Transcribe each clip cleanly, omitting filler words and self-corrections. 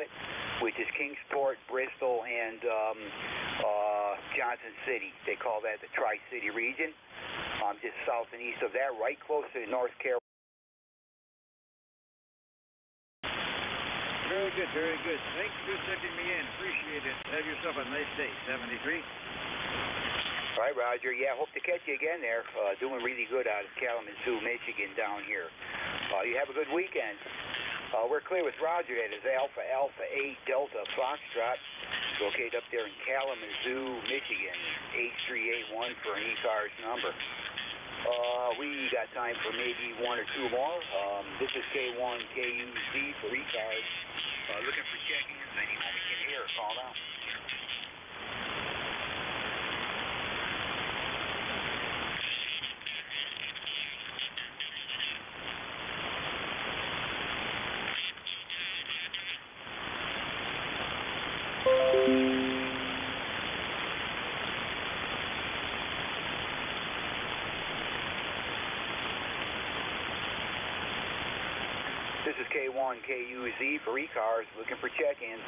call it, which is Kingsport, Bristol, and Johnson City. They call that the Tri-City region. Just south and east of that, right close to North Carolina. Very good, very good. Thanks for sending me in. Appreciate it. Have yourself a nice day. 73. All right, Roger. Yeah, hope to catch you again there. Doing really good out of Kalamazoo, Michigan, down here. You have a good weekend. We're clear with Roger. That is Alpha 8 Delta Foxtrot, located up there in Kalamazoo, Michigan. H381 for an ECARS number. We got time for maybe one or two more. This is K1KUZ for ECARS. Looking for check-ins. Anyone we can hear, call out. This is K1KUZ for ECARS, looking for check-ins.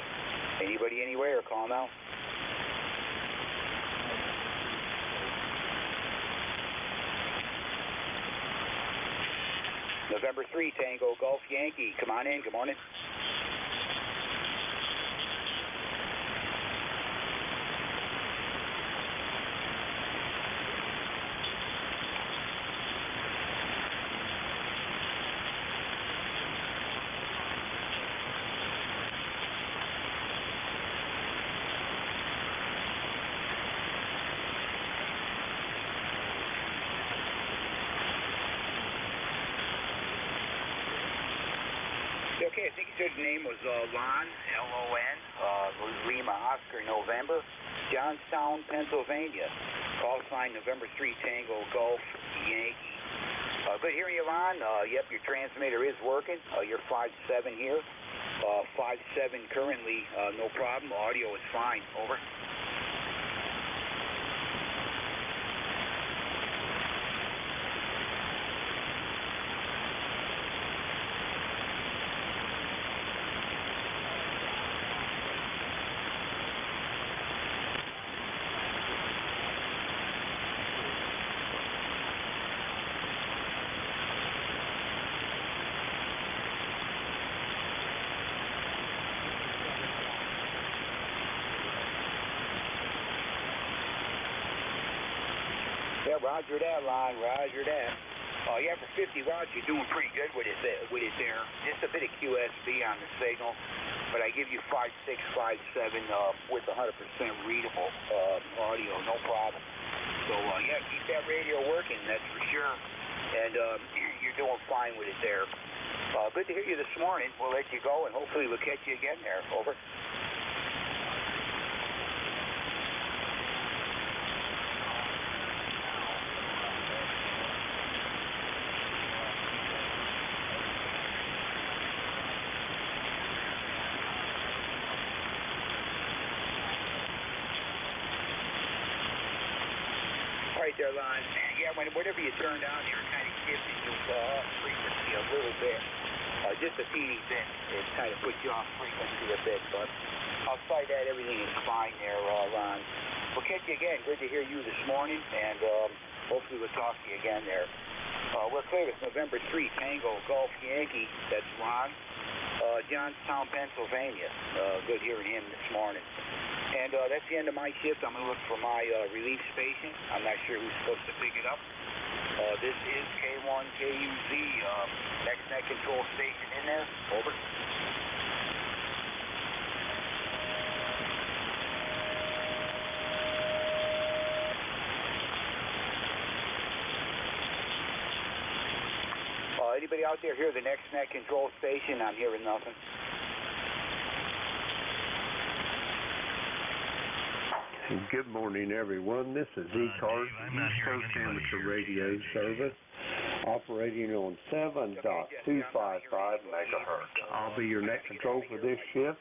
Anybody anywhere, call now. November 3, Tango Golf Yankee. Come on in, good morning. Okay, I think you said the name was Lon, L-O-N, Lima Oscar November, Johnstown, Pennsylvania. Call sign November 3 Tango Golf Yankee. Good hearing you, Lon. Yep, your transmitter is working. You're 5.7 here. 5.7 currently, no problem. Audio is fine. Over. Yeah, roger that, Lon, roger that. Yeah, for 50 watts, you're doing pretty good with it there. Just a bit of QSB on the signal, but I give you 5.6, 5.7 with 100% readable audio, no problem. So, yeah, keep that radio working, that's for sure. And you're doing fine with it there. Good to hear you this morning. We'll let you go, and hopefully we'll catch you again there. Over. Right there, Lon. Yeah, whenever you turn down here, it kind of shifts you off frequency a little bit. Just a teeny bit. It kind of puts you off frequency a bit, but outside that, everything is fine there, Lon. We'll catch you again. Good to hear you this morning, and hopefully we'll talk to you again there. We're clear with November 3, Tango Golf Yankee. That's Ron. Johnstown, Pennsylvania. Good hearing him this morning. And that's the end of my shift. I'm going to look for my relief station. I'm not sure who's supposed to pick it up. This is K1KUZ, next net control station in there. Over. Anybody out there hear the next net control station? I'm hearing nothing. Good morning, everyone. This is ECARS, East Coast Amateur Radio Service, operating on 7.255 megahertz. I'll be your net control for this shift.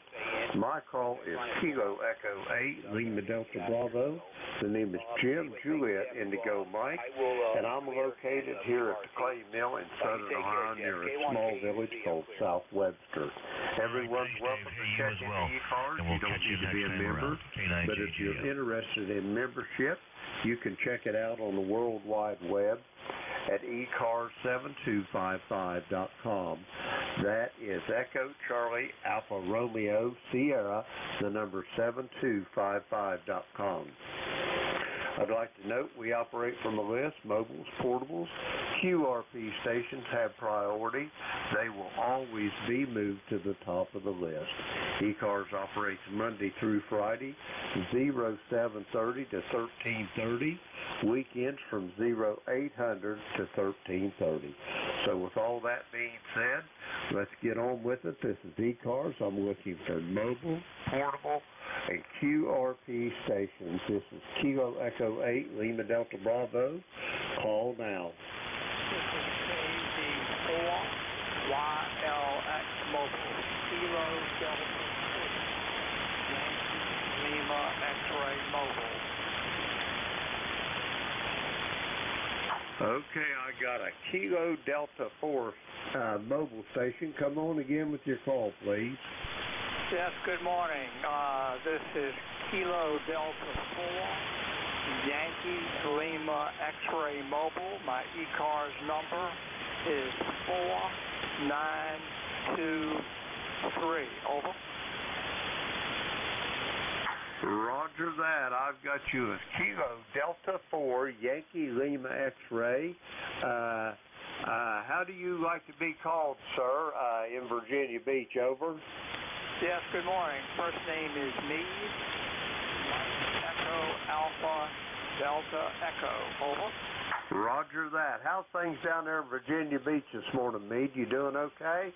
My call is Kilo Echo 8, Lima Delta Bravo. The name is Jim Juliet Indigo Mike, and I'm located here at the Clay Mill in Southern Ohio near a small village called South Webster. Everyone's welcome to check into ECARS. You don't need to be a member, but if you're interested in membership, you can check it out on the World Wide Web at ECARS7255.com. That is Echo Charlie Alpha Romeo Sierra, the number 7255.com. I'd like to note we operate from a list. Mobiles, portables, QRP stations have priority. They will always be moved to the top of the list. ECARS operates Monday through Friday, 0730 to 1330. Weekends from 0800 to 1330. So with all that being said, let's get on with it. This is ECARS. I'm looking for mobile, portable, and QRP stations. This is Kilo Echo 8, Lima Delta Bravo. Call now. This is KD4 YLX Mobile, Kilo Delta 6, Yankee Lima X-Ray Mobile. Okay, I got a Kilo Delta 4 mobile station. Come on again with your call, please. Yes, good morning. This is Kilo Delta 4, Yankee Lima X-Ray Mobile. My ECARS number is 4923. Over. Roger that. I've got you as Kilo Delta 4, Yankee Lima X-Ray. How do you like to be called, sir, in Virginia Beach? Over. Yes, good morning. First name is Meade. Echo Alpha Delta Echo. Over. Roger that. How's things down there in Virginia Beach this morning, Meade? You doing okay?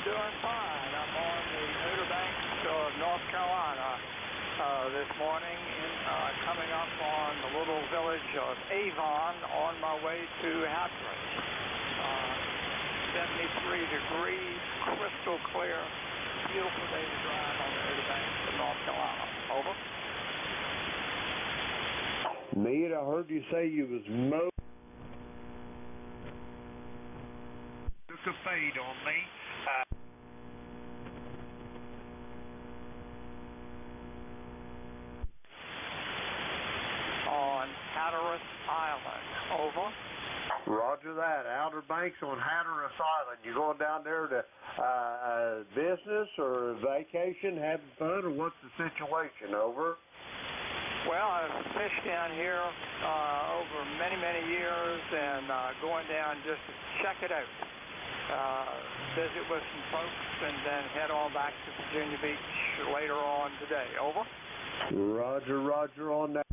Doing fine. I'm on the Outer Banks of North Carolina this morning, coming up on the little village of Avon on my way to Hatteras. 73 degrees, crystal clear. Beautiful day to drive on the Outer Banks of North Carolina. Over. Meade, I heard you say you was took a fade on me. On Hatteras Island. Over. Roger that. Outer Banks on Hatteras Island. You going down there to business or vacation, having fun, or what's the situation? Over. Well, I've fished down here over many, many years, and going down just to check it out. Visit with some folks, and then head on back to Virginia Beach later on today. Over. Roger on that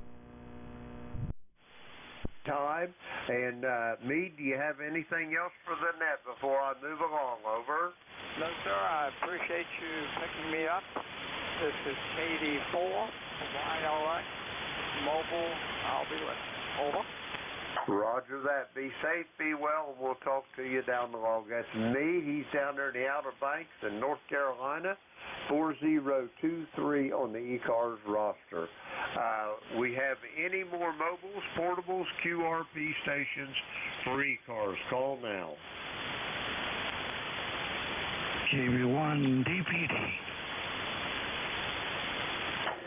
time. And Meade, do you have anything else for the net before I move along? Over. No, sir. I appreciate you picking me up. This is KD4 YLX Mobile. I'll be listening. Over. Roger that. Be safe, be well, and we'll talk to you down the long. That's Meade. He's down there in the Outer Banks in North Carolina. 4023 on the ECARS roster. We have any more mobiles, portables, QRP stations for ECARS. Call now. KB1 DPD.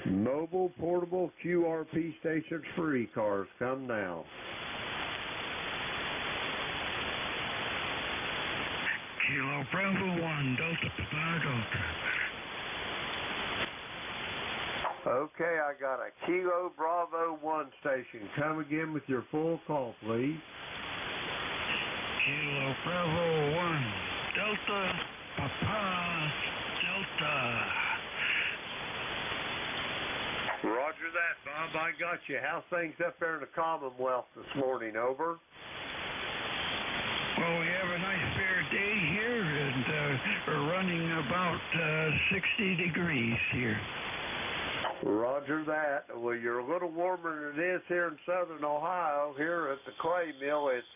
Mobile, portable, QRP stations for ECARS. Come now. Kilo Bravo 1, Delta Papa Delta. Okay, I got a Kilo Bravo 1 station. Come again with your full call, please. Kilo Bravo 1, Delta Papa Delta. Roger that, Bob. I got you. How's things up there in the Commonwealth this morning? Over. Well, we have a nice fair day here, and we're running about 60 degrees here. Roger that. Well, you're a little warmer than it is here in southern Ohio. Here at the clay mill, it's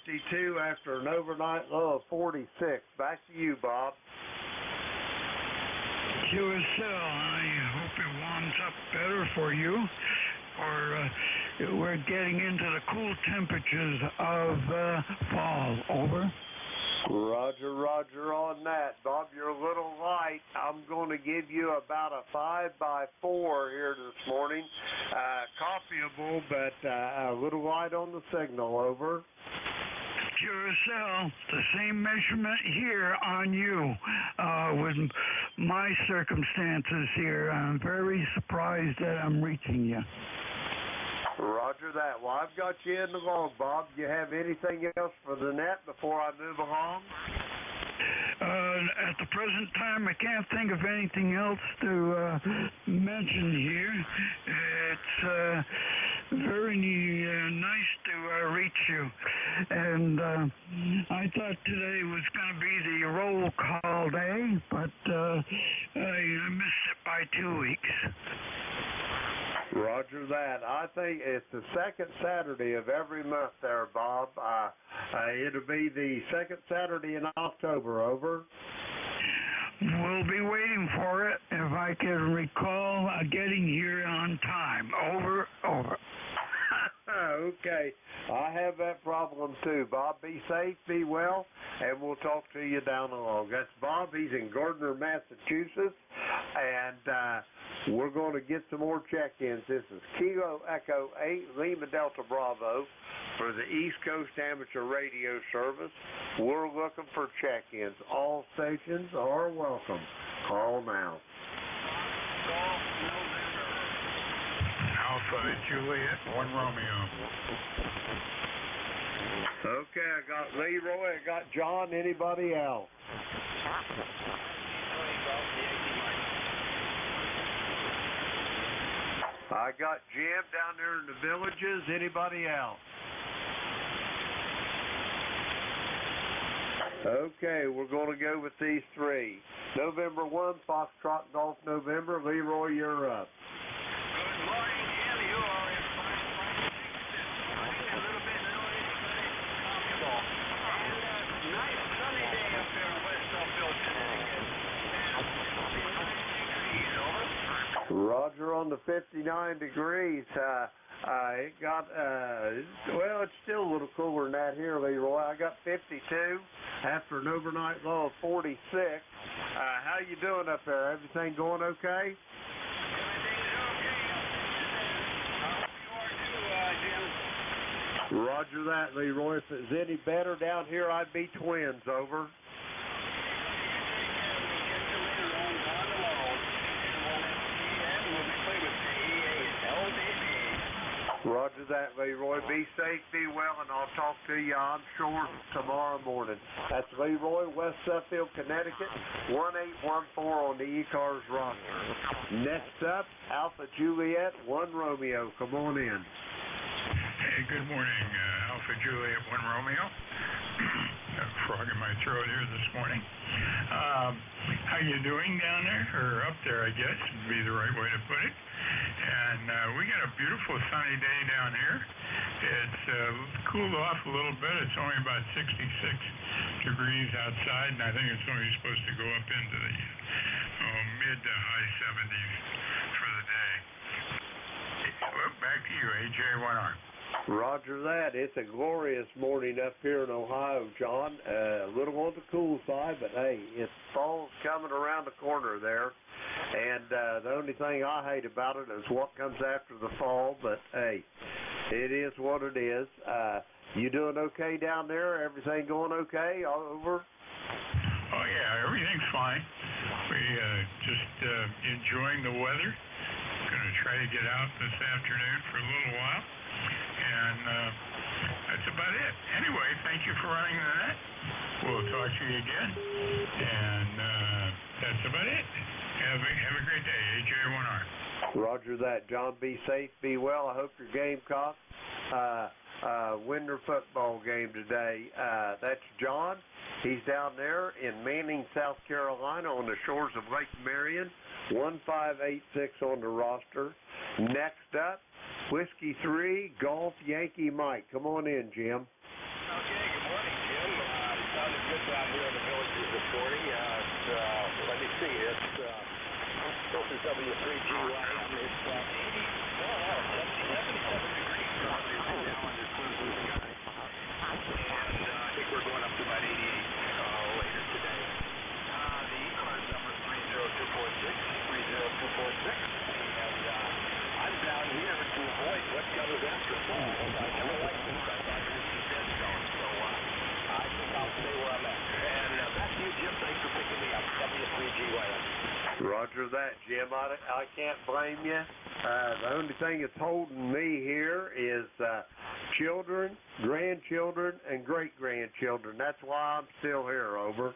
52 after an overnight low of 46. Back to you, Bob. You as well. I hope it warms up better for you. We're getting into the cool temperatures of fall. Over. Roger, roger on that. Bob, you're a little light. I'm going to give you about a 5x4 here this morning. Copyable, but a little light on the signal. Over. QSL, the same measurement here on you with my circumstances here. I'm very surprised that I'm reaching you. Roger that. Well, I've got you in the log, Bob. Do you have anything else for the net before I move along? At the present time, I can't think of anything else to mention here. It's very nice to reach you. And I thought today was going to be the roll call day, but I missed it by 2 weeks. Roger that. I think it's the second Saturday of every month there, Bob. It'll be the second Saturday in October. Over. We'll be waiting for it if I can recall getting here on time. Over. Okay. I have that problem too, Bob. Be safe, be well, and we'll talk to you down the road. That's Bob. He's in Gardner, Massachusetts, and we're going to get some more check-ins. This is Kilo Echo 8 Lima Delta Bravo for the East Coast Amateur Radio Service. We're looking for check-ins. All stations are welcome. Call now. Alpha Juliet, 1 Romeo. Okay, I got Leroy, I got John, anybody else? I got Jim down there in the Villages, anybody else? Okay, we're going to go with these three. November 1, Foxtrot Golf November. Leroy, you're up. Good morning, Jim. You are in fine condition. A little bit noisy, but it's comfortable. And nice sunny day up there in West Suffield, Connecticut. And 59 degrees, over. Roger on the 59 degrees. It got, well, it's still a little cooler than that here, Leroy. I got 52 after an overnight low of 46. How you doing up there? Everything going okay? Roger that, Leroy. If it's any better down here, I'd be twins. Over. Roger that, Leroy. Be safe, be well, and I'll talk to you, I'm sure, tomorrow morning. That's Leroy, West Suffield, Connecticut, 1814 on the ECARS roster. Next up, Alpha Juliet, 1 Romeo. Come on in. Hey, good morning, Alpha Juliet, 1 Romeo. Got a frog in my throat here this morning. How you doing down there, or up there, I guess, would be the right way to put it. And we got a beautiful sunny day down here. It's cooled off a little bit. It's only about 66 degrees outside, and I think it's only supposed to go up into the mid to high 70s for the day. Well, back to you, AJ1R. Roger that. It's a glorious morning up here in Ohio, John. A little on the cool side, but hey, it's fall's coming around the corner there. And the only thing I hate about it is what comes after the fall, but hey, it is what it is. You doing okay down there? Everything going okay? All over? Oh, yeah, everything's fine. We just enjoying the weather. Going to try to get out this afternoon for a little while. And that's about it. Anyway, thank you for running the net. We'll talk to you again. And that's about it. Have a great day, AJ1R. Roger that, John. Be safe, be well. I hope your Gamecocks win their football game today. That's John. He's down there in Manning, South Carolina on the shores of Lake Marion. 1586 on the roster. Next up, Whiskey 3, Golf Yankee Mike. Come on in, Jim. Okay, good morning, Jim. It sounded good down here in the Villages this morning. Let me see, this is W3GYM. It's 77 degrees right now under clear blue sky. And I think we're going up to about 88. Roger that, Jim. I can't blame you. The only thing that's holding me here is children, grandchildren, and great-grandchildren. That's why I'm still here, over.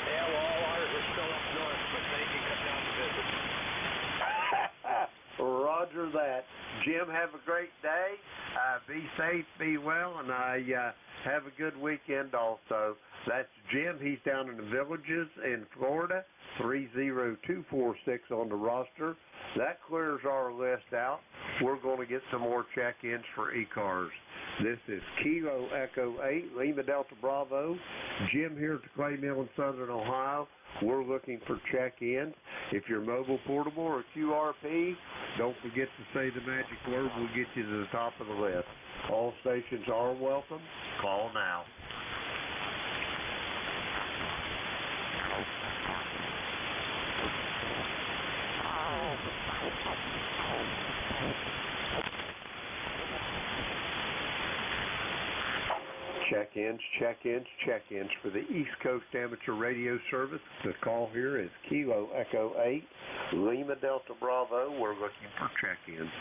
Yeah, well, all ours are still up north, but they can come down to visit. Roger that. Jim, have a great day. Be safe, be well, and have a good weekend also. That's Jim. He's down in the Villages in Florida, 30246 on the roster. That clears our list out. We're going to get some more check-ins for ECARS. This is Kilo Echo 8, Lima Delta Bravo. Jim here at the Clay Mill in Southern Ohio. We're looking for check-ins. If you're mobile, portable, or QRP, don't forget to say the magic word. We'll get you to the top of the list. All stations are welcome. Call now. Check-ins, check-ins, check-ins for the East Coast Amateur Radio Service. The call here is Kilo Echo 8, Lima Delta Bravo. We're looking for check-ins.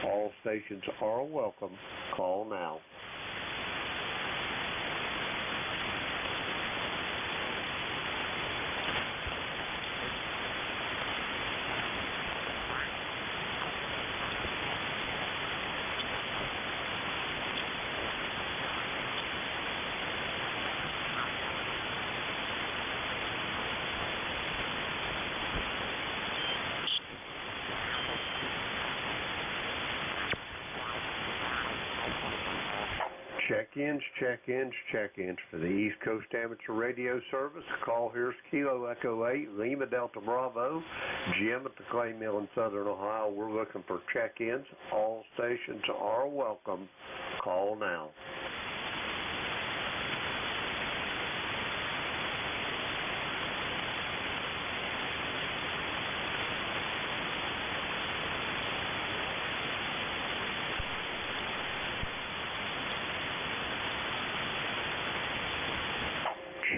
All stations are welcome. Call now. Check-ins, check-ins, check-ins for the East Coast Amateur Radio Service. Call here's Kilo Echo 8, Lima Delta Bravo. Jim at the Clay Mill in Southern Ohio. We're looking for check-ins. All stations are welcome. Call now.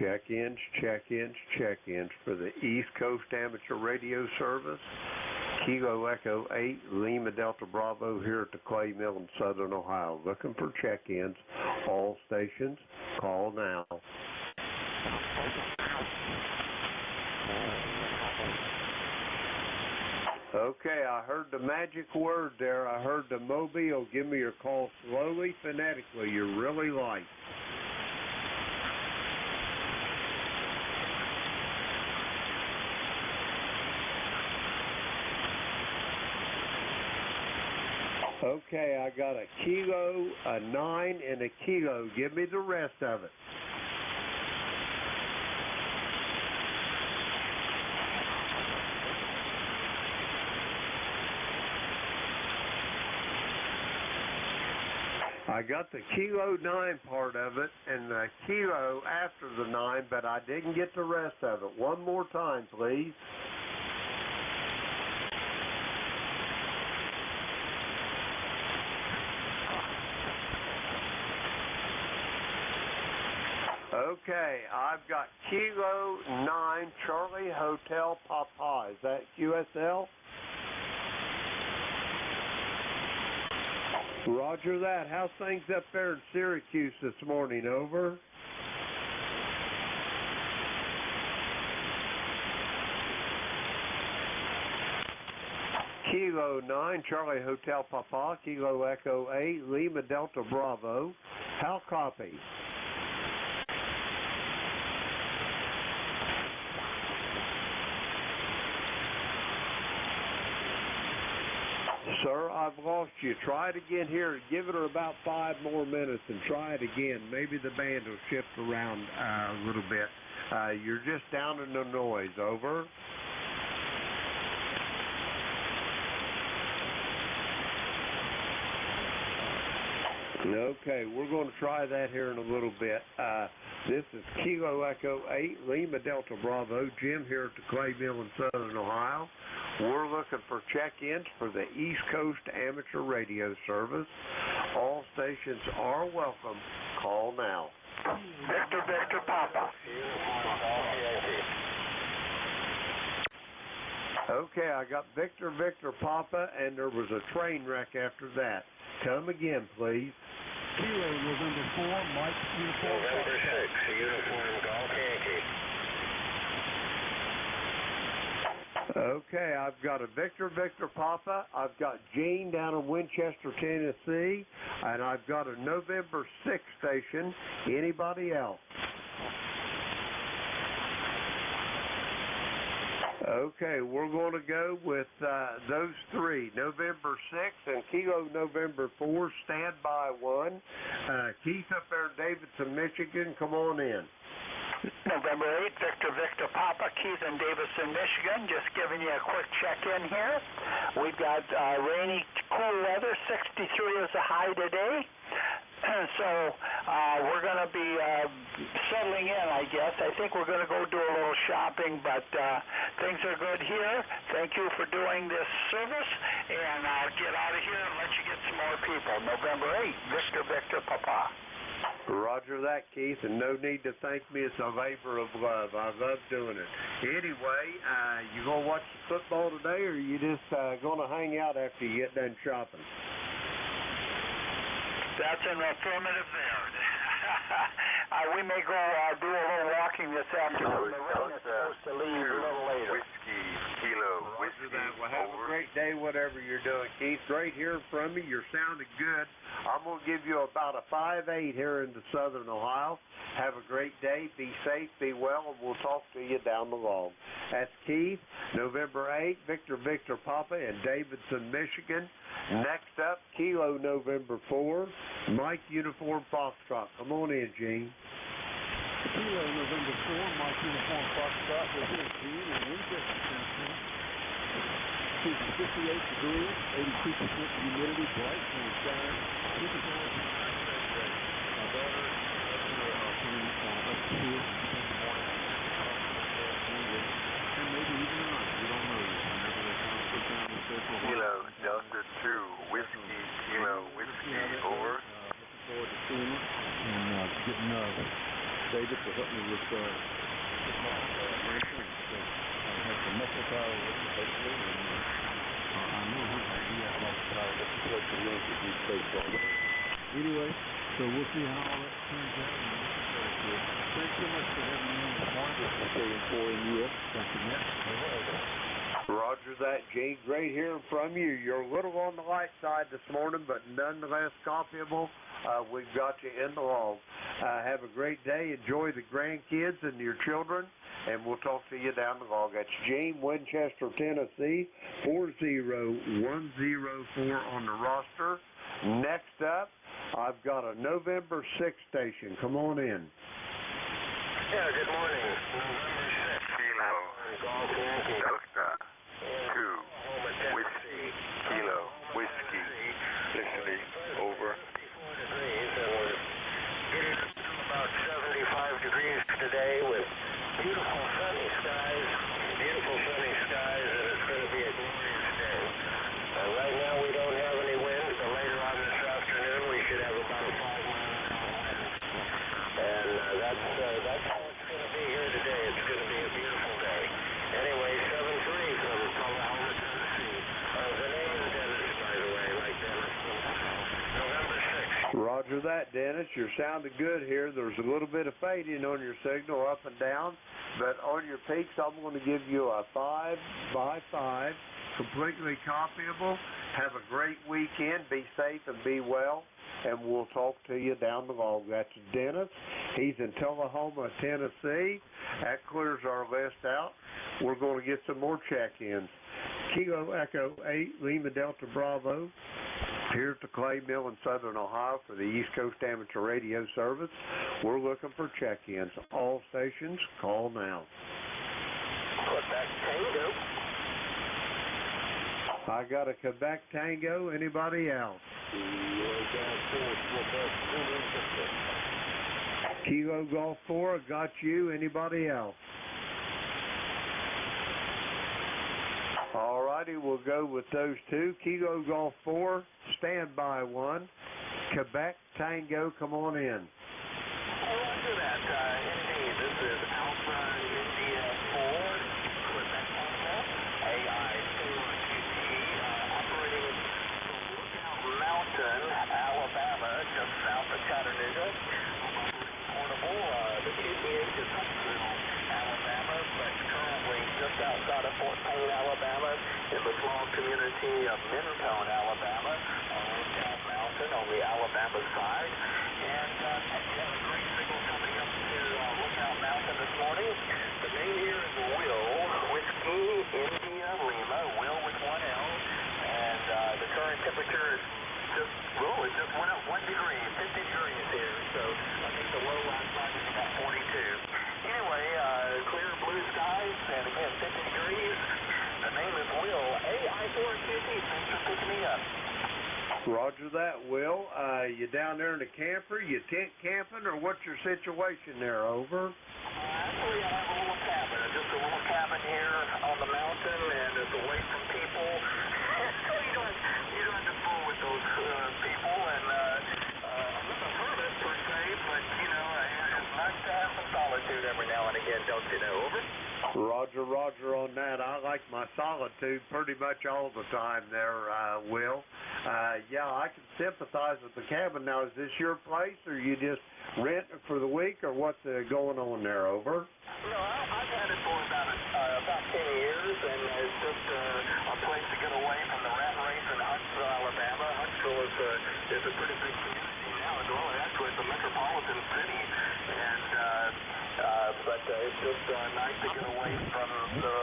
Check-ins, check-ins, check-ins for the East Coast Amateur Radio Service. Kilo Echo 8, Lima Delta Bravo here at the Clay Mill in Southern Ohio. Looking for check-ins. All stations, call now. Okay, I heard the magic word there. I heard the mobile. Give me your call slowly, phonetically. You're really light. Okay, I got a kilo, a 9, and a kilo. Give me the rest of it. I got the kilo 9 part of it and the kilo after the 9, but I didn't get the rest of it. One more time, please. Okay, I've got Kilo 9 Charlie Hotel Papa. Is that QSL? Roger that. How's things up there in Syracuse this morning? Over. Kilo 9 Charlie Hotel Papa, Kilo Echo 8, Lima Delta Bravo. How copy? Sir, I've lost you. Try it again here. Give it about 5 more minutes and try it again. Maybe the band will shift around a little bit. You're just down in the noise. Over. Okay, we're going to try that here in a little bit. This is Kilo Echo 8, Lima Delta Bravo. Jim here at the Clay Mill in Southern Ohio. We're looking for check-ins for the East Coast Amateur Radio Service. All stations are welcome. Call now. Victor Papa. Okay, I got Victor, Papa, and there was a train wreck after that. Come again, please. Kilo, November 4, Mike, uniform. November 6, uniform, Golf Yankee. Okay, I've got a Victor, Papa. I've got Gene down in Winchester, Tennessee, and I've got a November 6 station. Anybody else? Okay, we're going to go with those three, November 6 and Kilo November 4, standby 1. Keith up there in Davidson, Michigan, come on in. November 8, Victor, Papa, Keith in Davidson, Michigan. Just giving you a quick check-in here. We've got rainy, cool weather. 63 is the high today. So we're going to be settling in, I guess. I think we're going to go do a little shopping, but things are good here. Thank you for doing this service, and I'll get out of here and let you get some more people. November 8, Victor, Papa. Roger that, Keith, and no need to thank me. It's a labor of love. I love doing it. Anyway, you going to watch the football today, or are you just going to hang out after you get done shopping? That's an affirmative there. We may go do a little walking this afternoon. The rain is supposed to leave a little later. Whiskey, Kilo, Roger that. Well, have a great day, whatever you're doing, Keith. Great hearing from you. You're sounding good. I'm going to give you about a 5.8 here into Southern Ohio. Have a great day. Be safe, be well, and we'll talk to you down the road. That's Keith, November 8, Victor, Papa in Davidson, Michigan. Next up, Kilo November 4, Mike Uniform Foxtrot. Come on in, Gene. Kilo, November 4, Mike, uniform, Foxtrot. We're here, Gene, in Winchester, Tennessee. It's 58 degrees, 82% humidity, bright sunshine. Supercharged my daughter coming up to school in the morning, and maybe even tonight. We don't know yet. Whenever they come sit down and say for Kilo, Delta 2, Whiskey, Kilo, Whiskey, over. Looking forward to seeing her and getting David to help me with racing. So I have some muscle power with me, hopefully, and I know he has muscle power just to play for Yankees. He's baseball. Anyway, so we'll see how all that turns out. And thanks so much for having me on this morning. This is KM4 in US. Thank you, Matt. Roger that, Gene. Great hearing from you. You're a little on the light side this morning, but nonetheless copyable. We've got you in the log. Have a great day. Enjoy the grandkids and your children, and we'll talk to you down the log. That's Gene, Winchester, Tennessee, 40104 on the roster. Next up, I've got a November 6 station. Come on in. Yeah, good morning. November 6, Kilo, Golf Yankee, Delta 2, Whiskey, Kilo, Whiskey, listening, over. Getting up to about 75 degrees today with beautiful sunny skies, and it's going to be a glorious day. Right now we don't have any wind, but later on this afternoon we should have about a 5-mile-an-hour wind. And that's how it's going to be here today. It's going to be a beautiful day. Anyway, 7-3 from Oklahoma, Tennessee. The name is Dennis, by the way, like Dennis from November 6. Roger that, Dennis. You're sounding good here. There's a little bit of fading on your signal up and down, but on your peaks, I'm going to give you a 5x5, completely copyable. Have a great weekend. Be safe and be well, and we'll talk to you down the road. That's Dennis. He's in Tullahoma, Tennessee. That clears our list out. We're going to get some more check-ins. Kilo Echo 8, Lima Delta Bravo. Here at the Clay Mill in Southern Ohio for the East Coast Amateur Radio Service. We're looking for check-ins. All stations, call now. Quebec Tango. I got a Quebec Tango. Anybody else? Kilo Golf 4, got you. Anybody else? All righty, we'll go with those two. Kilo Golf 4, standby 1. Quebec Tango, come on in. Roger that. Indeed, this is Alpha India 4, Quebec Tango, AI Payne, Alabama, in the small community of Mentone, Alabama, on Lookout Mountain on the Alabama side. And we have a great signal coming up to Lookout Mountain this morning. The name here is Will, Whiskey, India, Lima, Will with one L. And the current temperature is it just went up 1 degree, 50 degrees here. So I think the low last night was about 42. Anyway, clear blue skies, and again, 50 degrees. The name is Will, AI4QT. Thanks for picking me up. Roger that, Will. You down there in the camper? You tent camping, or what's your situation there? Over. Actually, I have a little cabin, just a little cabin here on the mountain, and it's away from people. So you don't have to fool with those people. And I'm not a hermit per se, but it's nice to have some solitude every now and again, don't you know? Over. Roger on that. I like my solitude pretty much all the time there, Will. Yeah, I can sympathize with the cabin. Now, is this your place, or you just rent it for the week, or what's going on there? Over. No, I've had it for about 10 years, and it's just a place to get away from the rat race in Huntsville, Alabama. Huntsville is a pretty big community now. Well, actually, it's a metropolitan city, and but it's just nice to get away from the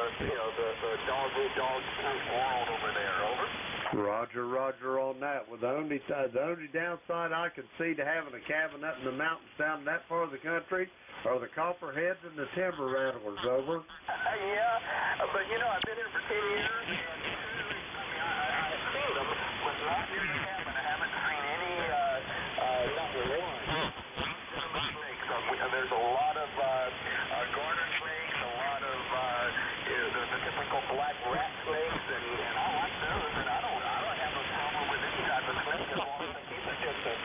dog world over there. Over. Roger on that. Well, the only downside I can see to having a cabin up in the mountains down that far of the country are the copperheads and the timber rattlers. Over. Yeah, but I've been here for 10 years, and I've seen them, but not near the cabin. I haven't seen any, not one. Snakes. There's a lot of garter snakes, a lot of the typical black rat snakes, and I like those, and I don't have a problem with any type of snake as long as they keep a distance.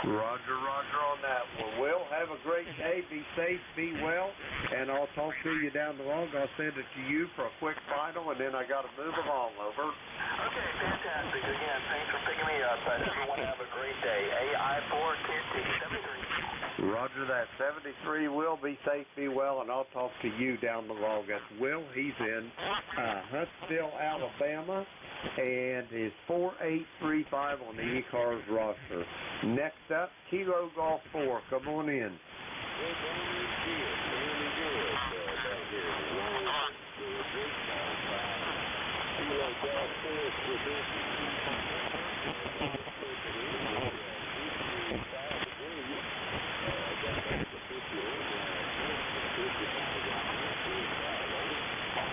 Roger on that. Well, Will, have a great day. Be safe, be well, and I'll talk to you down the road. I'll send it to you for a quick final, and then I got to move along. Over. Okay, fantastic. Again, thanks for picking me up. Everyone have a great day. AI4QT 73. Roger that. 73, Will. Be safe, be well, and I'll talk to you down the road. That's Will. He's in Huntsville, Alabama, and is 4835 on the ECARS roster. Next up, Kilo Golf 4. Come on in.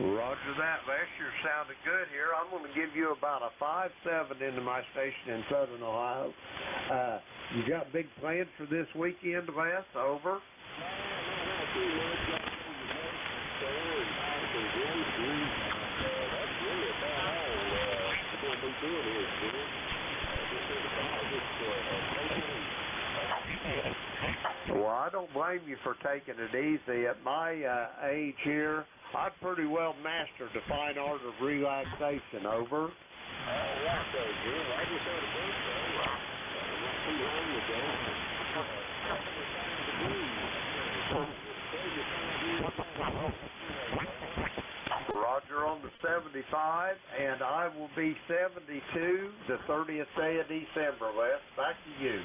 Roger that. Lester sounded good here. I'm going to give you about a 5.7 into my station in Southern Ohio. You got big plans for this weekend, Les? Over. Well, I don't blame you for taking it easy. At my age here, I've pretty well mastered the fine art of relaxation. Over. Roger on the 75, and I will be 72 the 30th day of December, Les. Back to you.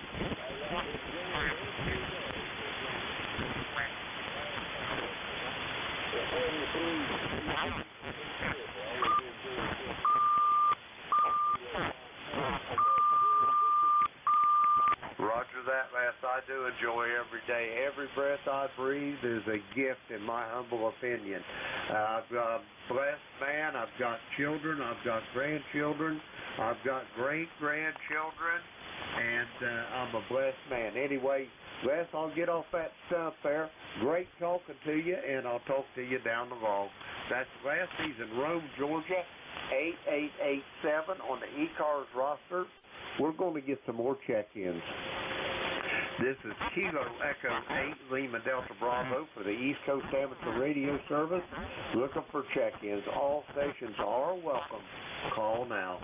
Roger that, Les. I do enjoy every day. Every breath I breathe is a gift, in my humble opinion. I've got a blessed man. I've got children. I've got grandchildren. I've got great-grandchildren, and I'm a blessed man. Anyway, Les, I'll get off that stump there. Great talking to you, and I'll talk to you down the road. That's Les. He's in Rome, Georgia, 8887 on the ECARS roster. We're going to get some more check-ins. This is Kilo Echo 8 Lima Delta Bravo for the East Coast Amateur Radio Service. Looking for check-ins. All stations are welcome. Call now.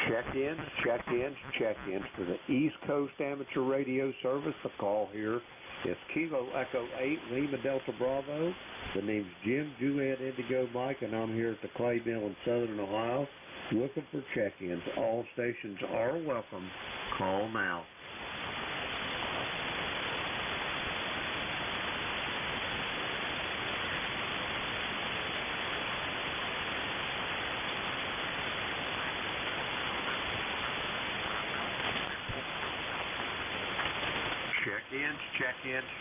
Check-ins for the East Coast Amateur Radio Service. The call here is Kilo Echo 8, Lima Delta Bravo. The name's Jim, Juliet Indigo Mike, and I'm here at the Clay Mill in Southern Ohio looking for check-ins. All stations are welcome. Call now.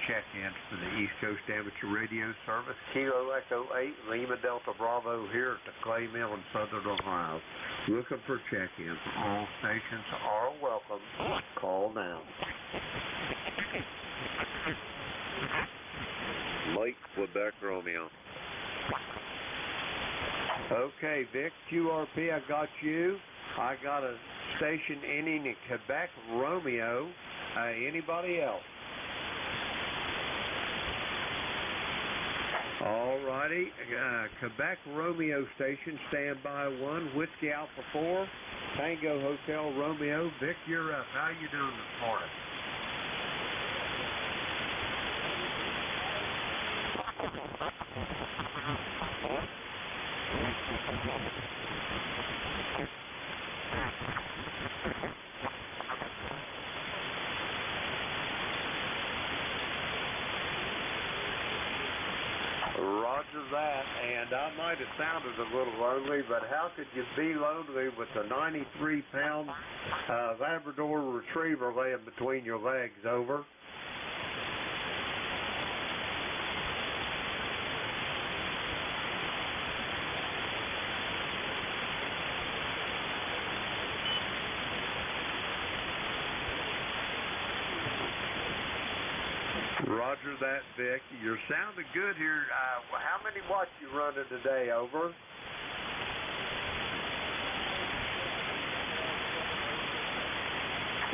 Check-ins for the East Coast Amateur Radio Service. Kilo Echo 8, Lima Delta Bravo here at the Clay Mill in Southern Ohio. Looking for check-ins. All stations are welcome. Call now. Mike, Quebec, Romeo. Okay, Vic, QRP, I got you. I got a station ending in Quebec, Romeo. Anybody else? All righty. Quebec Romeo Station, standby 1, Whiskey Alpha 4, Tango Hotel Romeo. Vic, you're up. How you doing this morning? Roger that, and I might have sounded a little lonely, but how could you be lonely with a 93-pound Labrador Retriever laying between your legs? Over. Roger that, Vic. You're sounding good here. How many watts you running today? Over.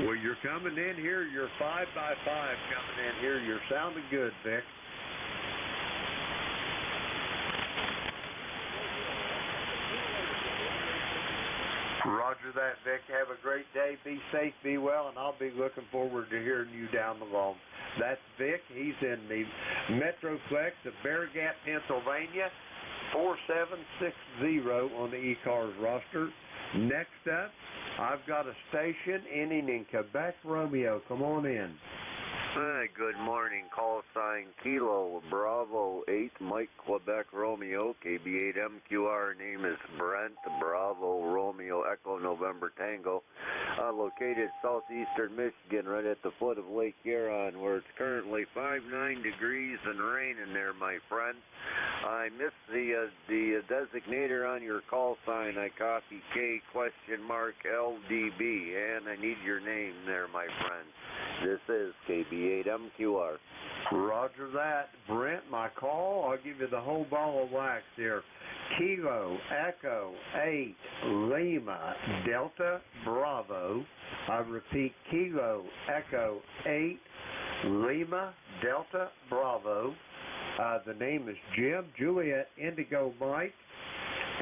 Well, you're coming in here. You're 5x5 coming in here. You're sounding good, Vic. Roger that, Vic. Have a great day. Be safe, be well, and I'll be looking forward to hearing you down the line. That's Vic. He's in the Metroplex of Bear Gap, Pennsylvania, 4760 on the ECARS roster. Next up, I've got a station ending in Quebec, Romeo. Come on in. Hi, good morning. Call sign Kilo Bravo 8, Mike, Quebec, Romeo, KB8MQR. Name is Brent, Bravo, Romeo, Echo, November, Tango. Located southeastern Michigan, right at the foot of Lake Huron, where it's currently 59 degrees and raining there, my friend. I missed the designator on your call sign. I copy K?LDB, and I need your name there, my friend. This is KB8MQR. Roger that. Brent, my call. I'll give you the whole ball of wax here. Kilo Echo 8 Lima Delta Bravo. I repeat, Kilo Echo 8 Lima Delta Bravo. The name is Jim, Juliet Indigo Mike.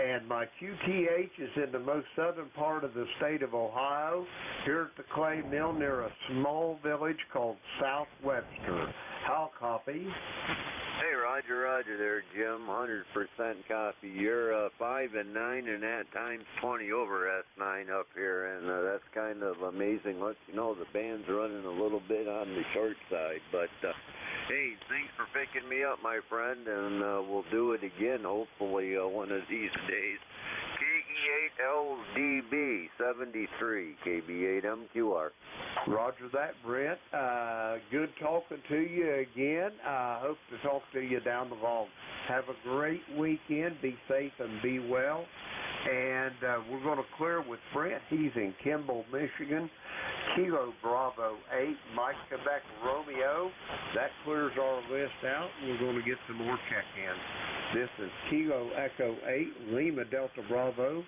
And my QTH is in the most southern part of the state of Ohio, here at the Clay Mill near a small village called South Webster. How copy? Hey, Roger there, Jim. 100% copy. You're 5 and 9, and that times 20 over S9 up here, and that's kind of amazing. Let you know the band's running a little bit on the short side, but hey, thanks for picking me up, my friend, and we'll do it again, hopefully, one of these days. KE8LDB 73, KB8MQR. Roger that, Brent. Good talking to you again. I hope to talk to you down the line. Have a great weekend. Be safe and be well. And we're going to clear with Brent. He's in Kimball, Michigan. Kilo Bravo 8, Mike, Quebec, Romeo. That clears our list out. We're going to get some more check-ins. This is Kilo Echo 8, Lima Delta Bravo.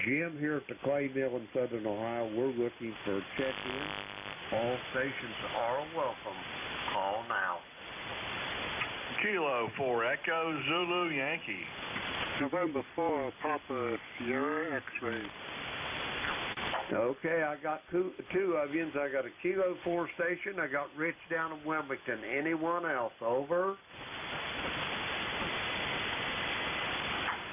Jim here at the Clay Mill in Southern Ohio. We're looking for check-ins. All stations are welcome. Call now. Kilo 4 Echo Zulu Yankee. November 4 Papa Sierra X-ray. Okay, I got two of you. I got a Kilo 4 station. I got Rich down in Wilmington. Anyone else? Over.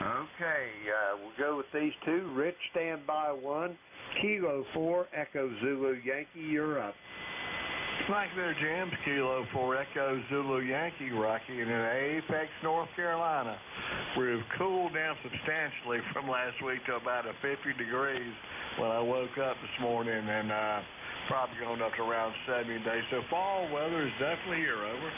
Okay, we'll go with these two. Rich, stand by 1. Kilo 4, Echo Zulu Yankee, you're up. Thank you there, James. Kilo 4 Echo Zulu Yankee, Rocky, and in Apex, North Carolina. We've cooled down substantially from last week to about 50 degrees when I woke up this morning, and probably going up to around 70 days. So fall weather is definitely here, over.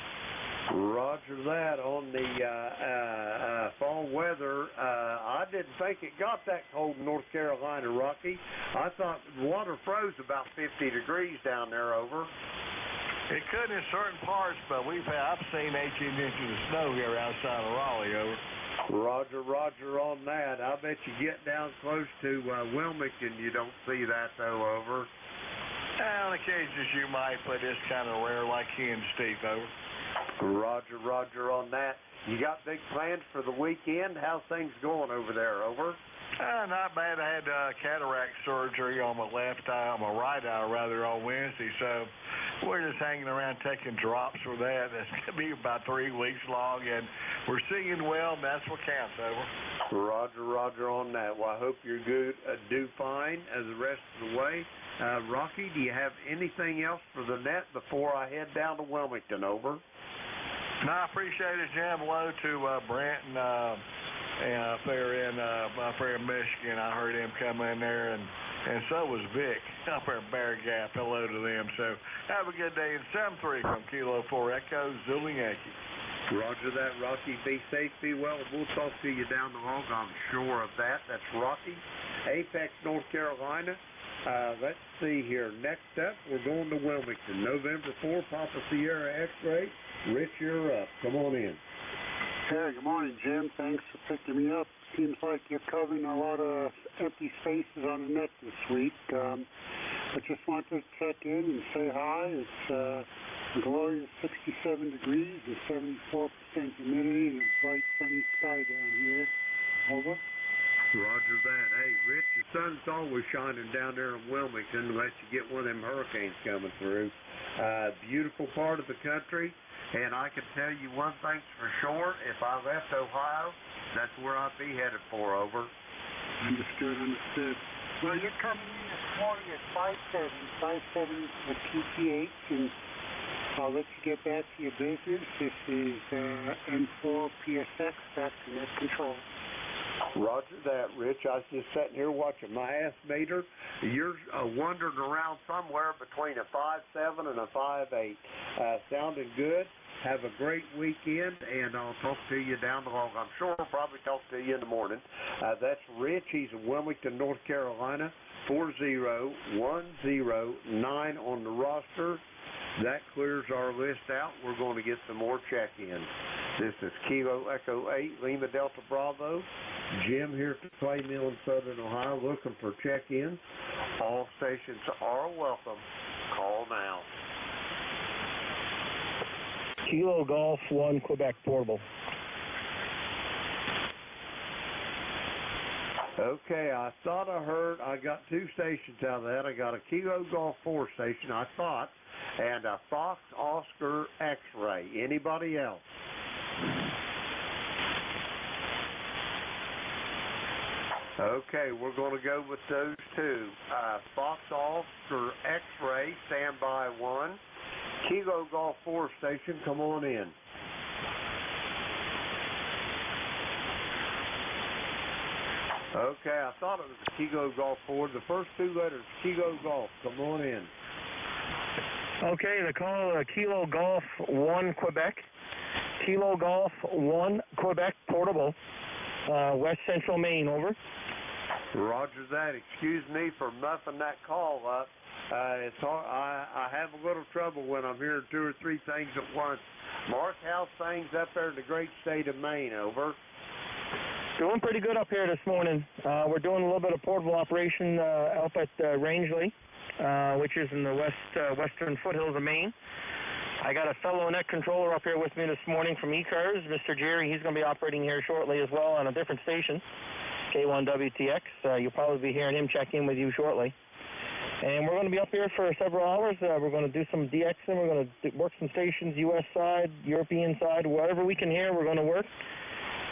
Roger that. On the fall weather, I didn't think it got that cold in North Carolina, Rocky. I thought water froze about 50 degrees down there, over. It could in certain parts, but I've seen 18 inches of snow here outside of Raleigh, over. Roger on that. I bet you get down close to Wilmington, you don't see that, though, over. On occasions you might, but it's kind of rare, like he and Steve, over. Roger on that. You got big plans for the weekend? How's things going over there, over? Not bad. I had cataract surgery on my on my right eye, rather, on Wednesday, so we're just hanging around taking drops for that. That's going to be about 3 weeks long, and we're seeing well, and that's what counts, over. Roger on that. Well, I hope you're good, do fine as the rest of the way. Rocky, do you have anything else for the net before I head down to Wilmington, over? No, I appreciate it, Jim. Hello to Brent and up there in Michigan. I heard him come in there, and so was Vic up there in Bear Gap. Hello to them. So have a good day. And 7-3 from Kilo 4 Echo Zulu Yankee. Roger that, Rocky. Be safe, be well. We'll talk to you down the hog. I'm sure of that. That's Rocky, Apex, North Carolina. Let's see here. Next up, we're going to Wilmington. November 4, Papa Sierra X-Ray. Rich, you're up. Come on in. Hey, good morning, Jim. Thanks for picking me up. Seems like you're covering a lot of empty spaces on the net this week. I just wanted to check in and say hi. It's a glorious 67 degrees and 74% humidity and a bright sunny sky down here. Over. Roger that. Hey, Rich, the sun's always shining down there in Wilmington unless you get one of them hurricanes coming through. Beautiful part of the country, and I can tell you one thing's for sure. If I left Ohio, that's where I'd be headed for, over. Understood. Well, you're coming in this morning at 570 at QTH, and I'll let you get back to your business. This is N4 PSX, back to net control. Roger that, Rich. I was just sitting here watching my ass meter. You're wandering around somewhere between a 5.7 and a 5.8. Sounding good. Have a great weekend, and I'll talk to you down the hall. I'm sure I'll probably talk to you in the morning. That's Rich. He's in Wilmington, North Carolina. 40109 on the roster. That clears our list out. We're going to get some more check-ins. This is Kilo Echo 8, Lima Delta Bravo. Jim here at the Clay Mill in Southern Ohio looking for check-ins. All stations are welcome. Call now. Kilo Golf 1, Quebec Portable. Okay, I thought I heard, I got two stations out of that. I got a Kilo Golf 4 station, I thought, and a Fox Oscar X-Ray. Anybody else? Okay, we're going to go with those two. Fox Oscar X-Ray, standby 1. Kilo Golf 4 station, come on in. Okay, I thought it was Kilo Golf 4. The first two letters, Kilo Golf, come on in. Okay, the call Kilo Golf 1 Quebec. Kilo Golf 1 Quebec Portable. West Central Maine, over. Roger that. Excuse me for muffing that call up. It's hard. I have a little trouble when I'm hearing two or three things at once. Mark, how's things up there in the great state of Maine, over? Doing pretty good up here this morning. We're doing a little bit of portable operation up at Rangeley, which is in the western foothills of Maine. I got a fellow net controller up here with me this morning from ECARS, Mr. Jerry. He's going to be operating here shortly as well on a different station, K1WTX. You'll probably be hearing him check in with you shortly. And we're going to be up here for several hours. We're going to do some DXing. We're going to work some stations, U.S. side, European side, wherever we can hear, we're going to work.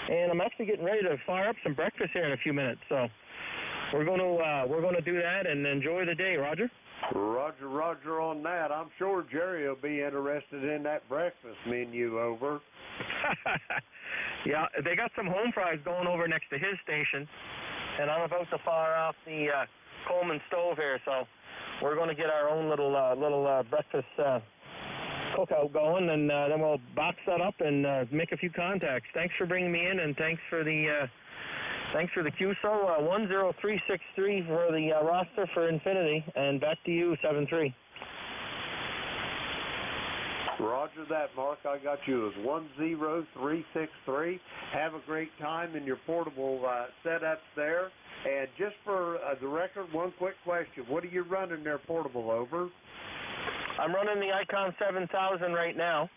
And I'm actually getting ready to fire up some breakfast here in a few minutes. So we're going to do that and enjoy the day, Roger. Roger on that. I'm sure Jerry will be interested in that breakfast menu, over. Yeah, they got some home fries going over next to his station, and I'm about to fire off the Coleman stove here, so we're going to get our own little breakfast cookout going, and then we'll box that up and make a few contacts. Thanks for bringing me in, and thanks for the QSO. 10363 for the roster for Infinity, and back to you, 7-3. Roger that, Mark. I got you as 10363. Have a great time in your portable setups there. And just for the record, one quick question. What are you running there portable, over? I'm running the Icon 7000 right now,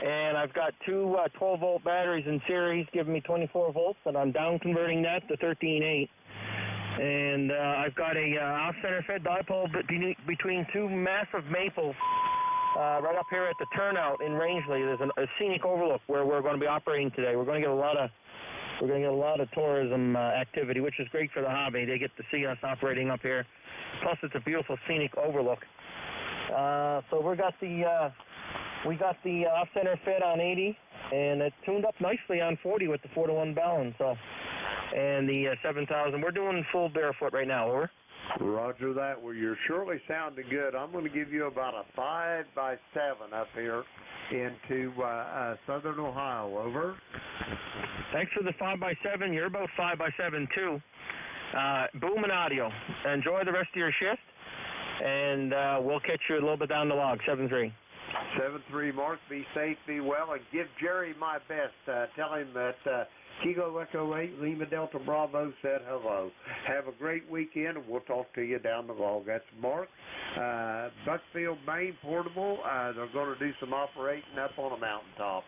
and I've got two 12-volt batteries in series giving me 24 volts, and I'm down converting that to 13.8. And I've got a off-center fed dipole between two massive maples right up here at the turnout in Rangeley. There's a scenic overlook where we're going to be operating today. We're going to get a lot of tourism activity, which is great for the hobby. They get to see us operating up here. Plus, it's a beautiful scenic overlook. So we got the off-center fed on 80, and it's tuned up nicely on 40 with the 4-to-1 balance. So, and the 7000, we're doing full barefoot right now. Over. Roger that. Well, you're surely sounding good. I'm going to give you about a 5x7 up here into southern Ohio. Over. Thanks for the 5x7. You're about 5x7 too. Booming audio. Enjoy the rest of your shift, and we'll catch you a little bit down the log. 7-3. 7-3, Mark. Be safe, be well, and give Jerry my best. Tell him that Kilo Echo 8, Lima Delta Bravo said hello. Have a great weekend, and we'll talk to you down the log. That's Mark. Buckfield, Maine, portable. They're going to do some operating up on a mountaintop.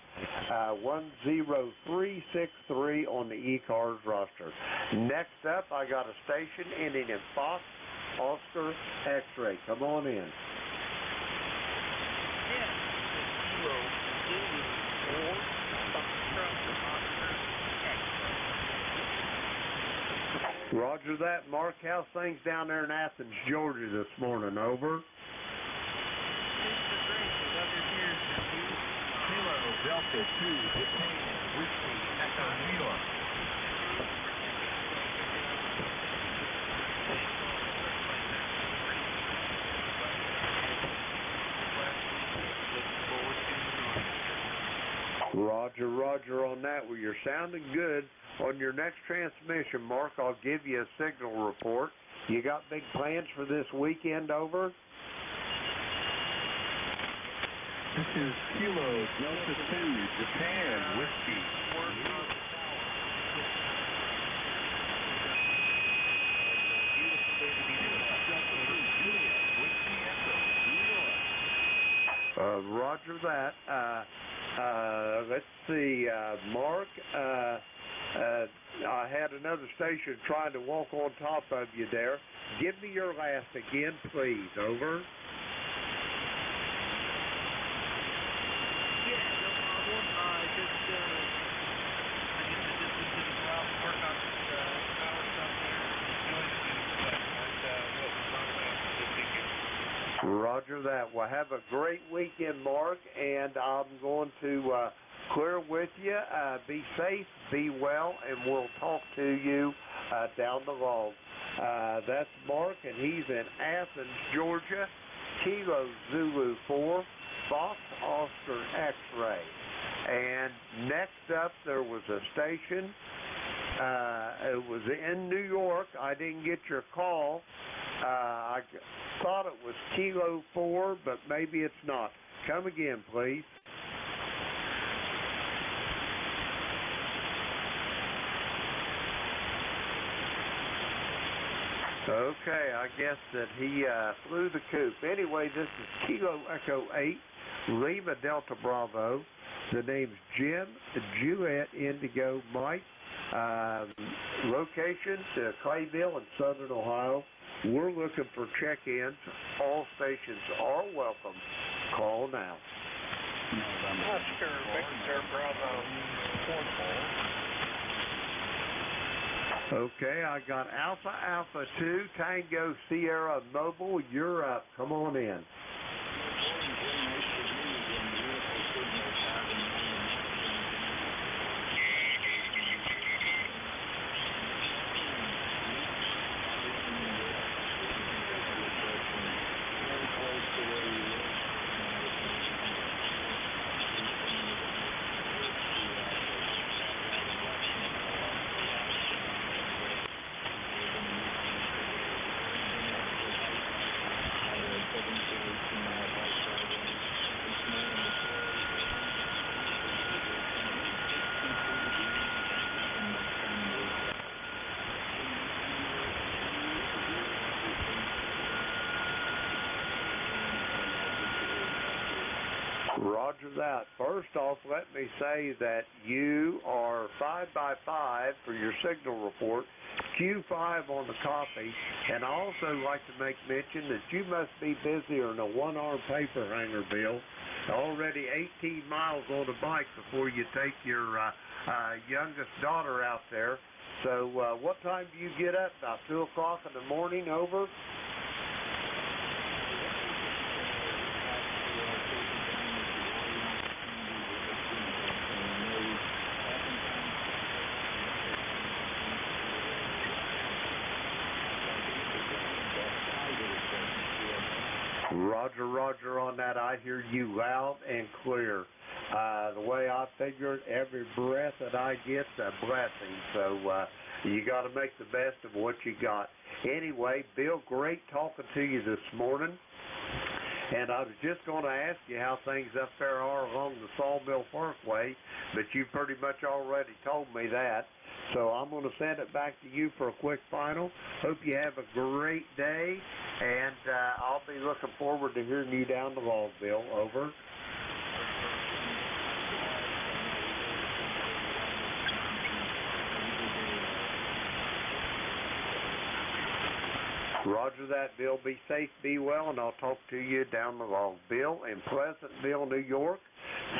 10363 on the ECARS roster. Next up, I got a station ending in Fox, Oscar, X-ray. Come on in. Roger that, Mark. How's things down there in Athens, Georgia this morning? Over. Kilo Delta 2, Whiskey, Echo, New York. Roger on that. Well, you're sounding good. On your next transmission, Mark, I'll give you a signal report. You got big plans for this weekend, over? This is Kilo Delta 2, Japan, Whiskey. Roger that. Let's see, Mark. I had another station trying to walk on top of you there. Give me your last again, please. Over. Yeah, no problem. I just did go out and work on this power stuff here. Enjoy the view, but we'll talk about this weekend. Roger that. Well, have a great weekend, Mark, and I'm going to clear with you. Be safe, be well, and we'll talk to you down the log. That's Mark, and he's in Athens, Georgia. Kilo Zulu 4, Fox Oscar X-ray. And next up, there was a station. It was in New York. I didn't get your call. I thought it was Kilo 4, but maybe it's not. Come again, please. Okay, I guess that he flew the coop. Anyway, this is Kilo Echo 8, Lima Delta Bravo. The name's Jim, Juliet Indigo Mike. Location to Clayville in southern Ohio. We're looking for check-ins. All stations are welcome. Call now. Oscar Victor Bravo. Okay, I got Alpha Alpha 2, Tango Sierra Mobile. You're up. Come on in. Roger that. First off, let me say that you are 5x5 for your signal report, Q5 on the copy, and I also like to make mention that you must be busier than a one-arm paper hanger, Bill. Already 18 miles on a bike before you take your youngest daughter out there. So what time do you get up? About 2 o'clock in the morning, over? Roger, roger on that. I hear you loud and clear. The way I figure it, every breath that I get's a blessing. So you got to make the best of what you got. Anyway, Bill, great talking to you this morning. And I was just going to ask you how things up there are along the Sawmill Parkway, but you pretty much already told me that. So I'm going to send it back to you for a quick final. Hope you have a great day, and I'll be looking forward to hearing you down the log, Bill. Over. Roger that, Bill. Be safe, be well, and I'll talk to you down the log. Bill in Pleasantville, New York.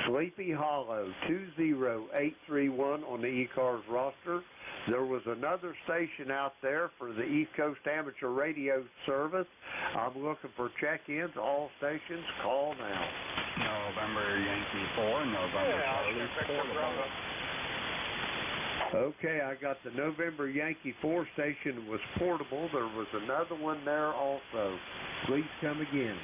Sleepy Hollow 20831 on the ECARS roster. There was another station out there for the East Coast Amateur Radio Service. I'm looking for check-ins. All stations, call now. November Yankee 4, November Charlie Portable. Okay, I got the November Yankee 4 station was portable. There was another one there also. Please come again.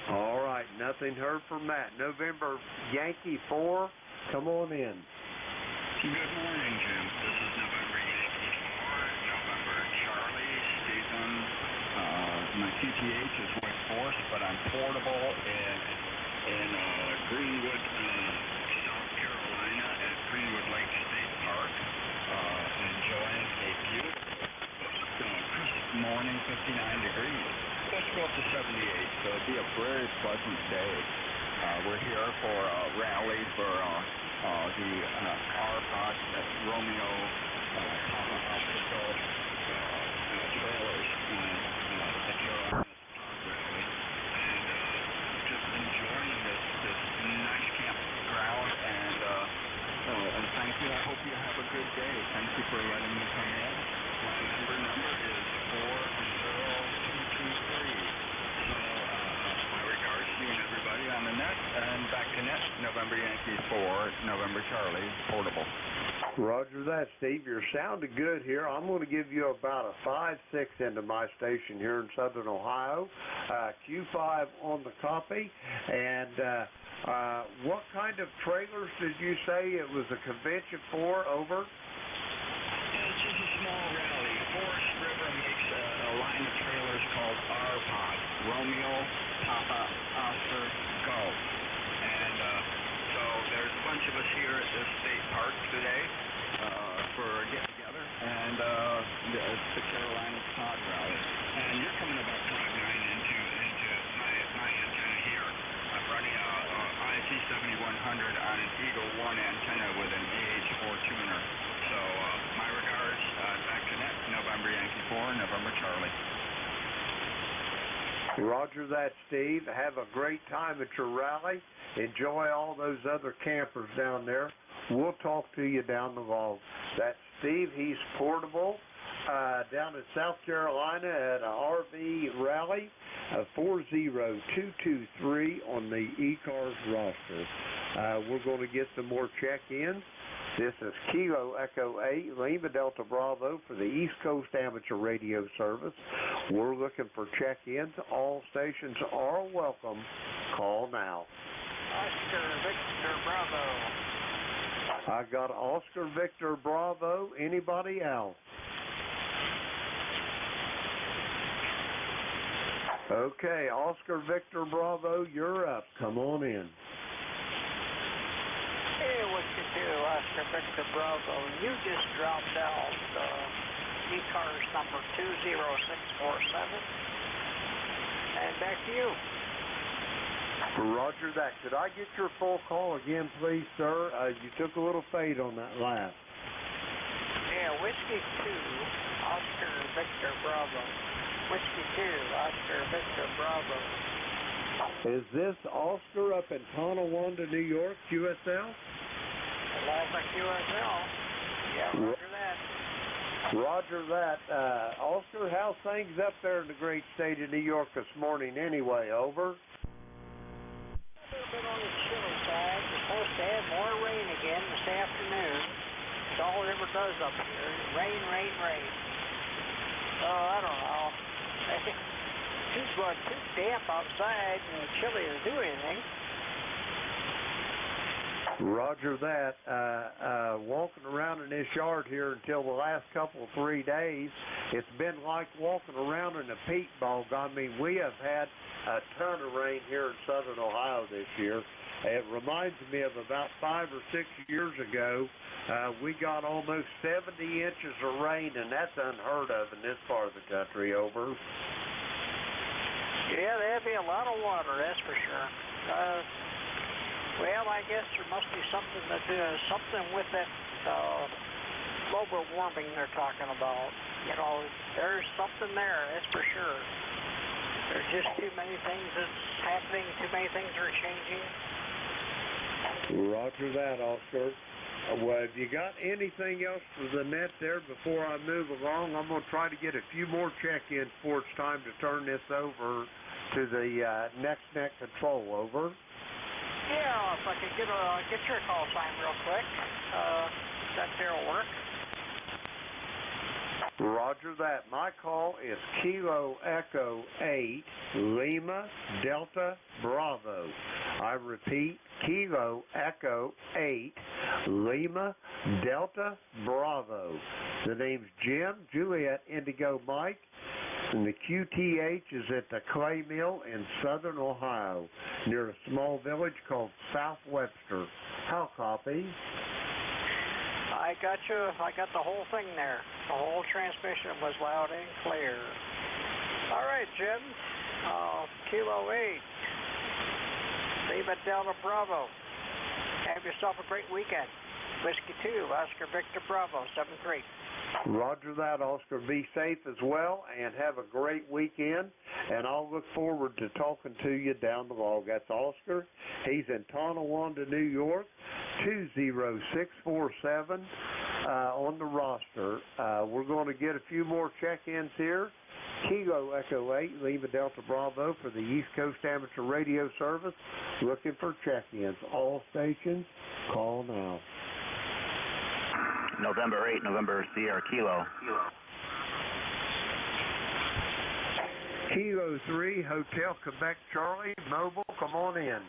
All right, nothing heard from Matt. November Yankee 4, come on in. Good morning, Jim. This is November Yankee 4, November Charlie, Stephen. My QTH is White Force, but I'm portable in Greenwood, South Carolina at Greenwood Lake State Park, enjoying a beautiful crisp morning, 59 degrees. Let's go up to 78, so it'll be a very pleasant day. We're here for a rally for the R-Pod Romeo Papa Oscar Golf trailers on the Carolina rally, and just enjoying this nice campground, and thank you. I hope you have a good day. Thank you for letting me come in. My number is 40223. So my regards to you and everybody on the net, and back to net, November Yankee 4, November Charlie, portable. Roger that, Steve. You're sounding good here. I'm going to give you about a 5-6 into my station here in Southern Ohio. Q5 on the copy. And what kind of trailers did you say it was a convention for? Over. It's just a small rally. Forest River makes a line of trailers called R-Pod, Romeo Papa Oscar Golf. And so there's a bunch of us here at the state park today for a get-together, and it's the Carolina Pod Rally. And you're coming about 5'9" into my antenna here. I'm running a IC 7100 on an Eagle 1 antenna with an AH4 tuner. So Roger that, Steve. Have a great time at your rally. Enjoy all those other campers down there. We'll talk to you down the road. That's Steve. He's portable down in South Carolina at an RV rally, 40223 on the ECARS roster. We're going to get some more check-ins. This is Kilo Echo 8, Lima Delta Bravo for the East Coast Amateur Radio Service. We're looking for check-ins. All stations are welcome. Call now. Oscar Victor Bravo. I got Oscar Victor Bravo. Anybody else? Okay, Oscar Victor Bravo, you're up. Come on in. Hey, what you do, Oscar Victor Bravo? You just dropped out ECARS number 20647. And back to you. Roger that. Could I get your full call again, please, sir? You took a little fade on that last. Yeah, Whiskey 2, Oscar Victor Bravo. Whiskey 2, Oscar Victor Bravo. Is this Oscar up in Tonawanda, New York, QSL? Atlantic QSL. Yeah, roger that. Roger that. Oscar, how's things up there in the great state of New York this morning anyway? Over? A little bit on the chilly side. We're supposed to have more rain again this afternoon. It's all it ever does up here. Rain, rain, rain. Oh, I don't know. Too damp outside and chilly to do anything. Roger that. Walking around in this yard here until the last couple, 3 days, it's been like walking around in a peat bog. I mean, we have had a ton of rain here in southern Ohio this year. It reminds me of about 5 or 6 years ago. We got almost 70 inches of rain, and that's unheard of in this part of the country. Over. Yeah, there'd be a lot of water, that's for sure. Well, I guess there must be something with that global warming they're talking about. You know, there's something there, that's for sure. There's just too many things that's happening, too many things are changing. Roger that, Oscar. Well, have you got anything else for the net there before I move along? I'm going to try to get a few more check-ins before it's time to turn this over to the next net control. Over. Yeah, if I could get your call sign real quick, that there'll work. Roger that. My call is Kilo Echo 8, Lima Delta Bravo. I repeat, Kilo Echo 8, Lima Delta Bravo. The name's Jim, Juliet, Indigo Mike, and the QTH is at the Clay Mill in southern Ohio, near a small village called South Webster. How copy? I got you. I got the whole thing there. The whole transmission was loud and clear. All right, Jim. Kilo 8, Lima Delta Bravo. Have yourself a great weekend. Whiskey 2, Oscar Victor Bravo, 7-3. Roger that, Oscar. Be safe as well, and have a great weekend. And I'll look forward to talking to you down the road. That's Oscar. He's in Tonawanda, New York, 20647 on the roster. We're going to get a few more check-ins here. Kilo Echo 8, Lima Delta Bravo for the East Coast Amateur Radio Service. Looking for check-ins. All stations, call now. November 8, November Sierra Kilo. Kilo 3, Hotel Quebec Charlie, mobile, come on in.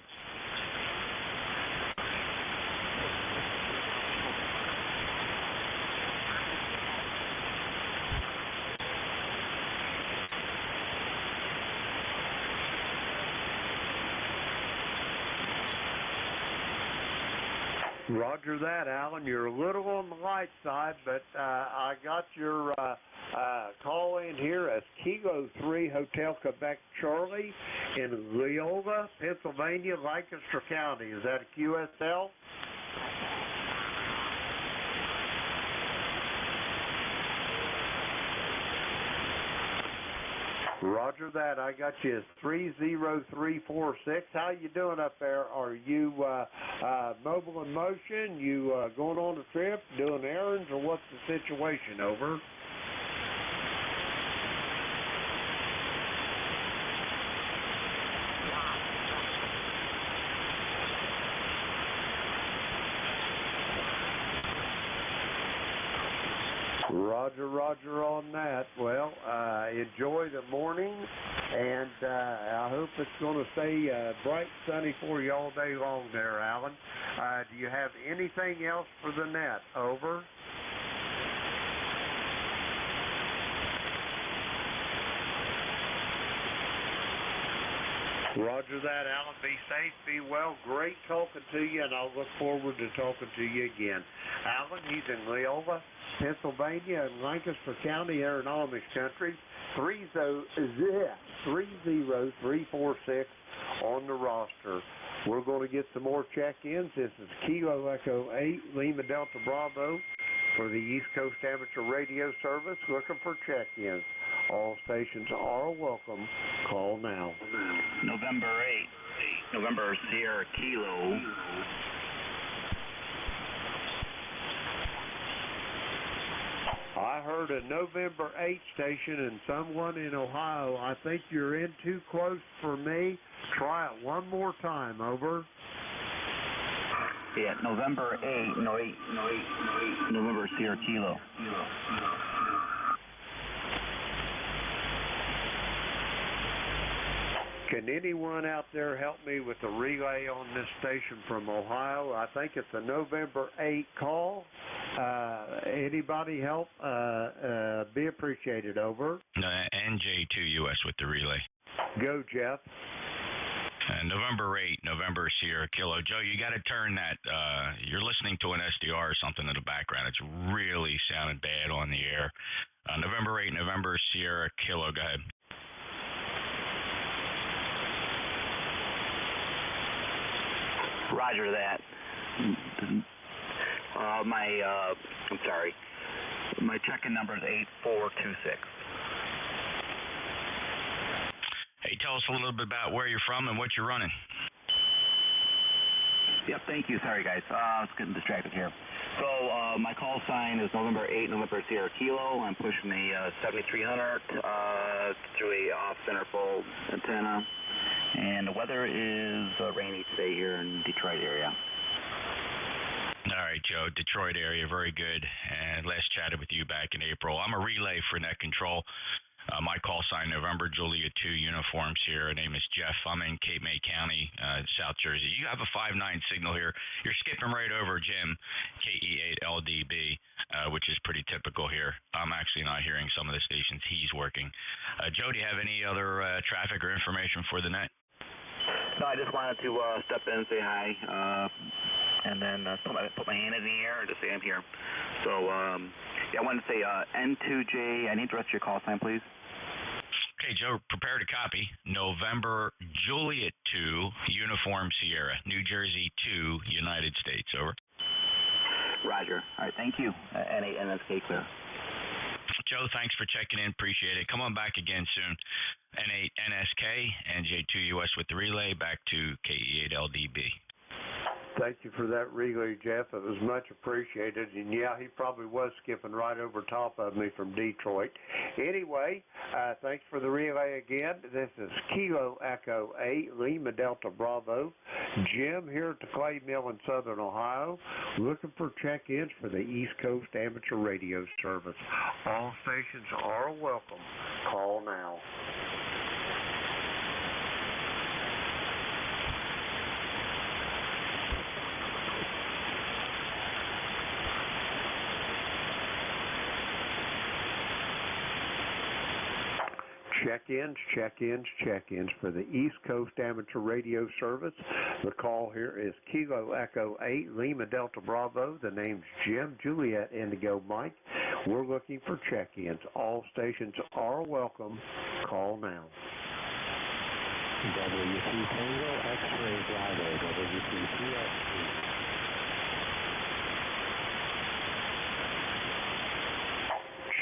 Roger that, Alan. You're a little on the light side, but I got your call in here as Kilo 3 Hotel Quebec Charlie in Leola, Pennsylvania, Lancaster County. Is that a QSL? Roger that. I got you as 30346. How you doing up there? Are you mobile in motion? You going on a trip, doing errands, or what's the situation? Over. Roger on that. Well, enjoy the morning, and I hope it's going to stay bright and sunny for you all day long there, Alan. Do you have anything else for the net? Over. Roger that, Alan. Be safe, be well. Great talking to you, and I'll look forward to talking to you again. Alan, he's in Leola, Pennsylvania, in Lancaster County, Aeronomics Country. 30346 on the roster. We're going to get some more check-ins. This is Kilo Echo 8, Lima Delta Bravo for the East Coast Amateur Radio Service, looking for check-ins. All stations are welcome. Call now. November 8, November Sierra Kilo. I heard a November 8 station and someone in Ohio. I think you're in too close for me. Try it one more time. Over. Yeah, November 8, November Sierra Kilo. Can anyone out there help me with the relay on this station from Ohio? I think it's a November 8 call. Anybody help? Be appreciated. Over. NJ2US with the relay. Go, Jeff. November 8, November Sierra Kilo. Joe, you got to turn that. You're listening to an SDR or something in the background. It's really sounding bad on the air. November 8, November Sierra Kilo. Go ahead. Roger that. I'm sorry. My check-in number is 8426. Hey, tell us a little bit about where you're from and what you're running. Yep, thank you. Sorry, guys. I was getting distracted here. So my call sign is November 8, November Sierra Kilo. I'm pushing the 7300 through a off-center fold antenna. And the weather is rainy today here in Detroit area. All right, Joe, Detroit area, very good. And last chatted with you back in April. I'm a relay for Net Control. My call sign, November Juliet 2 uniforms here. Name is Jeff. I'm in Cape May County, South Jersey. You have a 5.9 signal here. You're skipping right over Jim, KE8LDB, which is pretty typical here. I'm actually not hearing some of the stations he's working. Joe, do you have any other traffic or information for the net? No, I just wanted to step in and say hi, and then put my hand in the air and just say I'm here. So, yeah, I wanted to say N2J. I need the rest of your call sign, please. Okay, Joe, prepare to copy. November Juliet 2, Uniform Sierra, New Jersey 2, United States. Over. Roger. All right, thank you. N8 NSK clear. Joe, thanks for checking in. Appreciate it. Come on back again soon. N8 NSK, NJ2US with the relay, back to KE8LDB. Thank you for that relay, Jeff. It was much appreciated. And, yeah, he probably was skipping right over top of me from Detroit. Anyway, thanks for the relay again. This is Kilo Echo 8, Lima Delta Bravo. Jim here at the Clay Mill in Southern Ohio, looking for check-ins for the East Coast Amateur Radio Service. All stations are welcome. Call now. Check-ins for the East Coast Amateur Radio Service. The call here is Kilo Echo 8, Lima Delta Bravo. The name's Jim, Juliet, Indigo Mike. We're looking for check-ins. All stations are welcome. Call now. WC Tango X-Ray Bravo, WC3X3.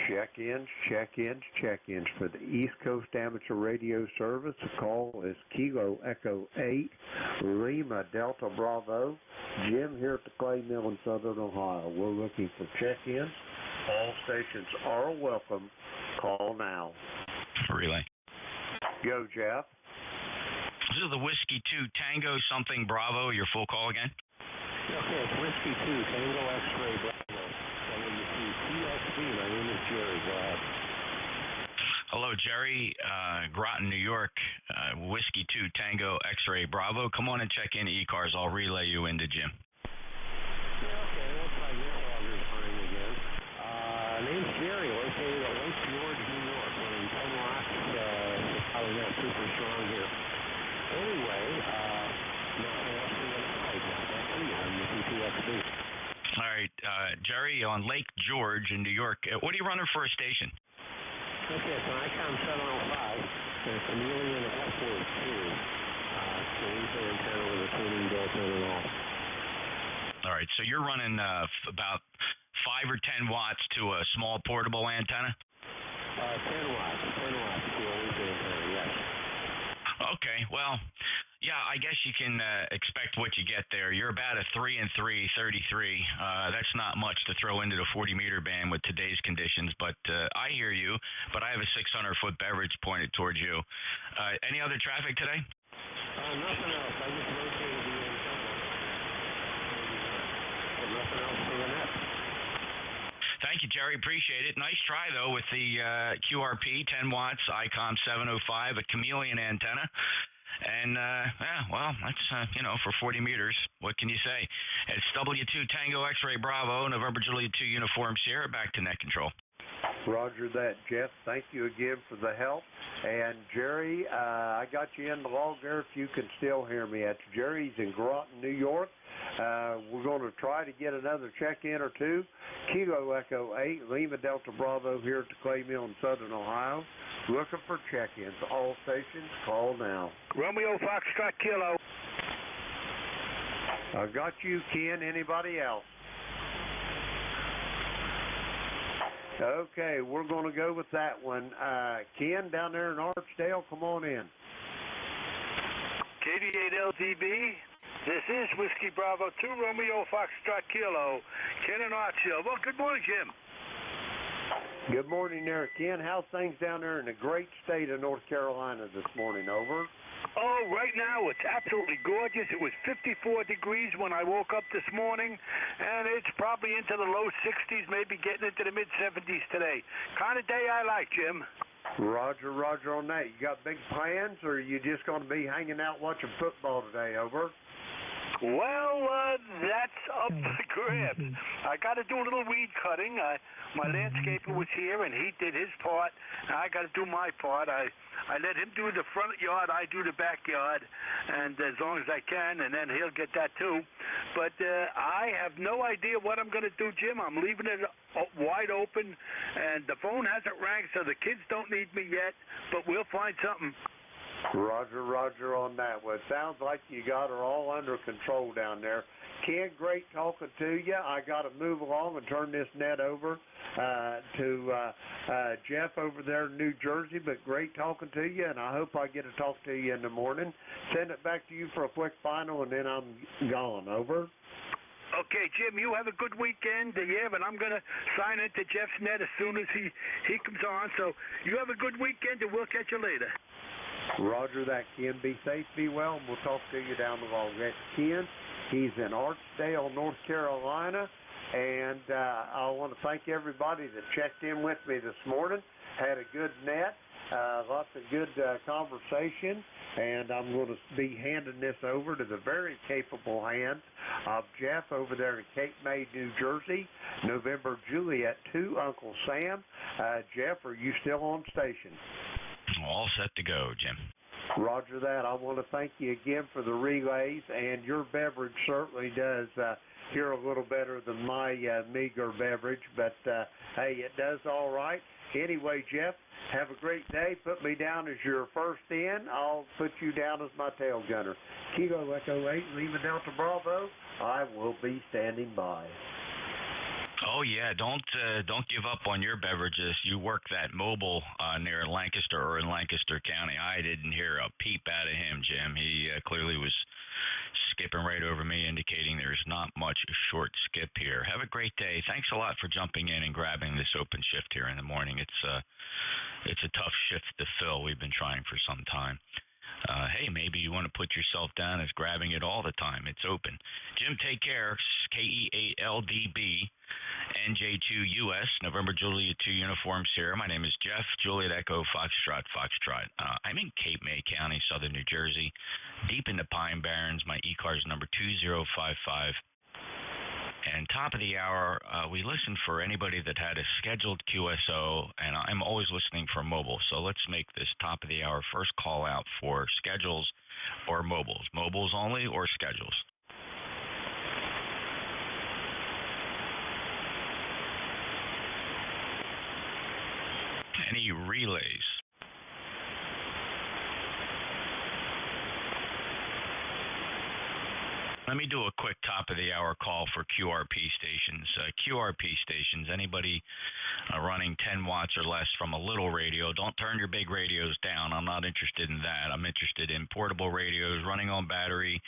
Check-ins for the East Coast Amateur Radio Service. The call is Kilo Echo 8, Lima Delta Bravo. Jim here at the Clay Mill in Southern Ohio. We're looking for check-ins. All stations are welcome. Call now. Relay. Go, Jeff. This is the Whiskey 2 Tango something Bravo. Your full call again? Okay, it's Whiskey 2 Tango X-Ray Bravo. TXB. My name is Jerry. Go ahead. Hello, Jerry. Groton, New York. Whiskey 2 Tango X-Ray Bravo. Come on and check in ECARS. I'll relay you into Jim. Yeah, okay. Looks like your logger's fine again. Name's Jerry, located at Lake George, New York. We're in 10 lots. Probably not super strong here. Anyway, back to you on the TXB. All right, Jerry, on Lake George in New York. What are you running for a station? Okay, it's an ICOM 705. It's a Chameleon F-Word 2. It's a laser antenna with a tuning built in and all. All right, so you're running about 5 or 10 watts to a small portable antenna? 10 watts to a laser antenna, yes. Okay, well, yeah, I guess you can expect what you get there. You're about a 3 and 3, 33. That's not much to throw into the 40-meter band with today's conditions, but I hear you. But I have a 600-foot beverage pointed towards you. Any other traffic today? Nothing else. I just rotated the antenna. Nothing else for the net. Thank you, Jerry. Appreciate it. Nice try, though, with the QRP, 10 watts, ICOM 705, a Chameleon antenna. And, well, that's, for 40 meters. What can you say? It's W2 Tango X-Ray Bravo, November Juliet 2 Uniform Sierra, back to net control. Roger that, Jeff. Thank you again for the help. And, Jerry, I got you in the log there if you can still hear me. That's Jerry's in Groton, New York. We're going to try to get another check-in or two. Kilo Echo 8, Lima Delta Bravo here at the Clay Mill in Southern Ohio. Looking for check-ins. All stations, call now. Romeo Foxtrot Kilo. I got you, Ken. Anybody else? Okay, we're going to go with that one. Ken, down there in Archdale, come on in. KD8LDB. This is Whiskey Bravo 2 Romeo Foxtrot Kilo. Ken and Archdale. Well, good morning, Jim. Good morning there, Ken. How's things down there in the great state of North Carolina this morning? Over. Oh, right now it's absolutely gorgeous. It was 54 degrees when I woke up this morning, and it's probably into the low 60s, maybe getting into the mid-70s today. Kind of day I like, Jim. Roger on that. You got big plans, or are you just going to be hanging out watching football today? Over. Well, that's up for grabs. I got to do a little weed cutting. My landscaper was here, and he did his part. I got to do my part. I let him do the front yard. I do the backyard, and as long as I can, and then he'll get that too. But I have no idea what I'm going to do, Jim. I'm leaving it wide open, and the phone hasn't rang, so the kids don't need me yet, but we'll find something. Roger on that. Well, it sounds like you got her all under control down there. Ken, great talking to you. I got to move along and turn this net over to Jeff over there in New Jersey, but great talking to you, and I hope I get to talk to you in the morning. Send it back to you for a quick final, and then I'm gone. Over. Okay, Jim, you have a good weekend. Yeah, but I'm going to sign into Jeff's net as soon as he comes on. So you have a good weekend, and we'll catch you later. Roger that, Ken. Be safe, be well, and we'll talk to you down the road. That's Ken. He's in Archdale, North Carolina, and I want to thank everybody that checked in with me this morning. Had a good net, lots of good conversation, and I'm going to be handing this over to the very capable hands of Jeff over there in Cape May, New Jersey, November Juliet 2, Uncle Sam. Jeff, are you still on station? All set to go, Jim. Roger that. I want to thank you again for the relays, and your beverage certainly does hear a little better than my meager beverage, but hey, it does all right. Anyway, Jeff, have a great day. Put me down as your first in. I'll put you down as my tail gunner. Kilo Echo 8, Lima Delta Bravo. I will be standing by. Oh yeah, don't give up on your beverages. You work that mobile near Lancaster or in Lancaster County. I didn't hear a peep out of him, Jim. He clearly was skipping right over me, indicating there's not much short skip here. Have a great day. Thanks a lot for jumping in and grabbing this open shift here in the morning. It's a tough shift to fill. We've been trying for some time. Hey, maybe you want to put yourself down as grabbing it all the time. It's open. Jim, take care. KEALDB, NJ2US, November Juliet 2 Uniform Sierra. My name is Jeff, Juliet Echo, Foxtrot. I'm in Cape May County, southern New Jersey, deep in the Pine Barrens. My ECARS number 2055. And top of the hour, we listened for anybody that had a scheduled QSO, and I'm always listening for mobile. So let's make this top of the hour first call out for schedules or mobiles. Mobiles only or schedules? Any relays? Let me do a quick top-of-the-hour call for QRP stations. QRP stations, anybody running 10 watts or less from a little radio, don't turn your big radios down. I'm not interested in that. I'm interested in portable radios running on battery,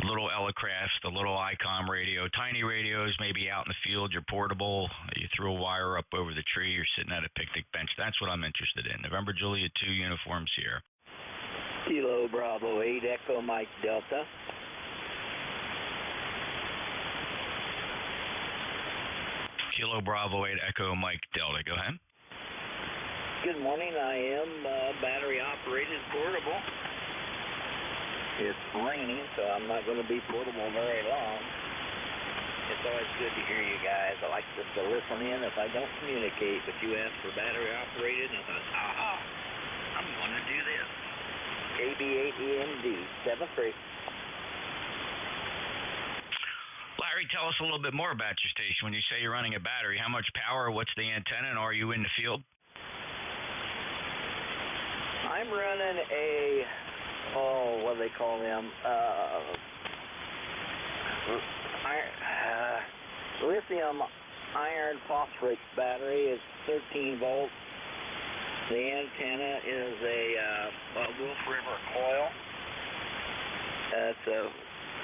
little Elecraft, the little ICOM radio, tiny radios, maybe out in the field, you're portable, you threw a wire up over the tree, you're sitting at a picnic bench. That's what I'm interested in. November Juliet 2 uniforms here. Kilo Bravo 8 Echo Mike Delta. Kilo Bravo 8 Echo Mike Delta. Go ahead. Good morning. I am battery operated portable. It's raining, so I'm not going to be portable very long. It's always good to hear you guys. I like just to listen in if I don't communicate, but you asked for battery operated, and I thought, aha, I'm going to do this. KB8EMD 73. Larry, tell us a little bit more about your station. When you say you're running a battery, how much power, what's the antenna, and are you in the field? I'm running a, what do they call them? Lithium iron phosphate battery. It's 13 volts. The antenna is a Wolf River coil. It's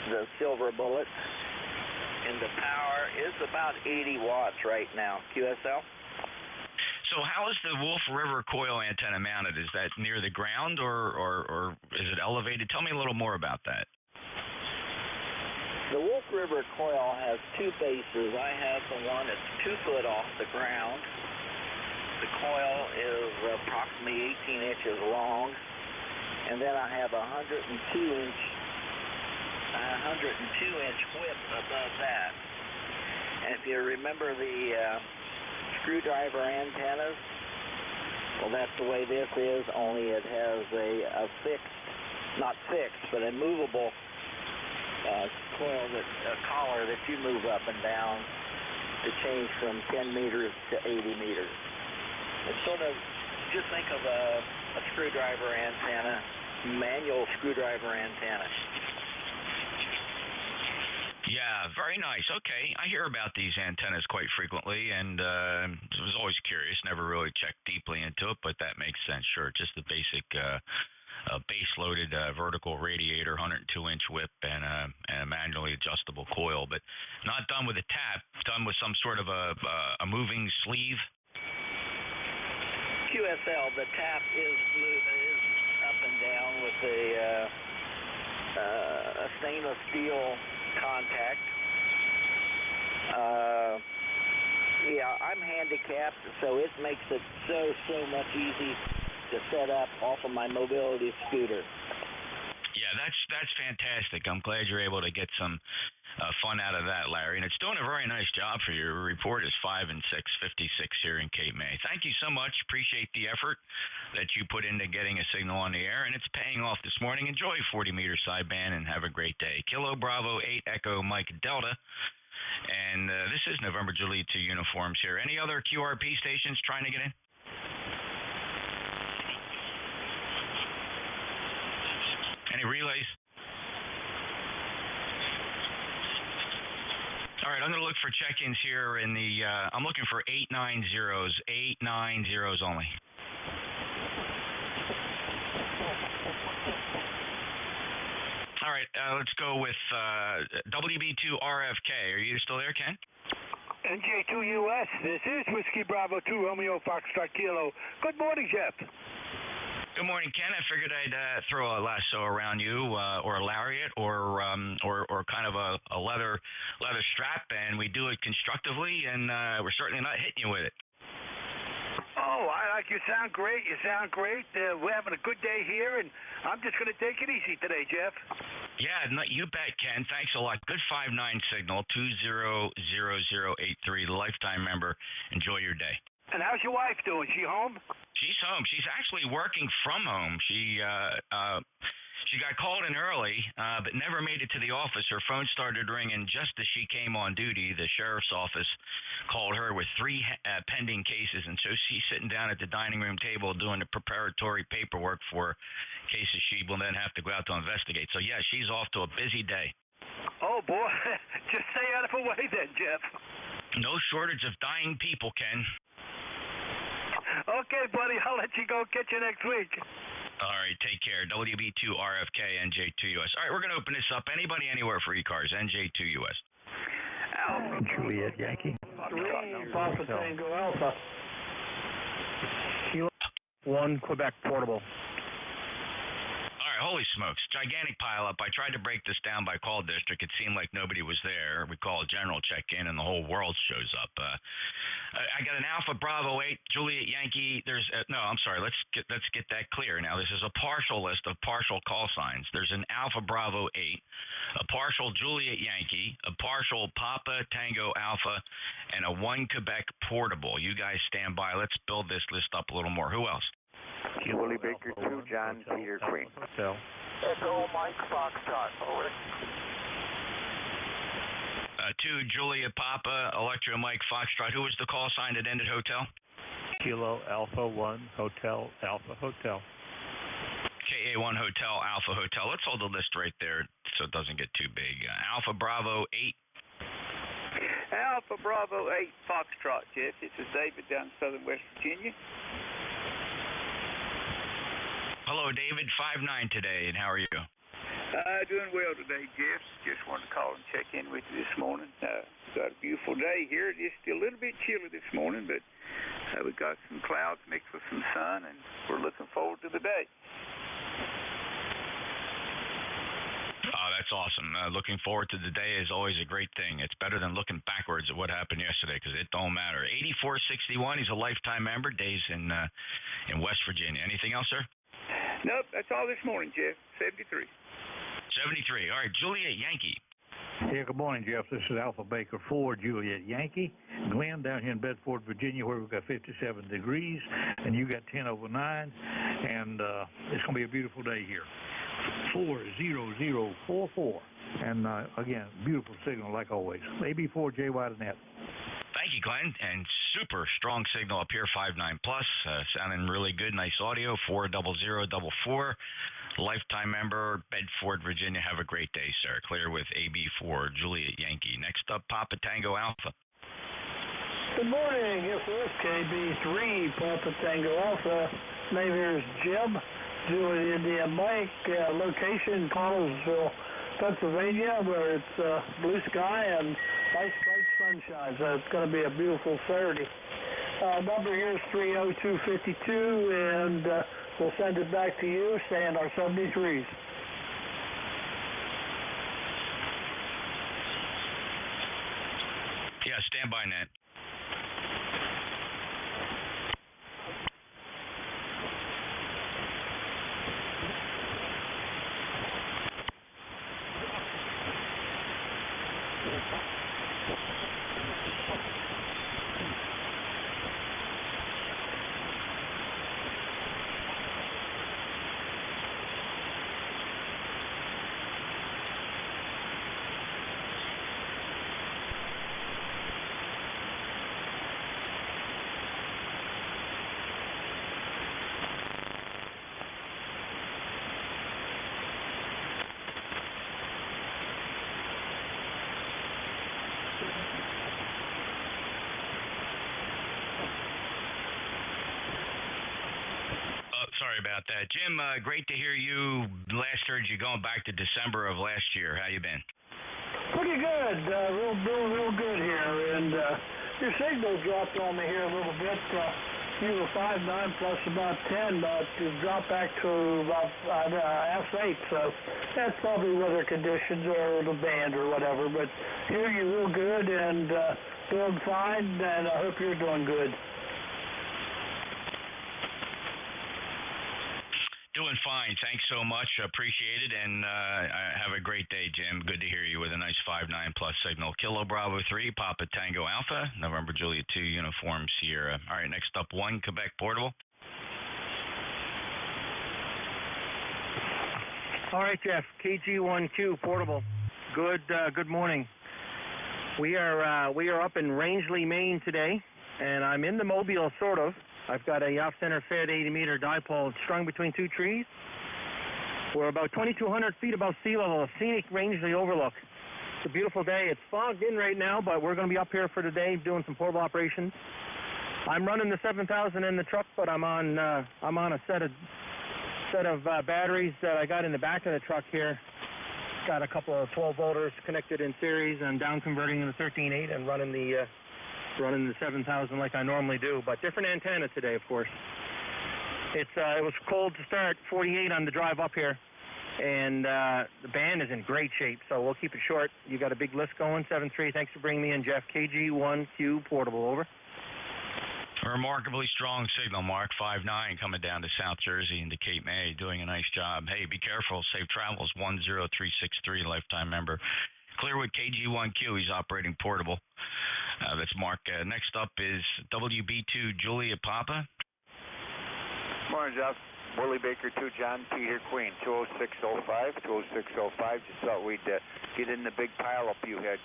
the silver bullet. And the power is about 80 watts right now. QSL? So how is the Wolf River coil antenna mounted? Is that near the ground or is it elevated? Tell me a little more about that. The Wolf River coil has two bases. I have the one that's 2 foot off the ground. The coil is approximately 18 inches long. And then I have a 102-inch whip above that. And if you remember the screwdriver antennas, well, that's the way this is, only it has a fixed, not fixed, but a movable coil, a collar that you move up and down to change from 10 meters to 80 meters. It's sort of, just think of a screwdriver antenna, manual screwdriver antenna. Yeah, very nice. Okay, I hear about these antennas quite frequently, and was always curious. Never really checked deeply into it, but that makes sense. Sure, just the basic base-loaded vertical radiator, 102-inch whip, and a manually adjustable coil, but not done with a tap. Done with some sort of a moving sleeve. QSL, the tap is up and down with a stainless steel contact. Yeah, I'm handicapped, so it makes it so much easy to set up off of my mobility scooter. Yeah, that's fantastic. I'm glad you're able to get some fun out of that, Larry. And it's doing a very nice job for you. Your report is 5 and 6, 56 here in Cape May. Thank you so much. Appreciate the effort that you put into getting a signal on the air, and it's paying off this morning. Enjoy 40-meter sideband and have a great day. Kilo Bravo 8 Echo Mike Delta. And this is November Juliet 2 uniforms here. Any other QRP stations trying to get in? Any relays? All All right, I'm going to look for check-ins here in the, I'm looking for 890s, 890s only. All right, let's go with WB2RFK. Are you still there, Ken? NJ2US, this is Whiskey Bravo 2 Romeo Foxtrot Kilo. Good morning, Jeff. Good morning, Ken. I figured I'd throw a lasso around you, or a lariat, or kind of a leather strap, and we do it constructively, and we're certainly not hitting you with it. Oh, I like you. Sound great. You sound great. We're having a good day here, and I'm just going to take it easy today, Jeff. Yeah, you bet, Ken. Thanks a lot. Good 59 signal, 200083, the lifetime member. Enjoy your day. And how's your wife doing? She home? She's home. She's actually working from home. She got called in early, but never made it to the office. Her phone started ringing just as she came on duty. The sheriff's office called her with 3 pending cases, and so she's sitting down at the dining room table doing the preparatory paperwork for cases she will then have to go out to investigate. So, yeah, she's off to a busy day. Oh, boy. Just stay out of her way then, Jeff. No shortage of dying people, Ken. Okay, buddy. I'll let you go. Catch you next week. All right, take care. WB2RFK, NJ2US. All right, we're going to open this up. Anybody, anywhere for ECARS, NJ2US. Juliet Yankee. 3 Papa Tango Alpha. Kilo 1 Quebec Portable. All right, holy smokes. Gigantic pileup. I tried to break this down by call district. It seemed like nobody was there. We call a general check-in, and the whole world shows up. I got an Alpha Bravo 8 Juliet Yankee. I'm sorry. Let's get that clear now. This is a partial list of partial call signs. There's an Alpha Bravo 8, a partial Juliet Yankee, a partial Papa Tango Alpha, and a 1 Quebec Portable. You guys stand by. Let's build this list up a little more. Who else? Willie Baker 2, John Peter Queen. Hotel. Echo Mike Foxtrot. Over. 2 Julia Papa, Electro Mike Foxtrot. Who was the call sign that ended hotel? Kilo Alpha 1 Hotel Alpha Hotel. KA1 Hotel Alpha Hotel. Let's hold the list right there so it doesn't get too big. Alpha Bravo 8. Alpha Bravo 8 Foxtrot, Jeff. This is David down in southern West Virginia. Hello, David. 5-9 today, and how are you? Doing well today, Jeff. Just wanted to call and check in with you this morning. Got a beautiful day here. It's still a little bit chilly this morning, but we got some clouds mixed with some sun, and we're looking forward to the day. Oh, that's awesome. Looking forward to the day is always a great thing. It's better than looking backwards at what happened yesterday because it don't matter. 8461, he's a lifetime member. Days in West Virginia. Anything else, sir? Nope, that's all this morning, Jeff. 73. 73. All right, Juliet Yankee. Yeah, good morning, Jeff. This is Alpha Baker 4, Juliet Yankee. Glenn down here in Bedford, Virginia, where we've got 57 degrees, and you got 10 over 9, and it's going to be a beautiful day here. 40044. And again, beautiful signal like always. AB4JY.net. Thank you, Glenn. And super strong signal up here, 5.9 plus. Sounding really good. Nice audio, 40044. Lifetime member, Bedford, Virginia. Have a great day, sir. Clear with AB4, Juliet Yankee. Next up, Papa Tango Alpha. Good morning. This is KB3, Papa Tango Alpha. Name here is Jim. Juliet India Mike. Location, Connellsville, Pennsylvania, where it's blue sky and nice bright sunshine. So it's going to be a beautiful Saturday. Number here is 30252, and we'll send it back to you. Stand our 73s. Yeah, stand by, Nat. about that. Jim, great to hear you. Last heard you going back to December of last year. How you been? Pretty good. Doing real good here. And your signal dropped on me here a little bit. You were 5.9 plus about 10, but you dropped back to about S8. So that's probably weather conditions or the band or whatever. But hear you real good and doing fine, and I hope you're doing good. Doing fine. Thanks so much. Appreciate it. And have a great day, Jim. Good to hear you with a nice 5.9 plus signal. Kilo Bravo 3, Papa Tango Alpha, November Juliet 2, Uniform Sierra. All right, next up, 1, Quebec Portable. All right, Jeff. KG1Q Portable. Good morning. We are up in Rangeley, Maine today, and I'm in the Mobile, sort of. I've got a off-center fed 80-meter dipole strung between 2 trees. We're about 2,200 feet above sea level, a scenic Rangeley overlook. It's a beautiful day. It's fogged in right now, but we're going to be up here for today doing some portable operations. I'm running the 7,000 in the truck, but I'm on a set of batteries that I got in the back of the truck here. Got a couple of 12 volters connected in series and down converting in the 13.8 and running the 7,000 like I normally do, but different antenna today, of course. It was cold to start, 48 on the drive up here, and the band is in great shape, so we'll keep it short. You got a big list going, 7.3. Thanks for bringing me in, Jeff. KG1Q Portable, over. A remarkably strong signal, Mark. 5.9 coming down to South Jersey into Cape May, doing a nice job. Hey, be careful. Safe travels. 10363, lifetime member. Clearwood KG1Q. He's operating portable. That's Mark. Next up is WB2 Juliet Papa. Morning, Jeff. Willie Baker 2 John Peter Queen 20605. 20605. Just thought we'd get in the big pile up you had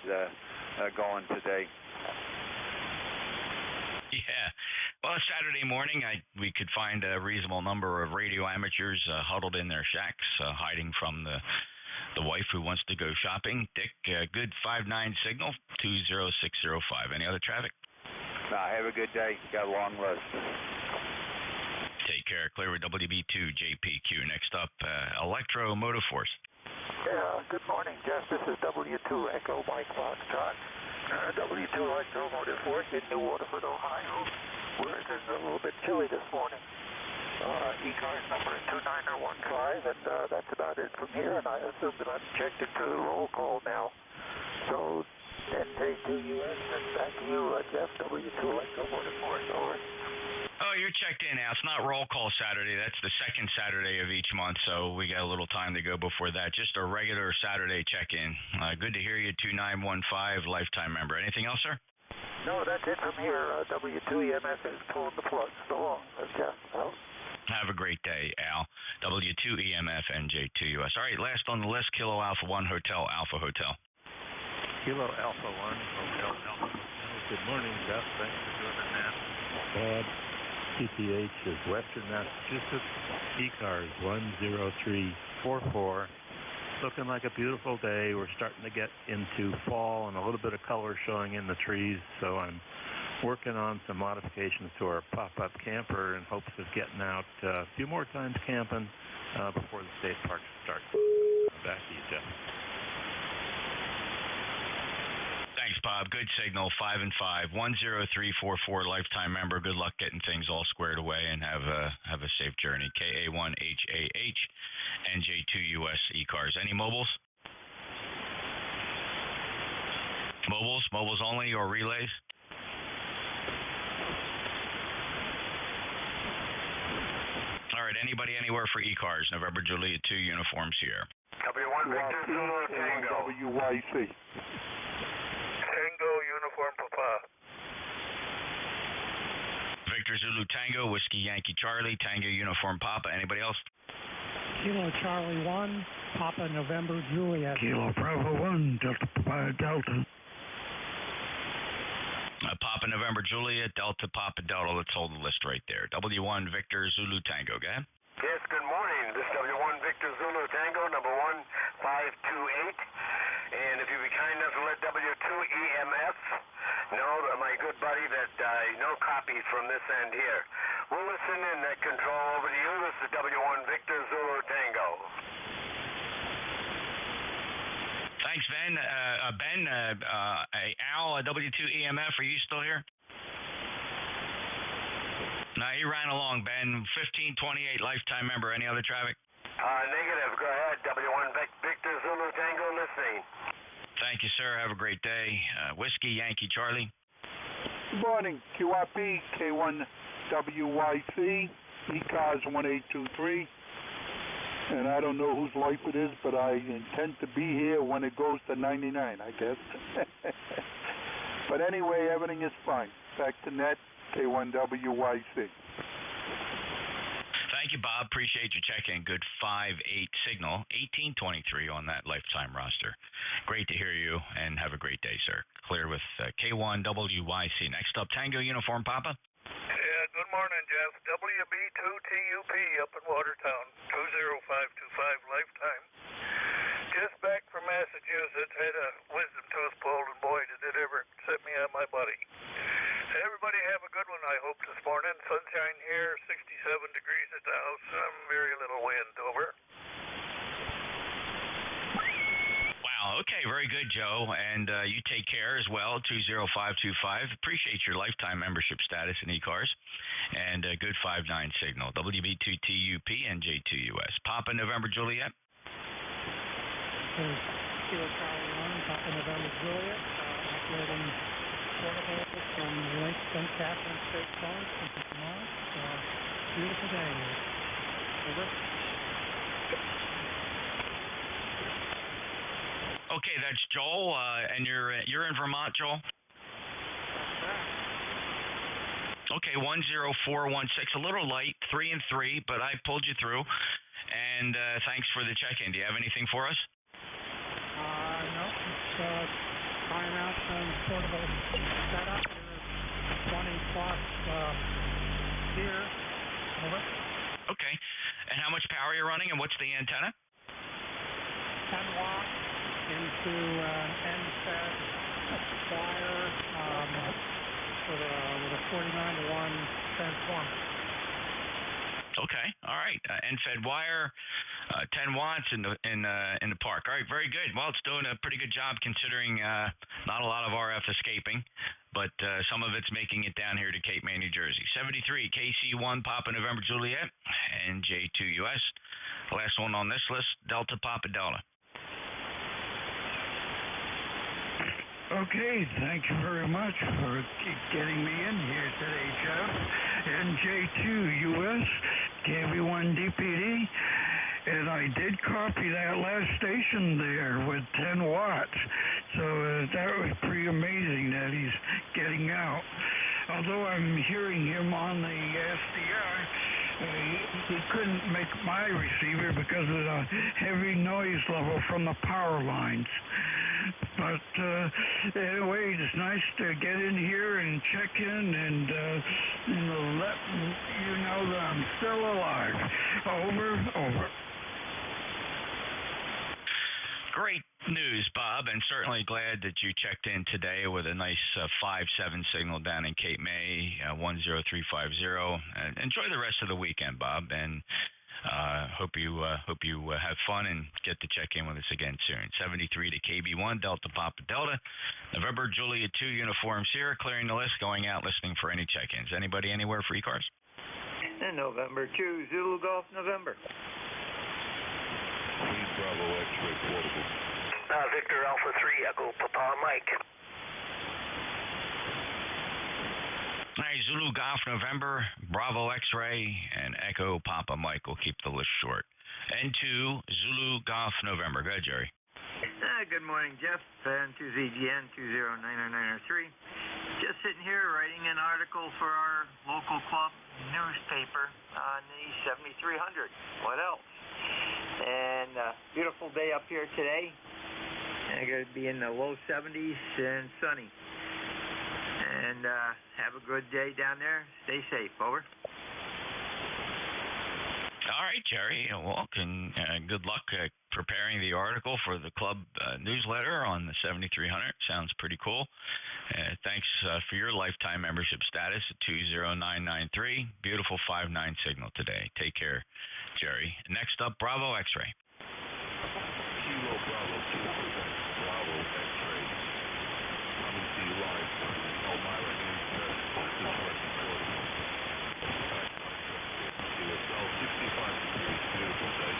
going today. Yeah. Well, Saturday morning, we could find a reasonable number of radio amateurs huddled in their shacks, hiding from the wife who wants to go shopping. Dick, good 5.9 signal, 20605. Any other traffic? Have a good day. Got a long list. Take care. Clear with WB2 JPQ. Next up, Electro Motorforce. Yeah, good morning, Jeff. This is W2 Echo Mike Foxtrot. W2 Electro Motorforce in New Waterford, Ohio. Where it is a little bit chilly this morning. ECARS number is 2915, and that's about it from here, and I assume that I've checked into the roll call now. So, NJ2US, and back to you, Jeff, W2 Electro Motorforce, over. Oh, you're checked in now. It's not roll call Saturday. That's the second Saturday of each month, so we got a little time to go before that. Just a regular Saturday check-in. Good to hear you, 2915, lifetime member. Anything else, sir? No, that's it from here. W2EMF is pulling the plug. So long, Jeff. Have a great day, Al. W2EMF NJ2US. All right, last on the list, Kilo Alpha 1 Hotel, Alpha Hotel. Kilo Alpha 1 Hotel, Alpha Hotel. Good morning, Jeff. Thanks for doing the net. Bad. PTH is Western Massachusetts, ECARS 10344. Looking like a beautiful day. We're starting to get into fall and a little bit of color showing in the trees, so I'm working on some modifications to our pop-up camper in hopes of getting out a few more times camping before the state park starts. Back to you, Jeff. Thanks, Bob. Good signal, 5 and 5, 10344, lifetime member. Good luck getting things all squared away and have a safe journey. KA1HAH, NJ2US ECARS. Any mobiles? Mobiles only or relays? All right, anybody anywhere for ECARS, November Juliet 2, Uniform Sierra. W1 Victor Zulu Tango. WYC. Tango Uniform Papa. Victor Zulu Tango, Whiskey Yankee Charlie, Tango Uniform Papa. Anybody else? Kilo Charlie 1, Papa November Juliet. Kilo Bravo 1, Delta Papa Delta. Papa November Juliet, Delta Papa Delta. Let's hold the list right there. W1 Victor Zulu Tango. Go ahead. Yes, good morning. This is W1 Victor Zulu Tango, number 1528. And if you'd be kind enough to let W2EMF know, my good buddy, that no copies from this end here. We'll listen in. Net control over to you. This is W1 Victor Zulu Tango. Thanks, Ben. Al, W2EMF, are you still here? No, he ran along, Ben. 1528, lifetime member. Any other traffic? Negative. Go ahead. W1 Victor Zulu Tango listening. Thank you, sir. Have a great day. Whiskey, Yankee, Charlie. Good morning. QRP, K1WYC, ECARS 1823. And I don't know whose life it is, but I intend to be here when it goes to 99, I guess. But anyway, everything is fine. Back to net, K1WYC. Thank you, Bob. Appreciate your check-in. Good 5-8 signal. 1823 on that lifetime roster. Great to hear you, and have a great day, sir. Clear with K1WYC. Next up, Tango Uniform Papa. Yeah, good morning, Jeff. WB2TUP up in Watertown. 20525 lifetime. Just back from Massachusetts. Had a wisdom tooth pulled, and boy, did it ever set me on my buddy. Everybody have a good one, I hope, this morning. Sunshine here, 67 degrees at the house, very little wind. Over. Wow, okay, very good, Joe. And you take care as well, 20525. Appreciate your lifetime membership status in ECARS. And good 5-9 signal. WB2TUP, NJ2US. Papa November Juliet. Kilo Charlie 1, Papa November Juliet, operating portable from Lake St. Catherine State Park in Vermont. Beautiful day here. Over. Okay, that's Joel, and you're in Vermont, Joel? Okay, 10416, a little light, 3 and 3, but I pulled you through. And thanks for the check-in. Do you have anything for us? No, just trying out some portable setup. 20 plus here. Over. Okay, and how much power are you running, and what's the antenna? 10 watts into NFED wire with a 49 to 1 transformer. Okay, all right. NFED wire, 10 watts in the park. All right, very good. Well, it's doing a pretty good job considering not a lot of RF escaping, but some of it's making it down here to Cape May, New Jersey. 73 KC1 Papa November Juliet, NJ2US. Last one on this list, Delta Papa Delta. Okay, thank you very much for getting me in here today, Jeff. NJ2US, KV1DPD, and I did copy that last station there with 10 watts. So that was pretty amazing that he's getting out. Although I'm hearing him on the SDR, he couldn't make my receiver because of the heavy noise level from the power lines. But anyway, it's nice to get in here and check in and let you know that I'm still alive. Over. Great news, Bob, and certainly glad that you checked in today with a nice 5-7 signal down in Cape May, 10350. Enjoy the rest of the weekend, Bob, and hope you have fun and get to check in with us again soon. 73 to KB1 Delta Papa Delta, November Juliet 2 uniforms here, clearing the list, going out listening for any check-ins. Anybody anywhere for ECARS? And November 2 Zulu Golf November. Please Bravo X-ray portable. Victor Alpha 3 Echo Papa Mike. All right, Zulu Golf November, Bravo X-ray, and Echo Papa Mike. We'll keep the list short. N2 Zulu Golf November. Go ahead, Jerry. Good morning, Jeff. N2ZGN 2099903. Just sitting here writing an article for our local club newspaper on the 7300. What else? And beautiful day up here today. I'm going to be in the low 70s and sunny. And have a good day down there. Stay safe. Over. All right, Jerry. Well, good luck preparing the article for the club newsletter on the 7300. Sounds pretty cool. Thanks for your lifetime membership status at 20993. Beautiful 59 signal today. Take care, Jerry. Next up, Bravo X-Ray. Kilo Bravo 2, Bravo X-Ray. Coming to you live from Elmira, Kansas. This is West Florida. QSL 65 degrees. Beautiful day.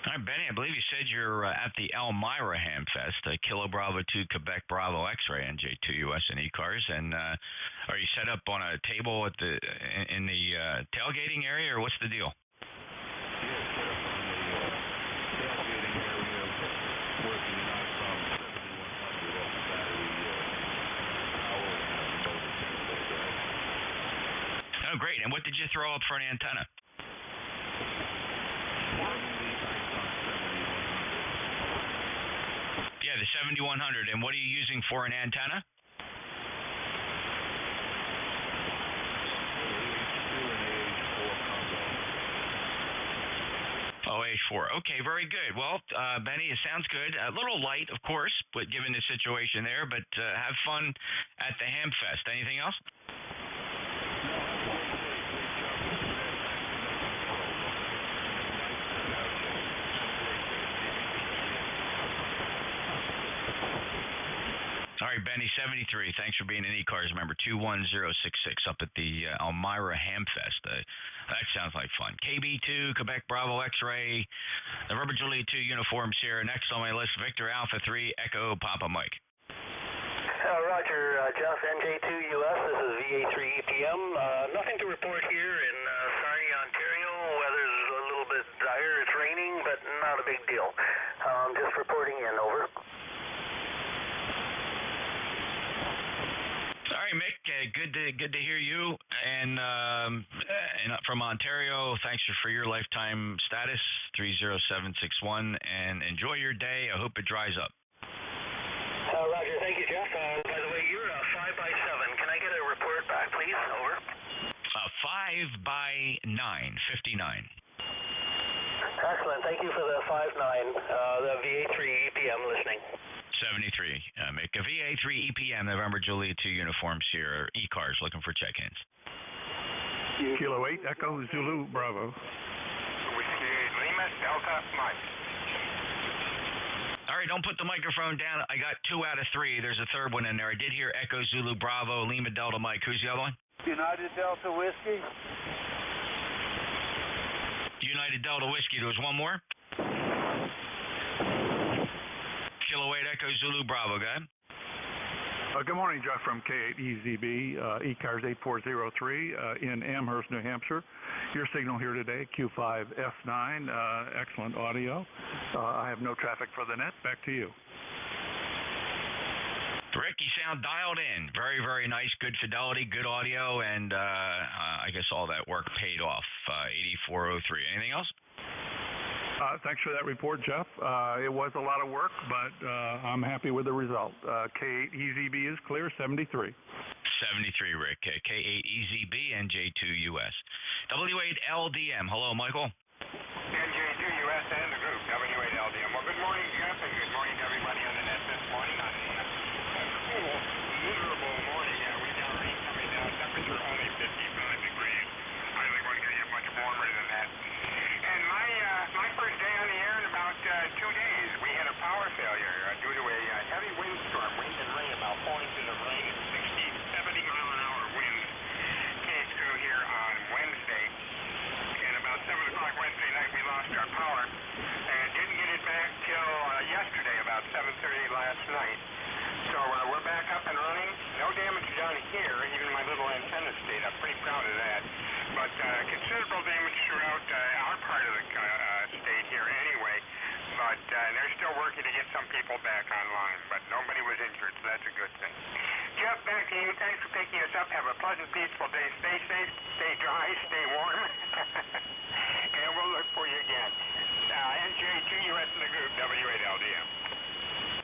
All right, Benny, I believe you said you're at the Elmira Hamfest, Kilo Bravo 2 Quebec Bravo X-Ray NJ2US and ECARS, and are you set up on a table at in the tailgating area, or what's the deal? Yes, sir, from the tailgating area, working out from 7100 off the battery power and motor control. Oh, great. And what did you throw up for an antenna? Yeah, the 7100. And what are you using for an antenna? AH4. Okay, very good. Well, Benny, it sounds good. A little light, of course, but given the situation there, but have fun at the Hamfest. Anything else? All right, Benny, 73. Thanks for being an ECARS member. 21066 up at the Elmira Hamfest. That sounds like fun. KB2, Quebec Bravo X-Ray, November Juliet 2 uniforms here. Next on my list, Victor Alpha 3 Echo Papa Mike. Roger, Jeff, NJ2US. This is VA3 EPM. Nothing to report here in Sarnia, Ontario. Weather's a little bit dire. It's raining, but not a big deal. Just reporting in. Over. All right, Mick, good to hear you, and from Ontario, thanks for your lifetime status, 30761, and enjoy your day. I hope it dries up. Roger, thank you, Jeff. By the way, you're 5x7. Can I get a report back, please? Over. 5x9, 59. Excellent. Thank you for the 5-9. The VA3 EPM listening. 73. Make a VA3 EPM, November Juliet 2 uniforms here. ECARS looking for check-ins. Kilo 8 Echo Zulu Bravo. Whiskey Lima Delta Mike. All right, don't put the microphone down. I got 2 out of 3. There's a third one in there. I did hear Echo Zulu Bravo, Lima Delta Mike. Who's the other one? United Delta Whiskey. United Delta Whiskey. There was one more? Kilo 8 Echo Zulu Bravo, go ahead. Good morning, Jeff from K8EZB, ECARS 8403 in Amherst, New Hampshire. Your signal here today, Q5F9, excellent audio. I have no traffic for the net. Back to you. Rick, you sound dialed in. Very, very nice. Good fidelity, good audio, and I guess all that work paid off. 8403. Anything else? Thanks for that report, Jeff. It was a lot of work, but I'm happy with the result. K8EZB is clear, 73. 73, Rick. K8EZB, NJ2US. W8LDM. Hello, Michael. NJ2US and the group, W8LDM. Well, good morning, Jeff, and good morning to everybody on the net this morning on a cool, miserable morning. We've got rain coming down, temperature only 55 degrees. I really want to get much warmer than that. And my first day on the air in about 2 days, we had a power failure due to a heavy windstorm. Wind and rain, about 4 inches of rain and 60, 70-mile-an-hour winds came through here on Wednesday. And about 7 o'clock Wednesday night, we lost our power and didn't get it back till yesterday, about 7:30 last night. So we're back up and running. No damage down here. Even my little antenna stayed up. Pretty proud of that. But considerable damage throughout our part of the state here anyway. But they're still working to get some people back online. But nobody was injured, so that's a good thing. Jeff, back to you. Thanks for picking us up. Have a pleasant, peaceful day. Stay safe, stay dry, stay warm. And we'll look for you again. NJ2US in the group, W8LDM.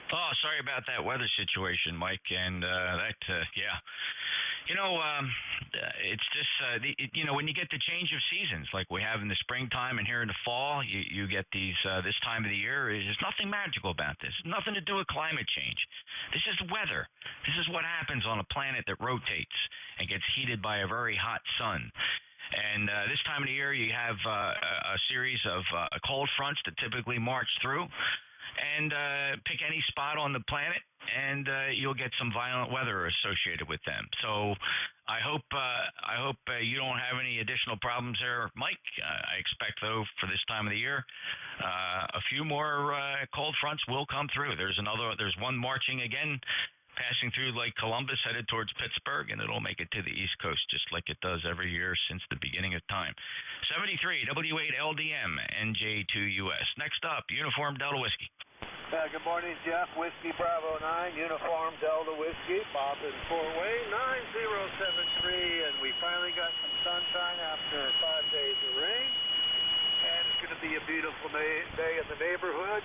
Oh, sorry about that weather situation, Mike. And yeah. You know, it's just, when you get the change of seasons like we have in the springtime and here in the fall, you get these, this time of the year, there's nothing magical about this. Nothing to do with climate change. This is weather. This is what happens on a planet that rotates and gets heated by a very hot sun. And this time of the year, you have a series of cold fronts that typically march through. And pick any spot on the planet, and you'll get some violent weather associated with them. So I hope you don't have any additional problems there, Mike. I expect, though, for this time of the year, a few more cold fronts will come through. There's one marching again, passing through Lake Columbus, headed towards Pittsburgh, and it'll make it to the East Coast just like it does every year since the beginning of time. 73 W8LDM NJ2US. Next up, Uniform Delta Whiskey. Good morning, Jeff. Whiskey Bravo 9, Uniform Delta Whiskey, Bob in 4-way, 9073, and we finally got some sunshine after 5 days of rain, and it's going to be a beautiful day in the neighborhood,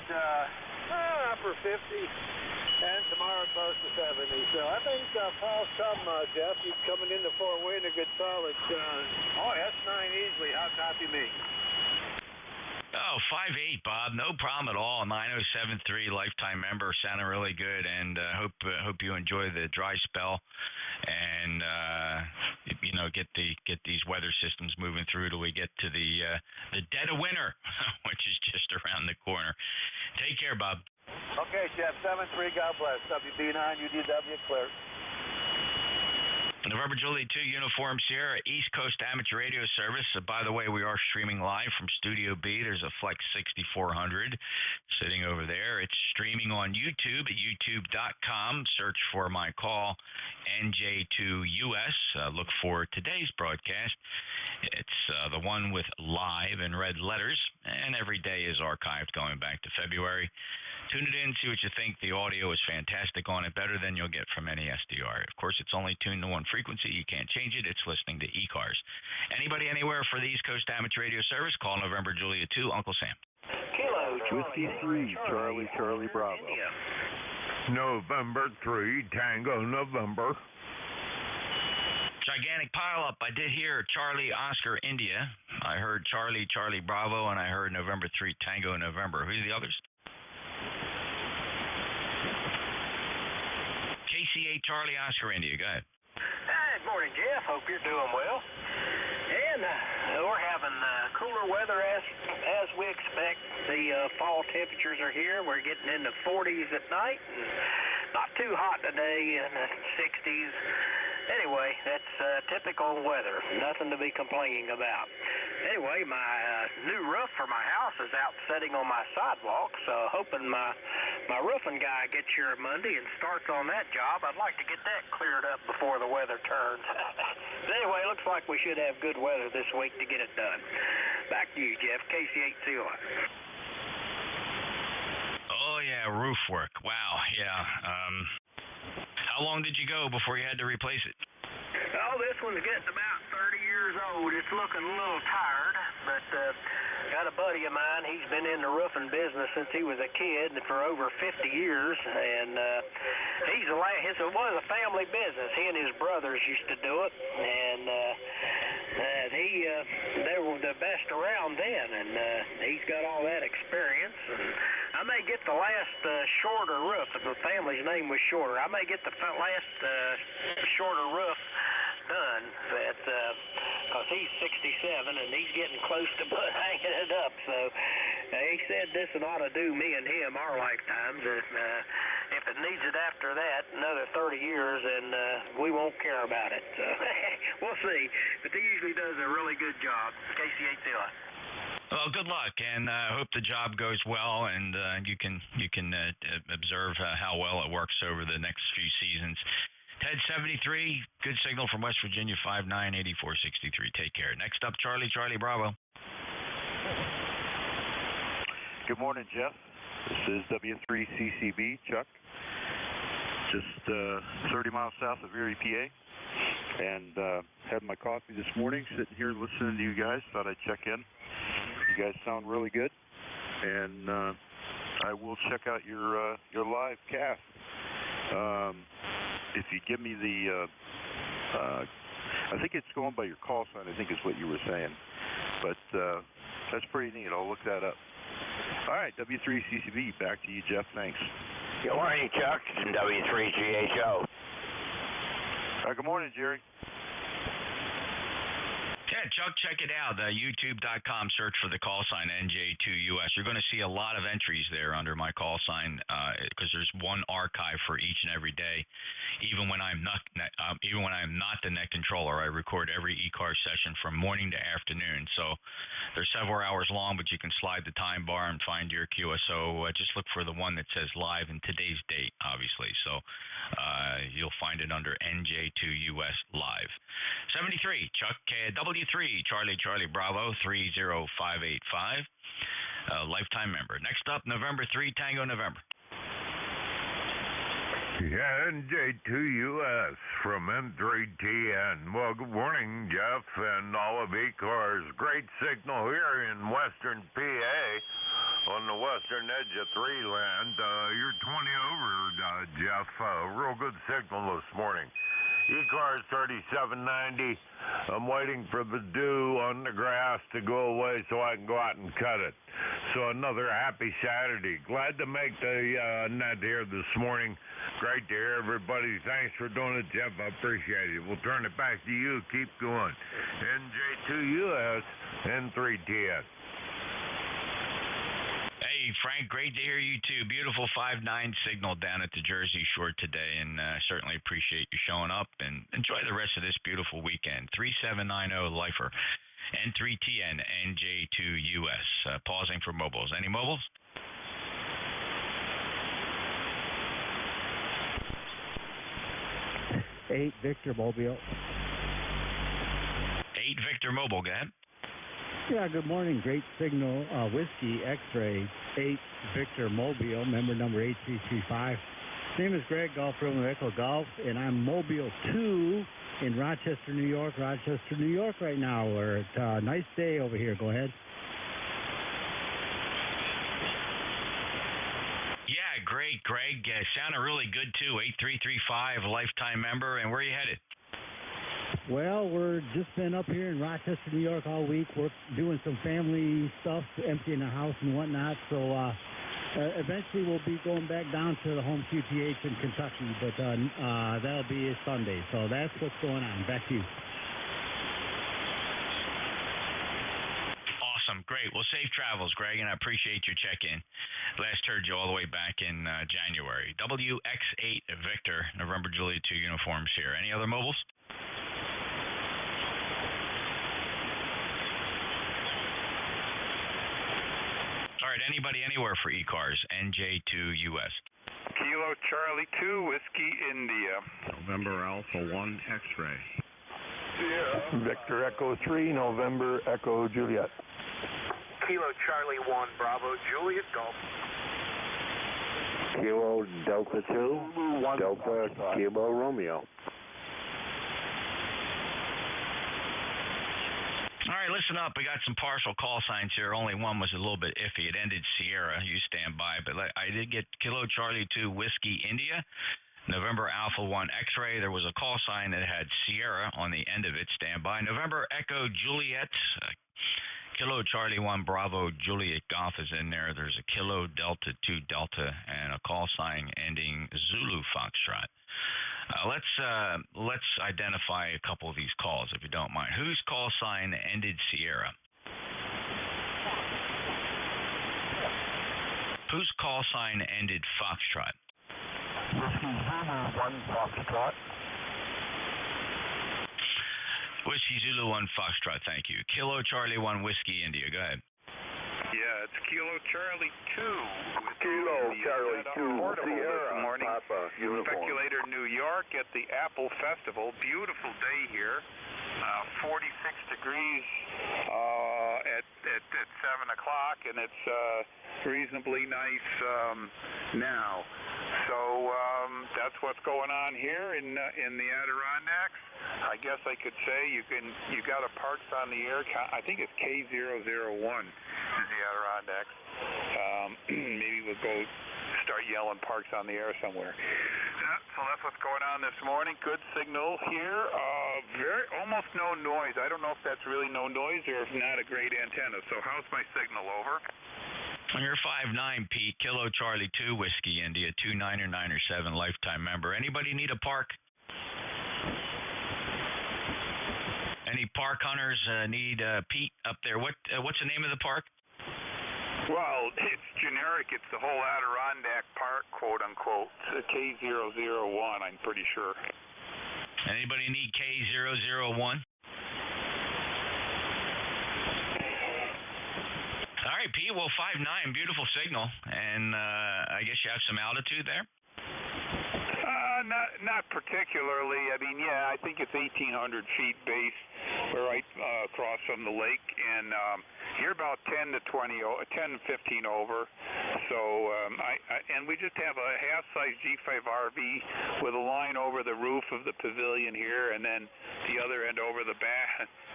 upper 50, and tomorrow close to 70. So I think fall's come, Jeff. He's coming into 4-way in a good solid. S9 easily. How copy me? Oh, 5'8", Bob. No problem at all. 9073 lifetime member. Sounding really good, and hope you enjoy the dry spell, and get these weather systems moving through till we get to the dead of winter, which is just around the corner. Take care, Bob. Okay, Jeff. 73. God bless. WB9 UDW clear. November Juliet 2 Uniform Sierra East Coast Amateur Radio Service. By the way, we are streaming live from Studio B. There's a Flex 6400 sitting over there. It's streaming on YouTube at youtube.com. Search for my call, NJ2US. Look for today's broadcast. It's the one with live in red letters, and every day is archived going back to February. Tune it in, see what you think. The audio is fantastic on it, better than you'll get from any SDR. Of course, it's only tuned to one frequency. You can't change it. It's listening to ECARS. Anybody anywhere for the East Coast Amateur Radio Service, call November Juliet 2, Uncle Sam. Kilo, Whiskey 3, Charlie Bravo. India. November 3, Tango, November. Gigantic pileup. I did hear Charlie Oscar India. I heard Charlie Bravo, and I heard November 3 Tango November. Who's the others? KCA Charlie Oscar India. Go ahead. Good morning, Jeff. Hope you're doing well. And we're having cooler weather as we expect. The fall temperatures are here. We're getting in the 40s at night. And not too hot today, in the 60s. Anyway, that's typical weather. Nothing to be complaining about. Anyway, my new roof for my house is out sitting on my sidewalk, so hoping my roofing guy gets here Monday and starts on that job. I'd like to get that cleared up before the weather turns. But anyway, looks like we should have good weather this week to get it done. Back to you, Jeff. KC8COI. Oh, yeah, roof work. Wow, yeah. How long did you go before you had to replace it? Oh, this one's getting about 30 years old. It's looking a little tired, but got a buddy of mine. He's been in the roofing business since he was a kid for over 50 years, and it was a family business. He and his brothers used to do it, and they were the best around then, and he's got all that experience. And I may get the last shorter roof. If the family's name was Shorter, I may get the last shorter roof done, because he's 67 and he's getting close to hanging it up. So he said this ought to do me and him our lifetimes. If it needs it after that, another 30 years, and we won't care about it. So we'll see. But he usually does a really good job. KC8COI. Well, good luck, and I hope the job goes well, and you can observe how well it works over the next few seasons. Ted 73, good signal from West Virginia, 598463. Take care. Next up, Charlie Bravo. Good morning, Jeff. This is W3CCB, Chuck. Just 30 miles south of Erie, PA. And had my coffee this morning, sitting here listening to you guys. Thought I'd check in. You guys sound really good. And I will check out your live cast. If you give me the I think it's going by your call sign, I think is what you were saying. But that's pretty neat. I'll look that up. All right, W3CCB, back to you, Jeff. Thanks. Good morning, Chuck. W3GHO. Good morning, Jerry. Yeah, Chuck, check it out. YouTube.com, search for the call sign NJ2US. You're going to see a lot of entries there under my call sign because there's one archive for each and every day. Even when I'm not the net controller, I record every ECARS session from morning to afternoon. So they're several hours long, but you can slide the time bar and find your QSO. Just look for the one that says live and today's date, obviously. So you'll find it under NJ2US Live. 73, Chuck, W3, Charlie Bravo, 30585. Lifetime member. Next up, November 3, Tango November. Yeah, NJ2US from M3TN. Well, good morning, Jeff, and all of ECARS. Great signal here in western PA on the western edge of 3 land. You're 20 over, Jeff. Real good signal this morning. ECARS 3790. I'm waiting for the dew on the grass to go away so I can go out and cut it. So another happy Saturday. Glad to make the net here this morning. Great to hear everybody. Thanks for doing it, Jeff. I appreciate it. We'll turn it back to you. Keep going. NJ2US N3TN. Hey, Frank, great to hear you too. Beautiful 5.9 signal down at the Jersey Shore today, and certainly appreciate you showing up, and enjoy the rest of this beautiful weekend. 3790 Lifer, N3TN, NJ2US. Pausing for mobiles. Any mobiles? Eight Victor Mobile. 8 Victor Mobile, go ahead. Yeah, good morning. Great signal. Whiskey X-ray 8 Victor Mobile, member number 8335. Name is Greg, Golf Room Echo Golf, and I'm Mobile 2 in Rochester, New York. Right now. It's a nice day over here. Go ahead. Yeah, great, Greg. Sounded really good too. 8335, lifetime member. And where are you headed? Well, we're just been up here in Rochester, New York all week. We're doing some family stuff, emptying the house and whatnot. So eventually we'll be going back down to the home QTH in Kentucky, but that'll be Sunday. So that's what's going on. Back to you. Awesome. Great. Well, safe travels, Greg, and I appreciate your check-in. Last heard you all the way back in January. WX8 Victor, November Juliet 2 uniforms here. Any other mobiles? All right, anybody anywhere for ECARS, NJ2US. Kilo Charlie 2, Whiskey India. November Alpha 1, X-ray. Yeah. Victor Echo 3, November Echo Juliet. Kilo Charlie 1, Bravo Juliet Golf. Kilo Delta 2, Delta Kilo Romeo. All right, listen up. We got some partial call signs here. Only one was a little bit iffy. It ended Sierra. You stand by. But I did get Kilo Charlie 2 Whiskey India, November Alpha 1 X-ray. There was a call sign that had Sierra on the end of it. Stand by. November Echo Juliet, Kilo Charlie 1 Bravo Juliet Golf is in there. There's a Kilo Delta 2 Delta and a call sign ending Zulu Foxtrot. Let's identify a couple of these calls, if you don't mind. Whose call sign ended Sierra? Whose call sign ended Foxtrot? Whiskey Zulu 1 Foxtrot. Whiskey Zulu 1 Foxtrot, thank you. Kilo Charlie 1 Whiskey India, go ahead. Yeah, it's Kilo Charlie 2. Kilo Charlie 2 Sierra this morning. Papa uniform. Speculator, New York at the Apple Festival. Beautiful day here. 46 degrees at 7 o'clock, and it's reasonably nice now. So that's what's going on here in the Adirondacks. I guess I could say you got a Parks on the Air. I think it's K001 is the Adirondacks. Maybe we'll go start yelling Parks on the Air somewhere. So that's what's going on this morning. Good signal here. almost no noise. I don't know if that's really no noise or if not a great antenna. So how's my signal? Over. On your 5-9, Pete, Kilo Charlie 2, Whiskey India, 29907, lifetime member. Anybody need a park? Any park hunters need Pete up there? What's the name of the park? Well, it's generic. It's the whole Adirondack Park, quote unquote. K001, I'm pretty sure. Anybody need K001? All right, Pete. Well, 5-9, beautiful signal, and I guess you have some altitude there. Not particularly. I mean, yeah, I think it's 1,800 feet base, right across from the lake, and you're about 10 to 15 over. So, and we just have a half-size G5 RV with a line over the roof of the pavilion here, and then the other end over the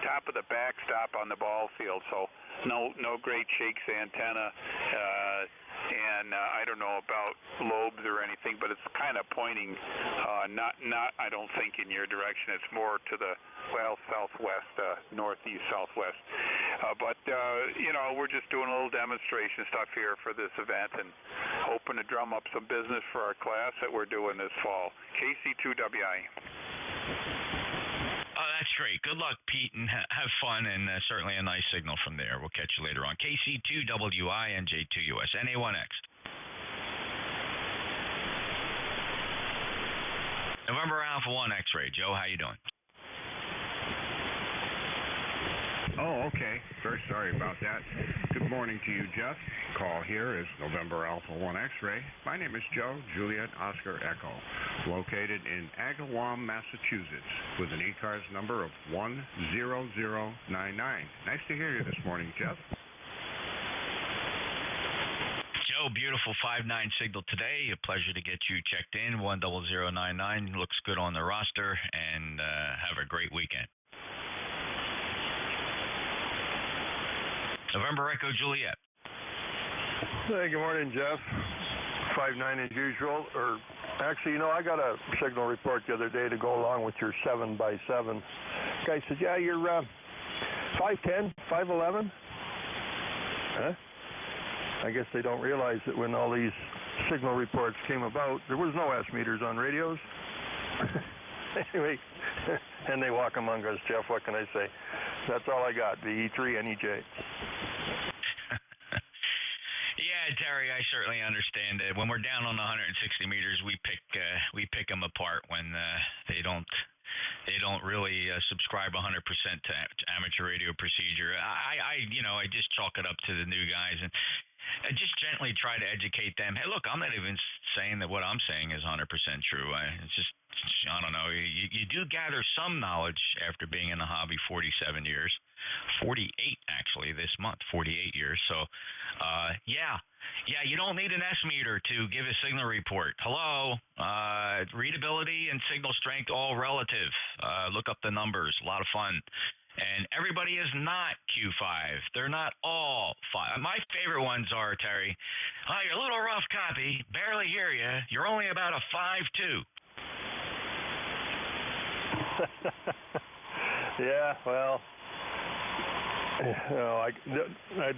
top of the backstop on the ball field. So, no great shakes antenna. And I don't know about lobes or anything, but it's kind of pointing not I don't think in your direction. It's more to the southwest, northeast, southwest. But we're just doing a little demonstration stuff here for this event and hoping to drum up some business for our class that we're doing this fall. KC2WI. Oh, that's great. Good luck, Pete, and have fun, and certainly a nice signal from there. We'll catch you later on. KC2WI, NJ2US, NA1X. November Alpha 1 X-ray. Joe, how you doing? Oh, okay. Very sorry about that. Good morning to you, Jeff. Call here is November Alpha 1 X-ray. My name is Joe, Juliet Oscar Echo, located in Agawam, Massachusetts, with an ECARS number of 10099. Nice to hear you this morning, Jeff. Joe, beautiful 5-9 signal today. A pleasure to get you checked in. 10099 looks good on the roster, and have a great weekend. November Echo Juliet. Hey, good morning, Jeff. 5-9 as usual. Or actually, I got a signal report the other day to go along with your 7x7. Guy said, yeah, you're 5'10", 5'11". Huh? I guess they don't realize that when all these signal reports came about, there was no S-meters on radios. Anyway, and they walk among us, Jeff. What can I say? That's all I got, the E3 and EJ. Yeah, Terry, I certainly understand it. When we're down on 160 meters, we pick them apart when they don't really subscribe 100% to amateur radio procedure. I just chalk it up to the new guys and I just gently try to educate them. Hey, look, I'm not even saying that what I'm saying is 100% true. It's just, I don't know. You do gather some knowledge after being in the hobby 47 years. 48 actually this month, 48 years. So, yeah, you don't need an S-meter to give a signal report. Hello, readability and signal strength, all relative. Look up the numbers, a lot of fun. And everybody is not Q5. They're not all 5. My favorite ones are, Terry, you're a little rough copy, barely hear you. You're only about a 5'2". Yeah, well,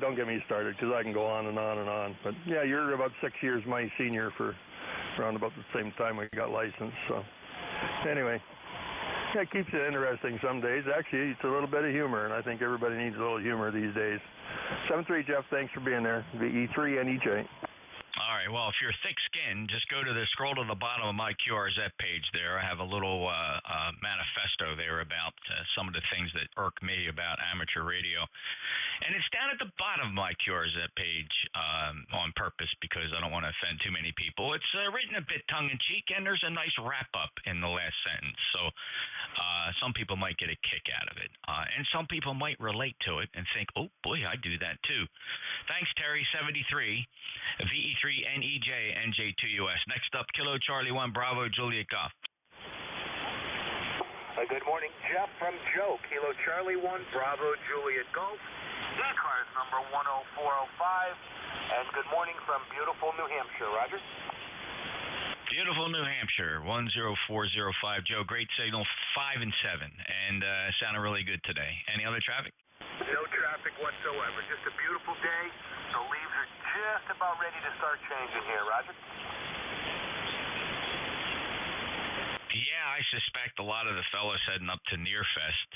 don't get me started because I can go on and on and on. But yeah, you're about 6 years my senior for around about the same time we got licensed. So anyway, yeah, it keeps it interesting some days. Actually, it's a little bit of humor, and I think everybody needs a little humor these days. 7-3, Jeff, thanks for being there. The E3 and EJ. All right, well, if you're thick-skinned, just scroll to the bottom of my QRZ page there. I have a little manifesto there about some of the things that irk me about amateur radio. And it's down at the bottom of my QRZ page on purpose because I don't want to offend too many people. It's written a bit tongue-in-cheek, and there's a nice wrap-up in the last sentence. So some people might get a kick out of it. And some people might relate to it and think, oh, boy, I do that too. Thanks, Terry, 73, VE3 NEJ NJ2US. Next up, Kilo Charlie 1 Bravo Juliet Golf. Good morning, Jeff from Joe, Kilo Charlie 1 Bravo Juliet Golf. ECARS number 10405. And good morning from beautiful New Hampshire. Roger. Beautiful New Hampshire, 10405. Joe, great signal, 5 and 7, and sounded really good today. Any other traffic? No traffic whatsoever. Just a beautiful day. The leaves are just about ready to start changing here, Roger. Yeah, I suspect a lot of the fellas heading up to Nearfest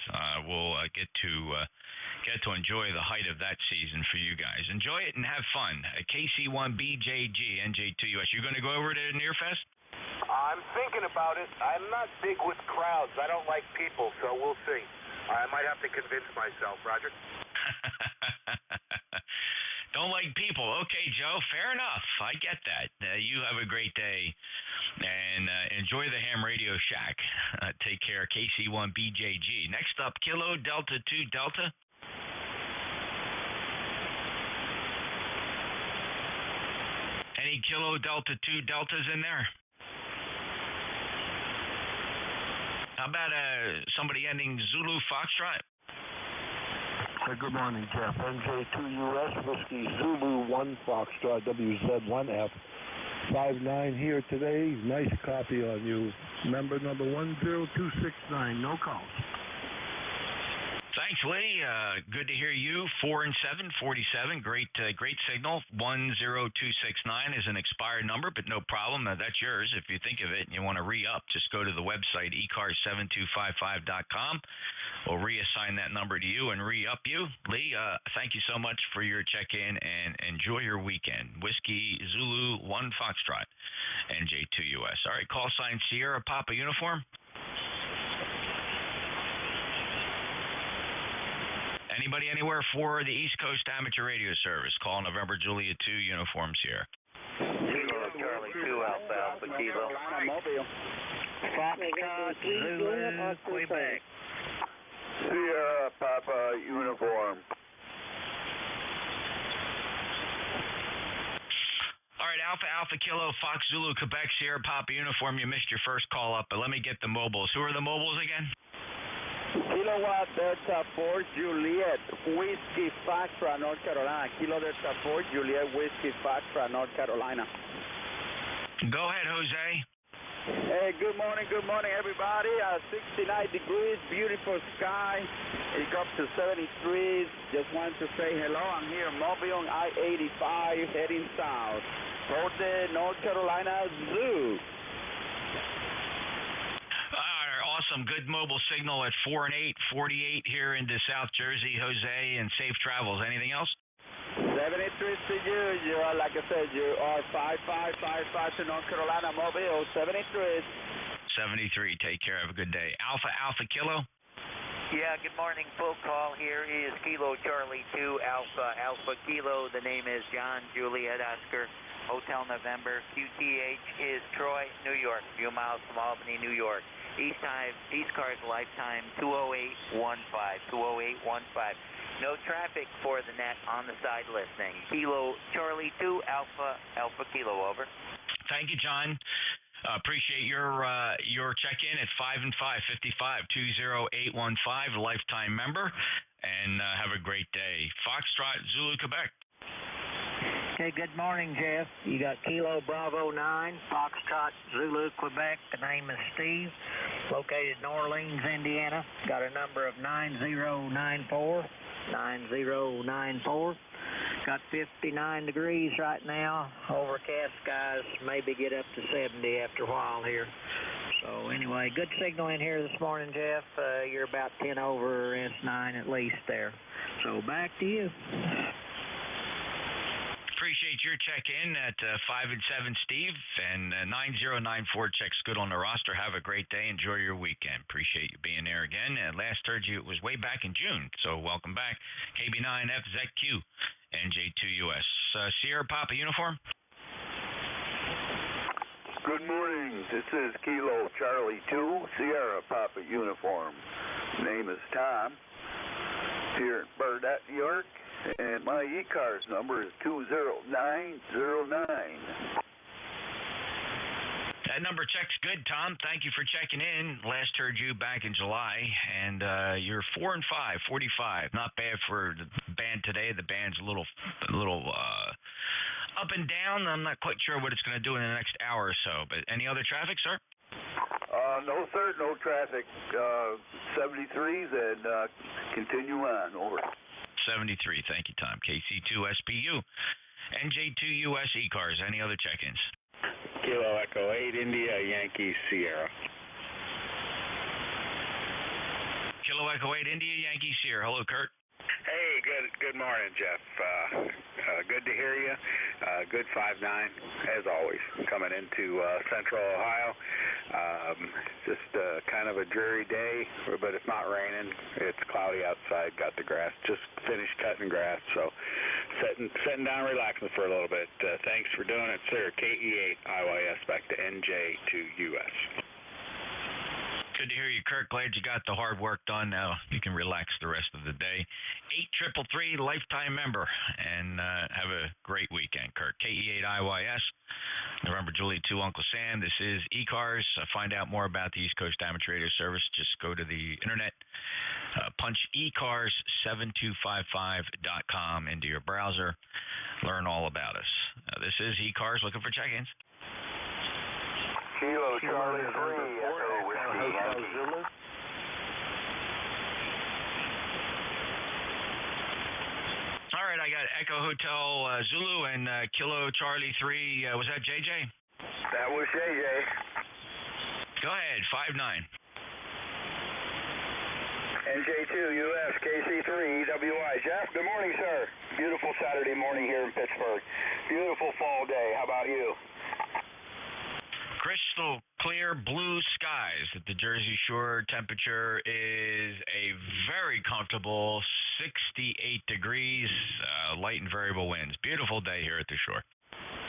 will get to enjoy the height of that season for you guys. Enjoy it and have fun. KC1BJG, NJ2US. You going to go over to Nearfest? I'm thinking about it. I'm not big with crowds. I don't like people, so we'll see. I might have to convince myself, Roger. Don't like people. Okay, Joe, fair enough. I get that. You have a great day, and enjoy the Ham Radio Shack. Take care. KC1BJG. Next up, Kilo Delta 2 Delta. Any Kilo Delta 2 Deltas in there? How about somebody ending Zulu Foxtrot? Good morning, Jeff. NJ2US Whiskey Zulu 1 Foxtrot WZ1F 59 here today. Nice copy on you. Member number 10269. No calls. Thanks, Lee. Good to hear you. 4 and 7, 47. Great signal. 10269 is an expired number, but no problem. That's yours. If you think of it and you want to re-up, just go to the website, ECARS7255.com. We'll reassign that number to you and re-up you. Lee, thank you so much for your check-in, and enjoy your weekend. Whiskey Zulu 1 Foxtrot, NJ2US. All right, call sign Sierra Papa Uniform. Anybody anywhere for the East Coast Amateur Radio Service? Call November Juliet 2 uniforms here. Kilo Charlie 2 Alpha Alpha Kilo. Mobile. Foxtrot Zulu Quebec. Sierra Papa Uniform. All right, Alpha Alpha Kilo Fox Zulu Quebec Sierra Papa Uniform. You missed your first call up, but let me get the mobiles. Who are the mobiles again? Kilowatt Delta 4 Juliet Whiskey Foxtrot, North Carolina. Kilo Delta 4 Juliet Whiskey Foxtrot, North Carolina. Go ahead, Jose. Hey, good morning, everybody. 69 degrees, beautiful sky. It got to 73. Just wanted to say hello. I'm here in Mobile on I-85 heading south for the North Carolina Zoo. Awesome. Good mobile signal at 4 and 8, 48 here into South Jersey, Jose, and safe travels. Anything else? 73 to you. You are, like I said, you are 5555 to North Carolina, Mobile, 73. 73. Take care. Have a good day. Alpha Alpha Kilo. Yeah, good morning. Full call here is Kilo Charlie 2 Alpha Alpha Kilo. The name is John Juliet Oscar. Hotel November. QTH is Troy, New York. A few miles from Albany, New York. ECARS lifetime 20815. 20815. No traffic for the net on the side listening. Kilo Charlie 2 Alpha Alpha Kilo, over. Thank you, John. Appreciate your check-in at 5 and 5, 55 20815, lifetime member, and have a great day. Foxtrot Zulu Quebec. Okay, good morning, Jeff. You got Kilo Bravo 9, Foxtrot Zulu Quebec. The name is Steve. Located in Orleans, Indiana. Got a number of 9094. 9094. Got 59 degrees right now. Overcast skies. Maybe get up to 70 after a while here. So anyway, good signal in here this morning, Jeff. You're about 10 over S9 at least there. So back to you. Appreciate your check-in at 5 and 7, Steve, and 9094 checks good on the roster. Have a great day. Enjoy your weekend. Appreciate you being there again. Last heard you, it was way back in June, so welcome back. KB9FZQ, NJ2US. Sierra Papa Uniform. Good morning. This is Kilo Charlie 2, Sierra Papa Uniform. Name is Tom. Here in Burdett, New York. And my ECARS number is 20909. That number checks good, Tom. Thank you for checking in. Last heard you back in July, and you're 4 and 5, 45. Not bad for the band today. The band's a little up and down. I'm not quite sure what it's going to do in the next hour or so. But any other traffic, sir? No, sir. No traffic. 73s and continue on. Over. 73. Thank you, Tom. KC2SPU. NJ2US ECARS. Any other check-ins? Kilo Echo 8 India Yankee Sierra. Kilo Echo 8 India Yankee Sierra. Hello, Kurt. Hey, good morning, Jeff. Good to hear you. Good 5-9, as always, coming into Central Ohio. Just kind of a dreary day, but it's not raining. It's cloudy outside. Got the grass. Just finished cutting grass, so sitting down, relaxing for a little bit. Thanks for doing it, sir. KE8 IYS back to NJ2US. Good to hear you, Kurt. Glad you got the hard work done. Now you can relax the rest of the day. 8333 lifetime member, and have a great weekend, Kurt. KE8 IYS, November Juliet 2 Uncle Sam. This is ECARS. Find out more about the East Coast Amateur Radio Service. Just go to the internet, punch ECARS7255.com into your browser. Learn all about us. This is ECARS. Looking for check-ins. Kilo Charlie 3, Echo Whiskey Yankee Zulu. All right, I got Echo Hotel Zulu and Kilo Charlie 3. Was that JJ? That was JJ. Go ahead, 5-9. NJ2US KC3 EWI. Jeff, good morning, sir. Beautiful Saturday morning here in Pittsburgh. Beautiful fall day. How about you? Crystal clear blue skies at the Jersey Shore. Temperature is a very comfortable 68 degrees, light and variable winds. Beautiful day here at the shore.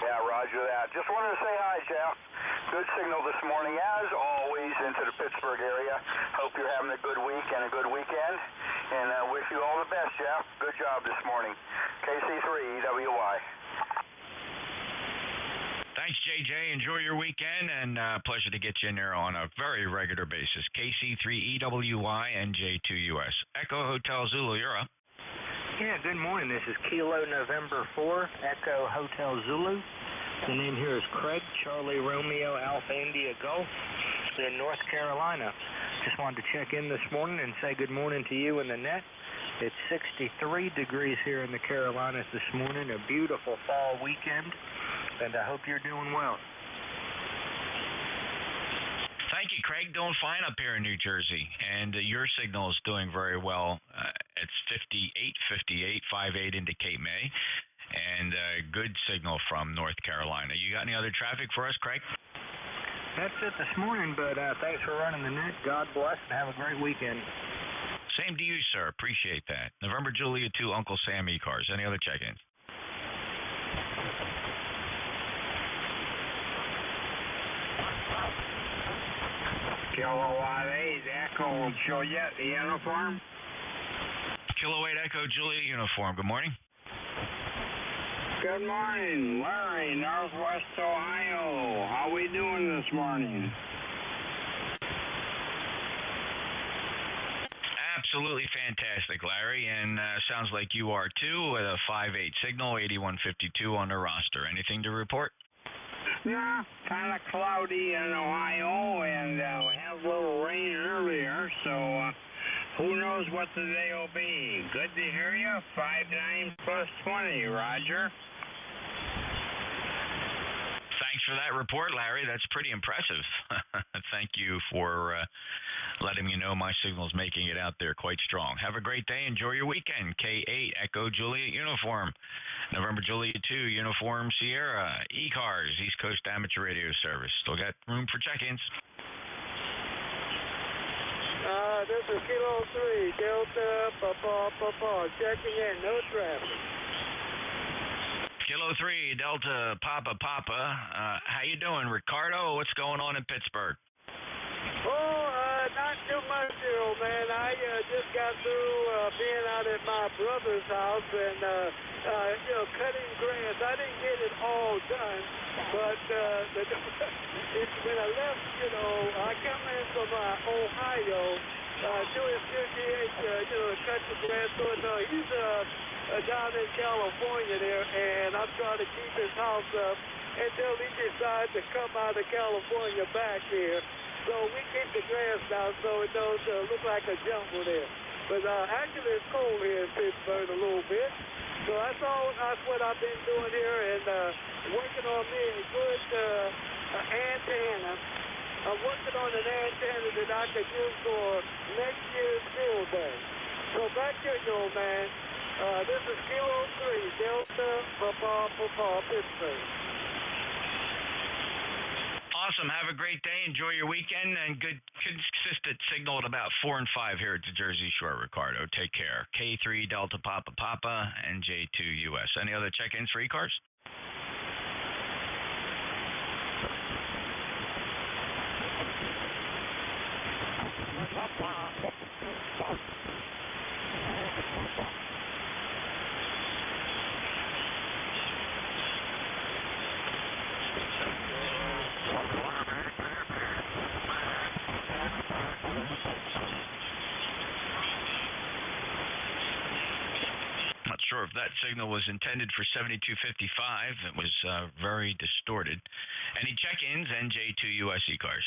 Yeah, roger that. Just wanted to say hi, Jeff. Good signal this morning, as always, into the Pittsburgh area. Hope you're having a good week and a good weekend. And wish you all the best, Jeff. Good job this morning. KC3 EWI. Thanks, JJ. Enjoy your weekend, and pleasure to get you in there on a very regular basis. KC3EWY NJ2US. Echo Hotel Zulu, you're up. Yeah, good morning. This is Kilo November 4, Echo Hotel Zulu. The name here is Craig, Charlie Romeo Alpha India Golf in North Carolina. Just wanted to check in this morning and say good morning to you in the net. It's 63 degrees here in the Carolinas this morning, a beautiful fall weekend, and I hope you're doing well. Thank you, Craig. Doing fine up here in New Jersey, and your signal is doing very well. It's 58, 58 into Cape May, and good signal from North Carolina. You got any other traffic for us, Craig? That's it this morning, but thanks for running the net. God bless, and have a great weekend. Same to you, sir. Appreciate that. November Juliet 2, Uncle Sam ECARS. Any other check-ins? Kilo 8 Echo Juliet uniform. Kilo 8 Echo Juliet uniform. Good morning. Good morning, Larry, Northwest Ohio. How we doing this morning? Absolutely fantastic, Larry, and sounds like you are too, with a 5-8 signal, 8152 on the roster. Anything to report? Yeah, kind of cloudy in Ohio, and we had a little rain earlier, so who knows what the day will be. Good to hear you. 5-9 plus 20, Roger. Thanks for that report, Larry. That's pretty impressive. Thank you for letting me know my signal's making it out there quite strong. Have a great day. Enjoy your weekend. K8 Echo Juliet uniform. November Juliet 2 uniform Sierra. ECARS, East Coast Amateur Radio Service. Still got room for check-ins. This is Kilo 3, Delta, Papa, checking in, no traffic. Kilo 3, Delta, Papa. How you doing, Ricardo? What's going on in Pittsburgh? Not too much here, old man. I just got through being out at my brother's house and, cutting grass. I didn't get it all done, but when I left, I come in from Ohio to his 58, cut the grass. So he's down in California there, and I'm trying to keep his house up until he decides to come out of California back here. So we keep the grass down so it don't look like a jungle there. But actually it's cold here in Pittsburgh a little bit. So that's what I've been doing here, and working on me a good antenna. I'm working on an antenna that I could use for next year's field day. So back to you, old man. This is Kilo 3, Delta, Papa, Pittsburgh. Awesome. Have a great day. Enjoy your weekend, and good consistent signal at about 4 and 5 here at the Jersey Shore, Ricardo. Take care. K3 Delta Papa Papa, NJ2US. Any other check-ins for ECARS? Not sure if that signal was intended for 7255. It was very distorted. Any check-ins? NJ2US ECARS.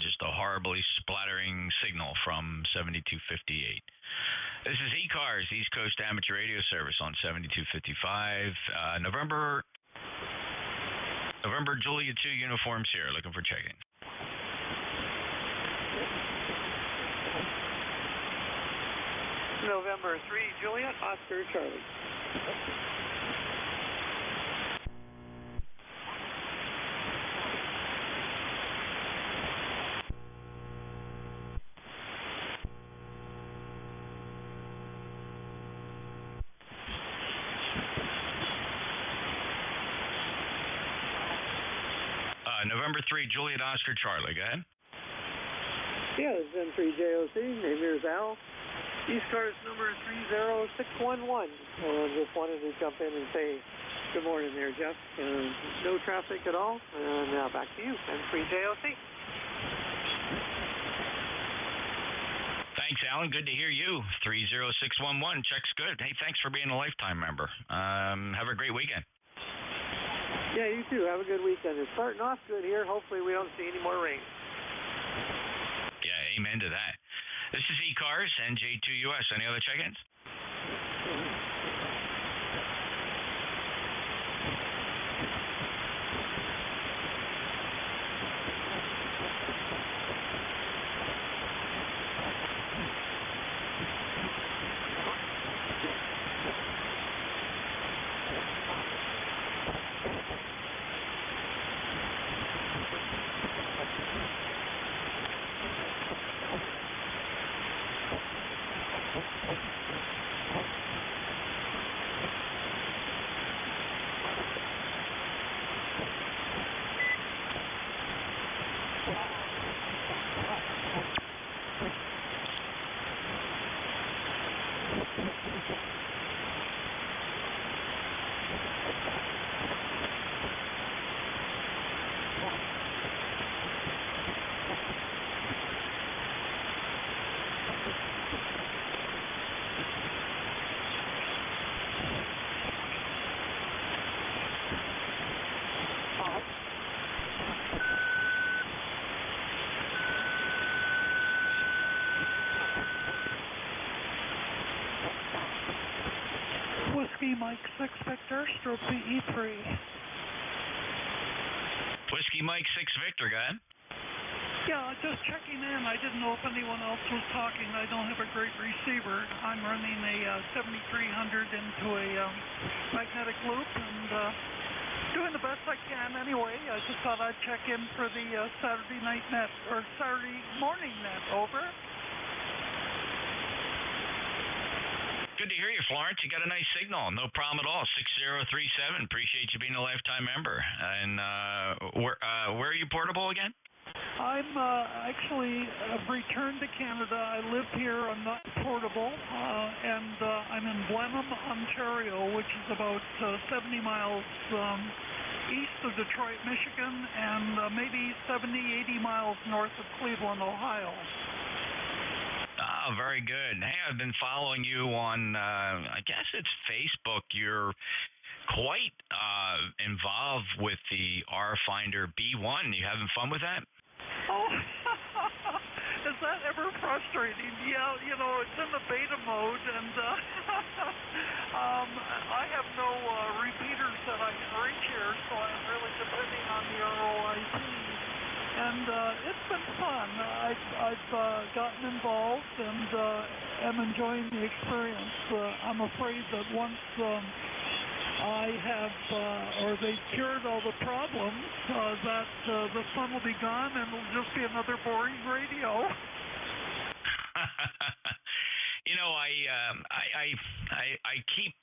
Just a horribly splattering signal from 7258. This is ECARS, East Coast Amateur Radio Service on 7255. November Julia 2 uniforms here, looking for check-in. November 3 Juliet, Oscar Charlie. November 3 Juliet Oscar Charlie, go ahead. Yeah, this is N3JOC. Name here is Al. ECARS number 30611. Just wanted to jump in and say good morning there, Jeff. No traffic at all. And now back to you, N3JOC. Thanks, Alan. Good to hear you. 30611. Check's good. Hey, thanks for being a lifetime member. Have a great weekend. Yeah, you too. Have a good weekend. It's starting off good here. Hopefully we don't see any more rain. Yeah, amen to that. This is ECARS, NJ2US. Any other check-ins? Whiskey Mike 6 Victor, stroke PE3. Whiskey Mike 6 Victor, go ahead. Yeah, just checking in. I didn't know if anyone else was talking. I don't have a great receiver. I'm running a 7300 into a magnetic loop and doing the best I can anyway. I just thought I'd check in for the Saturday night net, or Saturday morning net. Over. Good to hear you, Florence. You got a nice signal. No problem at all. 6037. Appreciate you being a lifetime member. And where are you portable again? I'm actually returned to Canada. I live here. I'm not portable, and I'm in Blenheim, Ontario, which is about 70 miles east of Detroit, Michigan, and maybe 70, 80 miles north of Cleveland, Ohio. Oh, very good. Hey, I've been following you on, I guess it's Facebook. You're quite involved with the RFinder B1. You having fun with that? Oh, is that ever frustrating? Yeah, you know, it's in the beta mode, and I have no repeaters that I can reach here, so I'm really depending on the ROIC. And it's been fun. I've gotten involved and am enjoying the experience. I'm afraid that once I have, or they've cured all the problems, that the fun will be gone and it'll just be another boring radio. You know, I keep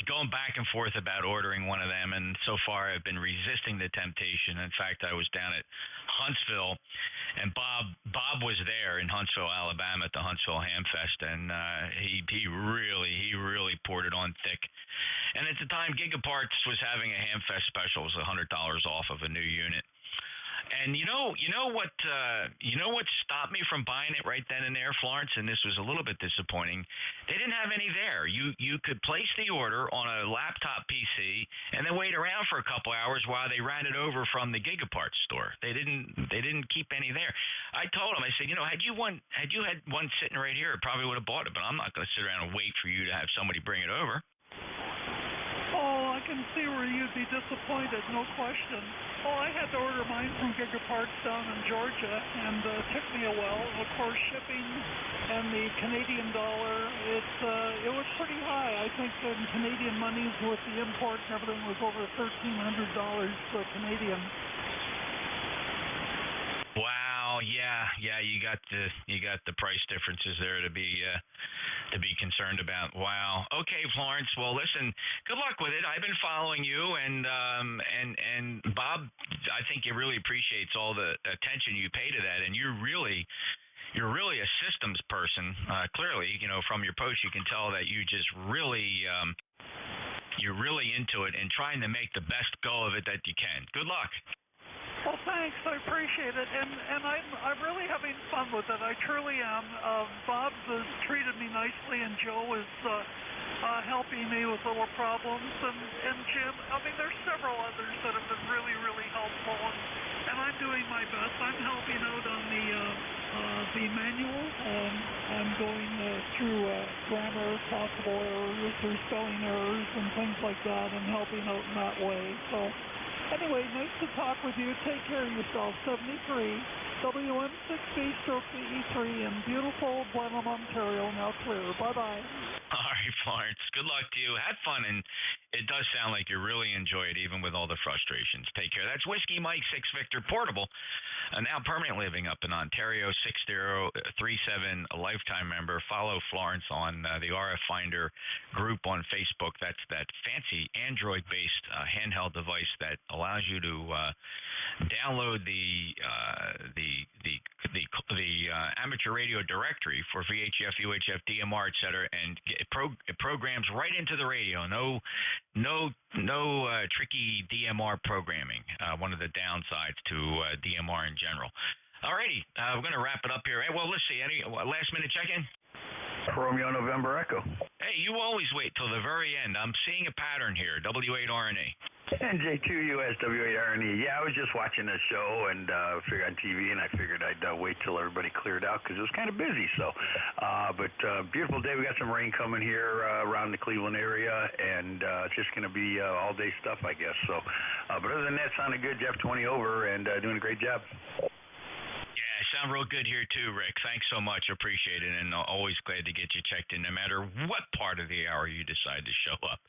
going back and forth about ordering one of them, and so far I've been resisting the temptation. In fact, I was down at Huntsville, and Bob was there in Huntsville, Alabama, at the Huntsville Ham Fest, and he really poured it on thick. And at the time, Gigaparts was having a Ham Fest special. It was $100 off of a new unit. And you know what stopped me from buying it right then and there, Florence, and this was a little bit disappointing. They didn't have any there. You could place the order on a laptop PC and then wait around for a couple hours while they ran it over from the Gigaparts store. They didn't keep any there. I told them, I said, had you had one sitting right here, I probably would have bought it, but I'm not going to sit around and wait for you to have somebody bring it over. Oh, I can see where you'd be disappointed, no question. Oh, I had to order mine from Gigaparts down in Georgia, and it took me a while. Of course, shipping and the Canadian dollar, it was pretty high. I think in Canadian monies with the import and everything was over $1,300 Canadian. Wow, yeah, you got the price differences there to be concerned about. Wow. Okay, Florence. Well, listen, good luck with it. I've been following you, and Bob, I think he really appreciates all the attention you pay to that, and you're really a systems person. Clearly, from your post, you can tell that you just really you're really into it and trying to make the best go of it that you can. Good luck. Well, thanks. I appreciate it, and I'm really having fun with it. I truly am. Bob's has treated me nicely, and Joe is helping me with little problems, and Jim. I mean, there's several others that have been really, really helpful, and I'm doing my best. I'm helping out on the manual. I'm going through grammar, possible errors, or spelling errors, and things like that, and helping out in that way. So. Anyway, nice to talk with you. Take care of yourself. 73, WM6B stroke E3 in beautiful Blenheim, Ontario. Now clear. Bye-bye. All right, Florence. Good luck to you. Have fun, and it does sound like you really enjoy it, even with all the frustrations. Take care. That's Whiskey Mike 6 Victor Portable, now permanent living up in Ontario, 6037, a lifetime member. Follow Florence on the RF Finder group on Facebook. That's that fancy Android-based handheld device that allows you to download the amateur radio directory for VHF, UHF, DMR, etc., and it programs right into the radio. No tricky DMR programming. One of the downsides to DMR in general. Alrighty, we're going to wrap it up here. Hey, well, let's see. Any last minute check-in? Romeo November Echo. Hey, you always wait till the very end. I'm seeing a pattern here. W8RNE. NJ2US W8RNE. Yeah, I was just watching the show and figured on TV, and I figured I'd wait till everybody cleared out because it was kind of busy. So, but beautiful day. We got some rain coming here around the Cleveland area, and it's just going to be all-day stuff, I guess. So, but other than that, sounded good. Jeff 20 over and doing a great job. Yeah, sound real good here too, Rick. Thanks so much. Appreciate it, and always glad to get you checked in no matter what part of the hour you decide to show up.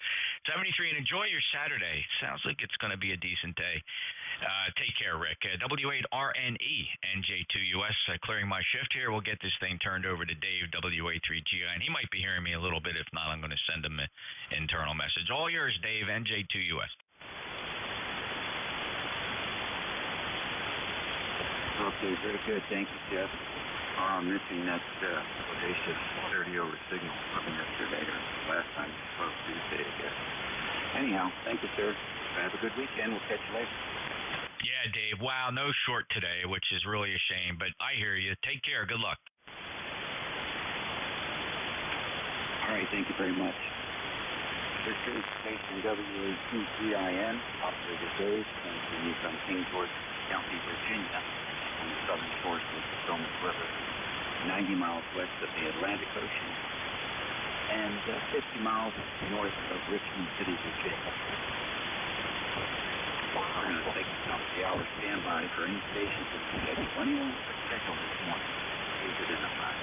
73, and enjoy your Saturday. Sounds like it's going to be a decent day. Take care, Rick. W8RNE, NJ2US, clearing my shift here. We'll get this thing turned over to Dave, WA3GI, and he might be hearing me a little bit. If not, I'm going to send him an internal message. All yours, Dave, NJ2US. Okay, very good. Thank you, Jeff. Missing that audacious 30-over signal from yesterday, or last time, well, Tuesday, I guess. Anyhow, thank you, sir. Have a good weekend. We'll catch you later. Yeah, Dave. Wow, no short today, which is really a shame, but I hear you. Take care. Good luck. All right, thank you very much. This is station WA2GIN, operator Dave, coming to you from Kingsport County, Virginia, on the southern shores of the Potomac River, 90 miles west of the Atlantic Ocean, and 50 miles north of Richmond City, Virginia. We're going to take a top of the hour standby for any stations that schedule anyone with a schedule this morning. Leave it in the high.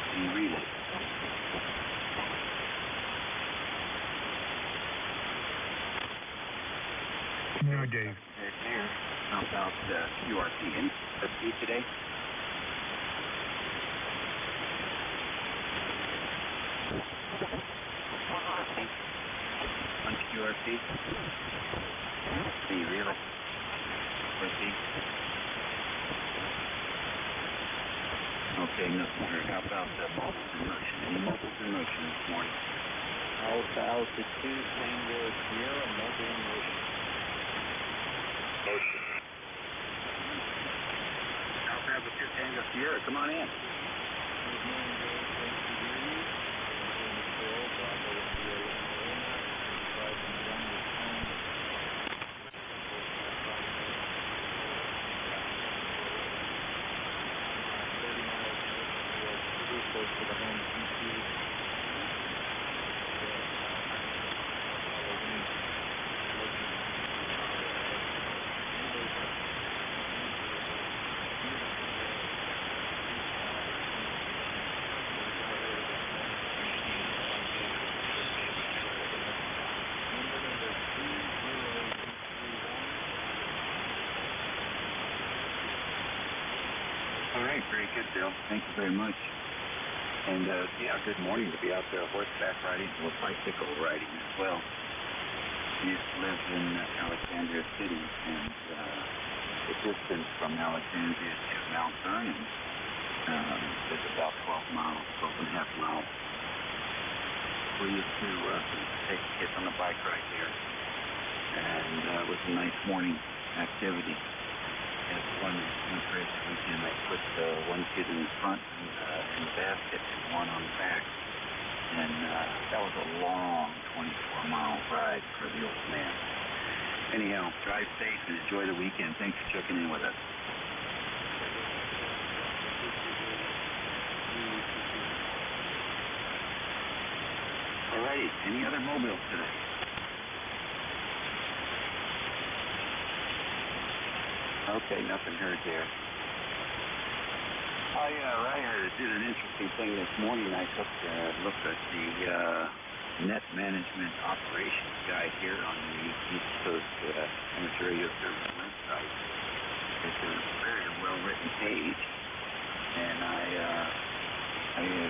And relay. No, Dave. How about QRP? Any QRP today? On QRP? Any relay? QRP? Okay, nothing heard. How about mobiles in motion? Any mobiles in motion this morning? Alpha Alpha 2, Tango Sierra, mobile in motion. Motion. Alpha Alpha 2, Tango Sierra, come on in. Good morning, Dave. Great to hear you. I'm in the show, Bravo India Lima Lima, and driving around the town. Close to the home seafood. All right, very good, Bill. Thank you very much. And, yeah, good morning to be out there horseback riding or bicycle riding as well. I used to live in Alexandria City, and the distance from Alexandria to Mount Vernon is about 12 miles, 12 and a half miles. We used to take the kids on a bike ride there, and it was a nice morning activity. At one crazy weekend, I put one kid in the front in the basket and one on the back. And that was a long 24-mile ride for the old man. Anyhow, drive safe and enjoy the weekend. Thanks for checking in with us. All righty, any other mobiles today? Okay, nothing heard there. I did an interesting thing this morning. I took a look at the Net Management Operations Guide here on the East Coast Amateur Radio Service website. It's a very well-written page, and I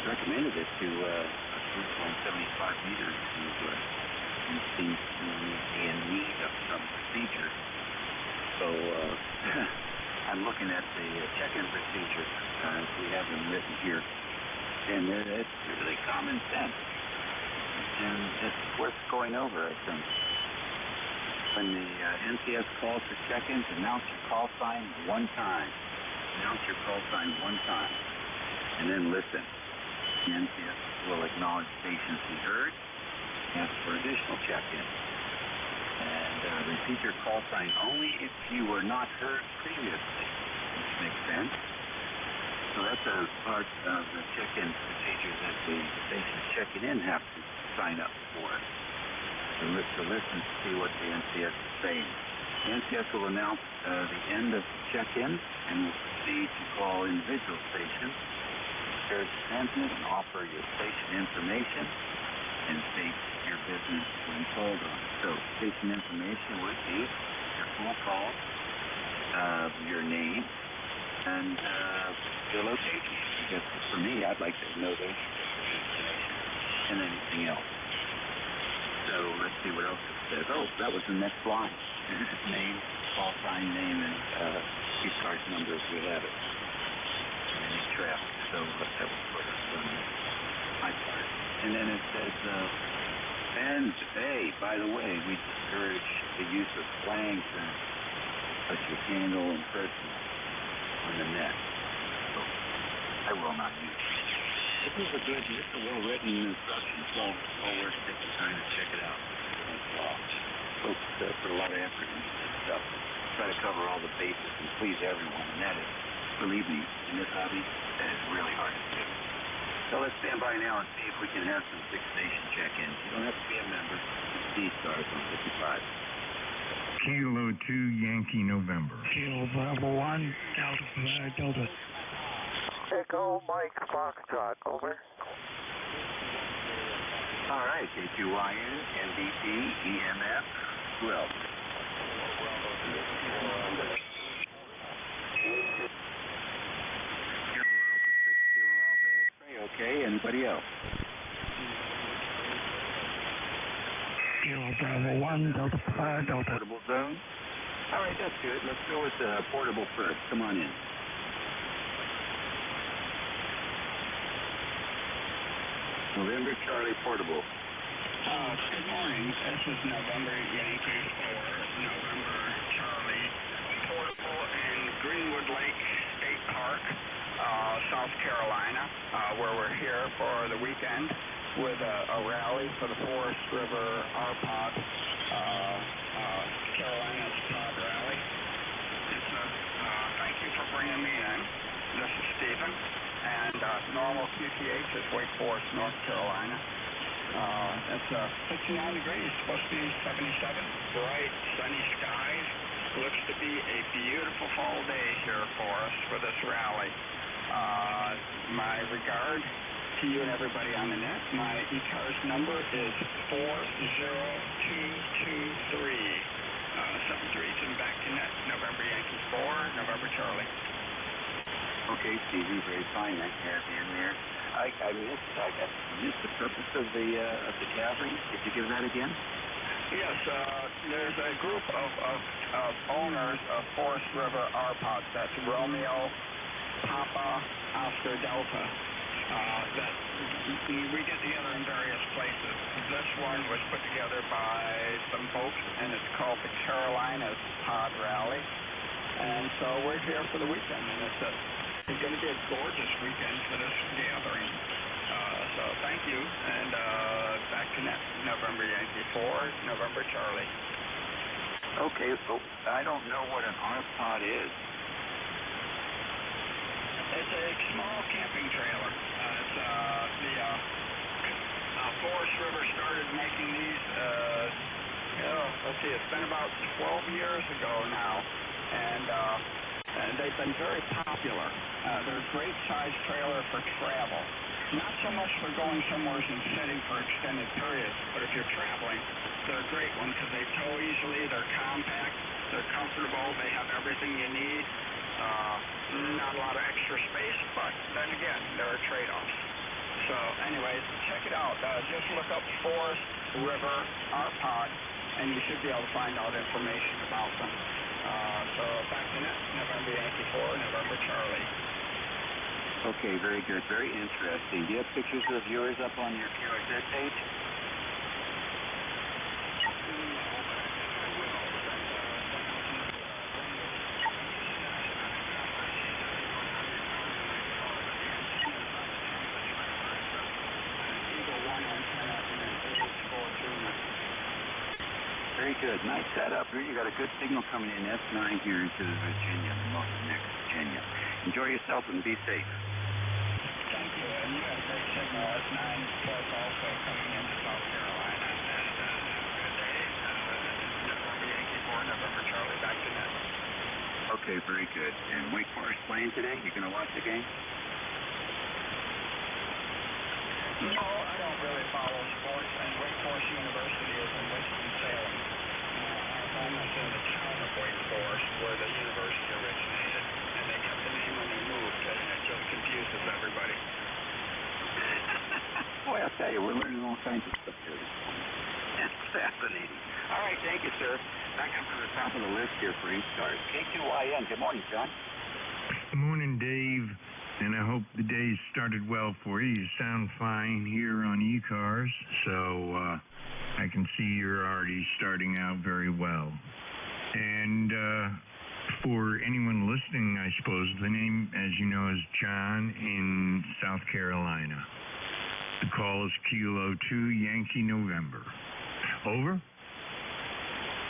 recommended it to a group on 75 meters who seems to be in need of some procedures. So I'm looking at the check-in procedures as we have them written here, and it's really common sense, and it's worth going over, I think. When the NCS calls for check-ins, announce your call sign one time. Announce your call sign one time, and then listen. The NCS will acknowledge stations he heard, ask for additional check-ins. And repeat your call sign only if you were not heard previously, which makes sense. So that's a part of the check-in procedure that the stations checking in have to sign up for. To listen to see what the NCS is saying. The NCS will announce the end of check-in and will proceed to call individual stations, prepare to transmit and offer your station information, and state your business when called on. So station information would be your full call, your name, and your location. I guess for me, I'd like to know those information and anything else. So let's see what else is says, oh, that was the next line. Name, call sign, name, and ECARS number if we have it. And any traffic. So that would put us on my part. And then it says, and, hey, by the way, we discourage the use of slang terms such as handle and personal on the net. So I will not use it. This is a well-written instruction, so well worth taking time to check it out. Folks put a lot of effort into this stuff. Try to cover all the bases and please everyone, and that is, believe me, in this hobby, that is really hard to do. So let's stand by now and see if we can have some fixation check-ins. You don't have to be a member. It's ECARS on 55. Kilo 2 Yankee November. Kilo Bravo 1, Delta. Echo Mike Foxtrot, over. All right, K2YN, NDT, EMF, who else? Kilo Alpha X-ray, okay, anybody else? Kilo Bravo 1, Delta. Portable zone? All right, that's good. Let's go with portable first. Come on in. November Charlie Portable. Good morning. This is November Yankee 4, November Charlie Portable in Greenwood Lake State Park, South Carolina, where we're here for the weekend with a rally for the Forest River RPOD, Carolina's pod rally. Thank you for bringing me in. This is Stephen. And normal QTH is Wake Forest, North Carolina. It's 69 degrees, supposed to be 77. Bright, sunny skies. Looks to be a beautiful fall day here for us for this rally. My regard to you and everybody on the net. My ECARS number is 40223. Something to reach back to net. November Yankee 4, November Charlie. Okay, Stevie, very fine. Nice to have you in there. I missed the purpose of the gathering. Could you give that again? Yes, there's a group of owners of Forest River RPOD. That's Romeo, Papa, Oscar, Delta. That we get together in various places. This one was put together by some folks, and it's called the Carolinas Pod Rally. And so we're here for the weekend, and it's going to be a gorgeous weekend for this gathering. So thank you, and back to net. November Yankee 4, November Charlie. Okay, so I don't know what an RPOD is. It's a small camping trailer. It's Forest River started making these, let's see, it's been about 12 years ago now, and they've been very popular. They're a great size trailer for travel. Not so much for going somewhere and sitting for extended periods, but if you're traveling, they're a great one because they tow easily, they're compact, they're comfortable, they have everything you need. Not a lot of extra space, but then again, there are trade-offs. So anyways, check it out. Just look up Forest River RPOD, and you should be able to find out information about them. So back to net, November Yankee 4, November Charlie. Okay, very good. Very interesting. Do you have pictures of yours up on your QRZ page? Very good. Nice setup. Here you got a good signal coming in S9 here into Virginia, next Virginia. Enjoy yourself and be safe. Thank you. And you had a great signal, S9 plus also coming into South Carolina. And have a good day. November Yankee 4, November Charlie, back to net. Okay, very good. And Wake Forest playing today? You going to watch the game? No, I don't really follow sports, and Wake Forest University is in Winston-Salem. Our home is in the town of Wake Forest, where the university originated, and they kept the name when they moved, and it just confuses everybody. Boy, I'll tell you, we're learning all kinds of stuff here. Fascinating. All right, thank you, sir. Back up to the top of the list here for ECARS. K2YN, good morning, John. Morning, Dave. And I hope the day started well for you. You sound fine here on ECARS, so I can see you're already starting out very well. And for anyone listening, I suppose, the name, as you know, is John in South Carolina. The call is Kilo 2 Yankee November. Over.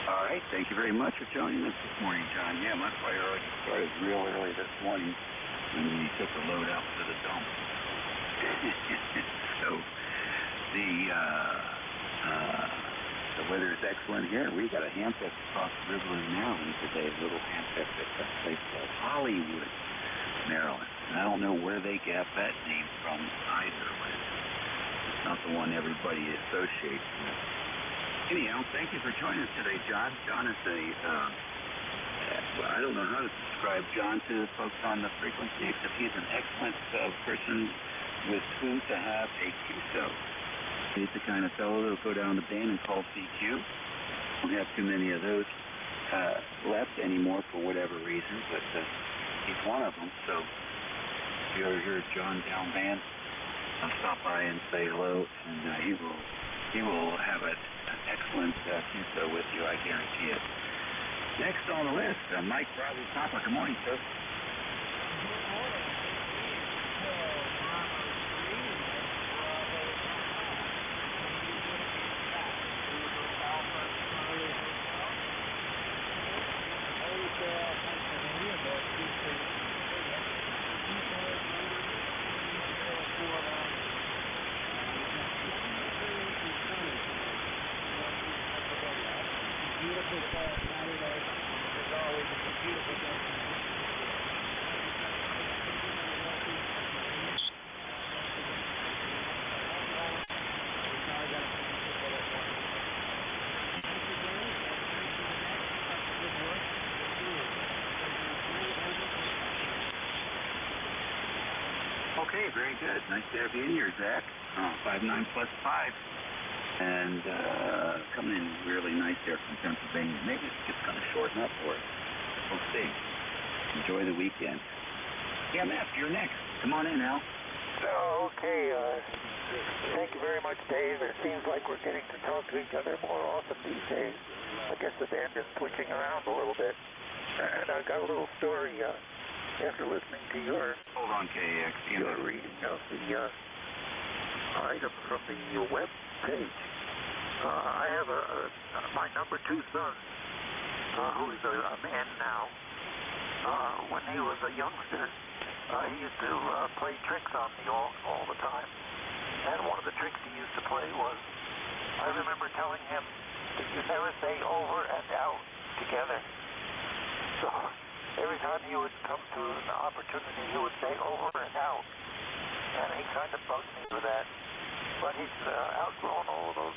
All right, thank you very much for joining us this morning, John. Yeah, my priority started real early this morning when we took the load out to the dump. So the weather is excellent here. We got a handfest across the river in Maryland today, a little handfest at a place called Hollywood, Maryland. And I don't know where they got that name from either, but it's not the one everybody associates with. Anyhow, thank you for joining us today, John. John is I don't know how to describe John to the folks on the frequency, except he's an excellent person with whom to have a QSO. He's the kind of fellow that'll go down the band and call CQ. Don't have too many of those left anymore for whatever reason, but he's one of them. So if you ever hear John down band, I'll stop by and say hello, and he will have an excellent QSO with you, I guarantee it. Next on the list, Mike Bravo Papa. Good morning, sir. Okay, very good. Nice to have you in here, Zach. 5'9" plus 5. And coming in really nice there from Pennsylvania. Maybe it's just going to shorten up for us. We'll see. Enjoy the weekend. Yeah, Matt, you're next. Come on in, Al. Okay. Thank you very much, Dave. It seems like we're getting to talk to each other more often these days. I guess the band is switching around a little bit. And I've got a little story after listening to your... Hold on, KAX. Your reading of the item from the web page. I have my number 2 son, who's a man now. When he was a youngster, he used to play tricks on me all the time. And one of the tricks he used to play was, I remember telling him, you never say over and out together. So every time he would come to an opportunity, he would say over and out. And he kind of bugged me for that. But he's outgrown all of those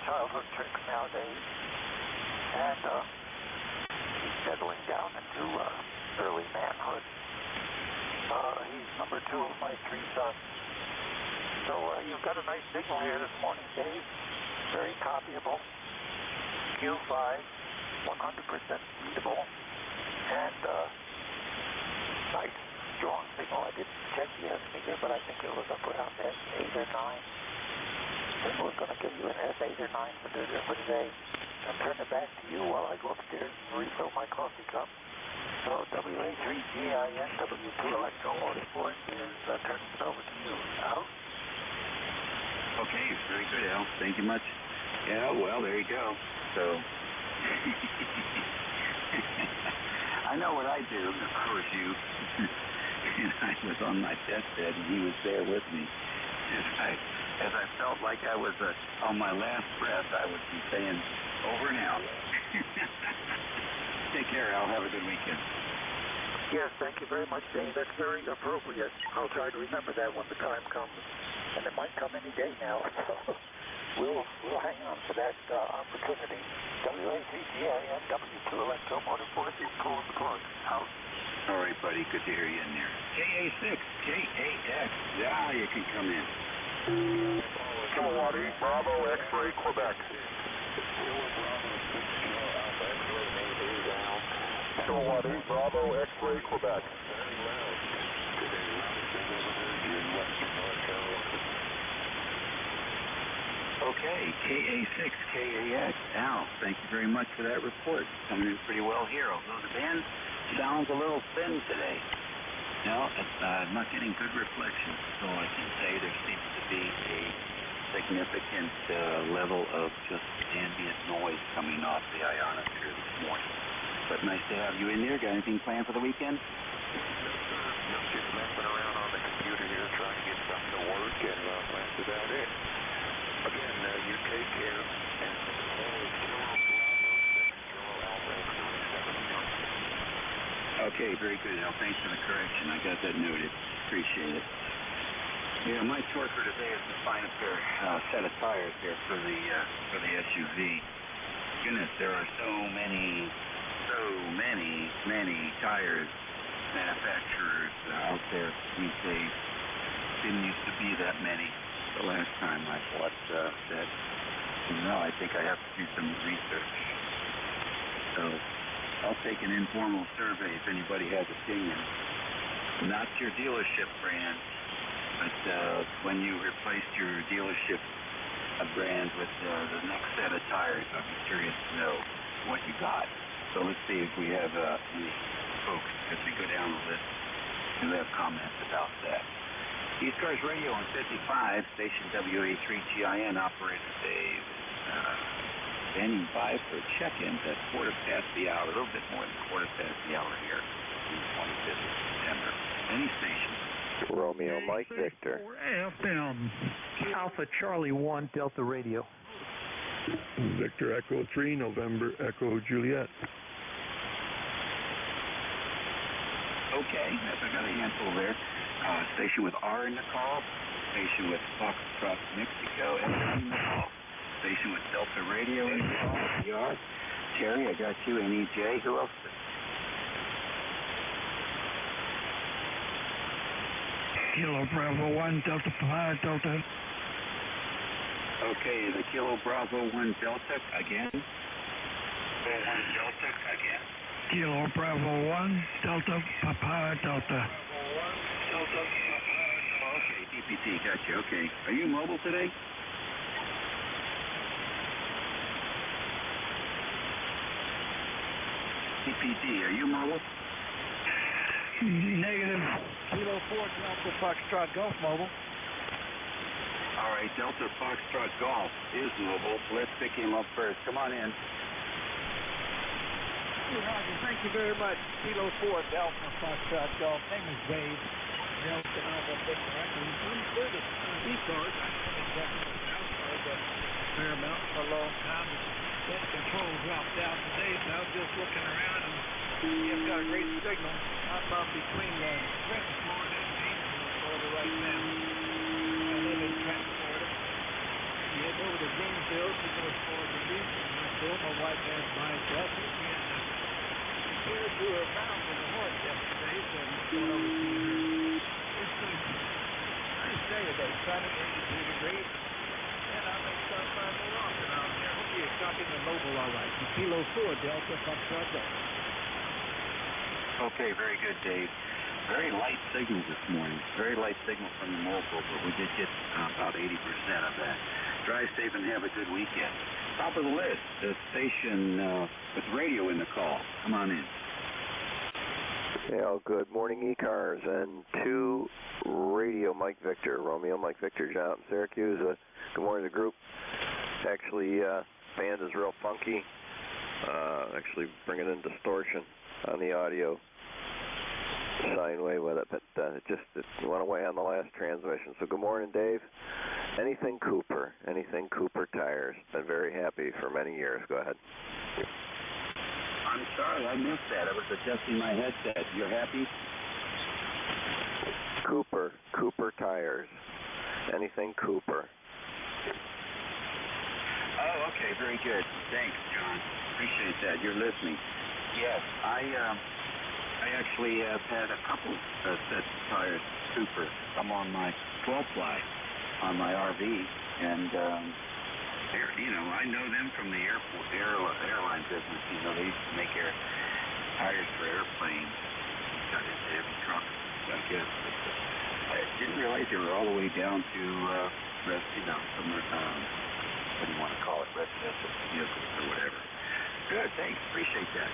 childhood tricks nowadays. And he's settling down into early manhood. He's number 2 of my 3 sons. So you've got a nice signal here this morning, Dave. Very copyable. Q5, 100% readable. And nice, strong signal. I didn't check the S-meter, but I think it was up around S8 or 9. And we're going to give you an S8 or 9 for today. I'll turn it back to you while I go upstairs and refill my coffee cup. So WA3GIN, W2 Electromotive Force is turning it over to you. Al? Okay, very good, Al. Thank you much. Yeah, well, there you go. So, I know what I do if I was you. And I was on my deathbed, and he was there with me. As I felt like I was on my last breath, I would be saying, over and out. Take care, Al. Have a good weekend. Yes, thank you very much, Dave. That's very appropriate. I'll try to remember that when the time comes. And it might come any day now, so we'll hang on to that opportunity. WA3GIN, W2 Electromotive Forces, pulling the plug. Out. All right, buddy. Good to hear you in there. KA6, KAX. Now you can come in. Bravo, X-ray, Quebec. Kilowatt 8 Bravo, X-ray, Quebec. Okay, KA6KAX. Al, thank you very much for that report. Coming in pretty well here, although the band sounds a little thin today. No, I'm not getting good reflection, so I can say there seems to be a significant level of just ambient noise coming off the ionosphere this morning. But nice to have you in there. Got anything planned for the weekend? Just messing around on the computer here, trying to get something to work, and that's about it. Again, you take care, and the call is Kilo Bravo 6, Kilo Alpha X-ray 7. Okay, very good, Al. Thanks for the correction. I got that noted. Appreciate it. Yeah, my chore for today is to find a pair set of tires here for the SUV. Goodness, there are so many tires manufacturers out there these days. Didn't used to be that many the last time I bought that. Now I think I have to do some research. So I'll take an informal survey if anybody has opinions. Not your dealership brand, but when you replaced your dealership brand with the next set of tires, I'd be curious to know what you got. So let's see if we have any folks as we go down the list who have comments about that. ECARS Radio on 55, station WA3GIN, operator Dave. Standing by for check-ins at quarter past the hour, a little bit more than quarter past the hour here, the 25th of September. Any station. Romeo Mike Victor. FM. Alpha Charlie 1 Delta Radio. Victor Echo 3, November Echo Juliet. Okay, I got a handful there. Station with R in the call. Station with Foxtrot Mexico in the call. Station with Delta Radio in the call. PR. Terry, I got you. NEJ. Who else? Kilo Bravo 1 Delta Papa Delta. Okay, the Kilo Bravo 1 Delta again. 1 Delta again. Kilo Bravo 1 Delta Papa Delta. Delta Papa. Okay, DPT, got you. Okay, are you mobile today? DPT, are you mobile? Negative. Kilo 4 Delta Foxtrot Golf Mobile. All right, Delta Foxtrot Golf is mobile. Let's pick him up first. Come on in. Roger, thank you very much. Kilo 4 Delta Foxtrot Golf. Name is Dave. Delta Alpha Victor Echo. Service ECARS. I've been executive outside the Paramount for a long time. That control dropped out today, so I was just looking around and it's got a great signal. I'm between Trenton, Florida and Gainesville, Florida right now. I live in Trenton, Florida. You head over to Gainesville to North Florida Beach, and right there my wife has my coffee, and compared to a pound in the north yesterday, so I'm going over to it's a nice day today, sunny, 82 degrees, and I may stop by more often out there. Hope you're talking to mobile all right. Kilo 4 Delta Foxtrot Golf. Okay, very good, Dave. Very light signal this morning. Very light signal from the mobile, but we did get about 80% of that. Drive safe and have a good weekend. Top of the list, the station with radio in the call. Come on in. Yeah, good morning, ECARS, and 2 Radio Mike Victor, Romeo Mike Victor, John, Syracuse. Good morning to the group. Actually, band is real funky. Actually bringing in distortion on the audio sine wave with it, but it went away on the last transmission. So good morning, Dave. Anything Cooper tires. Been very happy for many years. Go ahead. I'm sorry, I missed that. I was adjusting my headset. You're happy? Cooper tires. Anything Cooper. Oh, okay, very good. Thanks, John. Appreciate that. You're listening. Yes, I actually have had a couple sets of tires, Cooper. I'm on my 12-ply on my RV, and I know them from the airline business. They used to make tires for airplanes. Got into heavy trucks, I guess. But I didn't realize they were all the way down to, what do you want to call it, residential vehicles or whatever. Good, thanks. Appreciate that.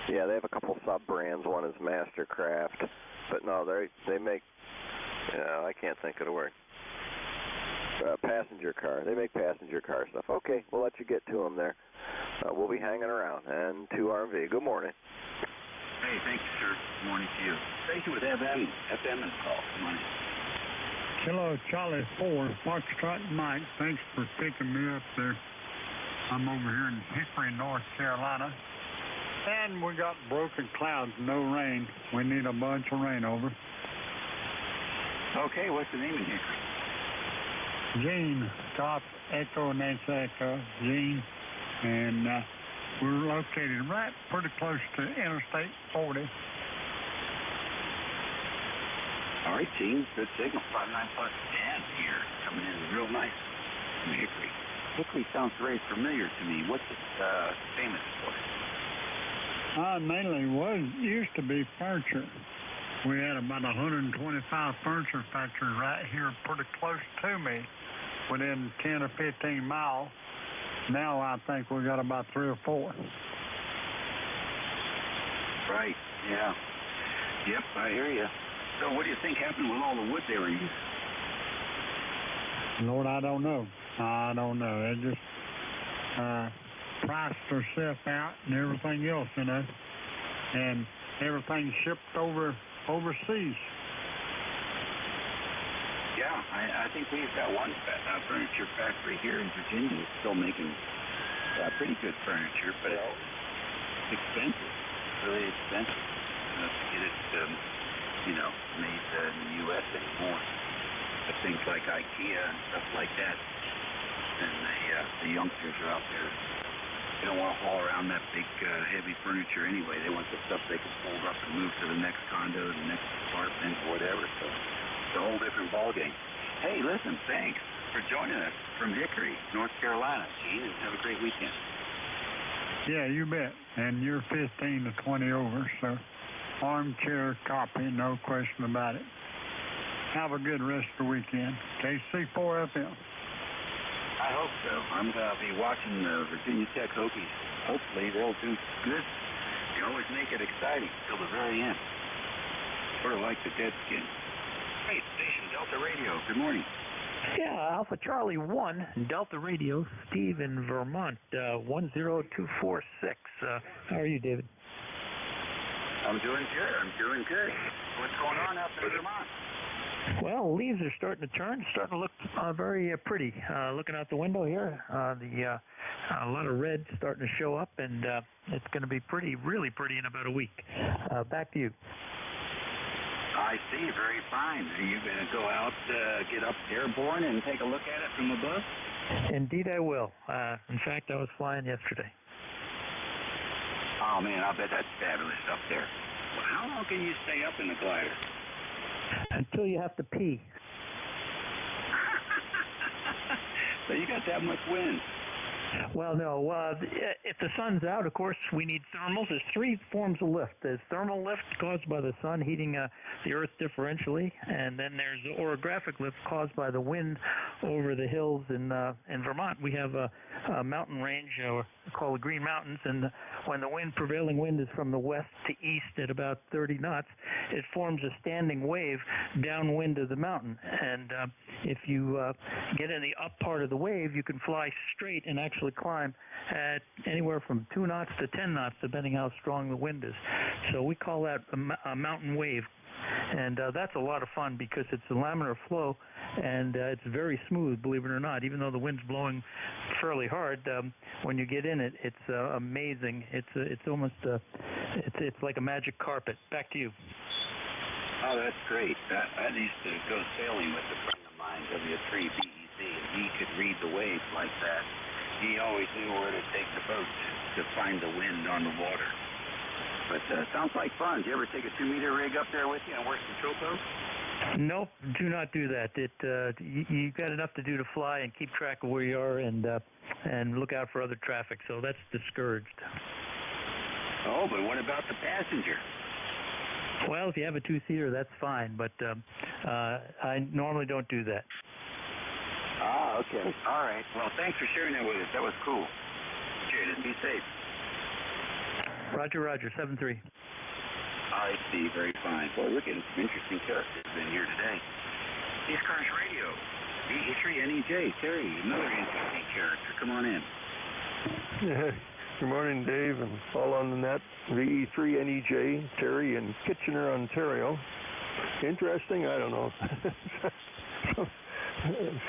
Yeah, they have a couple sub-brands. One is Mastercraft, but no, they make, I can't think of the word. Passenger car. They make passenger car stuff. Okay, we'll let you get to them there. We'll be hanging around. And to RV, good morning. Hey, thank you, sir. Good morning to you. Station with FM is called. Good morning. Kilo Charlie 4, Foxtrot Mike. Thanks for picking me up there. I'm over here in Hickory, North Carolina. And we got broken clouds, no rain. We need a bunch of rain over. Okay, what's the name of Hickory? Gene, Golf Echo Nancy Echo, Gene. And we're located right pretty close to Interstate 40. All right, Gene, good signal. 59 plus Dan here, coming in real nice from Hickory. Hickory sounds very familiar to me. What's it famous for? Mainly used to be furniture. We had about 125 furniture factories right here pretty close to me, within 10 or 15 miles. Now I think we got about 3 or 4. Right, yeah. Yep, I hear you. So what do you think happened with all the wood they were using? Lord, I don't know. It just priced herself out and everything else, and everything shipped overseas. Yeah, I think we've got one furniture factory here in Virginia that's still making pretty good furniture, but it's expensive, really expensive to get it, made in the U.S. anymore. But things like IKEA and stuff like that, and the youngsters are out there. They don't want to haul around that big, heavy furniture anyway. They want the stuff they can fold up and move to the next condo, the next apartment, or whatever. So it's a whole different ballgame. Hey, listen, thanks for joining us from Hickory, North Carolina, Gene, and have a great weekend. Yeah, you bet. And you're 15 to 20 over, so armchair copy, no question about it. Have a good rest of the weekend. KC4 FM. I hope so. I'm going to be watching the Virginia Tech Hokies. Hopefully they'll do good. They always make it exciting till the very end. Sort of like the Deadskins. Hey, Station Delta Radio. Good morning. Yeah, Alpha Charlie 1, Delta Radio, Steve in Vermont, 10246. How are you, David? I'm doing good. What's going on out there in Vermont? Well, leaves are starting to turn, starting to look very pretty. Looking out the window here, a lot of red starting to show up, and it's going to be pretty, really pretty in about a week. Back to you. I see, very fine. Are you going to go out, get up airborne and take a look at it from above? Indeed I will. In fact, I was flying yesterday. Oh, man, I bet that's fabulous up there. Well, how long can you stay up in the glider? Until you have to pee. So you got that much wind. Well, no. If the sun's out, of course, we need thermals. There's 3 forms of lift. There's thermal lift caused by the sun heating the earth differentially, and then there's orographic lift caused by the wind over the hills in Vermont. We have a mountain range called the Green Mountains, and when the prevailing wind is from the west to east at about 30 knots, it forms a standing wave downwind of the mountain. And if you get in the up part of the wave, you can fly straight and actually climb at anywhere from 2 knots to 10 knots, depending how strong the wind is. So we call that a mountain wave. And that's a lot of fun because it's a laminar flow, and it's very smooth, believe it or not. Even though the wind's blowing fairly hard, when you get in it, it's amazing. It's almost it's like a magic carpet. Back to you. Oh, that's great. I used to go sailing with a friend of mine, W3BEC, and he could read the waves like that. He always knew where to take the boat to find the wind on the water. But sounds like fun. Did you ever take a 2-meter rig up there with you and work some tropo? Nope, do not do that. You've got enough to do to fly and keep track of where you are and look out for other traffic. So that's discouraged. Oh, but what about the passenger? Well, if you have a two-seater, that's fine, but I normally don't do that. Ah, okay. All right. Well, thanks for sharing that with us. That was cool. Cheers. Be safe. Roger, 7-3. I see. Very fine. Boy, we're getting some interesting characters in here today. ECARS Radio. VE3NEJ. Terry, another interesting character. Come on in. Yeah. Good morning, Dave, and all on the net. VE3NEJ, Terry in Kitchener, Ontario. Interesting? I don't know.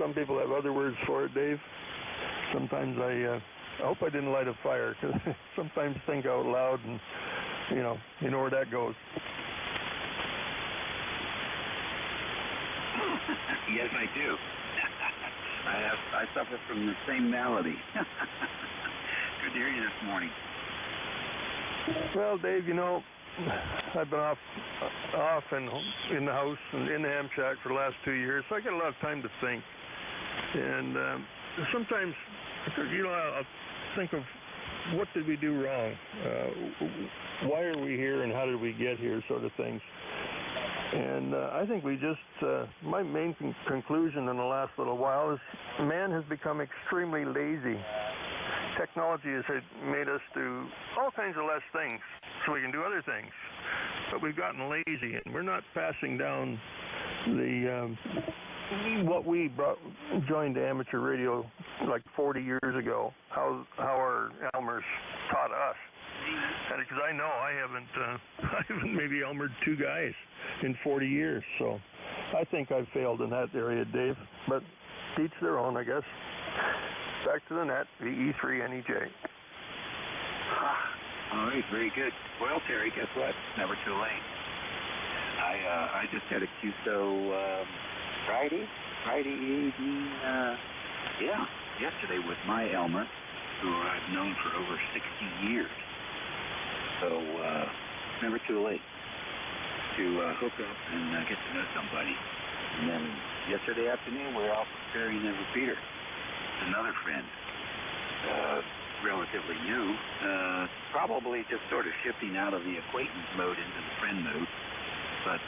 Some people have other words for it, Dave. Sometimes I hope I didn't light a fire, because I sometimes think out loud, and you know where that goes. Yes, I do. I suffer from the same malady. Good to hear you this morning. Well, Dave, I've been off and in the house and in the ham shack for the last 2 years, so I get a lot of time to think. And sometimes, I'll think of what did we do wrong? Why are we here and how did we get here, sort of things. And I think we just, my main conclusion in the last little while is man has become extremely lazy. Technology has made us do all kinds of less things so we can do other things. But we've gotten lazy, and we're not passing down what we joined amateur radio like 40 years ago, how our Elmers taught us. And because I know I haven't maybe Elmered 2 guys in 40 years, so I think I've failed in that area, Dave. But each their own, I guess. Back to the net, VE3NEJ. All right, very good. Well, Terry, guess what? Never too late. I just had a QSO Friday evening, yesterday with my Elmer, who I've known for over 60 years. So, never too late to hook up and get to know somebody. And then yesterday afternoon, we're out preparing the repeater. Another friend, relatively new, probably just sort of shifting out of the acquaintance mode into the friend mode. But,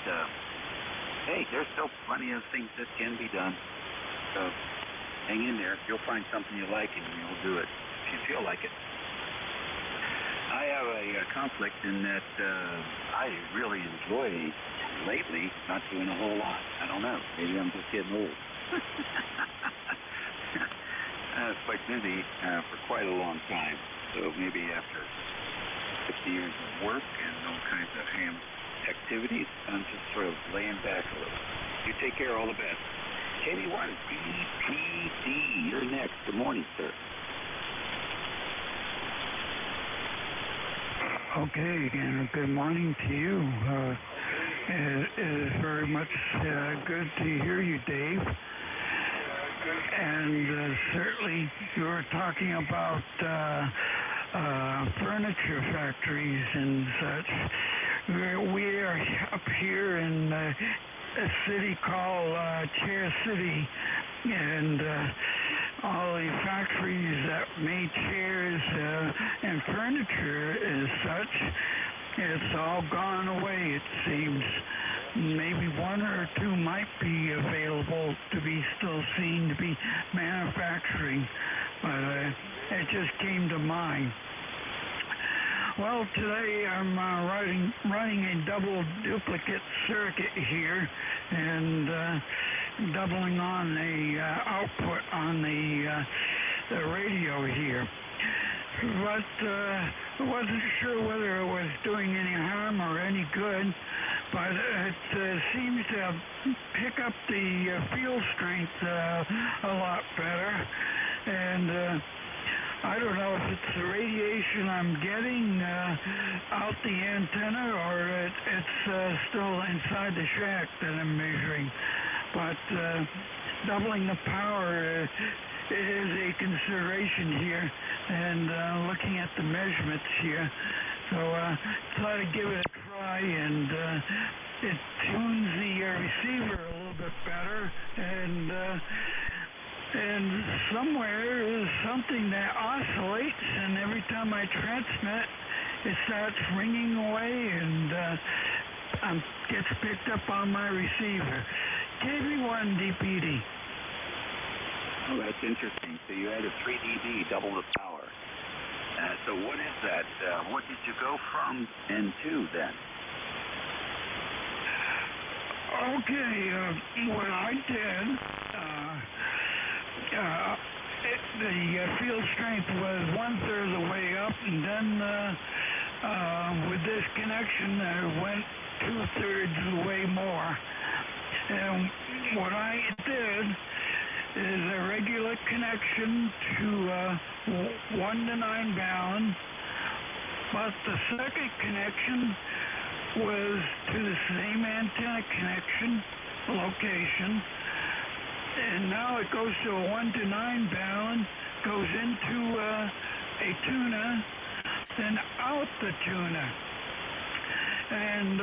hey, there's still plenty of things that can be done. So hang in there. You'll find something you like and you'll do it if you feel like it. I have a conflict in that I really enjoy lately not doing a whole lot. I don't know. Maybe I'm just getting old. I was quite busy for quite a long time, so maybe after 50 years of work and all kinds of ham activities, I'm just sort of laying back a little. You take care, all the best. KD1, BPD, you're next. Good morning, sir. Okay, and good morning to you. It is very much good to hear you, Dave. And certainly you were talking about furniture factories and such. We are up here in a city called Chair City, and all the factories that made chairs and furniture as such, it's all gone away, it seems. Maybe 1 or 2 might be available to be still seen to be manufacturing, but it just came to mind. Well, today I'm running a double duplicate circuit here and doubling on the output on the radio here. But I wasn't sure whether it was doing any harm or any good, but it seems to pick up the field strength a lot better. And I don't know if it's the radiation I'm getting out the antenna or it's still inside the shack that I'm measuring. But doubling the power is a consideration here, and looking at the measurements here. So thought I'd give it a try, and it tunes the receiver a little bit better, and somewhere is something that oscillates, and every time I transmit, it starts ringing away, and gets picked up on my receiver. KB1 DPD. Oh, that's interesting. So you had a 3 dB, double the power. So what is that? What did you go from and to then? Okay, what I did, the field strength was 1/3 of the way up, and then with this connection, I went 2/3 of the way more. And what I did is a regular connection to 1 to 9 balun, but the second connection was to the same antenna connection location, and now it goes to a 1 to 9 balun, goes into a tuner, then out the tuner. And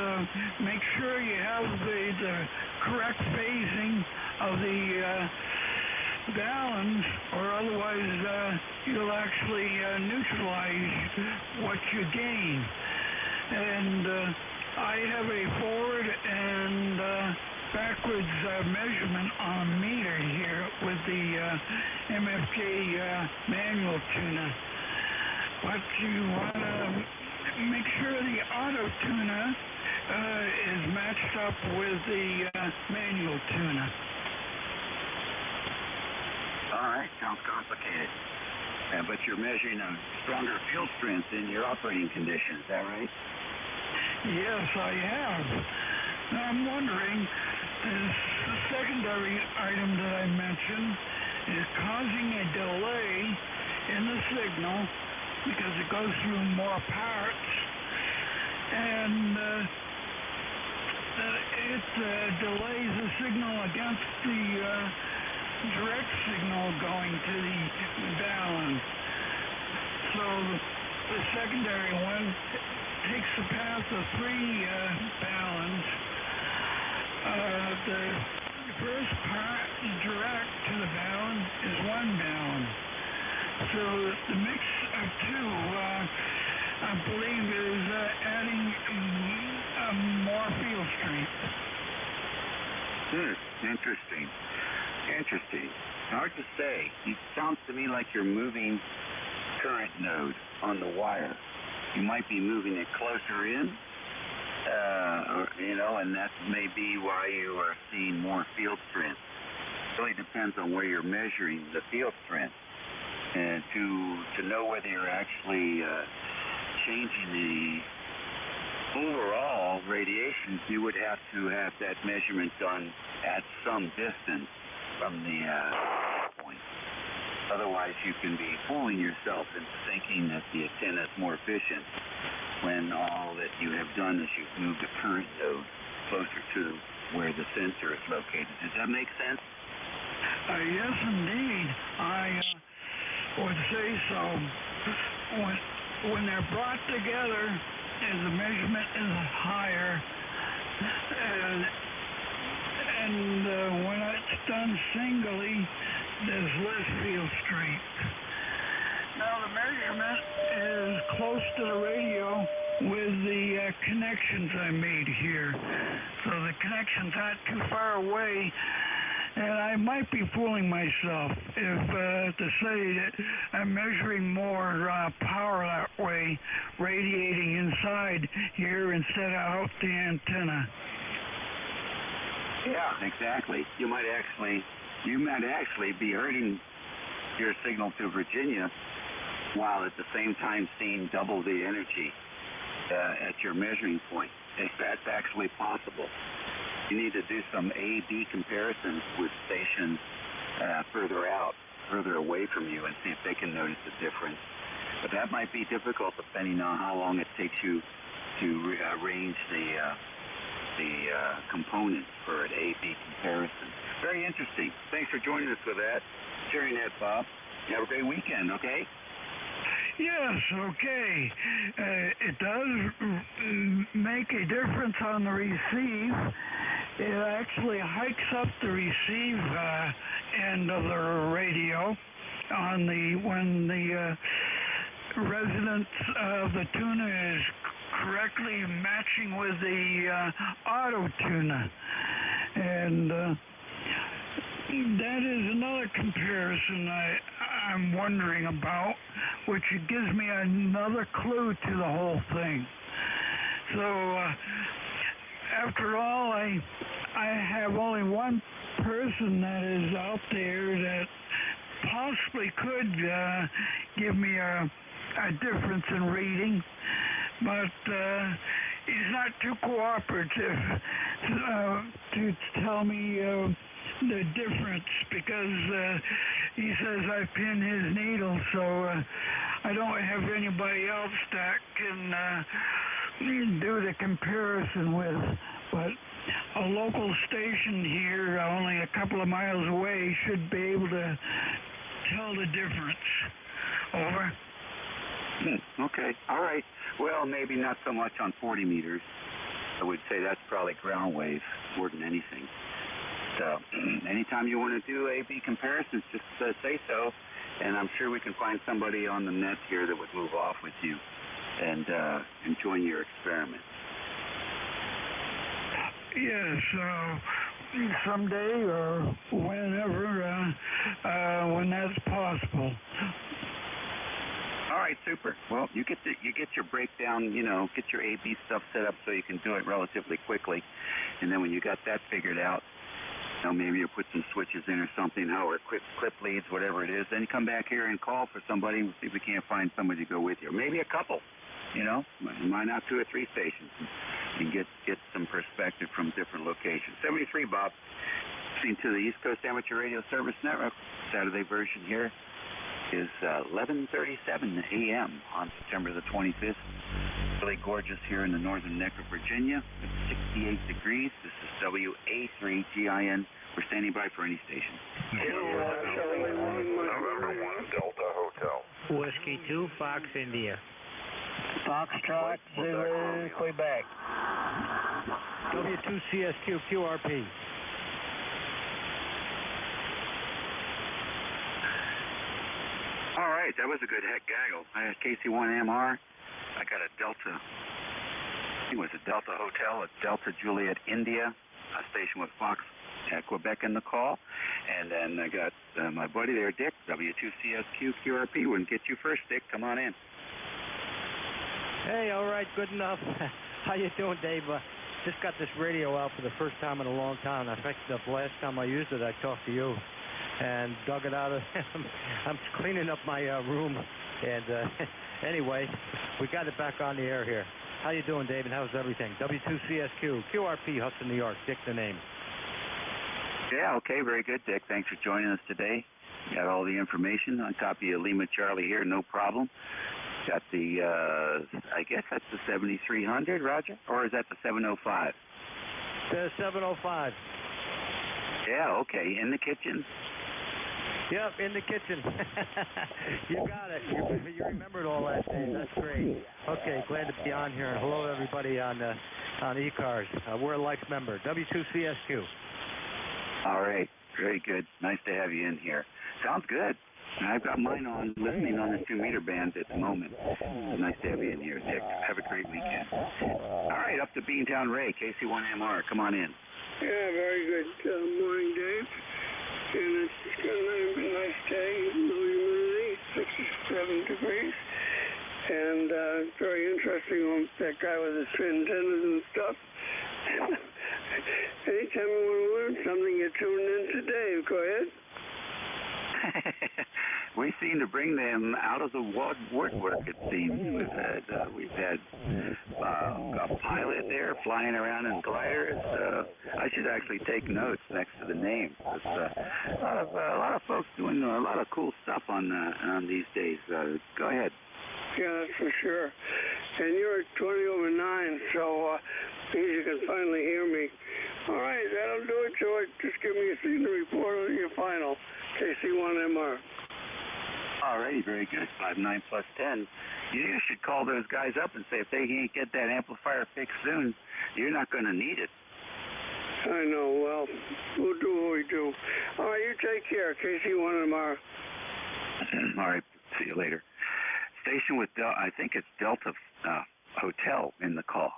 make sure you have the correct phasing of the balance, or otherwise you'll actually neutralize what you gain. And I have a forward and backwards measurement on a meter here with the MFJ manual tuner. But you want to make sure the auto tuner is matched up with the manual tuner. All right, sounds complicated. But you're measuring a stronger field strength in your operating conditions, is that right? Yes, I have. Now I'm wondering, this secondary item that I mentioned is causing a delay in the signal because it goes through more parts, and it delays the signal against the direct signal going to the balun. So the secondary one takes the path of 3 baluns. The first part direct to the balun is 1 balun. So the mix of 2, I believe, is adding more field strength. Interesting. Hard to say. It sounds to me like you're moving current node on the wire. You might be moving it closer in, and that may be why you are seeing more field strength. It really depends on where you're measuring the field strength. And to know whether you're actually changing the overall radiation, you would have to have that measurement done at some distance from the point. Otherwise, you can be fooling yourself into thinking that the antenna is more efficient when all that you have done is you've moved the current node closer to where the sensor is located. Does that make sense? Yes, indeed. I would say so. When they're brought together, the measurement is higher, and when it's done singly, there's less field strength. Now the measurement is close to the radio with the connections I made here. So the connections aren't too far away, and I might be fooling myself if to say that I'm measuring more power that way, radiating inside here instead of out the antenna. Yeah, exactly. You might actually be hurting your signal to Virginia while at the same time seeing double the energy at your measuring point. If that's actually possible. You need to do some A-B comparisons with stations further out, further away from you, and see if they can notice the difference. But that might be difficult depending on how long it takes you to arrange the components for an A-B comparison. Very interesting. Thanks for joining us with that. Sharing that, Bob. Have a great weekend, okay? Yes, okay. It does make a difference on the receive, it actually hikes up the receive end of the radio on when the resonance of the tuner is correctly matching with the auto tuner. And that is another comparison I'm wondering about, which gives me another clue to the whole thing. So after all, I have only one person that is out there that possibly could give me a difference in reading, but he's not too cooperative to tell me the difference, because he says I pin his needle, so I don't have anybody else that can do the comparison with. But a local station here, only a couple of miles away, should be able to tell the difference. Over. Okay, all right. Well, maybe not so much on 40 meters. I would say that's probably ground wave more than anything. So anytime you want to do A-B comparisons, just say so, and I'm sure we can find somebody on the net here that would move off with you and join your experiment. Yes, someday or whenever, when that's possible. All right, super. Well, you get your breakdown, get your A/B stuff set up so you can do it relatively quickly, and then when you got that figured out, maybe you put some switches in or something, or clip leads, whatever it is. Then you come back here and call for somebody and see if we can't find somebody to go with you, or maybe a couple. Why not 2 or 3 stations and get some perspective from different locations. 73 Bob, listening to the East Coast Amateur Radio Service Network. Saturday version here is 11:37 a.m. on September the 25th. Really gorgeous here in the northern neck of Virginia. It's 68 degrees. This is WA3GIN. We're standing by for any station. November 1 Delta Hotel. Whiskey 2 Fox India. Foxtrot, Zulu, Quebec. W2CSQ QRP. All right, that was a good heck gaggle. I had KC1MR. I got a Delta. I think it was a Delta Hotel, a Delta Juliet India, a station with Fox Quebec in the call. And then I got my buddy there, Dick, W2CSQ QRP. Wouldn't get you first, Dick. Come on in. Hey, all right, good enough. How you doing, Dave? Just got this radio out for the first time in a long time. In fact, the last time I used it, I talked to you and dug it out of. I'm cleaning up my room, and anyway, we got it back on the air here. How you doing, David? How's everything? W2CSQ QRP, Hudson, New York. Dick, the name. Yeah, okay, very good, Dick. Thanks for joining us today. Got all the information on copy of Lima Charlie here, no problem. Got the, I guess that's the 7300, Roger? Or is that the 705? The 705. Yeah, okay. In the kitchen? Yep, in the kitchen. You got it. You remembered all that, Dave. That's great. Okay, glad to be on here. And hello, everybody on ECARS. We're a Life member, W2CSQ. All right. Very good. Nice to have you in here. Sounds good. I've got mine on, listening on the 2-meter band at the moment. Nice to have you in here, Dick. Have a great weekend. All right, up to Beantown Ray, KC1MR. Come on in. Yeah, very good. Morning, Dave. And it's going to be a nice day. Low humidity, 67 degrees. And very interesting on that guy with his twin antennas and stuff. Anytime you want to learn something, you're tuning in to Dave. Go ahead. We seem to bring them out of the woodwork, it seems. We've had a pilot there flying around in gliders. I should actually take notes next to the name. A lot of folks doing a lot of cool stuff on these days. Go ahead. Yeah, that's for sure. And you're at 20 over 9, so means you can finally hear me. All right, that'll do it, George. Just give me a signal report on your final. KC1MR. All righty, very good. 59 plus 10. You should call those guys up and say if they can't get that amplifier fixed soon, you're not going to need it. I know. Well, we'll do what we do. All right, you take care. KC1 tomorrow. All right, see you later. Station with I think it's Delta Hotel in the call.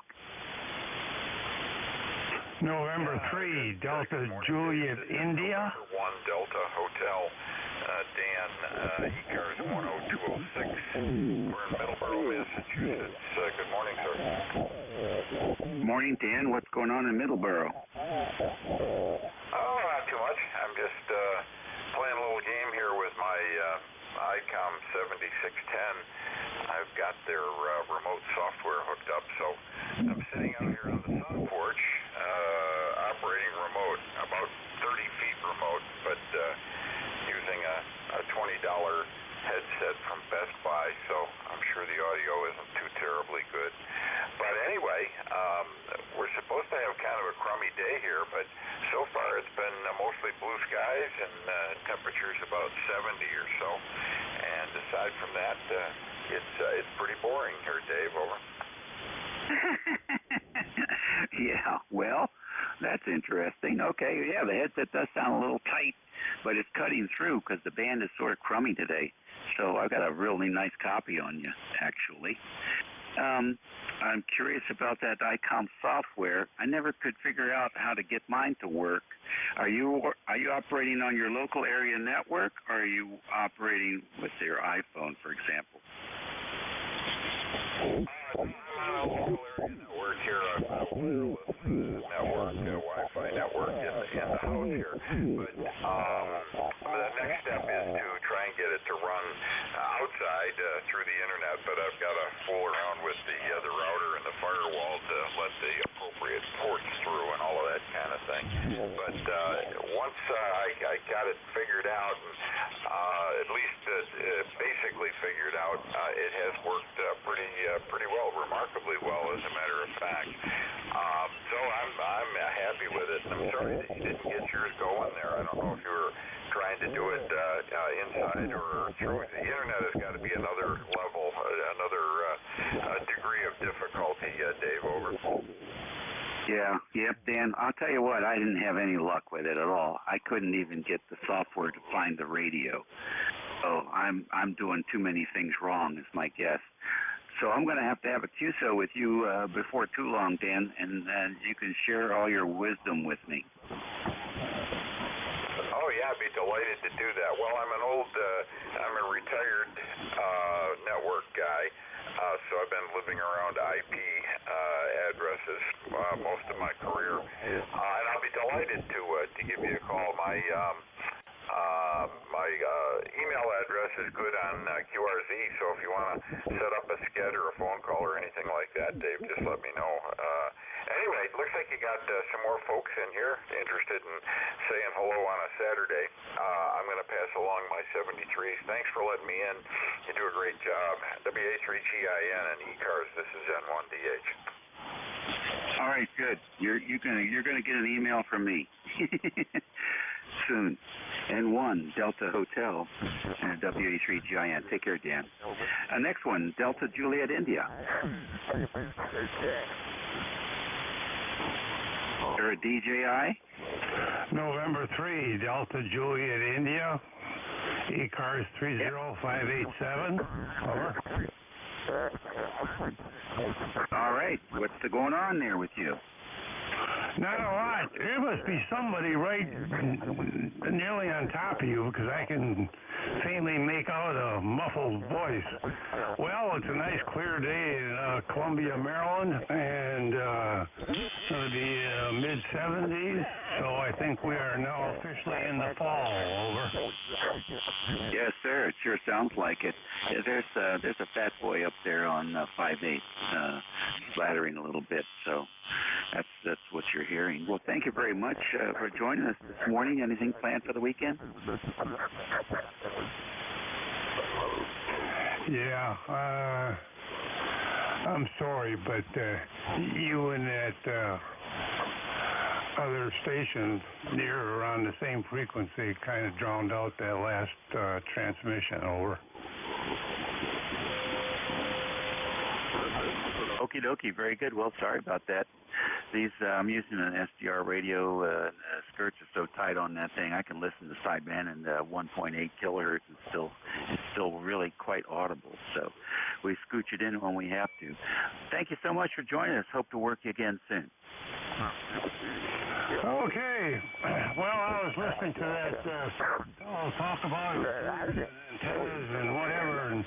November 3, Delta Juliet, India. 1 Delta Hotel. Dan, ECARS 10206. We're in Middleborough, Massachusetts. Good morning, sir. Morning, Dan. What's going on in Middleborough? Oh, not too much. I'm just playing a little game here with my ICOM 7610. I've got their remote software hooked up, so I'm sitting out here on the sun porch, operating remote, about 30 feet remote, but using a $20 headset from Best Buy, so I'm sure the audio isn't too terribly good. But anyway, we're supposed to have kind of a crummy day here, but so far it's been mostly blue skies and temperatures about 70 or so. And aside from that, it's pretty boring here, Dave. Over. Yeah, well, that's interesting. Okay, yeah, the headset does sound a little tight, but it's cutting through because the band is sort of crummy today. So I've got a really nice copy on you, actually. I'm curious about that ICOM software. I never could figure out how to get mine to work. Are you operating on your local area network, or are you operating with your iPhone, for example? Local area network here, a wireless network, Wi-Fi network in the house here. But the next step is to try and get it to run outside through the internet. But I've got to fool around with the router and the firewall to let the appropriate ports through and all of that kind of thing. But once I got it figured out, and at least basically figured out, it has worked pretty well, remarkably well, as a matter of fact. So I'm happy with it. I'm sorry that you didn't get yours going there. I don't know if you were trying to do it inside or through the internet. Has got to be another level, another degree of difficulty, Dave. Over. Yeah, yep, Dan. I'll tell you what, I didn't have any luck with it at all. I couldn't even get the software to find the radio. So I'm doing too many things wrong, is my guess. So I'm going to have a QSO with you before too long, Dan, and you can share all your wisdom with me. Oh, yeah, I'd be delighted to do that. Well, I'm a retired network guy, so I've been living around IP addresses most of my career, and I'll be delighted to give you a call. My email address is good on QRZ, so if you want to set up a sked or a phone call or anything like that, Dave, just let me know. Anyway, it looks like you got some more folks in here interested in saying hello on a Saturday. I'm going to pass along my 73s. Thanks for letting me in. You do a great job. WA3GIN and ECARS. This is N1DH. All right, good. You're gonna get an email from me soon. N1 Delta Hotel and WA3GIN. Take care, Dan. Next one, Delta Juliet, India. Or a DJI? November 3, Delta Juliet, India. ECARS 30587. Over. All right. What's going on there with you? Not a lot. There must be somebody right nearly on top of you, because I can faintly make out a muffled voice. Well, it's a nice clear day in Columbia, Maryland, and it's going to be mid-70s, so I think we are now officially in the fall. Over. Yes, sir. It sure sounds like it. There's a fat boy up there on 5/8, splattering a little bit, so that's what you're hearing. Well, thank you very much for joining us this morning. Anything planned for the weekend? Yeah, I'm sorry, but you and that other station near around the same frequency kind of drowned out that last transmission. Over. Okie dokie, very good. Well, sorry about that. I'm using an SDR radio. Skirts are so tight on that thing. I can listen to sideband and 1.8 kilohertz. It's still really quite audible. So we scooch it in when we have to. Thank you so much for joining us. Hope to work you again soon. Okay. Well, I was listening to that talk about antennas and whatever, and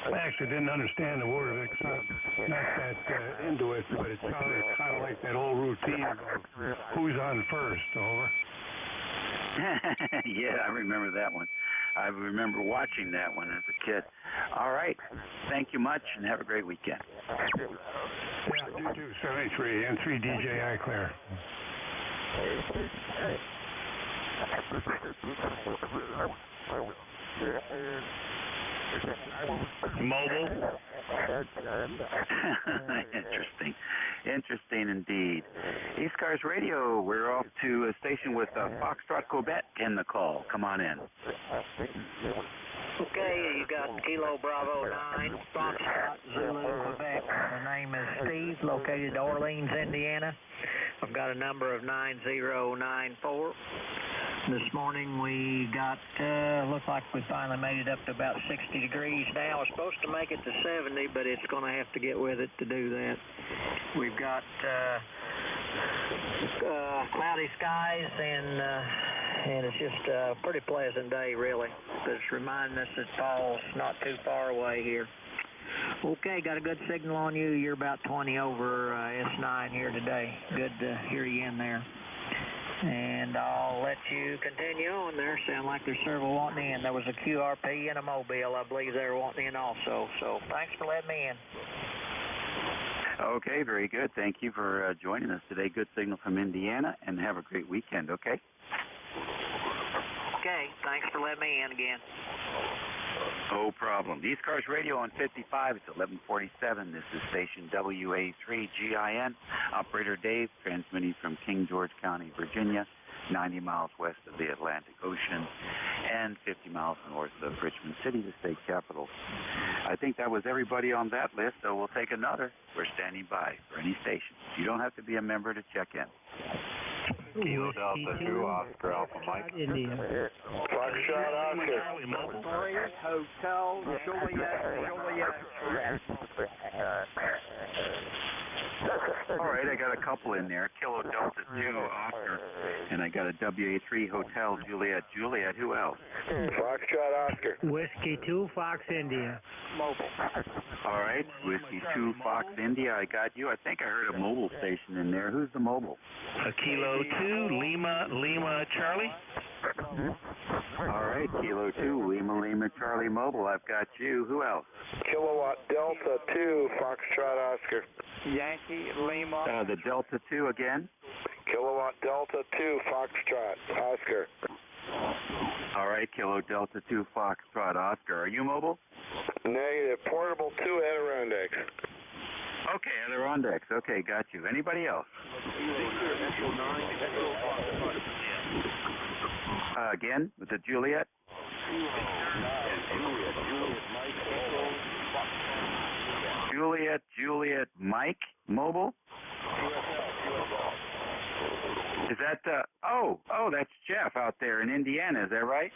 I actually didn't understand the word of it. I'm not that into it, but it sounded kind of like that old routine about who's on first. Over. Yeah, I remember that one. I remember watching that one as a kid. All right. Thank you much, and have a great weekend. Yeah, you too. 73 and 3 DJI Clear. Mobile. Interesting indeed. ECARS Radio, we're off to a station with Foxtrot Quebec in the call. Come on in. Okay, you got Kilo Bravo 9, Foxtrot, Zulu, Quebec. My name is Steve, located in Orleans, Indiana. I've got a number of 9094. This morning we got, looks like we finally made it up to about 60 degrees now. We're supposed to make it to 70, but it's going to have to get with it to do that. We've got cloudy skies, and it's just a pretty pleasant day, really. It's reminding us that fall's not too far away here. Okay, got a good signal on you. You're about 20 over S9 here today. Good to hear you in there. And I'll let you continue on there. Sound like there's several wanting in. There was a QRP and a Mobile, I believe they were wanting in also. So thanks for letting me in. Okay, very good. Thank you for joining us today. Good signal from Indiana, and have a great weekend, okay? Okay, thanks for letting me in again. No problem. ECARS Radio on 55, it's 1147. This is station WA3GIN. Operator Dave, transmitting from King George County, Virginia, 90 miles west of the Atlantic Ocean, and 50 miles north of Richmond City, the state capital. I think that was everybody on that list, so we'll take another. We're standing by for any station. You don't have to be a member to check in. Kilo Delta 2, Oscar Alpha Mike. India. Foxtrot Oscar. Hotel, Juliet. All right, I got a couple in there. Kilo Delta 2, Oscar. And I got a WA3 Hotel, Juliet. Juliet, who else? Foxtrot Oscar. Whiskey 2, Fox India. Mobile. All right, Whiskey 2, Fox India, I got you. I think I heard a mobile station in there. Who's the mobile? A Kilo 2, Lima, Charlie. All right, Kilo 2, Lima, Charlie Mobile. I've got you. Who else? Kilowatt Delta 2, Foxtrot Oscar. Yankee, Lima. The Delta 2 again. Kilowatt Delta 2, Foxtrot Oscar. All right, Kilo Delta 2, Foxtrot Oscar. Are you mobile? Negative. Portable 2, Adirondacks. Okay, Adirondacks. Okay, got you. Anybody else? Again, with the Juliet? Juliet, Mike, mobile? Is that, that's Jeff out there in Indiana, is that right?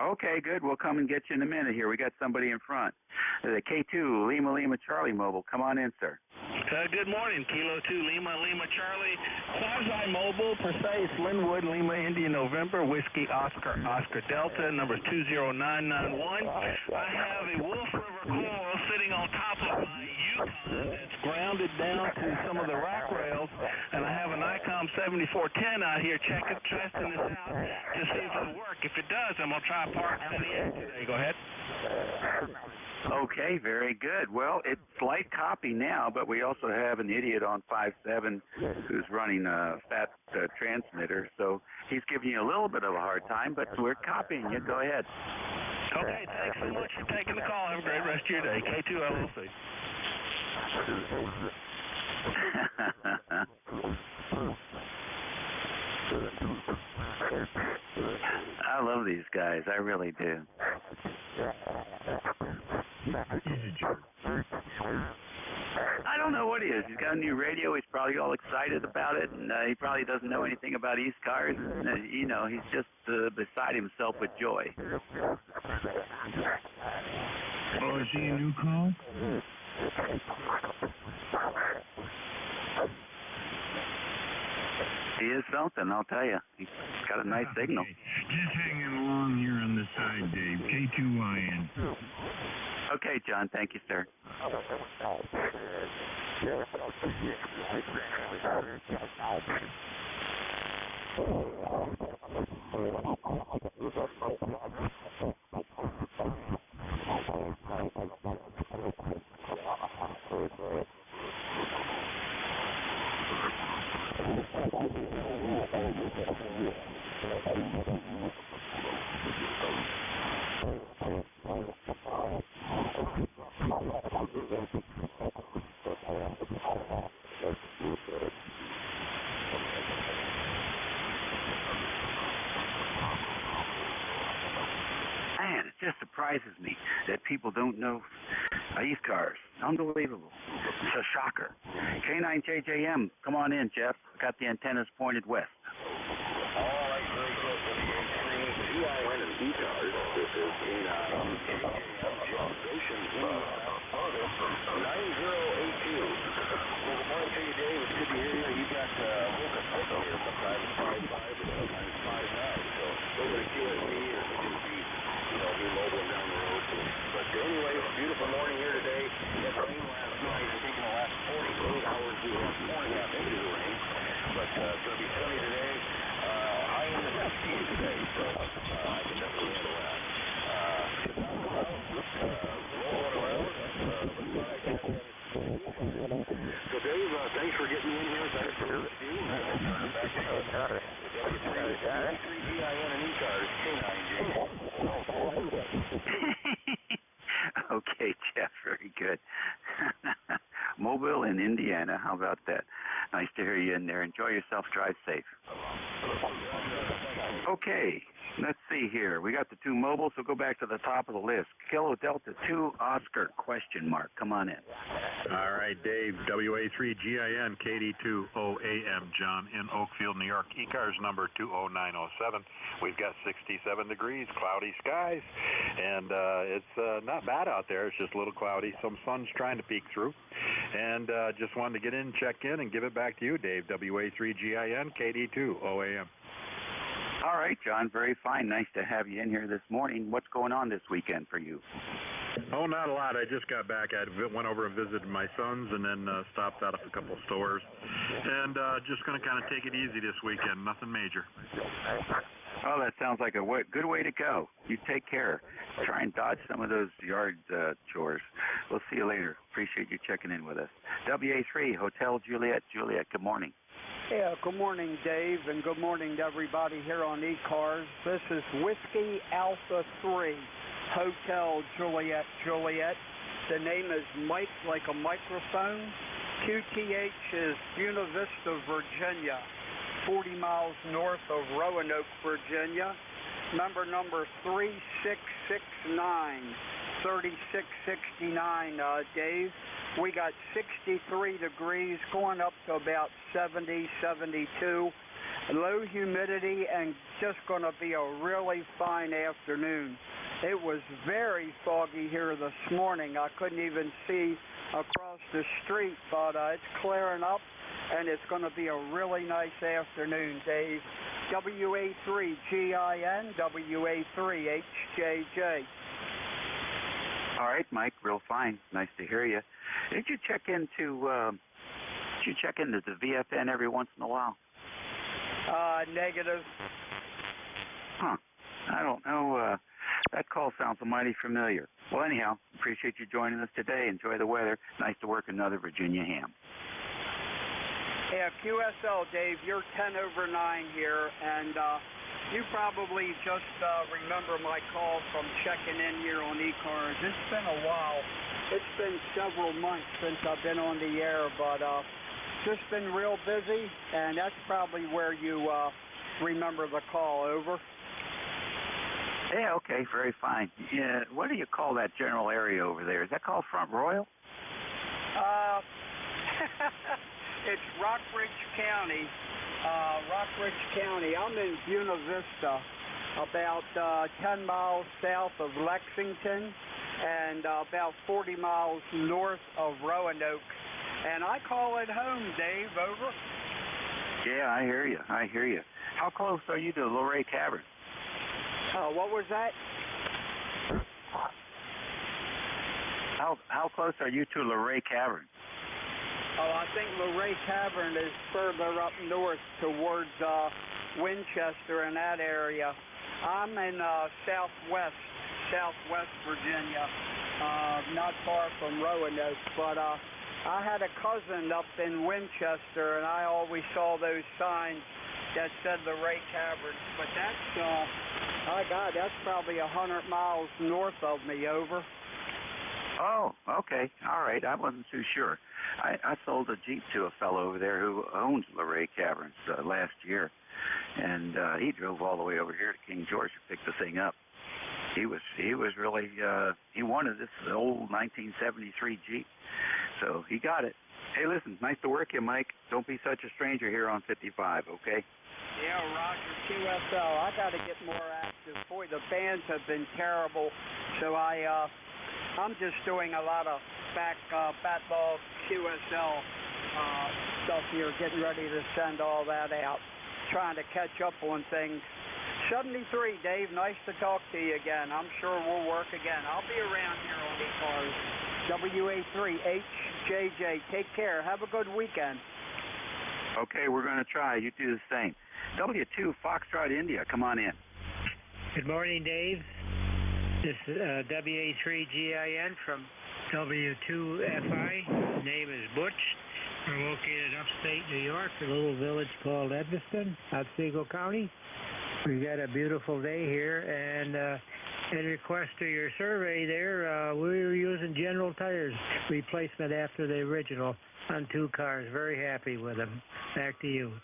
Okay, good. We'll come and get you in a minute here. We got somebody in front. The K2, Lima, Charlie Mobile. Come on in, sir. Good morning, Kilo 2, Lima, Charlie. Quasi-mobile, precise, Linwood, Lima, India, November, Whiskey, Oscar Delta, number 20991. I have a Wolf River coil sitting on top of my Yukon. It's grounded down to some of the rack rails, and I have an ICOM 7410 out here testing this out to see if it'll work. If it does, I'm going to try park on the end today. Go ahead. Okay, very good. Well, it's light copy now, but we also have an idiot on 5.7 who's running a fat transmitter, so he's giving you a little bit of a hard time, but we're copying you. Go ahead. Okay, thanks so much for taking the call. Have a great rest of your day. K2 LLC. I love these guys. I really do. I don't know what he is. He's got a new radio. He's probably all excited about it, and he probably doesn't know anything about ECARS. And, you know, he's just beside himself with joy. Oh, is he a new call? He is something, I'll tell you. He's got a nice signal. Okay. Just hanging along here on the side, Dave. K2YN. Okay, John. Thank you, sir. Man, it just surprises me that people don't know ECARS. Unbelievable. It's a shocker. K9JJM, come on in, Jeff. Got the antennas pointed west. All right, very good. GIN and ECARS. This is K9JJM, Jeff Goshen, 9082. Well, good morning to you, Dave. It's good to hear you. You got a little bit signal here, sometimes 5.5 and sometimes 5.9. So, those are the QSC or the 2 feet. You know, be mobile and down the road. But anyway, beautiful morning here today. We had rain last night. I think in the last 48 hours we had 4.5 inches of rain. But it's going to be sunny today. High in the 50s today. So I can definitely handle that. Rolling around. So Dave, thanks for getting me in here. Thanks for what you do. Back to GIN and ECARS, K9JJM. Okay, Jeff, very good. Mobile in Indiana, how about that? Nice to hear you in there. Enjoy yourself. Drive safe. Okay, let's see here. We got the 2 mobiles, so go back to the top of the list. Kilo Delta 2 Oscar, question mark. Come on in. All right, Dave, WA3GIN, KD2OAM, John in Oakfield, New York. ECARS number 20907. We've got 67 degrees, cloudy skies, and it's not bad out there. It's just a little cloudy. Some sun's trying to peek through. And just wanted to get in, check in, and give it back to you, Dave, WA3GIN, KD2OAM. All right, John, very fine. Nice to have you in here this morning. What's going on this weekend for you? Oh, not a lot. I just got back. I went over and visited my sons and then stopped out at a couple stores. And just going to kind of take it easy this weekend. Nothing major. Oh, that sounds like a good way to go. You take care. Try and dodge some of those yard chores. We'll see you later. Appreciate you checking in with us. WA3, Hotel Juliet. Juliet, good morning. Yeah, good morning, Dave, and good morning to everybody here on ECARS. This is Whiskey Alpha 3, Hotel Juliet Juliet. The name is Mike, like a microphone. QTH is Buena Vista, Virginia, 40 miles north of Roanoke, Virginia. Number 3669, 3669, Dave. We got 63 degrees, going up to about 70, 72. Low humidity and just going to be a really fine afternoon. It was very foggy here this morning. I couldn't even see across the street, but it's clearing up, and it's going to be a really nice afternoon, Dave. WA3GIN, WA3HJJ. All right, Mike, real fine. Nice to hear you. Did you check into the VFN every once in a while? Negative. Huh. I don't know. That call sounds mighty familiar. Well, anyhow, appreciate you joining us today. Enjoy the weather. Nice to work another Virginia ham. Yeah, QSL, Dave, you're 10 over 9 here, and you probably just remember my call from checking in here on ECARS. It's been a while. It's been several months since I've been on the air, but just been real busy, and that's probably where you remember the call. Over. Yeah, okay, very fine. Yeah, what do you call that general area over there? Is that called Front Royal? It's Rockridge County. I'm in Buena Vista, about 10 miles south of Lexington and about 40 miles north of Roanoke. And I call it home, Dave. Over. Yeah, I hear you. How close are you to Luray Cavern? What was that? How close are you to Luray Cavern? Oh, I think Luray Cavern is further up north towards Winchester and that area. I'm in southwest Virginia, not far from Roanoke, but I had a cousin up in Winchester, and I always saw those signs that said Luray Cavern. But that's probably 100 miles north of me. Over. Oh, okay. All right. I wasn't too sure. I sold a Jeep to a fellow over there who owns Luray Caverns last year, and he drove all the way over here to King George to pick the thing up. He was really he wanted this old 1973 Jeep, so he got it. Hey, listen, nice to work you, Mike. Don't be such a stranger here on 55, okay? Yeah, Roger, QSL. I got to get more active. Boy, the bands have been terrible, so I'm just doing a lot of Batball QSL stuff here, getting ready to send all that out, trying to catch up on things. 73, Dave, nice to talk to you again. I'm sure we'll work again. I'll be around here on ECARS. WA3HJJ, take care. Have a good weekend. Okay, we're going to try. You do the same. W2 Foxtrot India, come on in. Good morning, Dave. This is WA3GIN from W2FI. Name is Butch. We're located upstate New York, a little village called Edmiston, Otsego County. We've got a beautiful day here, and in request to your survey there, we were using General Tires replacement after the original on 2 cars. Very happy with them. Back to you.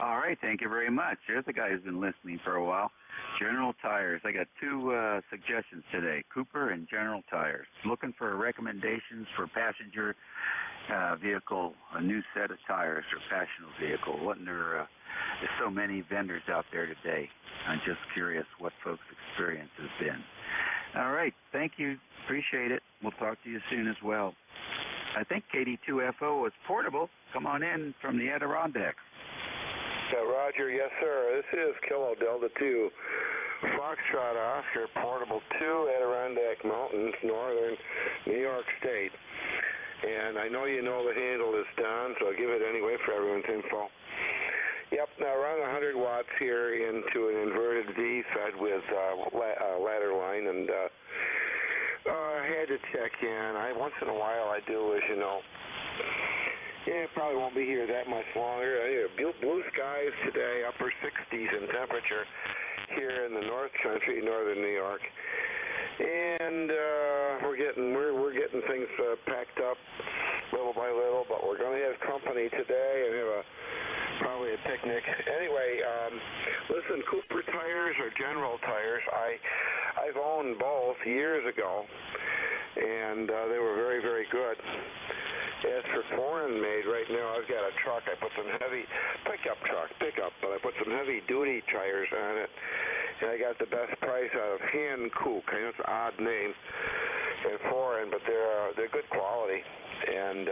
All right, thank you very much. There's a guy who's been listening for a while. General Tires. I got 2 suggestions today, Cooper and General Tires. Looking for recommendations for passenger vehicle, a new set of tires for passenger vehicle. There's so many vendors out there today. I'm just curious what folks' experience has been. All right, thank you. Appreciate it. We'll talk to you soon as well. I think KD2FO is portable. Come on in from the Adirondacks. Roger, yes, sir. This is Kilo Delta 2, Foxtrot Oscar, Portable 2, Adirondack Mountains, northern New York State. And I know you know the handle is Don, so I'll give it anyway for everyone's info. Yep, now run 100 watts here into an inverted V fed with ladder line, and I had to check in. Once in a while I do, as you know. Yeah, it probably won't be here that much longer. Blue skies today, upper 60s in temperature here in the North Country, northern New York. And we're getting things packed up little by little, but we're going to have company today and have probably a picnic. Anyway, listen, Cooper tires or General Tires, I've owned both years ago, and they were very, very good. As for foreign made, right now I've got a truck. I put some heavy pickup, but I put some heavy duty tires on it, and I got the best price out of Hankook. I know it's an odd name and foreign, but they're good quality, and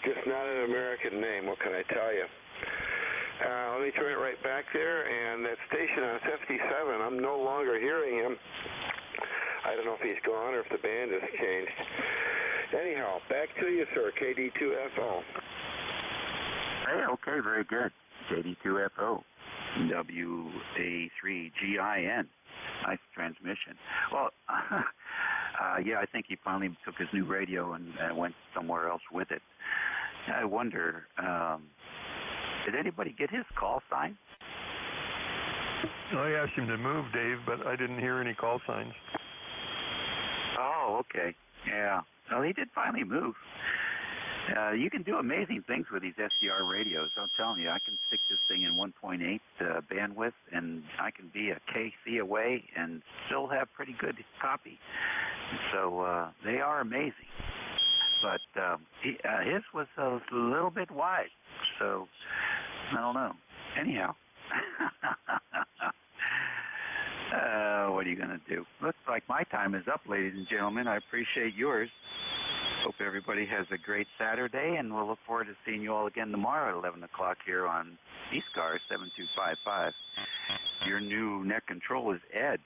just not an American name. What can I tell you? Let me turn it right back there, and that station on 57, I'm no longer hearing him. I don't know if he's gone or if the band has changed. Anyhow, back to you, sir, KD2FO. Hey, okay, very good. KD2FO, WA3GIN. Nice transmission. Well, yeah, I think he finally took his new radio and went somewhere else with it. I wonder, did anybody get his call sign? I asked him to move, Dave, but I didn't hear any call signs. Oh, okay. Yeah. Well, he did finally move. You can do amazing things with these SDR radios. I'm telling you, I can stick this thing in 1.8 bandwidth, and I can be a KC away and still have pretty good copy. So they are amazing. but his was a little bit wide, so I don't know. Anyhow, what are you going to do? Looks like my time is up, ladies and gentlemen. I appreciate yours. Hope everybody has a great Saturday, and we'll look forward to seeing you all again tomorrow at 11 o'clock here on ECARS 7255. Your new net control is Ed,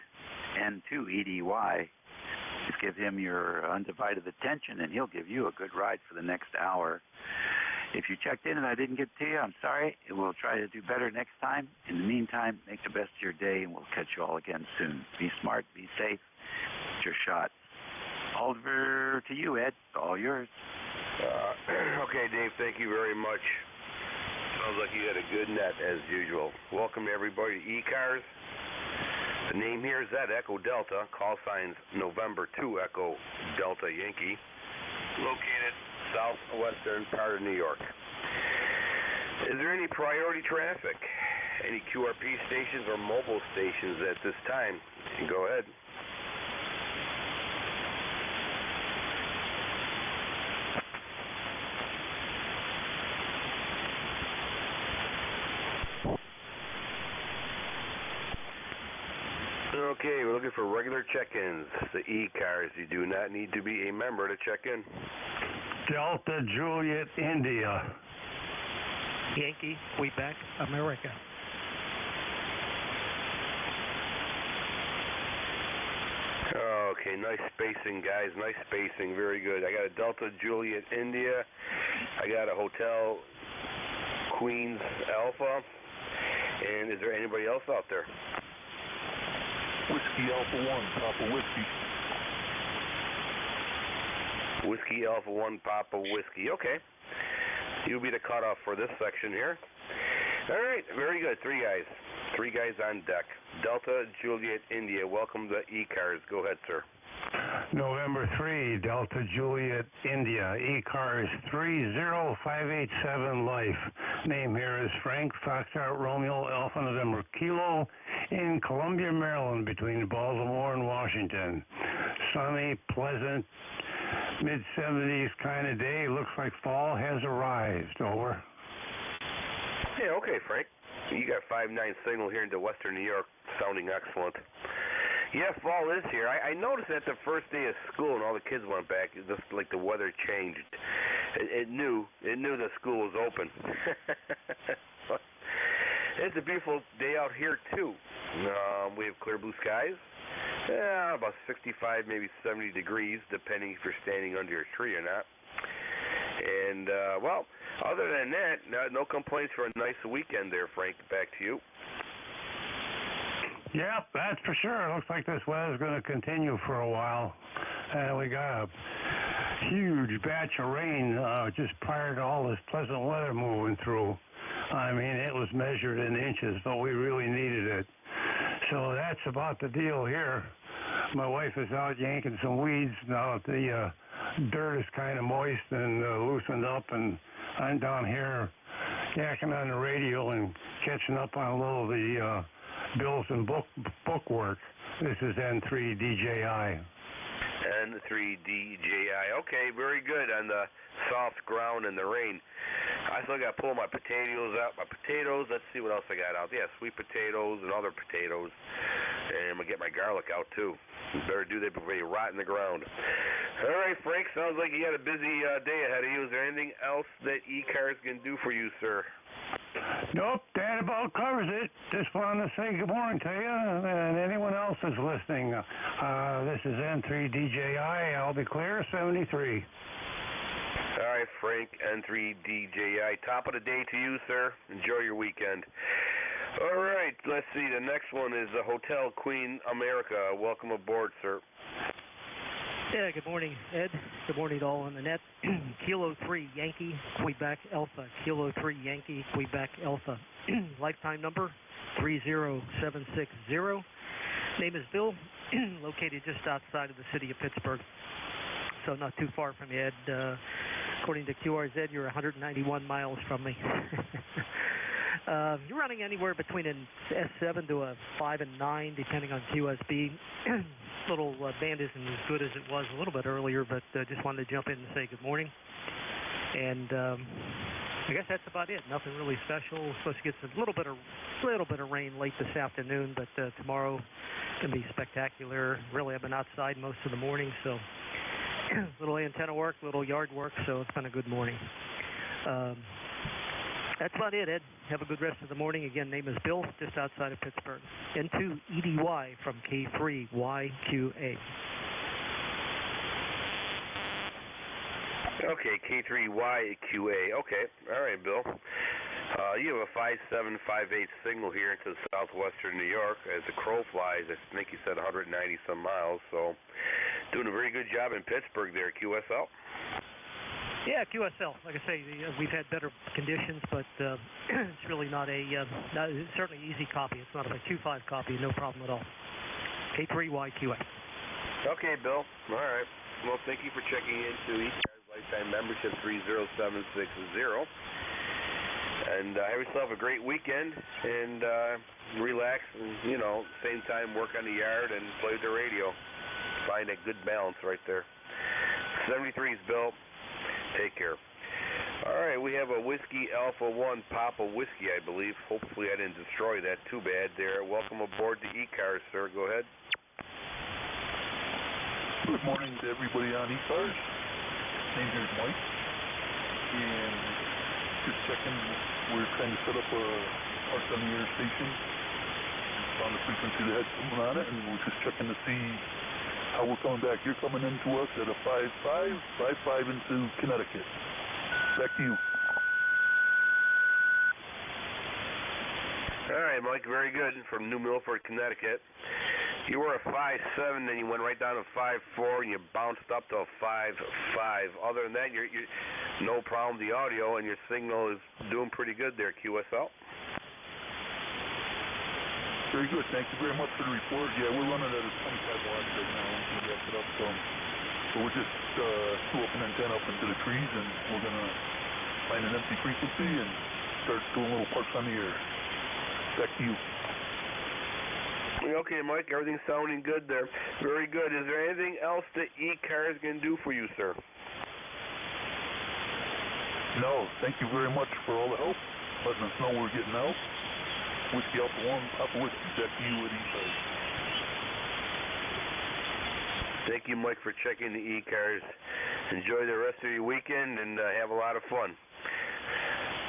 N2EDY. Just give him your undivided attention, and he'll give you a good ride for the next hour. If you checked in and I didn't get to you, I'm sorry. We'll try to do better next time. In the meantime, make the best of your day, and we'll catch you all again soon. Be smart, be safe. It's your shot. Over to you, Ed. All yours. Okay, Dave, thank you very much. Sounds like you had a good net, as usual. Welcome, everybody, to ECARS. The name here is Ed, Echo Delta. Call signs November 2, Echo Delta Yankee. Located southwestern part of New York. Is there any priority traffic? Any QRP stations or mobile stations at this time? Go ahead. Okay, we're looking for regular check-ins. The ECARS. You do not need to be a member to check in. Delta Juliet India. Yankee, Quebec, America. Okay, nice spacing, guys. Nice spacing. Very good. I got a Delta Juliet India. I got a Hotel Queens Alpha. And is there anybody else out there? Whiskey Alpha 1, Papa Whiskey. Whiskey Alpha 1, Papa Whiskey. Okay. You'll be the cutoff for this section here. All right, very good. Three guys on deck. Delta Juliet India. Welcome to ECARS. Go ahead, sir. November 3, Delta Juliet India, ECARS 30587 Life. Name here is Frank Foxtrot Romeo Alpha November Kilo in Columbia, Maryland, between Baltimore and Washington. Sunny, pleasant, mid-70s kind of day. Looks like fall has arrived. Over. Yeah, okay, Frank. You got 5-9 signal here into western New York, sounding excellent. Yeah, fall is here. I noticed that the first day of school and all the kids went back, it just like the weather changed. It knew the school was open. It's a beautiful day out here too. We have clear blue skies. Yeah, about 65, maybe 70 degrees, depending if you're standing under a tree or not. And well, other than that, no complaints for a nice weekend there, Frank. Back to you. Yep, that's for sure. It looks like this weather's going to continue for a while. We got a huge batch of rain just prior to all this pleasant weather moving through. I mean, it was measured in inches, but we really needed it. So that's about the deal here. My wife is out yanking some weeds now. The dirt is kind of moist and loosened up, and I'm down here yakking on the radio and catching up on a little of the bills and book work. This is N3DJI. N3DJI. Okay, very good on the soft ground and the rain. I still got to pull my potatoes out. Let's see what else I got out. Yeah, sweet potatoes and other potatoes. And I'm going to get my garlic out, too. Better do that before you rot in the ground. All right, Frank, sounds like you got a busy day ahead of you. Is there anything else that ECARS can do for you, sir? Nope, that about covers it. Just wanted to say good morning to you and anyone else is listening. This is N3DJI. I'll be clear, 73. All right, Frank, N3DJI. Top of the day to you, sir. Enjoy your weekend. All right, let's see. The next one is Hotel Queen America. Welcome aboard, sir. Yeah, good morning, Ed. Good morning to all on the net. Kilo 3 Yankee, Quebec Alpha. Kilo 3 Yankee, Quebec Alpha. Lifetime number 30760. Name is Bill, located just outside of the city of Pittsburgh. So not too far from you, Ed. According to QRZ, you're 191 miles from me. You're running anywhere between an S7 to a 5 and 9, depending on QSB. Little band isn't as good as it was a little bit earlier, but just wanted to jump in and say good morning. And I guess that's about it. Nothing really special. We're supposed to get a little bit of rain late this afternoon, but tomorrow can be spectacular. Really, I've been outside most of the morning, so little antenna work, little yard work, so it's been a good morning. That's about it, Ed. Have a good rest of the morning. Again, name is Bill, just outside of Pittsburgh. N2EDY from K3YQA. Okay, K3YQA. Okay, all right, Bill. You have a 5758 signal here into southwestern New York. As the crow flies, I think you said 190 some miles. So, doing a very good job in Pittsburgh there, QSL. Yeah, QSL. Like I say, we've had better conditions, but it's really not it's certainly easy copy. It's not a 2.5 copy, no problem at all. K3YQA. Okay, Bill. All right. Well, thank you for checking into ECARS Lifetime Membership 30760. And have yourself a great weekend, and relax, and, same time work on the yard and play the radio. Find a good balance right there. 73's Bill. Take care. All right, we have a Whiskey Alpha 1 Papa Whiskey, I believe. Hopefully I didn't destroy that too bad there. Welcome aboard the ECARS, sir. Go ahead. Good morning to everybody on ECARS. Name here is Mike. And just checking, we're trying to set up a park on the air station. Found the frequency that had something on it, and we're just checking to see how we're coming back. You're coming into us at a 5.5 into Connecticut. Back to you. All right, Mike, very good. From New Milford, Connecticut. You were a 5.7, then you went right down to 5.4, and you bounced up to a 5.5. Other than that, you're no problem with the audio, and your signal is doing pretty good there, QSL. Very good. Thank you very much for the report. Yeah, we're running at a 25 watts right now. We wrapped it up. So we're just threw up an antenna up into the trees, and we're going to find an empty frequency and start doing little parks on the air. Back to you. Okay, Mike, everything's sounding good there. Very good. Is there anything else that ECARS can do for you, sir? No, thank you very much for all the help, letting us know we're getting out. Whiskey Alpha 1, Papa Whiskey, back to you at ECARS. Thank you, Mike, for checking the ECARS. Enjoy the rest of your weekend and have a lot of fun.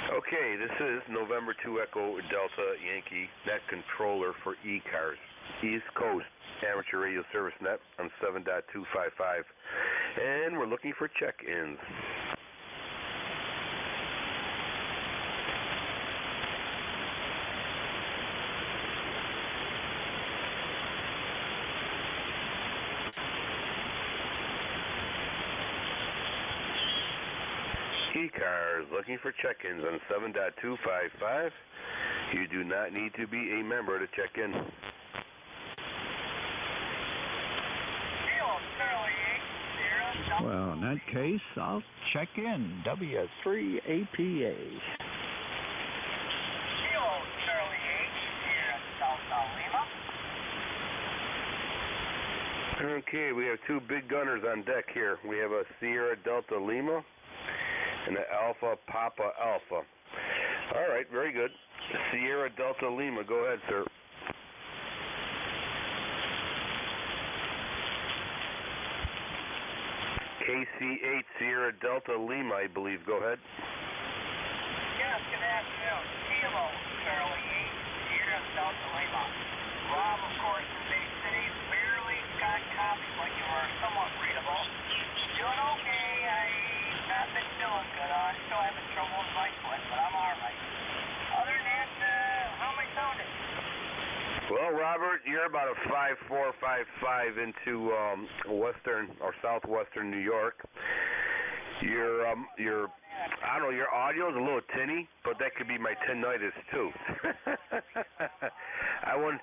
Okay, this is November 2 Echo Delta Yankee Net Controller for ECARS, East Coast Amateur Radio Service Net on 7.255. And we're looking for check-ins. ECARS looking for check-ins on 7.255. You do not need to be a member to check in. Well, in that case, I'll check in. W3APA. Okay, we have two big gunners on deck here. We have a Sierra Delta Lima and an Alpha Papa Alpha. All right, very good. Sierra Delta Lima, go ahead, sir. KC8 Sierra Delta Lima, I believe. Go ahead. Yes, good afternoon. Kilo Charlie 8 Sierra Delta Lima. Rob, of course, in Bay City, barely got copies when you were somewhat readable. Doing okay. I've not been doing good. I'm still having trouble with my foot, but I'm all right. Other than that, how am I sounding? Well, Robert, you're about a 5.4, 5.5 into western or southwestern New York. Your I don't know, your audio is a little tinny, but that could be my tinnitus too. I wouldn't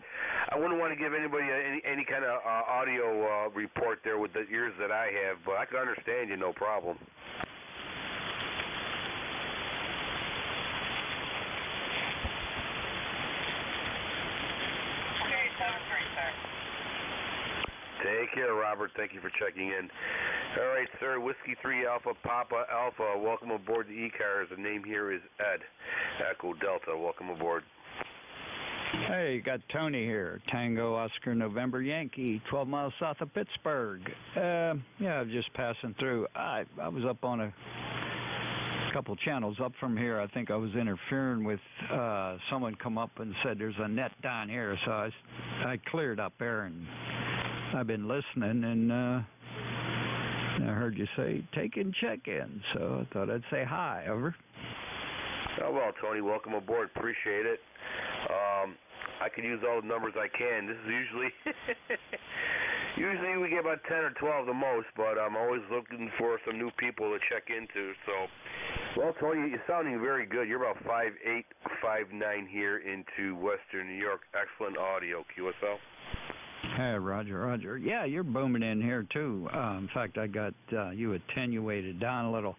want to give anybody any kind of audio report there with the ears that I have, but I can understand you, no problem. care, Robert. Thank you for checking in. All right, sir. Whiskey 3 Alpha Papa Alpha. Welcome aboard the ECARS. The name here is Ed. Echo Delta. Welcome aboard. Hey, got Tony here. Tango Oscar November Yankee, 12 miles south of Pittsburgh. Yeah, I'm just passing through. I was up on a couple channels up from here. I think I was interfering with someone come up and said there's a net down here, so I cleared up there, and I've been listening, and I heard you say taking check-in, so I thought I'd say hi. Over. Oh, well, Tony, welcome aboard. Appreciate it. I can use all the numbers I can. This is usually we get about 10 or 12 the most, but I'm always looking for some new people to check into. So, well, Tony, you're sounding very good. You're about 5'8", 5'9" here into Western New York. Excellent audio, QSL. Hey, Roger. Yeah, you're booming in here, too. In fact, I got you attenuated down a little.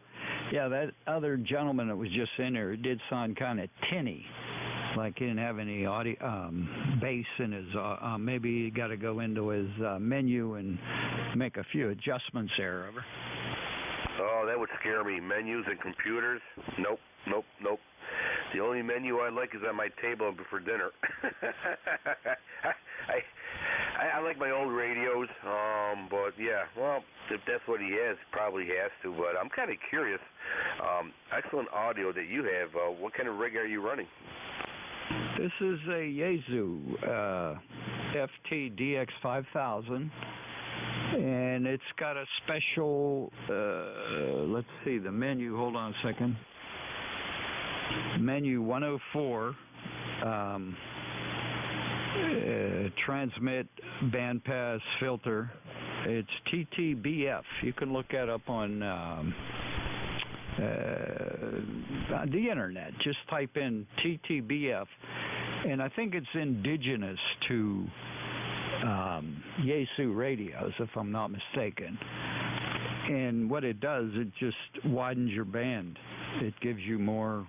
Yeah, that other gentleman that was just in there, it did sound kind of tinny, like he didn't have any audio bass in his. Maybe he got to go into his menu and make a few adjustments there. Over. Oh, that would scare me. Menus and computers? Nope. The only menu I like is on my table for dinner. I like my old radios, but yeah, well, if that's what he has, probably has to, but I'm kind of curious. Excellent audio that you have. What kind of rig are you running? This is a Yaesu FT DX5000, and it's got a special, let's see, the menu, hold on a second. Menu 104, transmit bandpass filter. It's TTBF. You can look that up on the internet. Just type in TTBF, and I think it's indigenous to Yaesu radios, if I'm not mistaken. And what it does, it just widens your band. It gives you more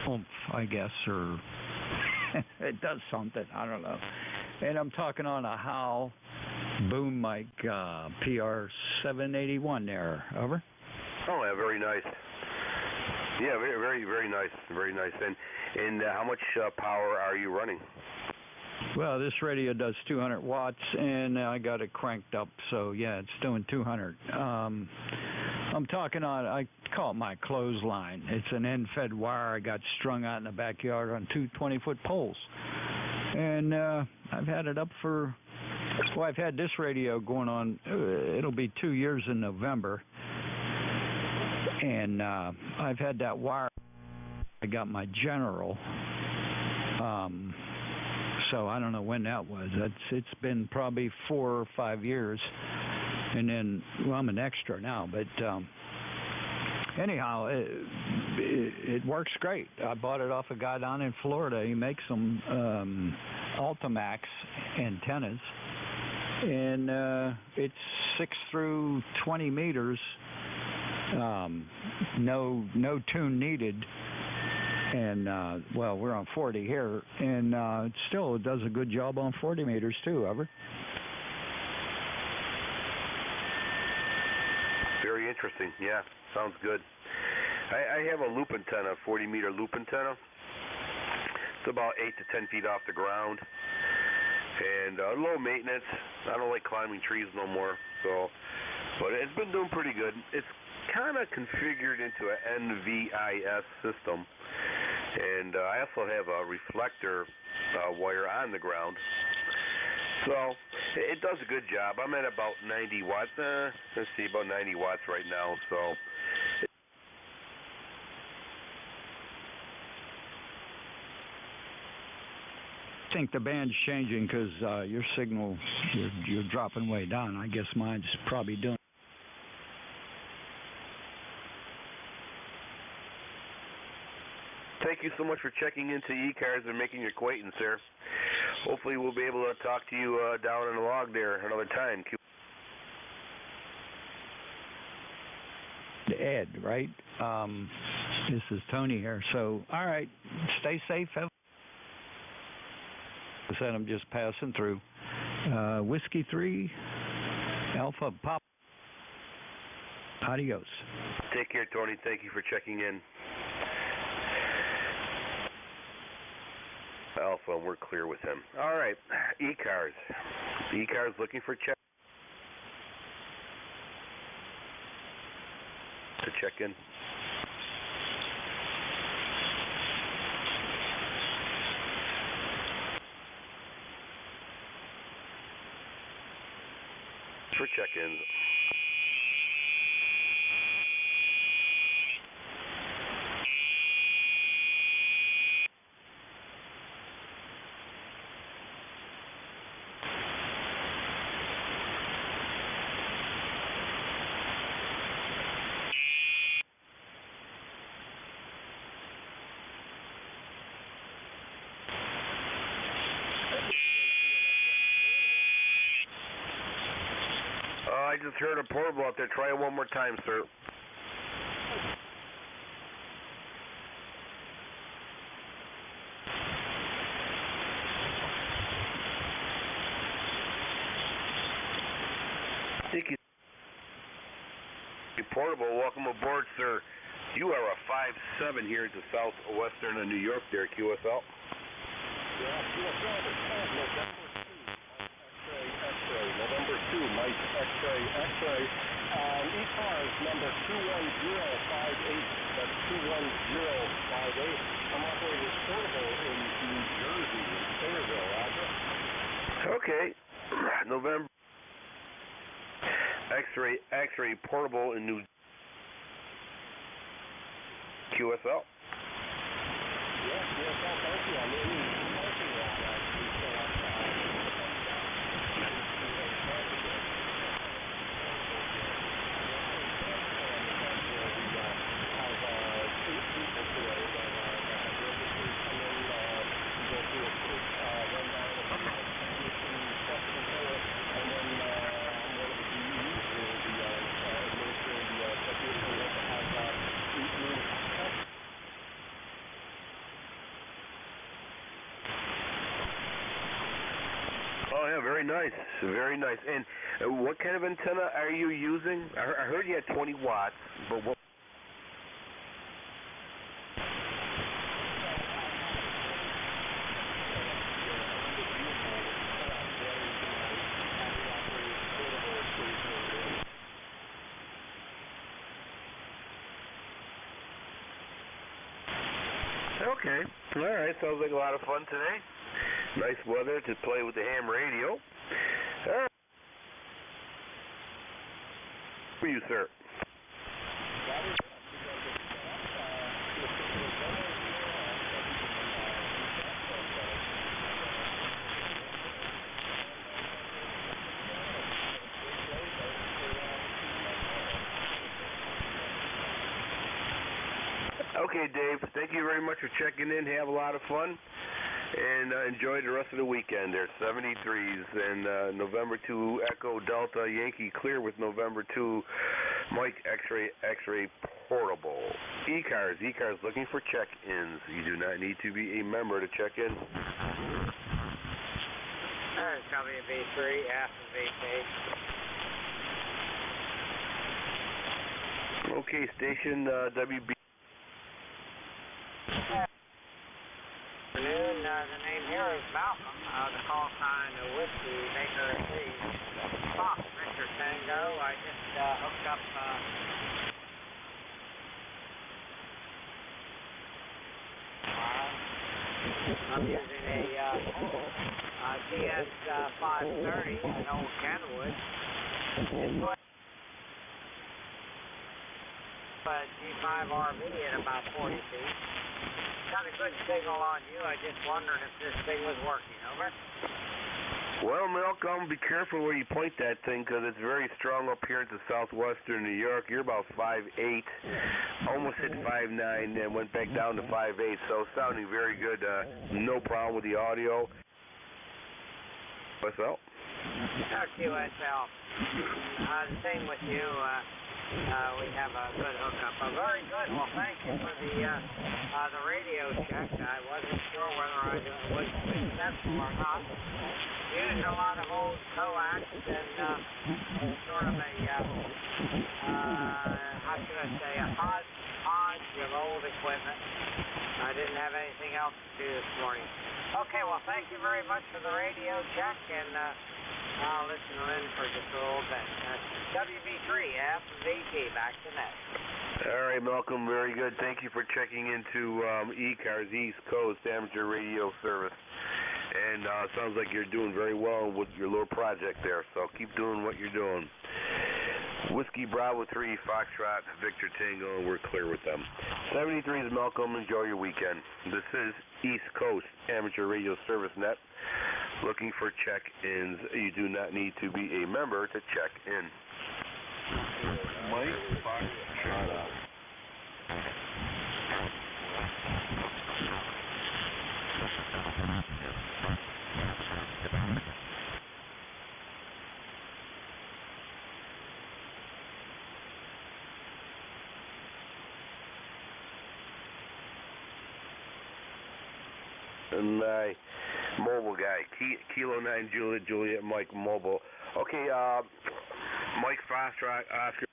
oomph, I guess, or it does something. I don't know. And I'm talking on a Howe boom mic PR781 there. Over. Oh, yeah, very nice. Yeah, very nice. Very nice. And how much power are you running? Well, this radio does 200 watts, and I got it cranked up, so yeah, it's doing 200. I'm talking on, I call it my clothesline. It's an end-fed wire I got strung out in the backyard on two 20-foot poles. And I've had it up for, well, I've had this radio going on, it'll be 2 years in November. And I've had that wire, I got my General. So I don't know when that was. It's been probably 4 or 5 years. And then, well, I'm an extra now, but anyhow, it works great. I bought it off a guy down in Florida. He makes some Ultimax antennas, and it's 6 through 20 meters. No tune needed. And, well, we're on 40 here, and it still does a good job on 40 meters, too, Ever. Very interesting. Yeah, sounds good. I have a loop antenna, 40-meter loop antenna. It's about 8 to 10 feet off the ground, and low maintenance. I don't like climbing trees no more, so, but it's been doing pretty good. It's kind of configured into an NVIS system, and I also have a reflector wire on the ground, so it does a good job. I'm at about 90 watts. Let's see, about 90 watts right now, so. I think the band's changing because your signal, you're dropping way down. I guess mine's probably doing. Thank you so much for checking into ECARS and making your acquaintance there. Hopefully we'll be able to talk to you down in the log there another time. Ed, right? This is Tony here. So, all right, stay safe. I said I'm just passing through. Whiskey 3, Alpha Pop. Adios. Take care, Tony. Thank you for checking in. Alpha, we're clear with him. All right, ECARS. ECARS looking for check. To check in. For check-ins. I just heard a portable out there. Try it one more time, sir. Thank you. Portable, welcome aboard, sir. You are a 5-7 here at the southwestern of New York there, QSL. Yeah, QSL is November 2, Mike X-ray, X-ray, ECARS number 21058, that's 21058. I'm operating portable in New Jersey, in Sayreville, Roger. Okay, November, X-ray portable in New QSL. Yeah, QSL, thank you. I'm in the parking lot, actually, so Oh yeah, very nice, very nice. And what kind of antenna are you using? I heard you had 20 watts, but what? Okay, all right. Sounds like a lot of fun today. Nice weather to play with the ham radio. All right. For you, sir. Okay, Dave. Thank you very much for checking in. Have a lot of fun. And enjoy the rest of the weekend there. 73s and November 2 Echo Delta Yankee clear with November 2 Mike X-ray portable. ECARS looking for check-ins. You do not need to be a member to check in. WB3 FVT. Okay, station WB. The name here is Malcolm, the call sign Whiskey Maker 3. Fox, Mr. Tango. I just hooked up I'm using a GS530, an old Kenwood. G5RV at about 40 feet. Got a good signal on you. I just wondered if this thing was working. Over. Well, Malcolm, be careful where you point that thing because it's very strong up here into southwestern New York. You're about 5'8", almost hit 5'9", and went back down to 5'8", so sounding very good. No problem with the audio. QSL? QSL. The same with you. we have a good hookup. Very good. Well, thank you for the radio check. I wasn't sure whether I was successful or not. Used a lot of old coax and sort of a, how should I say, a hodgepodge of old equipment. I didn't have anything else to do this morning. Okay, well, thank you very much for the radio check, and I'll listen in for just a little bit. WB3, FVT, back to net. All right, Malcolm, very good. Thank you for checking into ECARS, East Coast Amateur Radio Service. And sounds like you're doing very well with your little project there, so keep doing what you're doing. Whiskey Bravo 3, Foxtrot, Victor Tango, and we're clear with them. 73 is Malcolm. Enjoy your weekend. This is East Coast Amateur Radio Service Net. Looking for check-ins. You do not need to be a member to check in. Mike Foxtrot. And my mobile guy, Kilo 9 Juliet Mike Mobile. Okay, Mike Foxtrot, Oscar.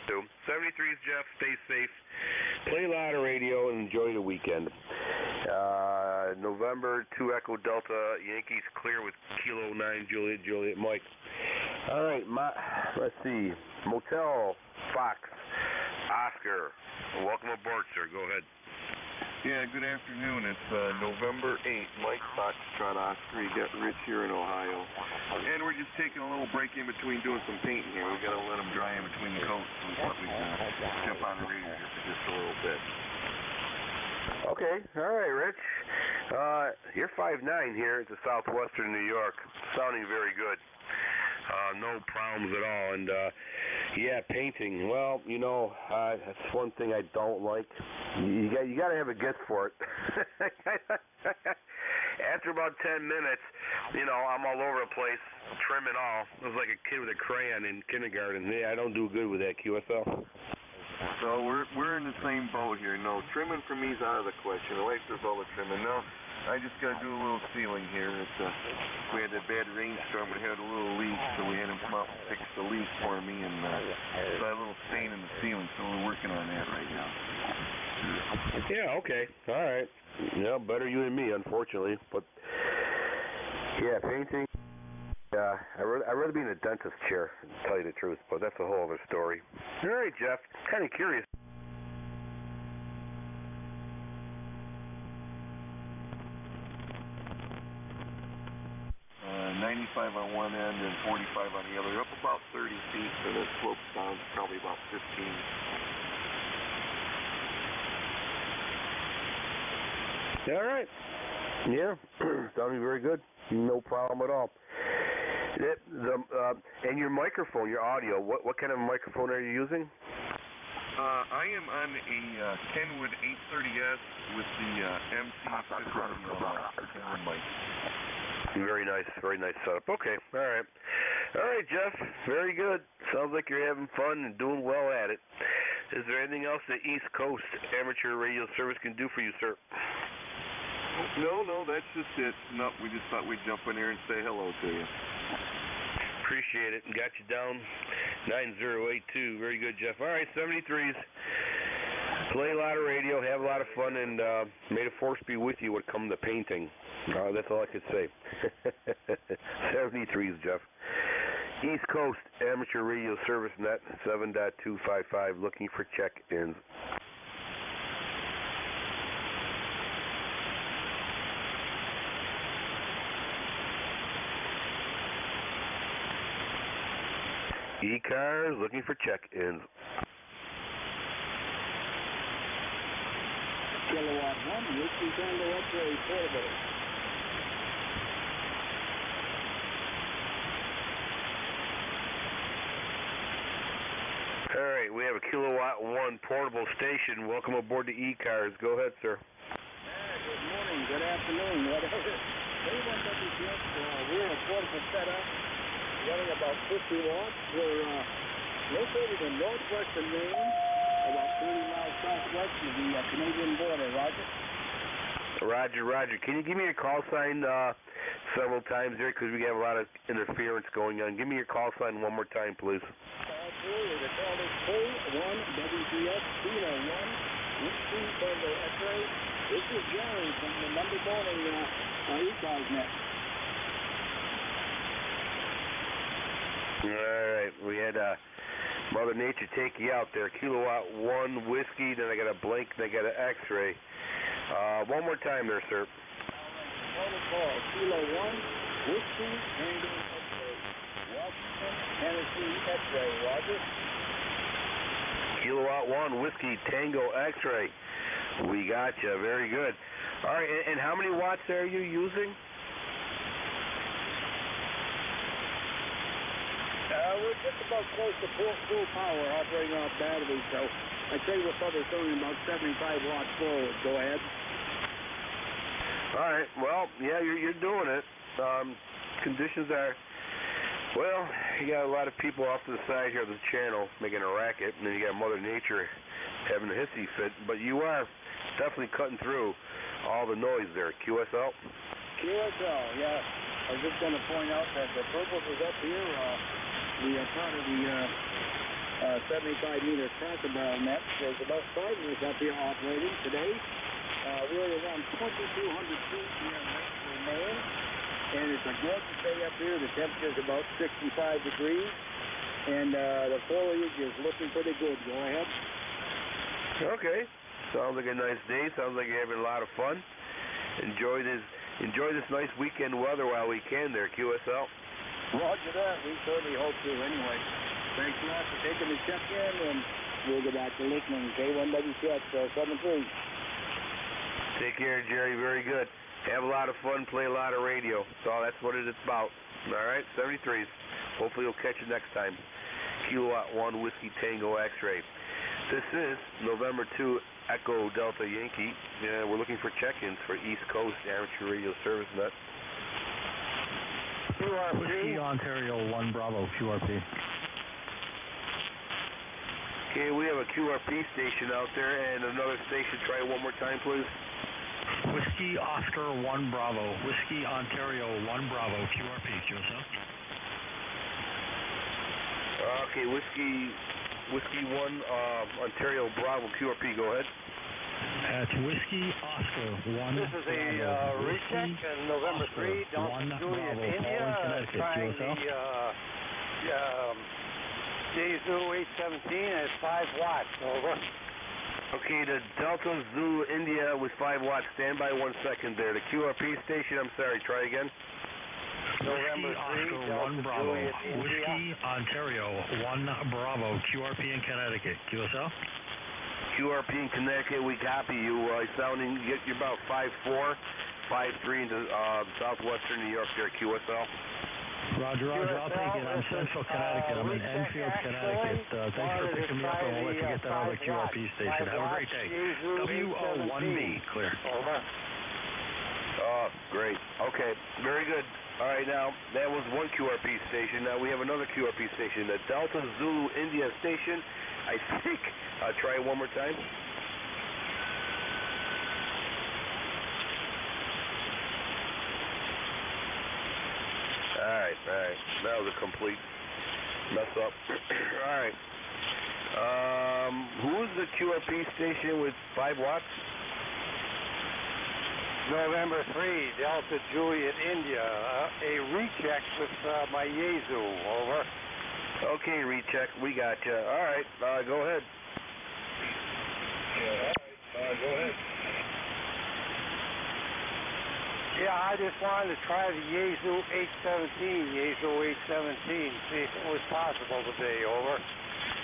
So, 73's Jeff, stay safe. Play a lot of radio and enjoy the weekend. November 2 Echo Delta, Yankees clear with Kilo 9 Juliet Mike. All right, let's see. Motel Fox, Oscar. Welcome aboard, sir. Go ahead. Yeah, good afternoon. It's November 8th, Mike Foxtrot Oscar. You got Rich here in Ohio. And we're just taking a little break in between doing some painting here. We've got to let them dry in between the coats. We thought we'd jump on the radio here for just a little bit. Okay, all right, Rich. You're 5'9" here at the southwestern New York. Sounding very good. No problems at all. And, yeah, painting. Well, you know, that's one thing I don't like. You got to have a gift for it. After about 10 minutes, you know, I'm all over the place, trimming all. I was like a kid with a crayon in kindergarten. Yeah, I don't do good with that, QSL. So we're in the same boat here. No, trimming for me is out of the question. The wife does all the trimming. No, I just got to do a little sealing here. We had that bad rainstorm. We had a little leak, so we had him come out and fix the leak for me, and so I had a little stain in the ceiling, so we're working on that right now. Yeah, okay. All right. Yeah, better you than me, unfortunately. But, yeah, painting. I'd rather be in a dentist chair, to tell you the truth, but that's a whole other story. All right, Jeff. Kind of curious. Uh, 95 on one end and 45 on the other. Up about 30 feet, so that slopes down probably about 15. All right. Yeah, sounding very good. No problem at all. And your microphone, your audio, what kind of microphone are you using? I am on a Kenwood 830S with the MC50 mic. Very nice setup. Okay, all right, Jeff. Very good. Sounds like you're having fun and doing well at it. Is there anything else that East Coast Amateur Radio Service can do for you, sir? No, that's just it. No, we just thought we'd jump in here and say hello to you. Appreciate it, and got you down 9082. Very good, Jeff. All right, 73s. Play a lot of radio, have a lot of fun, and may the force be with you when it comes to painting. That's all I could say. 73s, Jeff. East Coast Amateur Radio Service Net 7.255, looking for check-ins. ECARS, looking for check-ins. Kilowatt 1, Whiskey Tango X-ray portable. All right, we have a Kilowatt 1 portable station. Welcome aboard the ECARS. Go ahead, sir. Good morning, good afternoon, whatever. A1WCS, we're a portable setup running about 50 watts. We're located in northwestern Maine, about 30 miles southwest of the Canadian border. Roger? Roger. Can you give me your call sign several times there, because we have a lot of interference going on? Give me your call sign one more time, please. Absolutely. The call is K1WCS Kilo 1 Whiskey Tango X-ray. This is Jerry from the Monday morning ECARS net. All right, we had Mother Nature take you out there. Kilowatt 1 whiskey, then I got a blank, then I got an X-ray. One more time there, sir. Total call, Kilo 1 Whiskey Tango X-ray. Washington, Tennessee X-ray. Roger? Kilowatt 1 Whiskey Tango X-ray. We got you. Very good. All right, and how many watts are you using? We're just about close to full power operating off battery, so I'd say we're probably throwing about 75 watts forward. Go ahead. All right. Well, yeah, you're doing it. Conditions are, well, you got a lot of people off to the side here of the channel making a racket, and then you got Mother Nature having a hissy fit, but you are definitely cutting through all the noise there. QSL? QSL, yeah. I was just going to point out that the purple is up here. We are part of the 75-meter cracker barrel net. There's about 5 of us up here operating today. We're around 2,200 feet here in Western Maine, and it's a gorgeous day up here. The temperature is about 65 degrees, and the foliage is looking pretty good. Go ahead. Okay. Sounds like a nice day. Sounds like you're having a lot of fun. Enjoy this nice weekend weather while we can there, QSL. Roger that. We certainly hope to anyway. Thanks a lot for taking the check-in, and we'll go back to listening. K1WCS 73. Take care, Jerry. Very good. Have a lot of fun. Play a lot of radio. So that's what it's about. All right, 73s. Hopefully you'll catch it next time. Kilowatt 1 Whiskey Tango X-ray. This is November 2 Echo Delta Yankee. We're looking for check-ins for East Coast Amateur Radio Service Net. Whiskey Ontario 1 Bravo QRP. Okay, we have a QRP station out there and another station. Try it one more time, please. Whiskey Oscar 1 Bravo. Whiskey Ontario 1 Bravo QRP. Joseph. Okay, Whiskey 1 Ontario Bravo QRP. Go ahead. That's Whiskey Oscar 1 This is a recheck on November 3, Delta India, trying the Zulu 817 at 5 watts. Over. Okay, the Delta Zulu India with 5 watts. Stand by 1 second there. The QRP station, I'm sorry, try again. November 3, Delta 1 Bravo. Whiskey Ontario 1 Bravo QRP in Connecticut. QSL? QRP in Connecticut, we copy you. You're about 5'4", 5'3" into southwestern New York there, QSL. Roger, I'll take it. I'm Central Connecticut. I'm in Enfield, Connecticut. Thanks for picking me up, and we'll let you get that other QRP station. Have a great day. WO1B, clear. Over. Oh, great. Okay, very good. All right, now, that was one QRP station. Now we have another QRP station, the Delta Zulu India station. I think. Try it one more time. All right. That was a complete Mess up. All right. Who's the QRP station with 5 watts? November 3, Delta Juliet, India. A recheck with my Yezu. Over. Okay, recheck. We got you. All right. Go ahead. Go ahead. Yeah, I just wanted to try the Yezu 817, see if it was possible today. Over.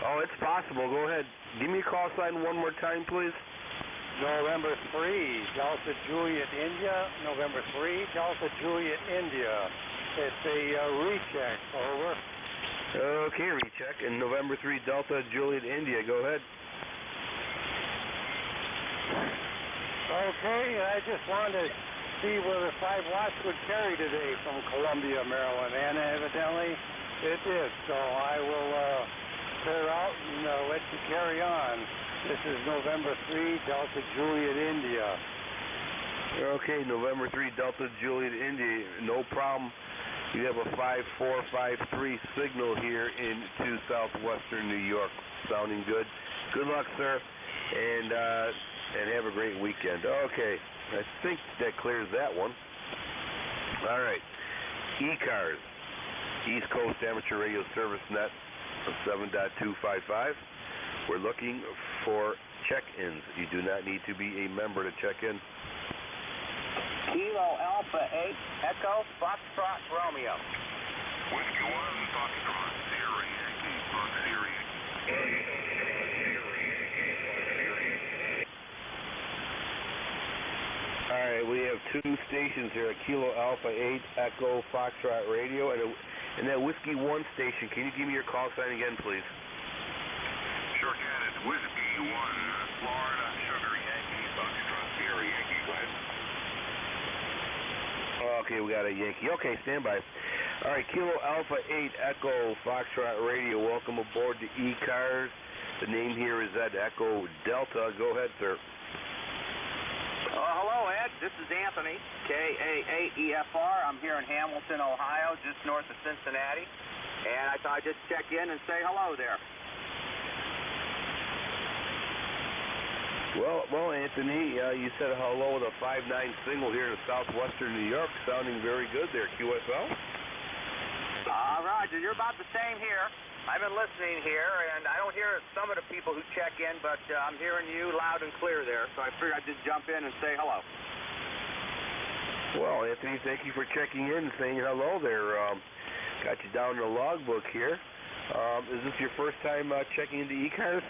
Oh, it's possible. Go ahead. Give me a call sign one more time, please. November 3, Delta Juliet, India. November 3, Delta Juliet, India. It's a recheck. Over. Okay, recheck. And November 3, Delta Juliet, India. Go ahead. Okay, I just wanted to see whether 5 watts would carry today from Columbia, Maryland, and evidently it did. So I will clear out and let you carry on. This is November 3, Delta Juliet, India. Okay, November 3, Delta Juliet, India. No problem. You have a 5453 signal here into southwestern New York. Sounding good. Good luck, sir, and have a great weekend. Okay, I think that clears that one. All right, ECARS, East Coast Amateur Radio Service Net 7.255. We're looking for check-ins. You do not need to be a member to check in. Kilo Alpha 8, Echo, Foxtrot, Romeo. Whiskey 1, Foxtrot, Sierra Yankee, Fox Sierra Yankee. All right, we have 2 stations here, a Kilo Alpha 8, Echo, Foxtrot Radio, and that Whiskey 1 station. Can you give me your call sign again, please? Sure can. It's Whiskey 1, Florida, Sugar Yankee, Foxtrot, Sierra Yankee. Go ahead. Okay, we got a Yankee. Okay, stand by. All right, Kilo Alpha 8, Echo, Foxtrot Radio. Welcome aboard the ECARS. The name here is Ed Echo Delta. Go ahead, sir. Hello, Ed. This is Anthony, KA8EFR. I'm here in Hamilton, Ohio, just north of Cincinnati. And I thought I'd just check in and say hello there. Well, Anthony, you said hello with a 5.9 single here in southwestern New York. Sounding very good there, QSL. Roger, you're about the same here. I've been listening here, and I don't hear some of the people who check in, but I'm hearing you loud and clear there, so I figured I'd just jump in and say hello. Well, Anthony, thank you for checking in and saying hello there. Got you down in the logbook here. Is this your first time checking into ECARS?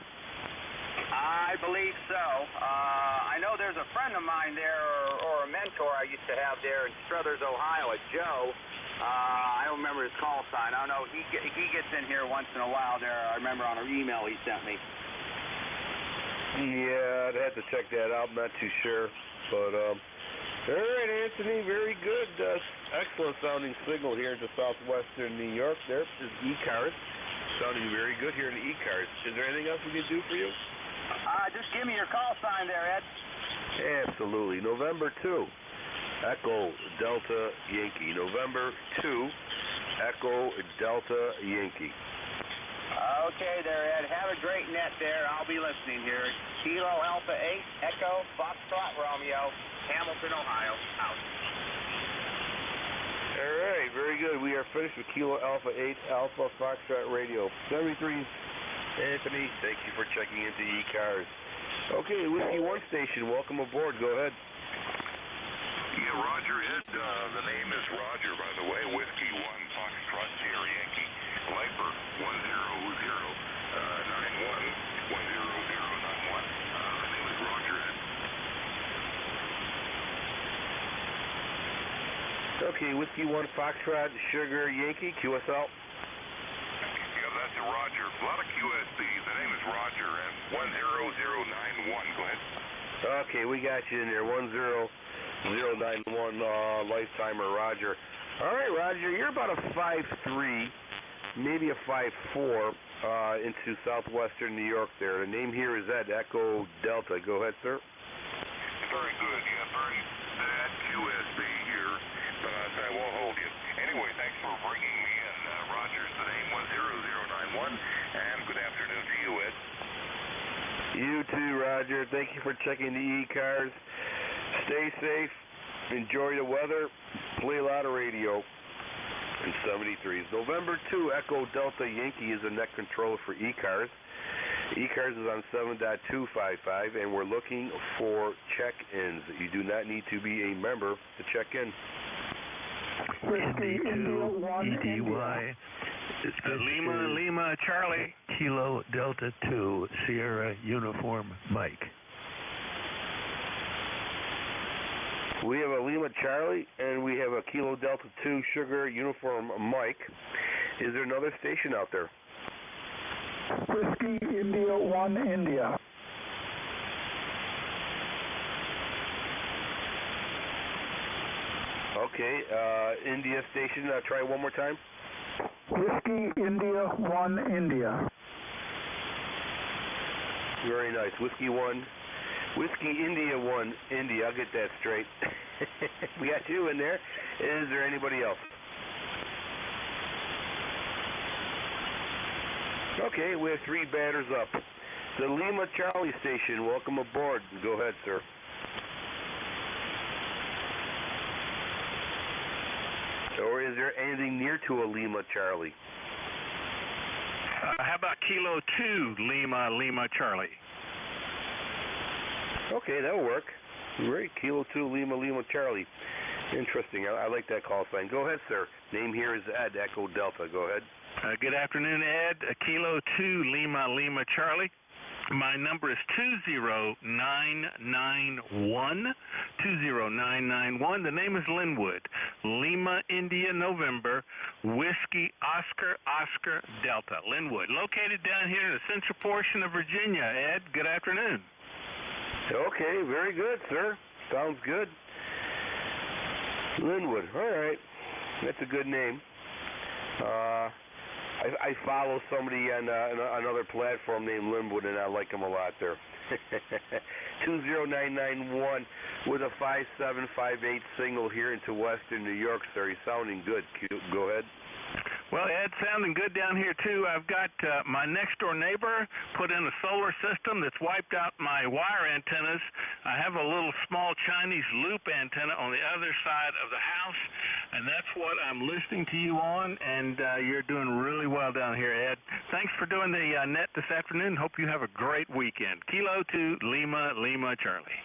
I believe so. I know there's a friend of mine there, or a mentor I used to have there in Struthers, Ohio, a Joe. I don't remember his call sign. I don't know. He gets in here once in a while there. I remember on an email he sent me. Yeah, I'd have to check that out. I'm not too sure. But, all right, Anthony, very good. Excellent sounding signal here into southwestern New York. There is ECARS. Sounding very good here in ECARS. Is there anything else we can do for you? Just give me your call sign there, Ed. Absolutely. November 2, Echo Delta Yankee. November 2, Echo Delta Yankee. Okay there, Ed. Have a great net there. I'll be listening here. Kilo Alpha 8, Echo, Foxtrot, Romeo, Hamilton, Ohio. Out. All right, very good. We are finished with Kilo Alpha 8, Alpha Foxtrot Radio. 73, Anthony, thank you for checking into ECARS. Okay, Whiskey 1 station, welcome aboard. Go ahead. Yeah, Roger, Ed. The name is Roger, by the way. Whiskey 1, Foxtrot, Sierra Yankee. Lifer 10091 10091. The name is Roger, Ed. Okay, Whiskey 1, Foxtrot, Sugar Yankee, QSL. That's a Roger. A lot of QSBs. The name is Roger, and 10091. Go ahead. Okay, we got you in there. 10091 lifetimer Roger. All right, Roger, you're about a 5'3", maybe a 5'4", into southwestern New York there. The name here is Ed Echo Delta. Go ahead, sir. Very good. Yeah, very bad QSB here, but I won't hold you. Anyway, thanks for bringing me in. Roger's the name, 10091. sir. Thank you for checking the ECARS. Stay safe. Enjoy the weather. Play a lot of radio. In 73s. November 2, Echo Delta Yankee is the net controller for ECARS. ECARS is on 7.255, and we're looking for check-ins. You do not need to be a member to check in. Whiskey 2 EDY. Lima Charlie. Kilo Delta 2 Sierra Uniform Mike. We have a Lima Charlie, and we have a Kilo Delta 2 Sugar Uniform Mike. Is there another station out there? Whiskey India 1 India. Okay, India station, try one more time. Whiskey India 1 India. Very nice. Whiskey India 1 India. I'll get that straight. We got you in there. Is there anybody else? Okay, we have 3 batters up. The Lima Charlie station, welcome aboard. Go ahead, sir. Or is there anything near to a Lima Charlie? How about Kilo 2 Lima Charlie? Okay, that'll work. Great. Kilo 2 Lima Charlie. Interesting. I like that call sign. Go ahead, sir. Name here is Ed, Echo Delta. Go ahead. Good afternoon, Ed. Kilo 2 Lima Charlie. My number is 20991. 20991. The name is Linwood. Lima, India, November, Whiskey, Oscar, Delta. Linwood. Located down here in the central portion of Virginia. Ed, good afternoon. Okay, very good, sir. Sounds good. Linwood. All right. That's a good name. I follow somebody on another platform named Linwood, and I like him a lot there. 20991 with a 5758 signal here into Western New York, sir. He's sounding good. Go ahead. Well, Ed, sounding good down here, too. I've got my next-door neighbor put in a solar system that's wiped out my wire antennas. I have a little small Chinese loop antenna on the other side of the house, and that's what I'm listening to you on, and you're doing really well down here, Ed. Thanks for doing the net this afternoon. Hope you have a great weekend. Kilo 2 Lima Charlie.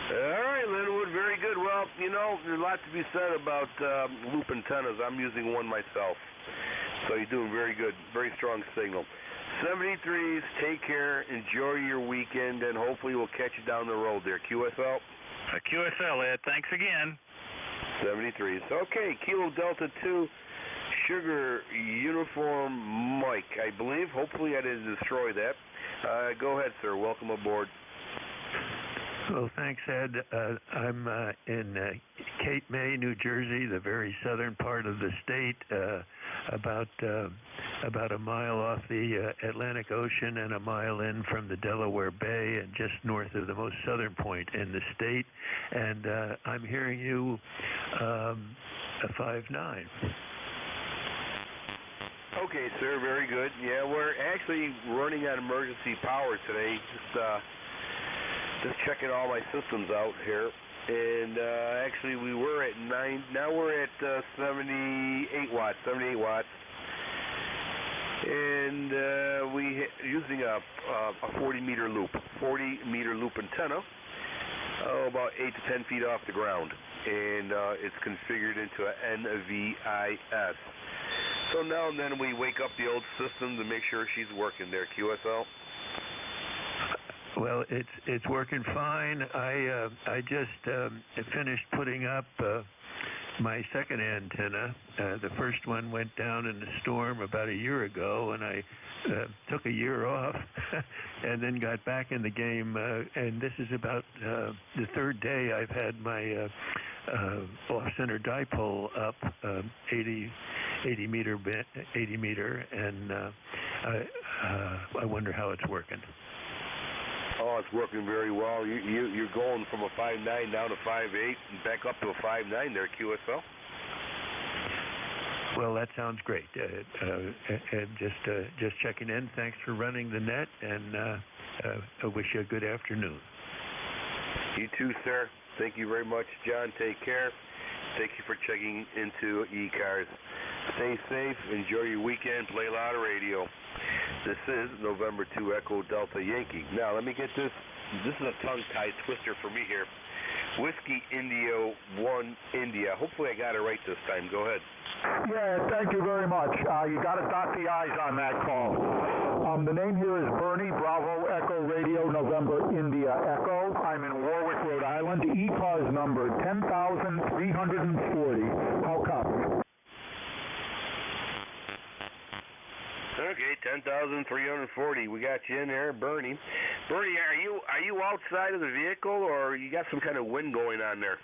All right, Linwood, very good. Well, you know, there's a lot to be said about loop antennas. I'm using one myself. So you're doing very good. Very strong signal. 73s, take care, enjoy your weekend, and hopefully we'll catch you down the road there. QSL? QSL, Ed. Thanks again. 73s. Okay, Kilo Delta 2, Sugar Uniform Mike, I believe. Hopefully I didn't destroy that. Go ahead, sir. Welcome aboard. Well, thanks, Ed. I'm in Cape May, New Jersey, the very southern part of the state, about a mile off the Atlantic Ocean and a mile in from the Delaware Bay, and just north of the most southern point in the state. And I'm hearing you a 5.9. Okay, sir. Very good. Yeah, we're actually running on emergency power today. Just checking all my systems out here, and actually we were at 9. Now we're at 78 watts, and using a 40-meter loop, antenna, about 8 to 10 feet off the ground, and it's configured into an NVIS. So now and then we wake up the old system to make sure she's working there. QSL. Well, it's working fine. I just finished putting up my second antenna. The first one went down in the storm about a year ago, and I took a year off and then got back in the game. And this is about the third day I've had my off-center dipole up 80 meter, and I wonder how it's working. Oh, it's working very well. You're going from a 5.9 down to 5.8 and back up to a 5.9 there, QSL. Well, that sounds great. Just checking in. Thanks for running the net, and I wish you a good afternoon. You too, sir. Thank you very much, John. Take care. Thank you for checking into ECARS. Stay safe. Enjoy your weekend. Play a lot of radio. This is November 2 Echo Delta Yankee. Now, let me get this. This is a tongue-tied twister for me here. Whiskey India 1 India. Hopefully I got it right this time. Go ahead. Yeah, thank you very much. You got to dot the I's on that call. The name here is Bernie, Bravo Echo Radio, November India Echo. I'm in Warwick, Rhode Island. ECARS number 10,340. How copy? Okay, 10,340. We got you in there, Bernie. Bernie, are you outside of the vehicle, or you got some kind of wind going on there?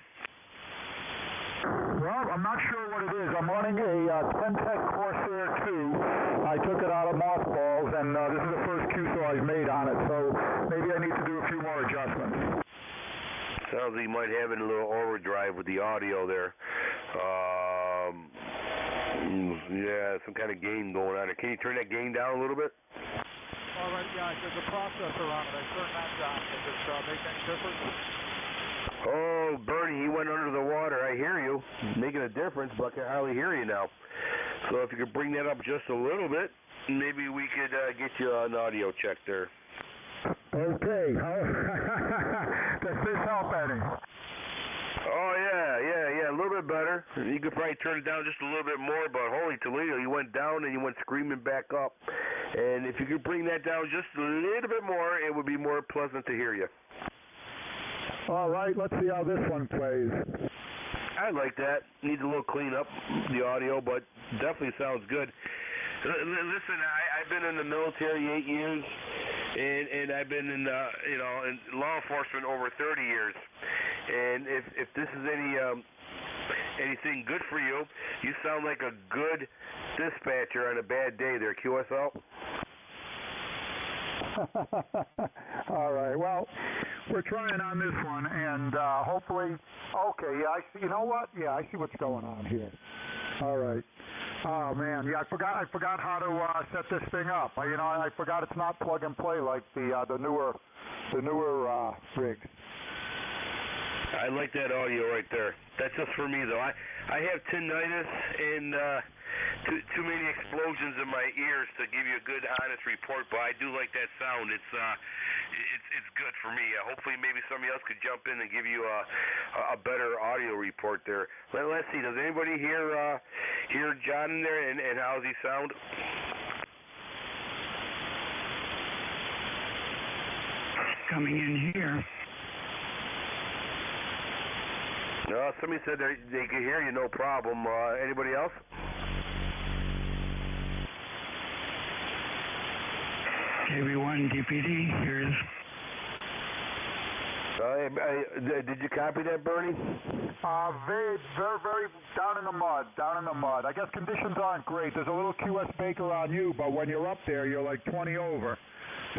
Well, I'm not sure what it is. I'm running a Pentec Corsair 2. I took it out of mothballs, and this is the first QSO I've made on it, so maybe I need to do a few more adjustments. Sounds like you might have it in a little overdrive with the audio there. Yeah, some kind of gain going on there. Can you turn that gain down a little bit? All right, yeah, there's a processor on it. I turned that down. Does it make any difference? Oh, Bernie, he went under the water. I hear you. Making a difference, but I can hardly hear you now. So if you could bring that up just a little bit, maybe we could get you an audio check there. Okay. Does this help any? Oh, yeah, a little bit better. You could probably turn it down just a little bit more, but holy Toledo, you went down and you went screaming back up. And if you could bring that down just a little bit more, it would be more pleasant to hear you. All right, let's see how this one plays. I like that. Needs a little cleanup, the audio, but definitely sounds good. Listen, I've been in the military 8 years, and I've been in in law enforcement over 30 years. And if this is anything good for you, you sound like a good dispatcher on a bad day there, QSL. All right, well, we're trying on this one, and hopefully, okay, yeah, I see, you know what? Yeah, I see what's going on here. All right. Oh man, yeah, I forgot how to set this thing up. I forgot it's not plug and play like the newer rigs. I like that audio right there. That's just for me though. I have tinnitus and too many explosions in my ears to give you a good, honest report. But I do like that sound. It's good for me. Hopefully, maybe somebody else could jump in and give you a better audio report there. Let's see. Does anybody hear John in there, and how does he sound? Coming in here. No, somebody said they can hear you, no problem. Anybody else? KB1 DPD, here is. Did you copy that, Bernie? Very down in the mud, I guess conditions aren't great. There's a little QS Baker on you, but when you're up there, you're like 20 over.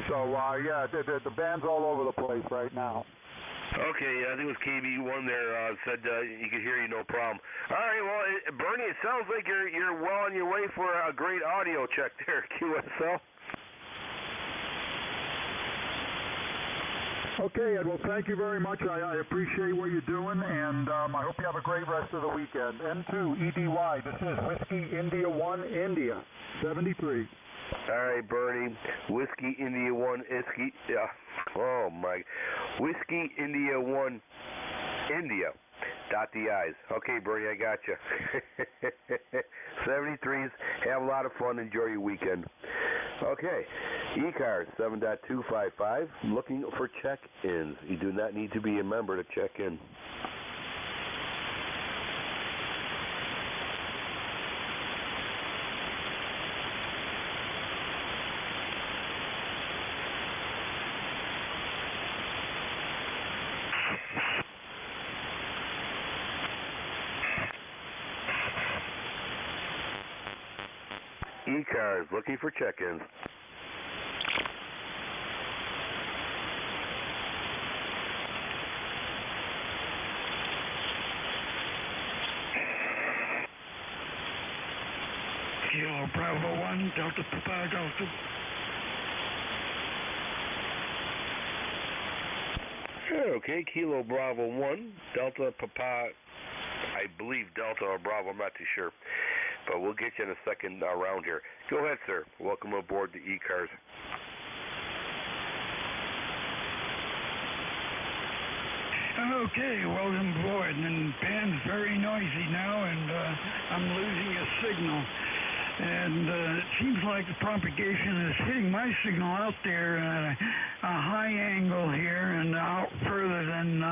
So, yeah, the band's all over the place right now. Okay, I think it was KB1 there said he could hear you, no problem. All right, well, Bernie, it sounds like you're well on your way for a great audio check there, QSL. Okay, Ed, well, thank you very much. I appreciate what you're doing, and I hope you have a great rest of the weekend. N2EDY, this is Whiskey India 1 India, 73. All right, Bernie. Whiskey India 1 Whiskey. Yeah. Oh my. Whiskey India 1 India. Dot the I's. Okay, Bernie, I got you. 73s. Have a lot of fun. Enjoy your weekend. Okay. ECARS 7.255. Looking for check-ins. You do not need to be a member to check in. ECARS looking for check-ins. Kilo Bravo 1, Delta Papa Delta. Okay, Kilo Bravo 1, Delta Papa, I believe Delta or Bravo, I'm not too sure. But we'll get you in a second round here. Go ahead, sir. Welcome aboard the ECARS. Okay, welcome aboard. And Pan's very noisy now, and I'm losing a signal. And it seems like the propagation is hitting my signal out there at a high angle here and out further than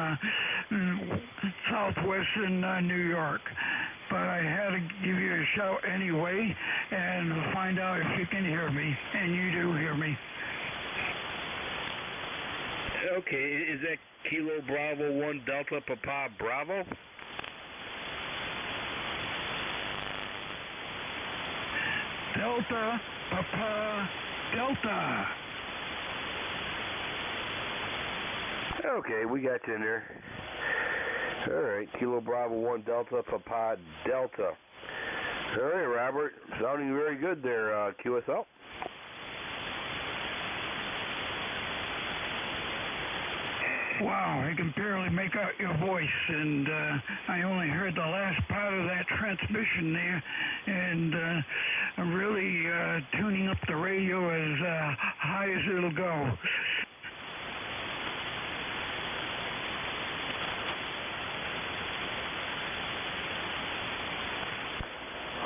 southwestern New York. But I had to give you a shout anyway and find out if you can hear me, and you do hear me. Okay, is that Kilo Bravo 1 Delta Papa Bravo? Delta Papa Delta. Okay, we got you in there. All right, Kilo Bravo 1 Delta Papa Delta. All right, Robert, sounding very good there, QSL. Wow, I can barely make out your voice, and I only heard the last part of that transmission there, and I'm really tuning up the radio as high as it'll go.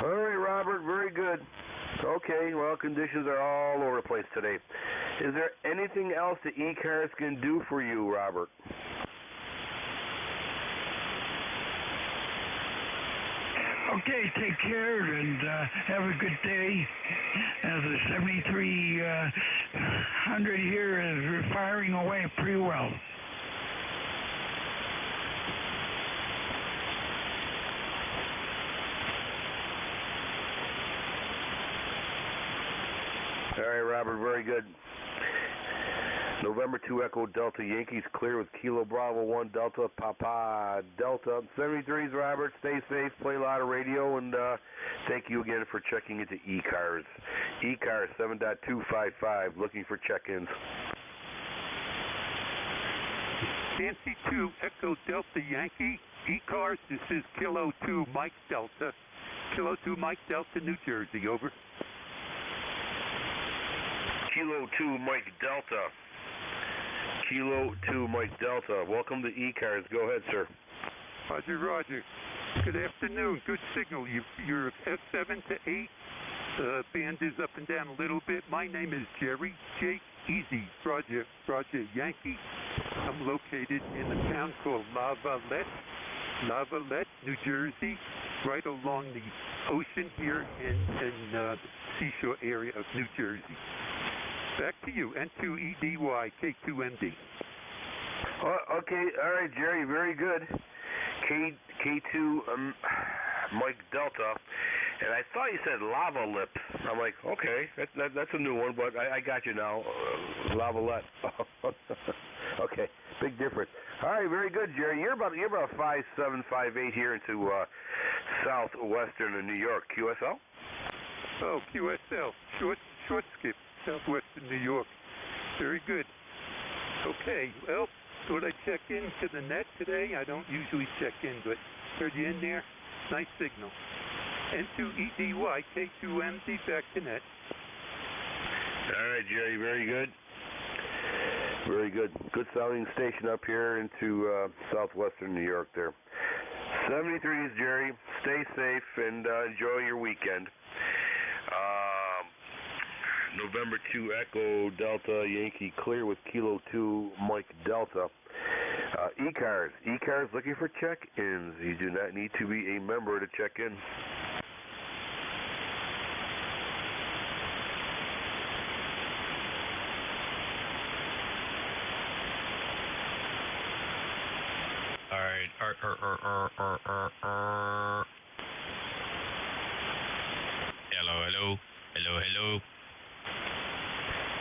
All right, Robert, very good. Okay, well, conditions are all over the place today. Is there anything else the ECARS can do for you, Robert? Okay, take care and have a good day. As the 7300 here is firing away pretty well. All right, Robert, very good. November 2 Echo Delta Yankees clear with Kilo Bravo 1 Delta Papa Delta. 73s, Robert. Stay safe. Play a lot of radio, and thank you again for checking into ECARS. ECARS 7.255, looking for check-ins. Nancy 2 Echo Delta Yankee. ECARS, this is Kilo 2 Mike Delta. Kilo 2 Mike Delta, New Jersey, over. Kilo 2 Mike Delta. Kilo 2 Mike Delta. Welcome to ECARS. Go ahead, sir. Roger, Roger. Good afternoon. Good signal. You're F7 to 8. The band is up and down a little bit. My name is Jerry. Jake Easy. Roger, Roger Yankee. I'm located in a town called Lavallette, New Jersey, right along the ocean here in the seashore area of New Jersey. Back to you, N2EDY, K2MD. Okay, all right, Jerry, very good. K2 Mike Delta, and I thought you said Lava Lips. I'm like, okay, that's a new one, but I got you now. Lavallette. Okay, big difference. All right, very good, Jerry. You're about 5'7", 5'8" here into southwestern New York. QSL? Oh, QSL, short skip. Southwestern New York. Very good. Okay, well, thought I'd check into the net today. I don't usually check in, but heard you in there. Nice signal. N2EDY, K2MD, back to net. All right, Jerry, very good. Very good. Good sounding station up here into southwestern New York there. 73s, Jerry. Stay safe and enjoy your weekend. November 2 Echo Delta Yankee clear with Kilo 2 Mike Delta. ECARS. ECARS looking for check-ins. You do not need to be a member to check in. All right. Hello.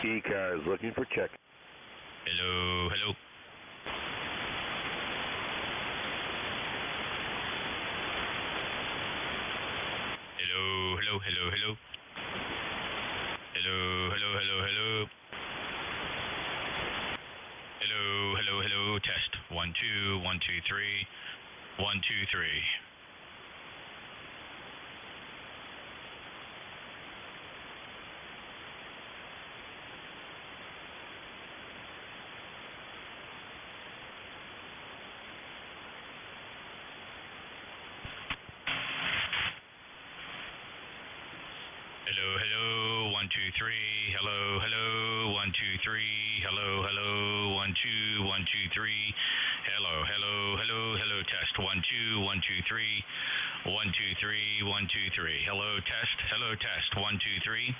ECARS looking for check. Hello. Hello. hello, test. 1, 2, 1, 2, 3. 1, 2, 3. Hello, 1, 2, 3. Hello, 1, 2, 3. Hello, 1, 2, 1, 2, 3. Hello, test. 1, 2, 1, 2, 3. 1, 2, 3, 1, 2, 3. Hello, test. 1, 2, 3.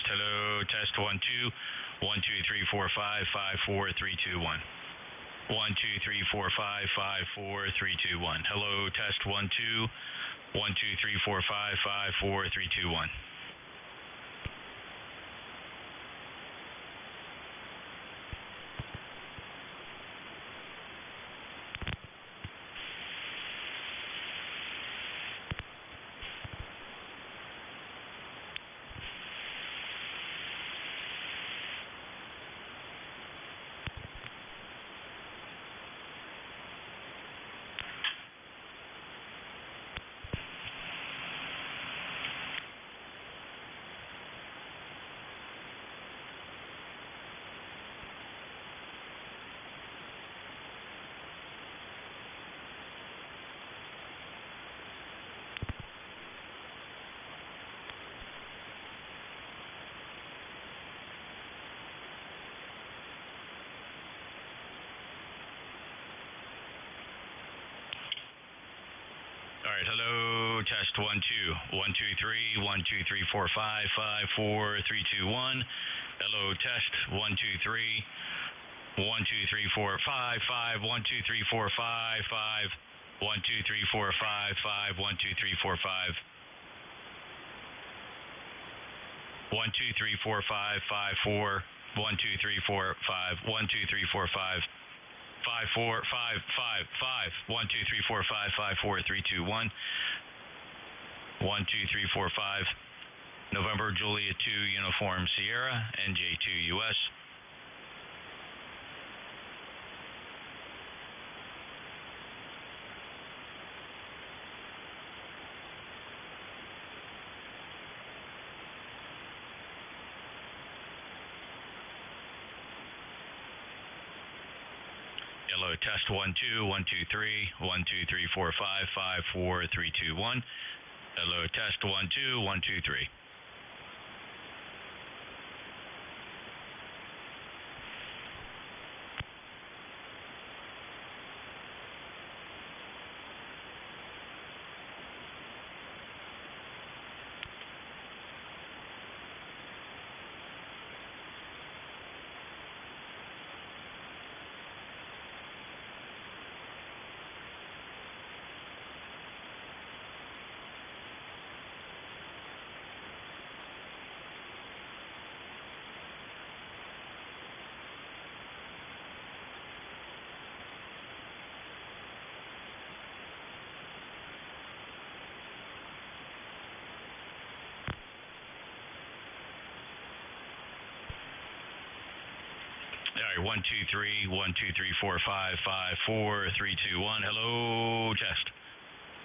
Hello, test. 1, 2. 1, 2, 3, 4, 5, 5, 4, 3, 2, 1. 1, 2, 3, 4, 5, 5, 4, 3, 2, 1. Hello, test. 1, 2. 1, 2, 3, 4, 5, 5, 4, 3, 2, 1. All right, hello, test. 1, 2. 1, 2, 3. 1, 2, 3, 4, 5, 5, 4, 3, 2, 1. Hello, test. 1, 2, 3. 1, 2, 3, 4, 5, 5. 1, 2, 3, 4, 5, 5. 1, 2, 3, 4, 5, 5. 1, 2, 3, 4, 5. 1, 2, 3, 4, 5, 5, 4. 1, 2, 3, 4, 5. 1, 2, 3, 4, 5. 5, 4, 5, 5, 5. 1, 2, 3, 4, 5, 5, 4, 3, 2, 1. 1, 2, 3, 4, 5. November, Juliet 2, Uniform Sierra, NJ2US. Hello, test. 1, 2, 1, 2, 3. 1, 2, 3, 4, 5, 5, 4, 3, 2, 1. Hello, test. 1, 2, 1, 2, 3. All right, 1, 2, 3, 1, 2, 3, 4, 5, 5, 4, 3, 2, 1. Hello, test.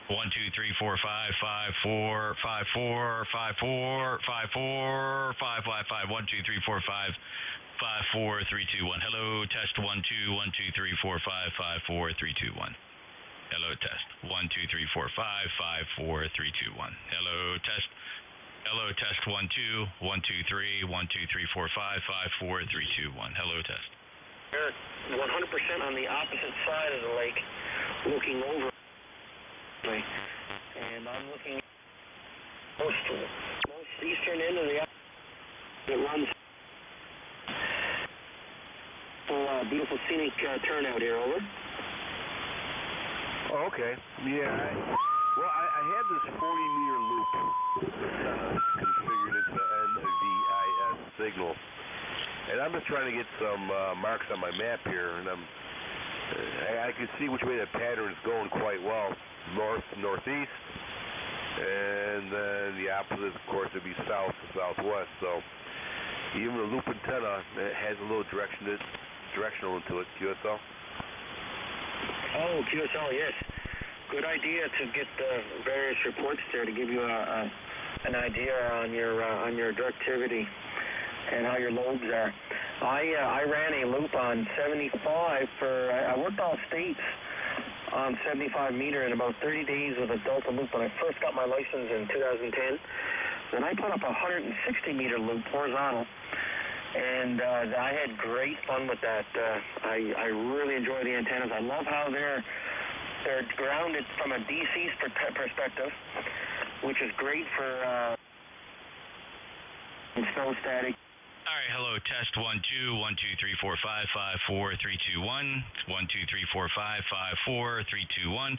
1, 2, 3, 4, 5, 5, 4, 5, 4, 5, 4, 5, 4, 5, 5, 5, 1, 2, 3, 4, 5, 5, 4, 3, 2, 1. Hello, test. 1, 2, 1, 2, 3, 4, 5, 5, 4, 3, 2, 1. Hello, test. 1, 2, 3, 4, 5, 5, 4, 3, 2, 1. Hello, test. Hello, test. 1, 2, 1, 2, 3, 1, 2, 3, 4, 5, 5, 4, 3, 2, 1. Hello, test. Eric, 100% on the opposite side of the lake, looking over. And I'm looking most eastern end of the island. It runs. Beautiful scenic turnout here, over. Okay. Yeah. I had this 40-meter loop configured. It's the NVIS signal. And I'm just trying to get some marks on my map here, and I can see which way that pattern is going quite well. North, northeast, and then the opposite, of course, would be south to southwest. So even the loop antenna has a little directional into it. QSL. Oh, QSL, yes. Good idea to get the various reports there to give you an idea on your directivity and how your lobes are. I ran a loop on 75 I worked all states on 75 meter in about 30 days with a Delta loop when I first got my license in 2010. Then I put up a 160 meter loop horizontal, and I had great fun with that. I really enjoy the antennas. I love how they're grounded from a DC perspective, which is great for snow static. All right, hello, test 1 2 1 2 3 4 5 5 4 3 2 1 1 2 3 4 5 5 4 3 2 1.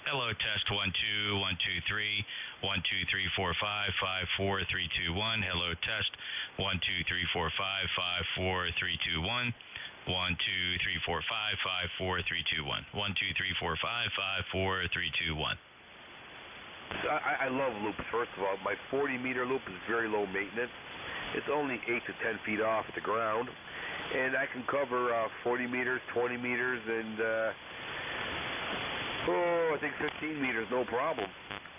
Hello, test 1 2 1 2 3 1 2 3 4 5 5 4 3 2 1. Hello, test 1 2 3 4 5 5 4 3 2 1. 1 2 3 4 5 5 4 3 2 1. 1 2 3 4 5 5 4 3 2 1. I love loops. First of all, my 40 meter loop is very low maintenance. It's only 8 to 10 feet off the ground, and I can cover 40 meters, 20 meters, and I think 15 meters, no problem.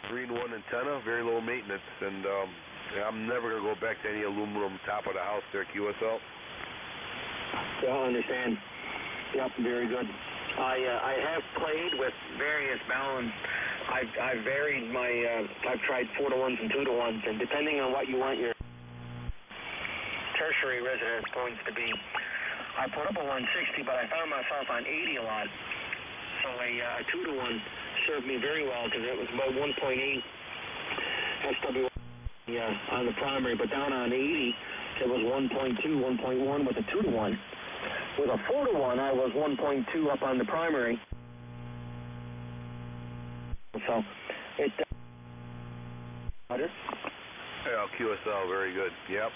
3-in-1 antenna, very low maintenance, and I'm never going to go back to any aluminum top of the house there, QSL. Yeah, I understand. Yep, very good. I have played with various balance. I've varied my. I've tried 4-to-1s and 2-to-1s, and depending on what you want your tertiary residence points to be, I put up a 160, but I found myself on 80 a lot. So a 2-to-1 served me very well because it was about 1.8 SW on the primary, but down on 80 it was 1.2, 1.1 with a 2-to-1. With a 4-to-1, I was 1.2 up on the primary. So it. Yeah, QSL, very good. Yep.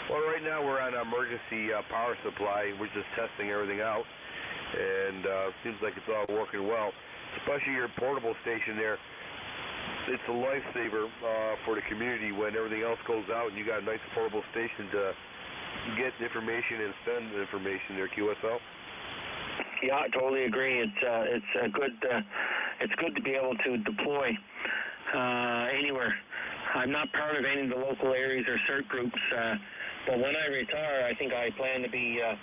Well, right now we're on emergency power supply. We're just testing everything out, and seems like it's all working well. Especially your portable station there. It's a lifesaver for the community when everything else goes out, and you got a nice portable station to get information and send information there. QSL. Yeah, I totally agree. It's good to be able to deploy anywhere. I'm not part of any of the local areas or CERT groups, but when I retire, I think I plan to be a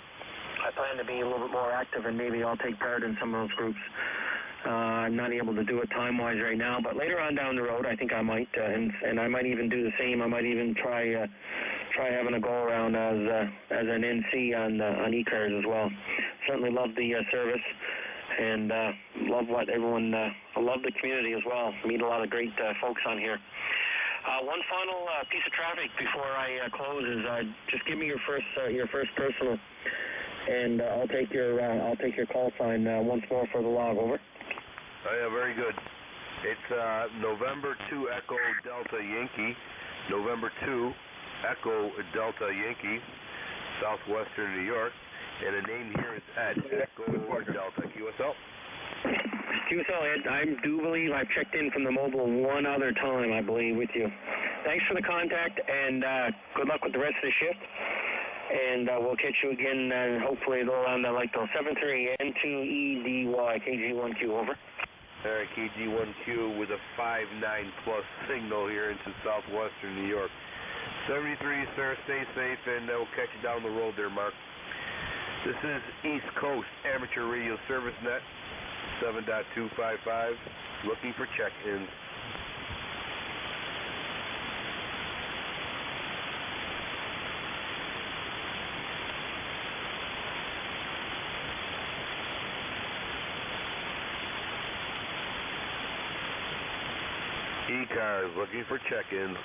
little bit more active, and maybe I'll take part in some of those groups. I'm not able to do it time-wise right now, but later on down the road, I think I might, and I might even do the same. I might even try having a go around as an NC on ECARS as well. Certainly love the service, and love what everyone. I love the community as well. Meet a lot of great folks on here. One final piece of traffic before I close is just give me your first personal, and I'll take your call sign once more for the log. Over. Oh, yeah, very good. It's November 2 Echo Delta Yankee, November 2 Echo Delta Yankee, southwestern New York, and the name here is Ed, Echo Delta. QSL. QSL, Ed, I do believe I've checked in from the mobile one other time, I believe, with you. Thanks for the contact, and good luck with the rest of the shift. And we'll catch you again, hopefully around like the 73 N2EDY KG1Q, over. All right, KG1Q with a 5.9 plus signal here into southwestern New York. 73, sir, stay safe, and we'll catch you down the road there, Mark. This is East Coast Amateur Radio Service Net, 7.255, looking for check-ins. ECARS looking for check-ins.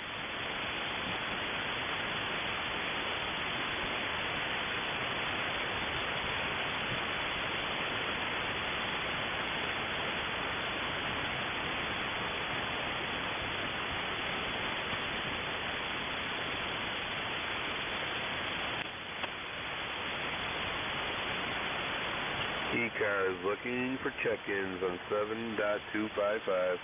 ECARS looking for check-ins on 7.255.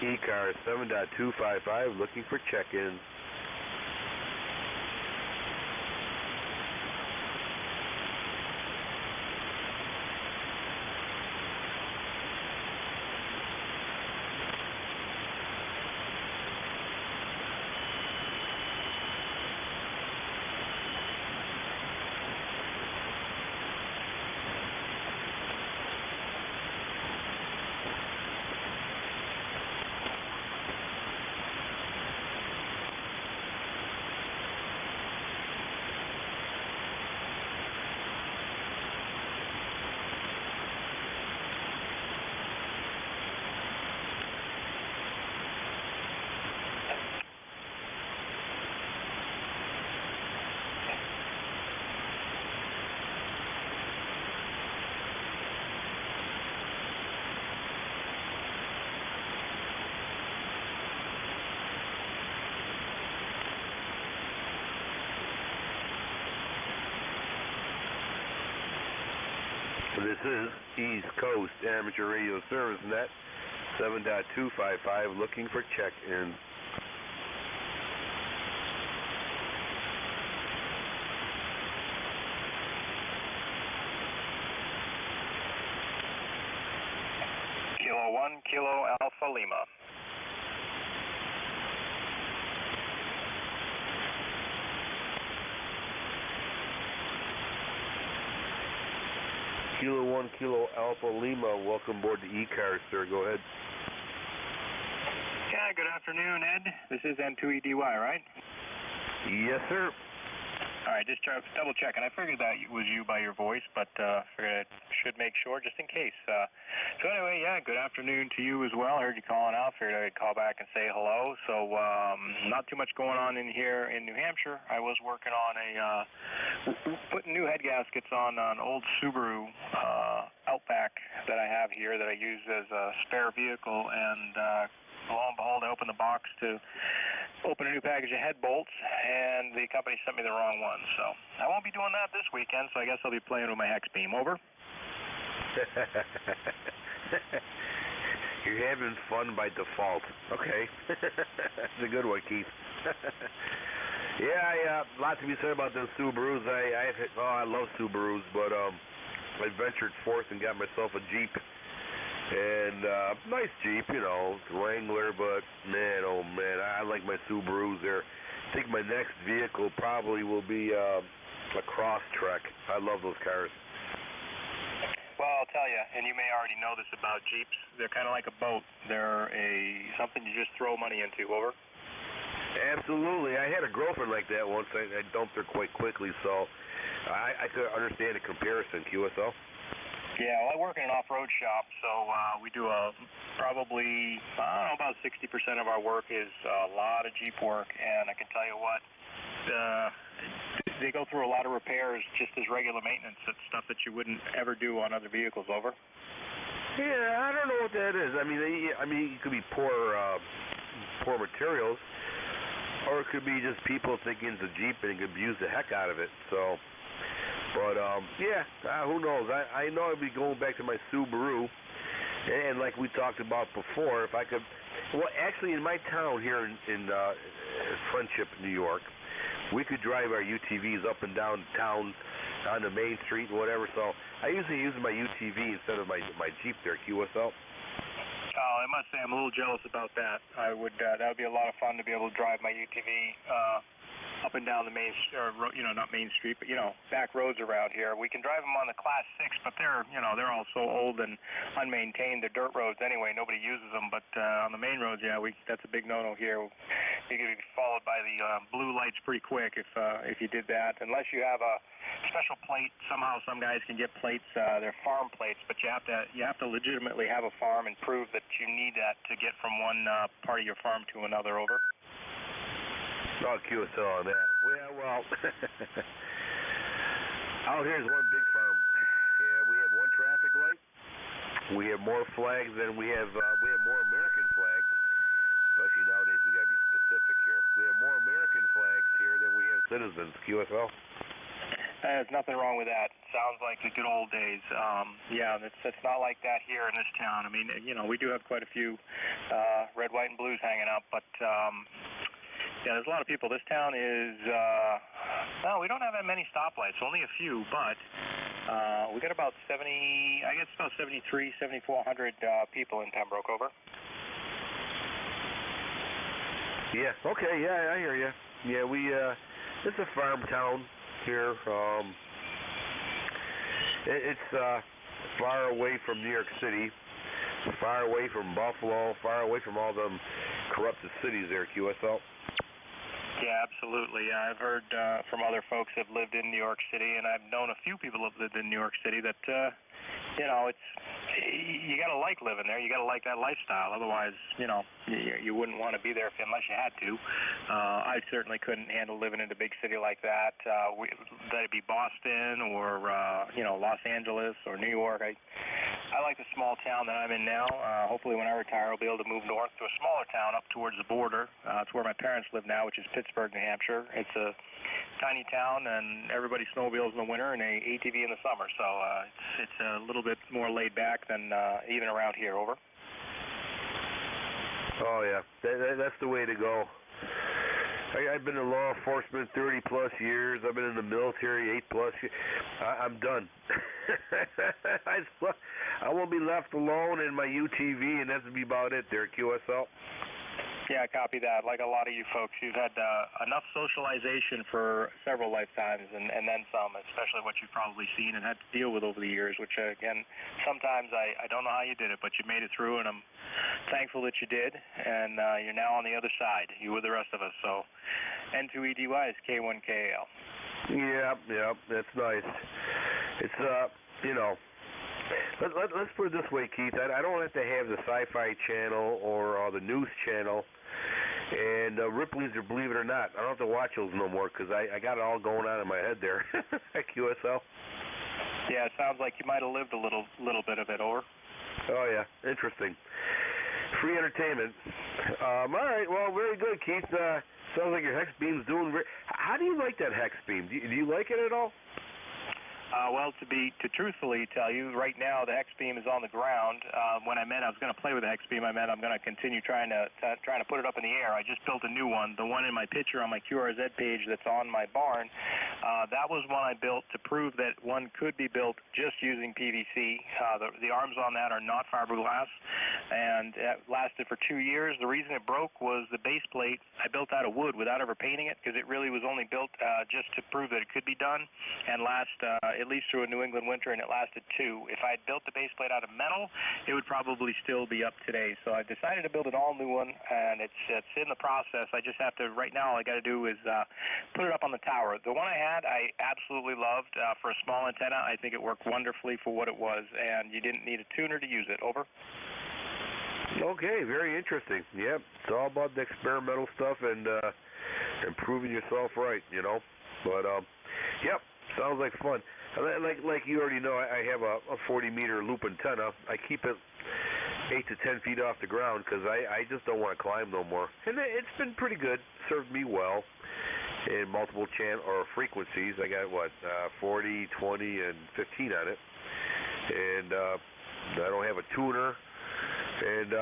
ECARS 7.255 looking for check-ins. This is East Coast Amateur Radio Service Net 7.255 looking for check-ins. Kilo 1, Kilo Alpha Lima. Kilo 1, Kilo Alpha Lima, welcome aboard the ECARS, sir. Go ahead. Yeah, good afternoon, Ed. This is N2EDY, right? Yes, sir. All right, just double checking. I figured that was you by your voice, but figured I should make sure just in case. So anyway, yeah, good afternoon to you as well. I heard you calling out. Figured I'd call back and say hello. So not too much going on in here in New Hampshire. I was working on putting new head gaskets on an old Subaru Outback that I have here that I use as a spare vehicle, and lo and behold, I opened the box to open a new package of head bolts, and the company sent me the wrong one. So I won't be doing that this weekend, so I guess I'll be playing with my hex beam. Over. You're having fun by default. Okay. That's a good one, Keith. Yeah, a lot to be said about those Subarus. I love Subarus, but I ventured forth and got myself a Jeep. And nice Jeep, you know, Wrangler, but man, oh man, I like my Subarus there. I think my next vehicle probably will be a Crosstrek. I love those cars. Well, I'll tell you, and you may already know this about Jeeps, they're kind of like a boat. They're something you just throw money into. Over. Absolutely. I had a girlfriend like that once. I dumped her quite quickly, so I could understand the comparison, QSL. Yeah, well, I work in an off-road shop, so we do probably, I don't know, about 60% of our work is a lot of Jeep work, and I can tell you what, they go through a lot of repairs just as regular maintenance. It's stuff that you wouldn't ever do on other vehicles. Over. Yeah, I don't know what that is. I mean, it could be poor materials, or it could be just people thinking it's a Jeep and abuse the heck out of it. So. But, yeah, who knows? I know I'd be going back to my Subaru, and like we talked about before, if I could, well, actually in my town here in Friendship, New York, we could drive our UTVs up and down town on the main street and whatever, so I usually use my UTV instead of my Jeep there, QSL. Oh, I must say I'm a little jealous about that. That would be a lot of fun to be able to drive my UTV up and down the main, or not main street, but back roads around here. We can drive them on the Class 6, but they're all so old and unmaintained. They're dirt roads anyway. Nobody uses them. But on the main roads, yeah, that's a big no-no here. you could be followed by the blue lights pretty quick if you did that. Unless you have a special plate, somehow some guys can get plates. They're farm plates, but you have to legitimately have a farm and prove that you need that to get from one part of your farm to another. Over. No QSL on that. Well, out here's one big farm. Yeah, we have one traffic light. We have more flags than we have more American flags. Especially nowadays, we got to be specific here. We have more American flags here than we have citizens. QSL. There's nothing wrong with that. Sounds like the good old days. Yeah, it's not like that here in this town. I mean, you know, we do have quite a few red, white, and blues hanging up, but yeah, there's a lot of people. This town is, well, we don't have that many stoplights, only a few, but we got about 70, I guess about 7,400 people in Pembroke. Over. Yeah, okay, yeah, I hear you. Yeah, it's a farm town here. It's far away from New York City, far away from Buffalo, far away from all them corrupted cities there, QSL. Yeah, absolutely. I've heard from other folks that have lived in New York City, and I've known a few people who have lived in New York City that, you know, you got to like living there. You got to like that lifestyle. Otherwise, you know, you wouldn't want to be there unless you had to. I certainly couldn't handle living in a big city like that. That'd be Boston or, you know, Los Angeles or New York. I like the small town that I'm in now. Hopefully when I retire, I'll be able to move north to a smaller town up towards the border. It's where my parents live now, which is Pittsburgh, New Hampshire. It's a tiny town, and everybody snowmobiles in the winter and a ATV in the summer. So it's a little bit more laid back than even around here. Over. Oh, yeah. That's the way to go. I've been in law enforcement 30-plus years. I've been in the military 8-plus years. I'm done. I won't be left alone in my UTV, and that'll be about it there, QSL. Yeah, copy that. Like a lot of you folks, you've had enough socialization for several lifetimes and then some, especially what you've probably seen and had to deal with over the years, which, again, sometimes I don't know how you did it, but you made it through, and I'm thankful that you did, and you're now on the other side. You with the rest of us. So N2EDY is K1KAL. Yeah, that's nice. It's, you know, let's put it this way, Keith. I don't have to have the Sci-Fi Channel or the News Channel and Ripley's, or believe it or not. I don't have to watch those no more because I got it all going on in my head there at QSL. Yeah, it sounds like you might have lived a little bit of it. Over. Oh, yeah. Interesting. Free entertainment. All right. Well, very good, Keith. Sounds like your hex beam's doing very... How do you like that hex beam? Do you like it at all? Well, to truthfully tell you, right now the hex beam is on the ground. When I meant I was going to play with the hex beam, I meant I'm going to continue trying to put it up in the air. I just built a new one. The one in my picture on my QRZ page that's on my barn, that was one I built to prove that one could be built just using PVC. The arms on that are not fiberglass, and it lasted for 2 years. The reason it broke was the base plate I built out of wood without ever painting it, because it really was only built just to prove that it could be done and last at least through a New England winter, and it lasted 2. If I had built the base plate out of metal, it would probably still be up today. So I decided to build an all-new one, and it's in the process. I just have to, right now, all I got to do is put it up on the tower. The one I had, I absolutely loved. For a small antenna, I think it worked wonderfully for what it was, and you didn't need a tuner to use it. Over. Okay, very interesting. Yep, it's all about the experimental stuff and improving yourself right, you know. But, yep, sounds like fun. Like you already know, I have a 40-meter loop antenna. I keep it 8 to 10 feet off the ground because I just don't want to climb no more. And it's been pretty good. Served me well in multiple frequencies. I got, 40, 20, and 15 on it. And I don't have a tuner. And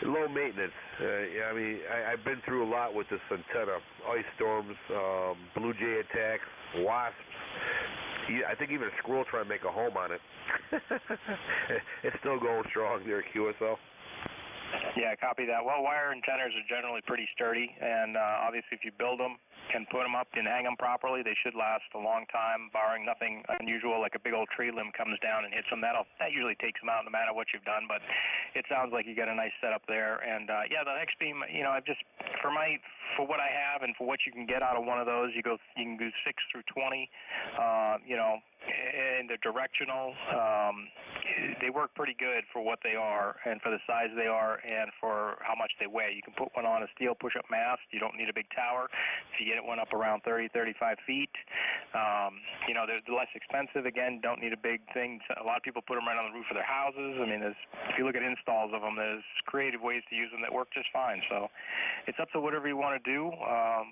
low maintenance. I mean, I've been through a lot with this antenna. Ice storms, blue jay attacks, wasps. I think even a squirrel trying to make a home on it. It's still going strong there at QSL. Yeah, copy that. Well, wire antennas are generally pretty sturdy, and obviously if you build them and put them up and hang them properly, they should last a long time, barring nothing unusual, like a big old tree limb comes down and hits them. That usually takes them out no matter what you've done, but it sounds like you got a nice setup there. And, yeah, the hex beam, you know, I've just for what I have and for what you can get out of one of those, you can do 6 through 20, and they're directional. They work pretty good for what they are and for the size they are and for how much they weigh. You can put one on a steel push-up mast. You don't need a big tower. If you get one up around 30, 35 feet, they're less expensive. Again, don't need a big thing. A lot of people put them right on the roof of their houses. I mean, if you look at installs of them, there's creative ways to use them that work just fine. So it's up to whatever you want to do.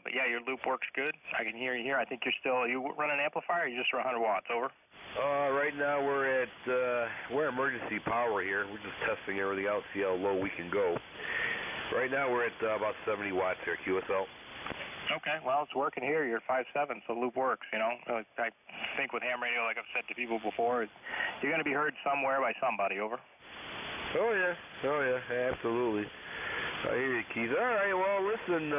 But yeah, your loop works good. I can hear you here. I think you run an amplifier or you just run 100 watts? Over. Right now we're at emergency power here. We're just testing everything out, see how low we can go. Right now we're at about 70 watts here, QSL. Okay, well, it's working here. You're 5.7, so loop works, I think with ham radio, like I've said to people before, you're going to be heard somewhere by somebody. Over. Oh, yeah, absolutely. I hear you, Keith. All right, well, listen,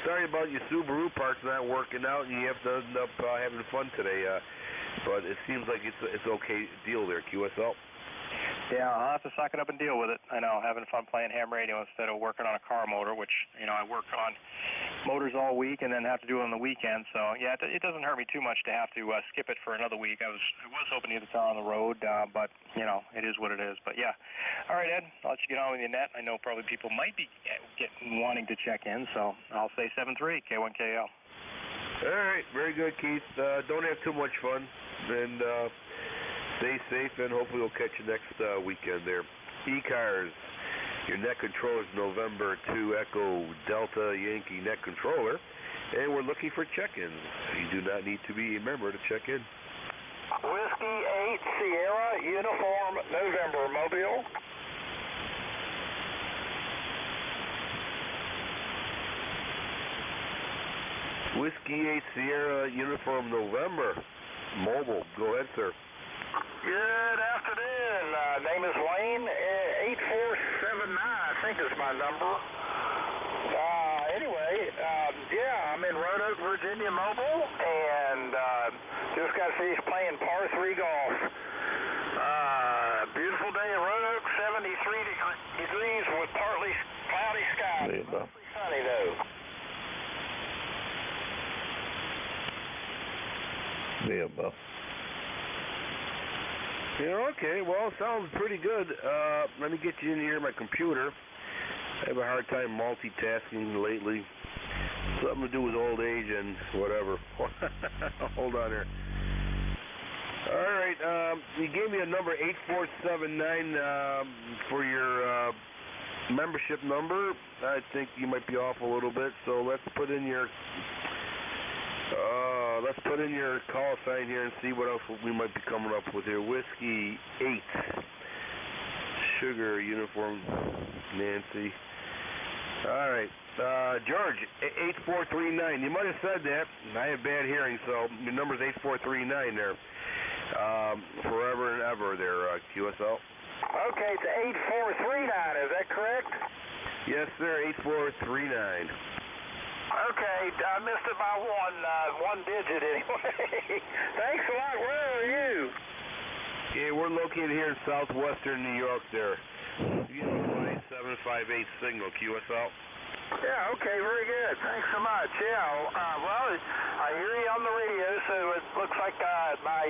sorry about your Subaru parts not working out, and you have to end up having fun today, but it seems like it's okay deal there, QSL. Yeah, I'll have to suck it up and deal with it. I know, having fun playing ham radio instead of working on a car motor, which, I work on motors all week and then have to do it on the weekend. So, yeah, it doesn't hurt me too much to have to skip it for another week. I was hoping to get the car on the road, but, it is what it is. But, yeah. All right, Ed, I'll let you get on with your net. I know probably people might be wanting to check in, so I'll say 7-3, K1KL. All right, very good, Keith. Don't have too much fun, and stay safe, and hopefully we'll catch you next weekend there. ECARS, your net controller is November 2 Echo Delta Yankee net controller, and we're looking for check-ins. You do not need to be a member to check in. Whiskey 8 Sierra Uniform November Mobile. Whiskey 8 Sierra Uniform November Mobile. Go ahead, sir. Good afternoon. Name is Wayne. 8479, I think is my number. I'm in Roanoke, Virginia Mobile, and just got finished playing par 3 golf. Beautiful day in Roanoke, 73 degrees with partly cloudy skies. Mostly sunny though. Yeah, okay, well, sounds pretty good. Let me get you in here on my computer. I have a hard time multitasking lately. Something to do with old age and whatever. Hold on here. All right, you gave me a number, 8479, for your membership number. I think you might be off a little bit, so let's put in your call sign here and see what else we might be coming up with here. Whiskey 8, Sugar Uniform Nancy. All right, George, 8439. You might have said that. I have bad hearing, so your number's 8439 there. Forever and ever there, QSL. Okay, it's 8439, is that correct? Yes, sir, 8439. Okay, I missed it by one digit anyway. Thanks a lot. Where are you? Yeah, we're located here in southwestern New York there. You know, 758 signal, QSL. Yeah, okay, very good. Thanks so much. Yeah, well, I hear you on the radio, so it looks like my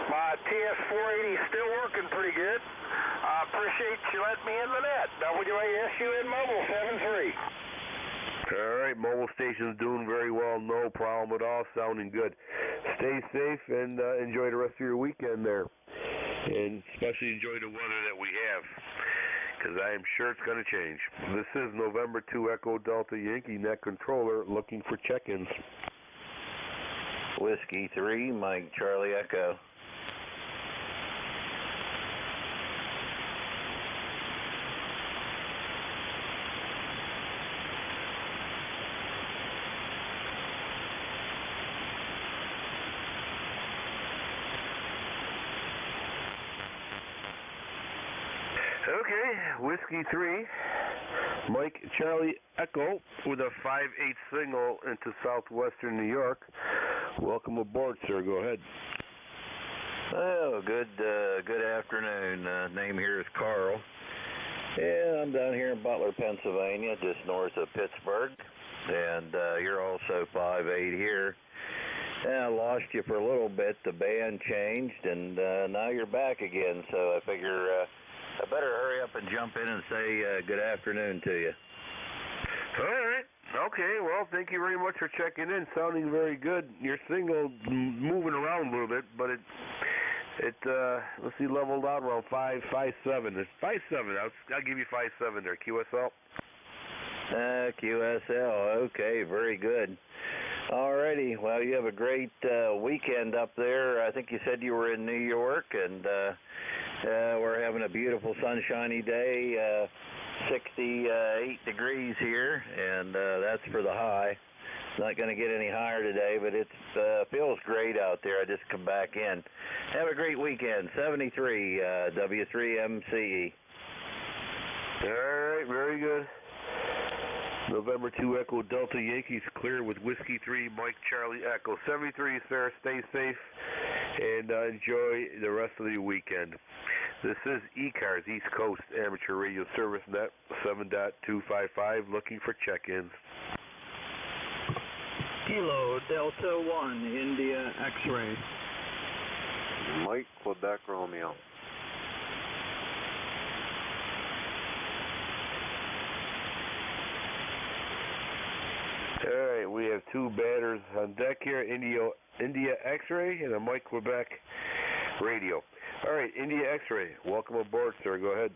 TS480 is still working pretty good. I appreciate you letting me in the net. WASUN Mobile 73. All right, mobile station's doing very well, no problem at all, sounding good. Stay safe and enjoy the rest of your weekend there, and especially enjoy the weather that we have, because I am sure it's going to change. This is November 2 Echo Delta Yankee net controller looking for check-ins. Whiskey 3, Mike Charlie Echo. Okay, Whiskey 3, Mike Charlie Echo with a 5/8 signal into southwestern New York. Welcome aboard, sir. Go ahead. Oh, good afternoon. Name here is Carl. Yeah, I'm down here in Butler, Pennsylvania, just north of Pittsburgh, and you're also 5'8" here. Yeah, I lost you for a little bit. The band changed, and now you're back again, so I figure I better hurry up and jump in and say good afternoon to you. All right. Okay, well, thank you very much for checking in. Sounding very good. Your signal moving around a little bit, but it let's see, leveled out around 5.7. It's 5.7. I'll give you 5.7 there. QSL. QSL. Okay, very good. Alrighty. Well, you have a great weekend up there. I think you said you were in New York, and we're having a beautiful sunshiny day. 68 degrees here, and that's for the high. It's not going to get any higher today, but it feels great out there. I just come back in. Have a great weekend. 73 W3MCE. All right, very good. November 2 Echo Delta Yankees clear with Whiskey 3 Mike Charlie Echo. 73, sir. Stay safe and enjoy the rest of the weekend. This is ECARS, East Coast Amateur Radio Service Net 7.255, looking for check-ins. Kilo Delta 1, India X-Ray. Mike, Quebec Romeo. All right, we have two batters on deck here, India X-Ray and a Mike Quebec Radio. All right, India X-Ray, welcome aboard, sir. Go ahead.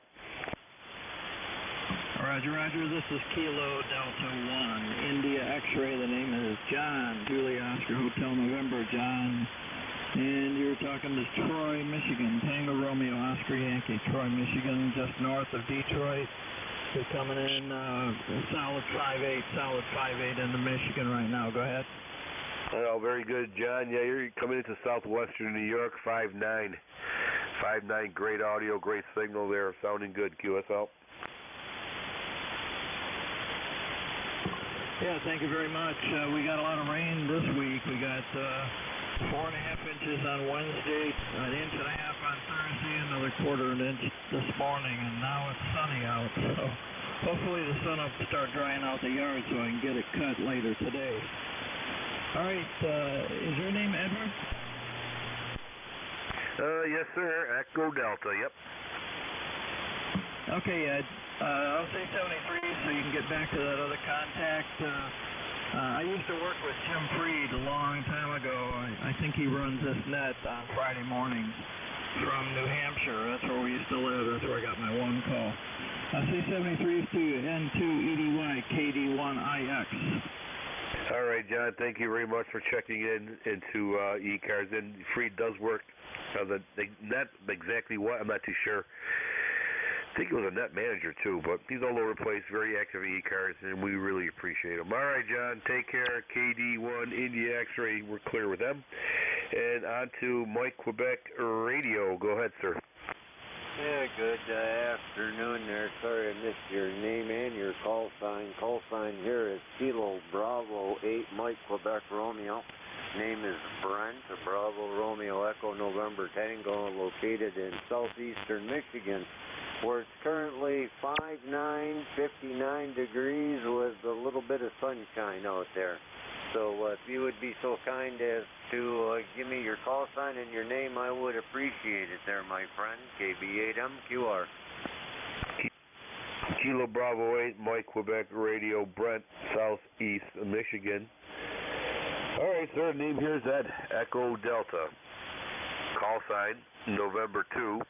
Roger, roger. This is Kilo Delta 1, India X-Ray. The name is John, Julie Oscar Hotel November, John. And you're talking to Troy, Michigan, Tango Romeo Oscar Yankee, Troy, Michigan, just north of Detroit. You're coming in solid 5'8", into Michigan right now. Go ahead. Well, very good, John. Yeah, you're coming into southwestern New York, 5'9". 5'9", great audio, great signal there, sounding good, QSL. Yeah, thank you very much. We got a lot of rain this week. We got 4.5 inches on Wednesday, 1.5 inches on Thursday, another 1/4 inch this morning, and now it's sunny out. So hopefully the sun will start drying out the yard so I can get it cut later today. All right, is your name Edward? Yes, sir. Echo Delta, yep. Okay, Ed. I'll say 73 so you can get back to that other contact. I used to work with Jim Freed a long time ago. I think he runs this net on Friday mornings from New Hampshire. That's where we used to live. That's where I got my one call. C73 to N2EDY KD1IX. All right, John, thank you very much for checking in into ECARS. And Freed does work not exactly what, I'm not too sure. I think he was a net manager too, but he's all over the place, very active at ECARS, and we really appreciate him. All right, John, take care. KD1 India X-Ray, we're clear with them. And on to Mike Quebec Radio. Go ahead, sir. Yeah, good afternoon there. Sorry I missed your name and your call sign. Call sign here is Kilo Bravo 8 Mike Quebec Romeo. Name is Brent, Bravo Romeo Echo November Tango, located in southeastern Michigan, where it's currently 59 degrees with a little bit of sunshine out there. So if you would be so kind as to give me your call sign and your name, I would appreciate it there, my friend. KB8MQR. Kilo Bravo 8, Mike Quebec Radio, Brent, southeast Michigan. All right, sir, name here is Ed, Echo Delta. Call sign, November 2,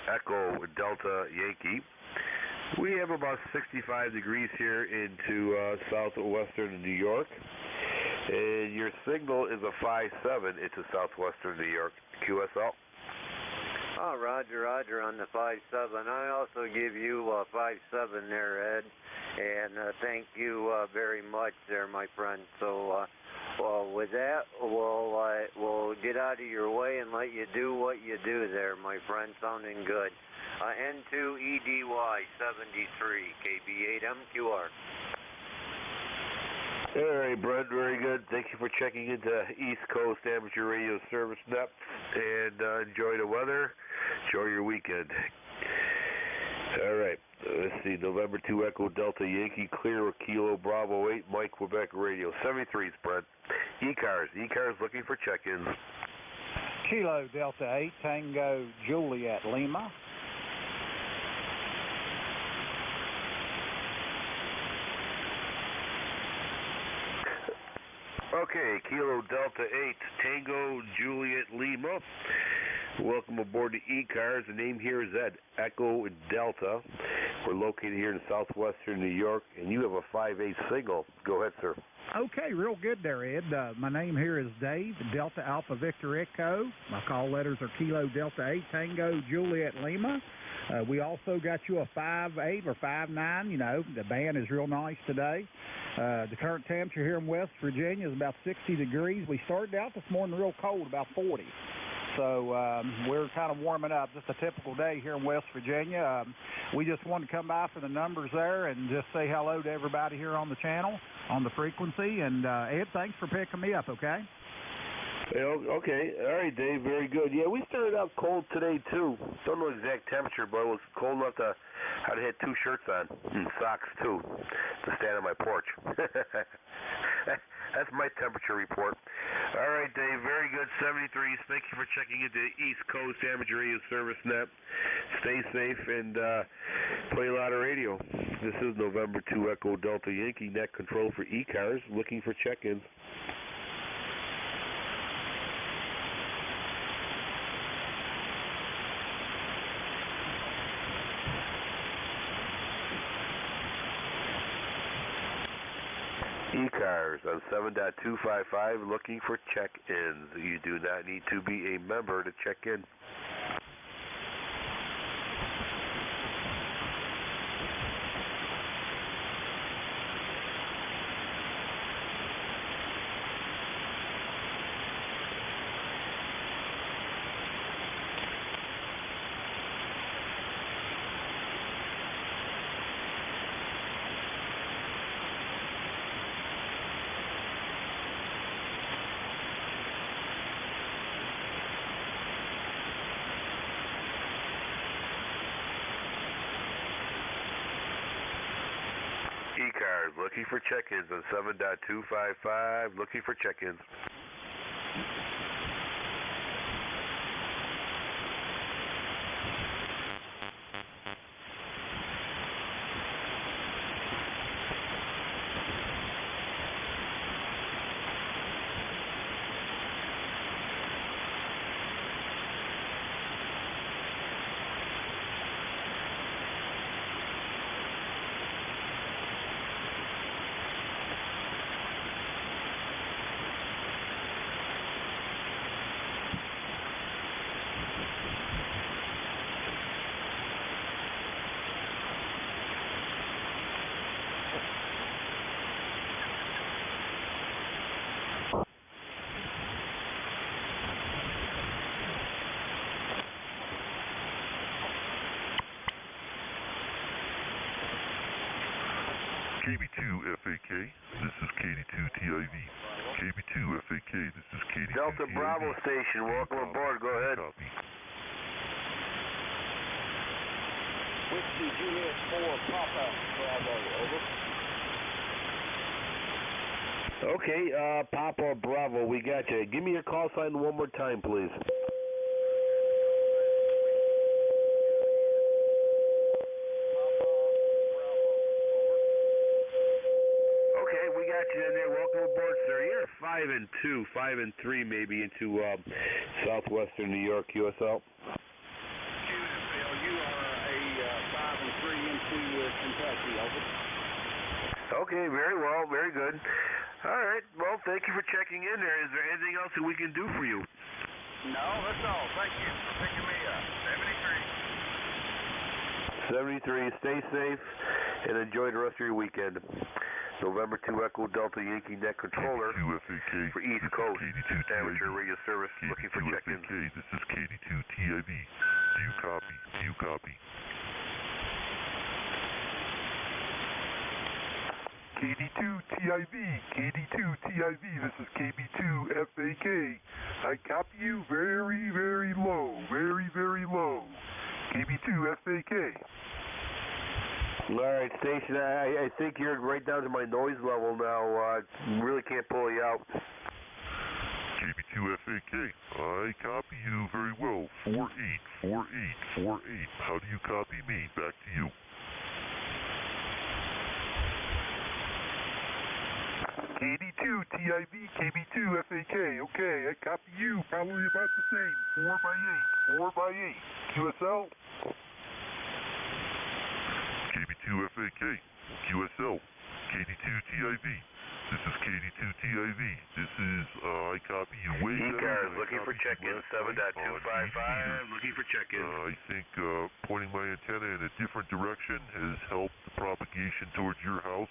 Echo Delta Yankee. We have about 65 degrees here into southwestern New York. And your signal is a 5.7 into southwestern New York. QSL. Oh, roger on the 5.7. I also give you 5.7 there, Ed. And thank you very much there, my friend. So, well, with that, we'll get out of your way and let you do what you do there, my friend. Sounding good. N2EDY 73, KB8MQR. All right, Brent, very good. Thank you for checking into East Coast Amateur Radio Service Net, and enjoy the weather. Enjoy your weekend. All right. Let's see, November 2 Echo Delta Yankee Clear Kilo Bravo 8 Mike Quebec Radio. 73's Brent. ECARS. ECARS looking for check-ins. Kilo Delta 8 Tango Juliet Lima. Okay, Kilo Delta 8 Tango Juliet Lima. Welcome aboard to ECARS. The name here is Ed, Echo Delta. We're located here in southwestern New York, and you have a 5/8 signal. Go ahead, sir. Okay, real good there, Ed. My name here is Dave, Delta Alpha Victor Echo. My call letters are Kilo Delta 8 Tango Juliet Lima. We also got you a 5/8 or 5/9. You know, the band is real nice today. The current temperature here in West Virginia is about 60 degrees. We started out this morning real cold, about 40. So we're kind of warming up. Just a typical day here in West Virginia. We just wanted to come by for the numbers there and just say hello to everybody here on the channel, on the frequency. And Ed, thanks for picking me up, okay? Okay. All right, Dave. Very good. Yeah, we started out cold today, too. Don't know exact temperature, but it was cold enough to I'd had 2 shirts on and socks, too, to stand on my porch. That's my temperature report. All right, Dave. Very good. 73s. Thank you for checking into East Coast Amateur Radio Service Net. Stay safe and play a lot of radio. This is November 2 Echo Delta Yankee Net Control for ECARS, looking for check-ins. ECARS on 7.255 looking for check-ins. You do not need to be a member to check in. ECARS looking for check-ins on 7.255, looking for check-ins. KB2FAK, this is KD2TIV. KB2FAK, this is KD2TIV. Delta Bravo Station, welcome aboard, go ahead. Copy. Whiskey Juliet 4 Papa Bravo, over. Okay, Papa Bravo, we got you. Give me your call sign one more time, please. Okay, we got you in there. Welcome aboard, sir. You're 5 and 2, 5 and 3 maybe into southwestern New York, USL. You are a 5 and 3 into Kentucky, over. Okay, very well, very good. All right, well, thank you for checking in there. Is there anything else that we can do for you? No, that's all. Thank you for picking me up. 73. Stay safe and enjoy the rest of your weekend. November 2 Echo Delta Yankee Net Controller for East Coast Amateur Radio Service looking for check-ins. This is KD2TIV. Do you copy? Do you copy? KD2TIV, KD2TIV, this is KB2FAK. I copy you very, very low, very, very low. KB2FAK. All right, station, I think you're right down to my noise level now. Really can't pull you out. KB2FAK, I copy you very well. 484848. How do you copy me? Back to you. KD2TIV, KB2FAK. Okay, I copy you. Probably about the same. 4x8, 4x8. QSL. KB2FAK, QSL, KD2TIV. This is KD2TIV. This is, I copy you way better. ECARS, looking for check-in, 7.255, looking for check-in. I think pointing my antenna in a different direction has helped the propagation towards your house.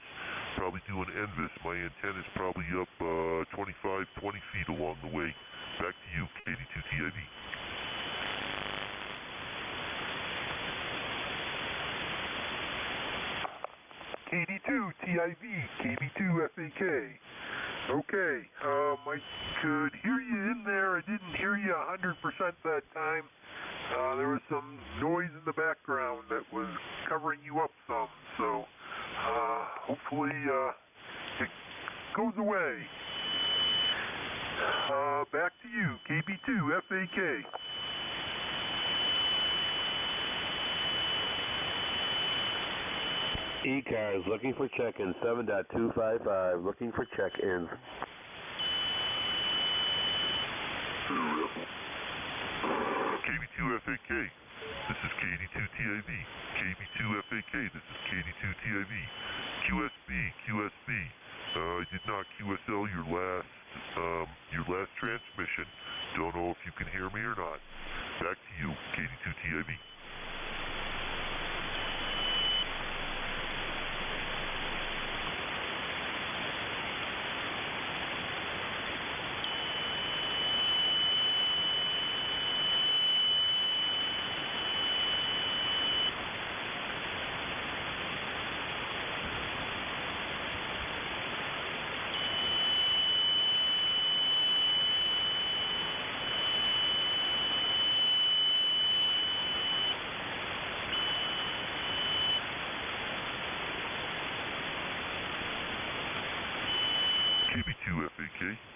Probably doing NVIS. My antenna is probably up 25, 20 feet along the way. Back to you, KD2TIV. KD2TIV, KB2FAK. Okay, I could hear you in there. I didn't hear you 100% that time. There was some noise in the background that was covering you up some, so hopefully it goes away. Back to you, KB2FAK. ECARS, looking for check-in, 7.255, looking for check-ins. KB2FAK, this is KD2TIV. KB2FAK, this is KD2TIV. QSB. I did not QSL your last transmission. Don't know if you can hear me or not. Back to you, KD2TIV.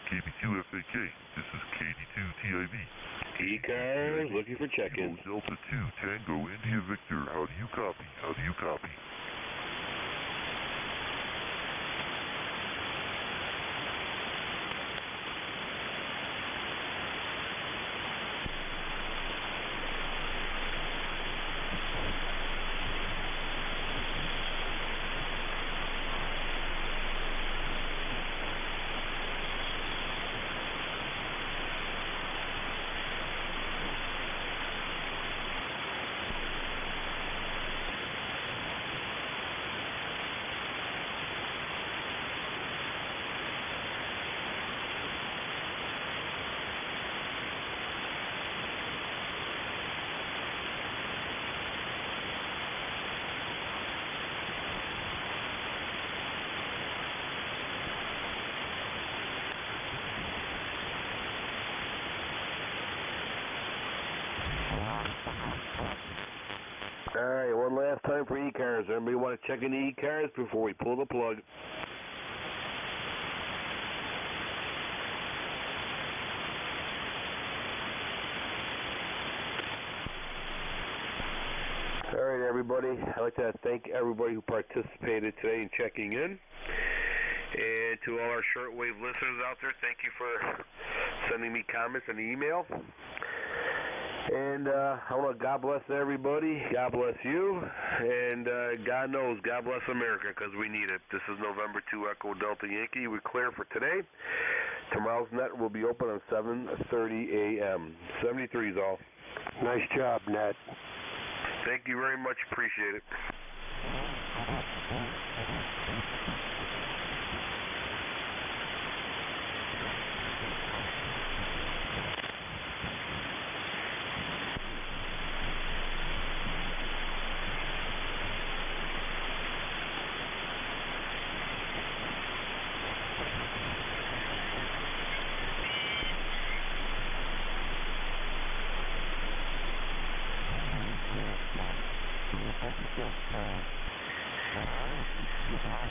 KB2FAK, this is KD2TIV. ECARS, looking for check-in. Delta 2, Tango, India Victor, how do you copy? How do you copy? Alright, one last time for ECARS. Everybody want to check in the ECARS before we pull the plug? Alright, everybody. I'd like to thank everybody who participated today in checking in. And to all our shortwave listeners out there, thank you for sending me comments and email. And I want to God bless everybody. God bless you. And God knows, God bless America, because we need it. This is November 2 Echo Delta Yankee. We're clear for today. Tomorrow's net will be open on 7:30 a.m. 73's all. Nice job, Ned. Thank you very much. Appreciate it. Mm-hmm.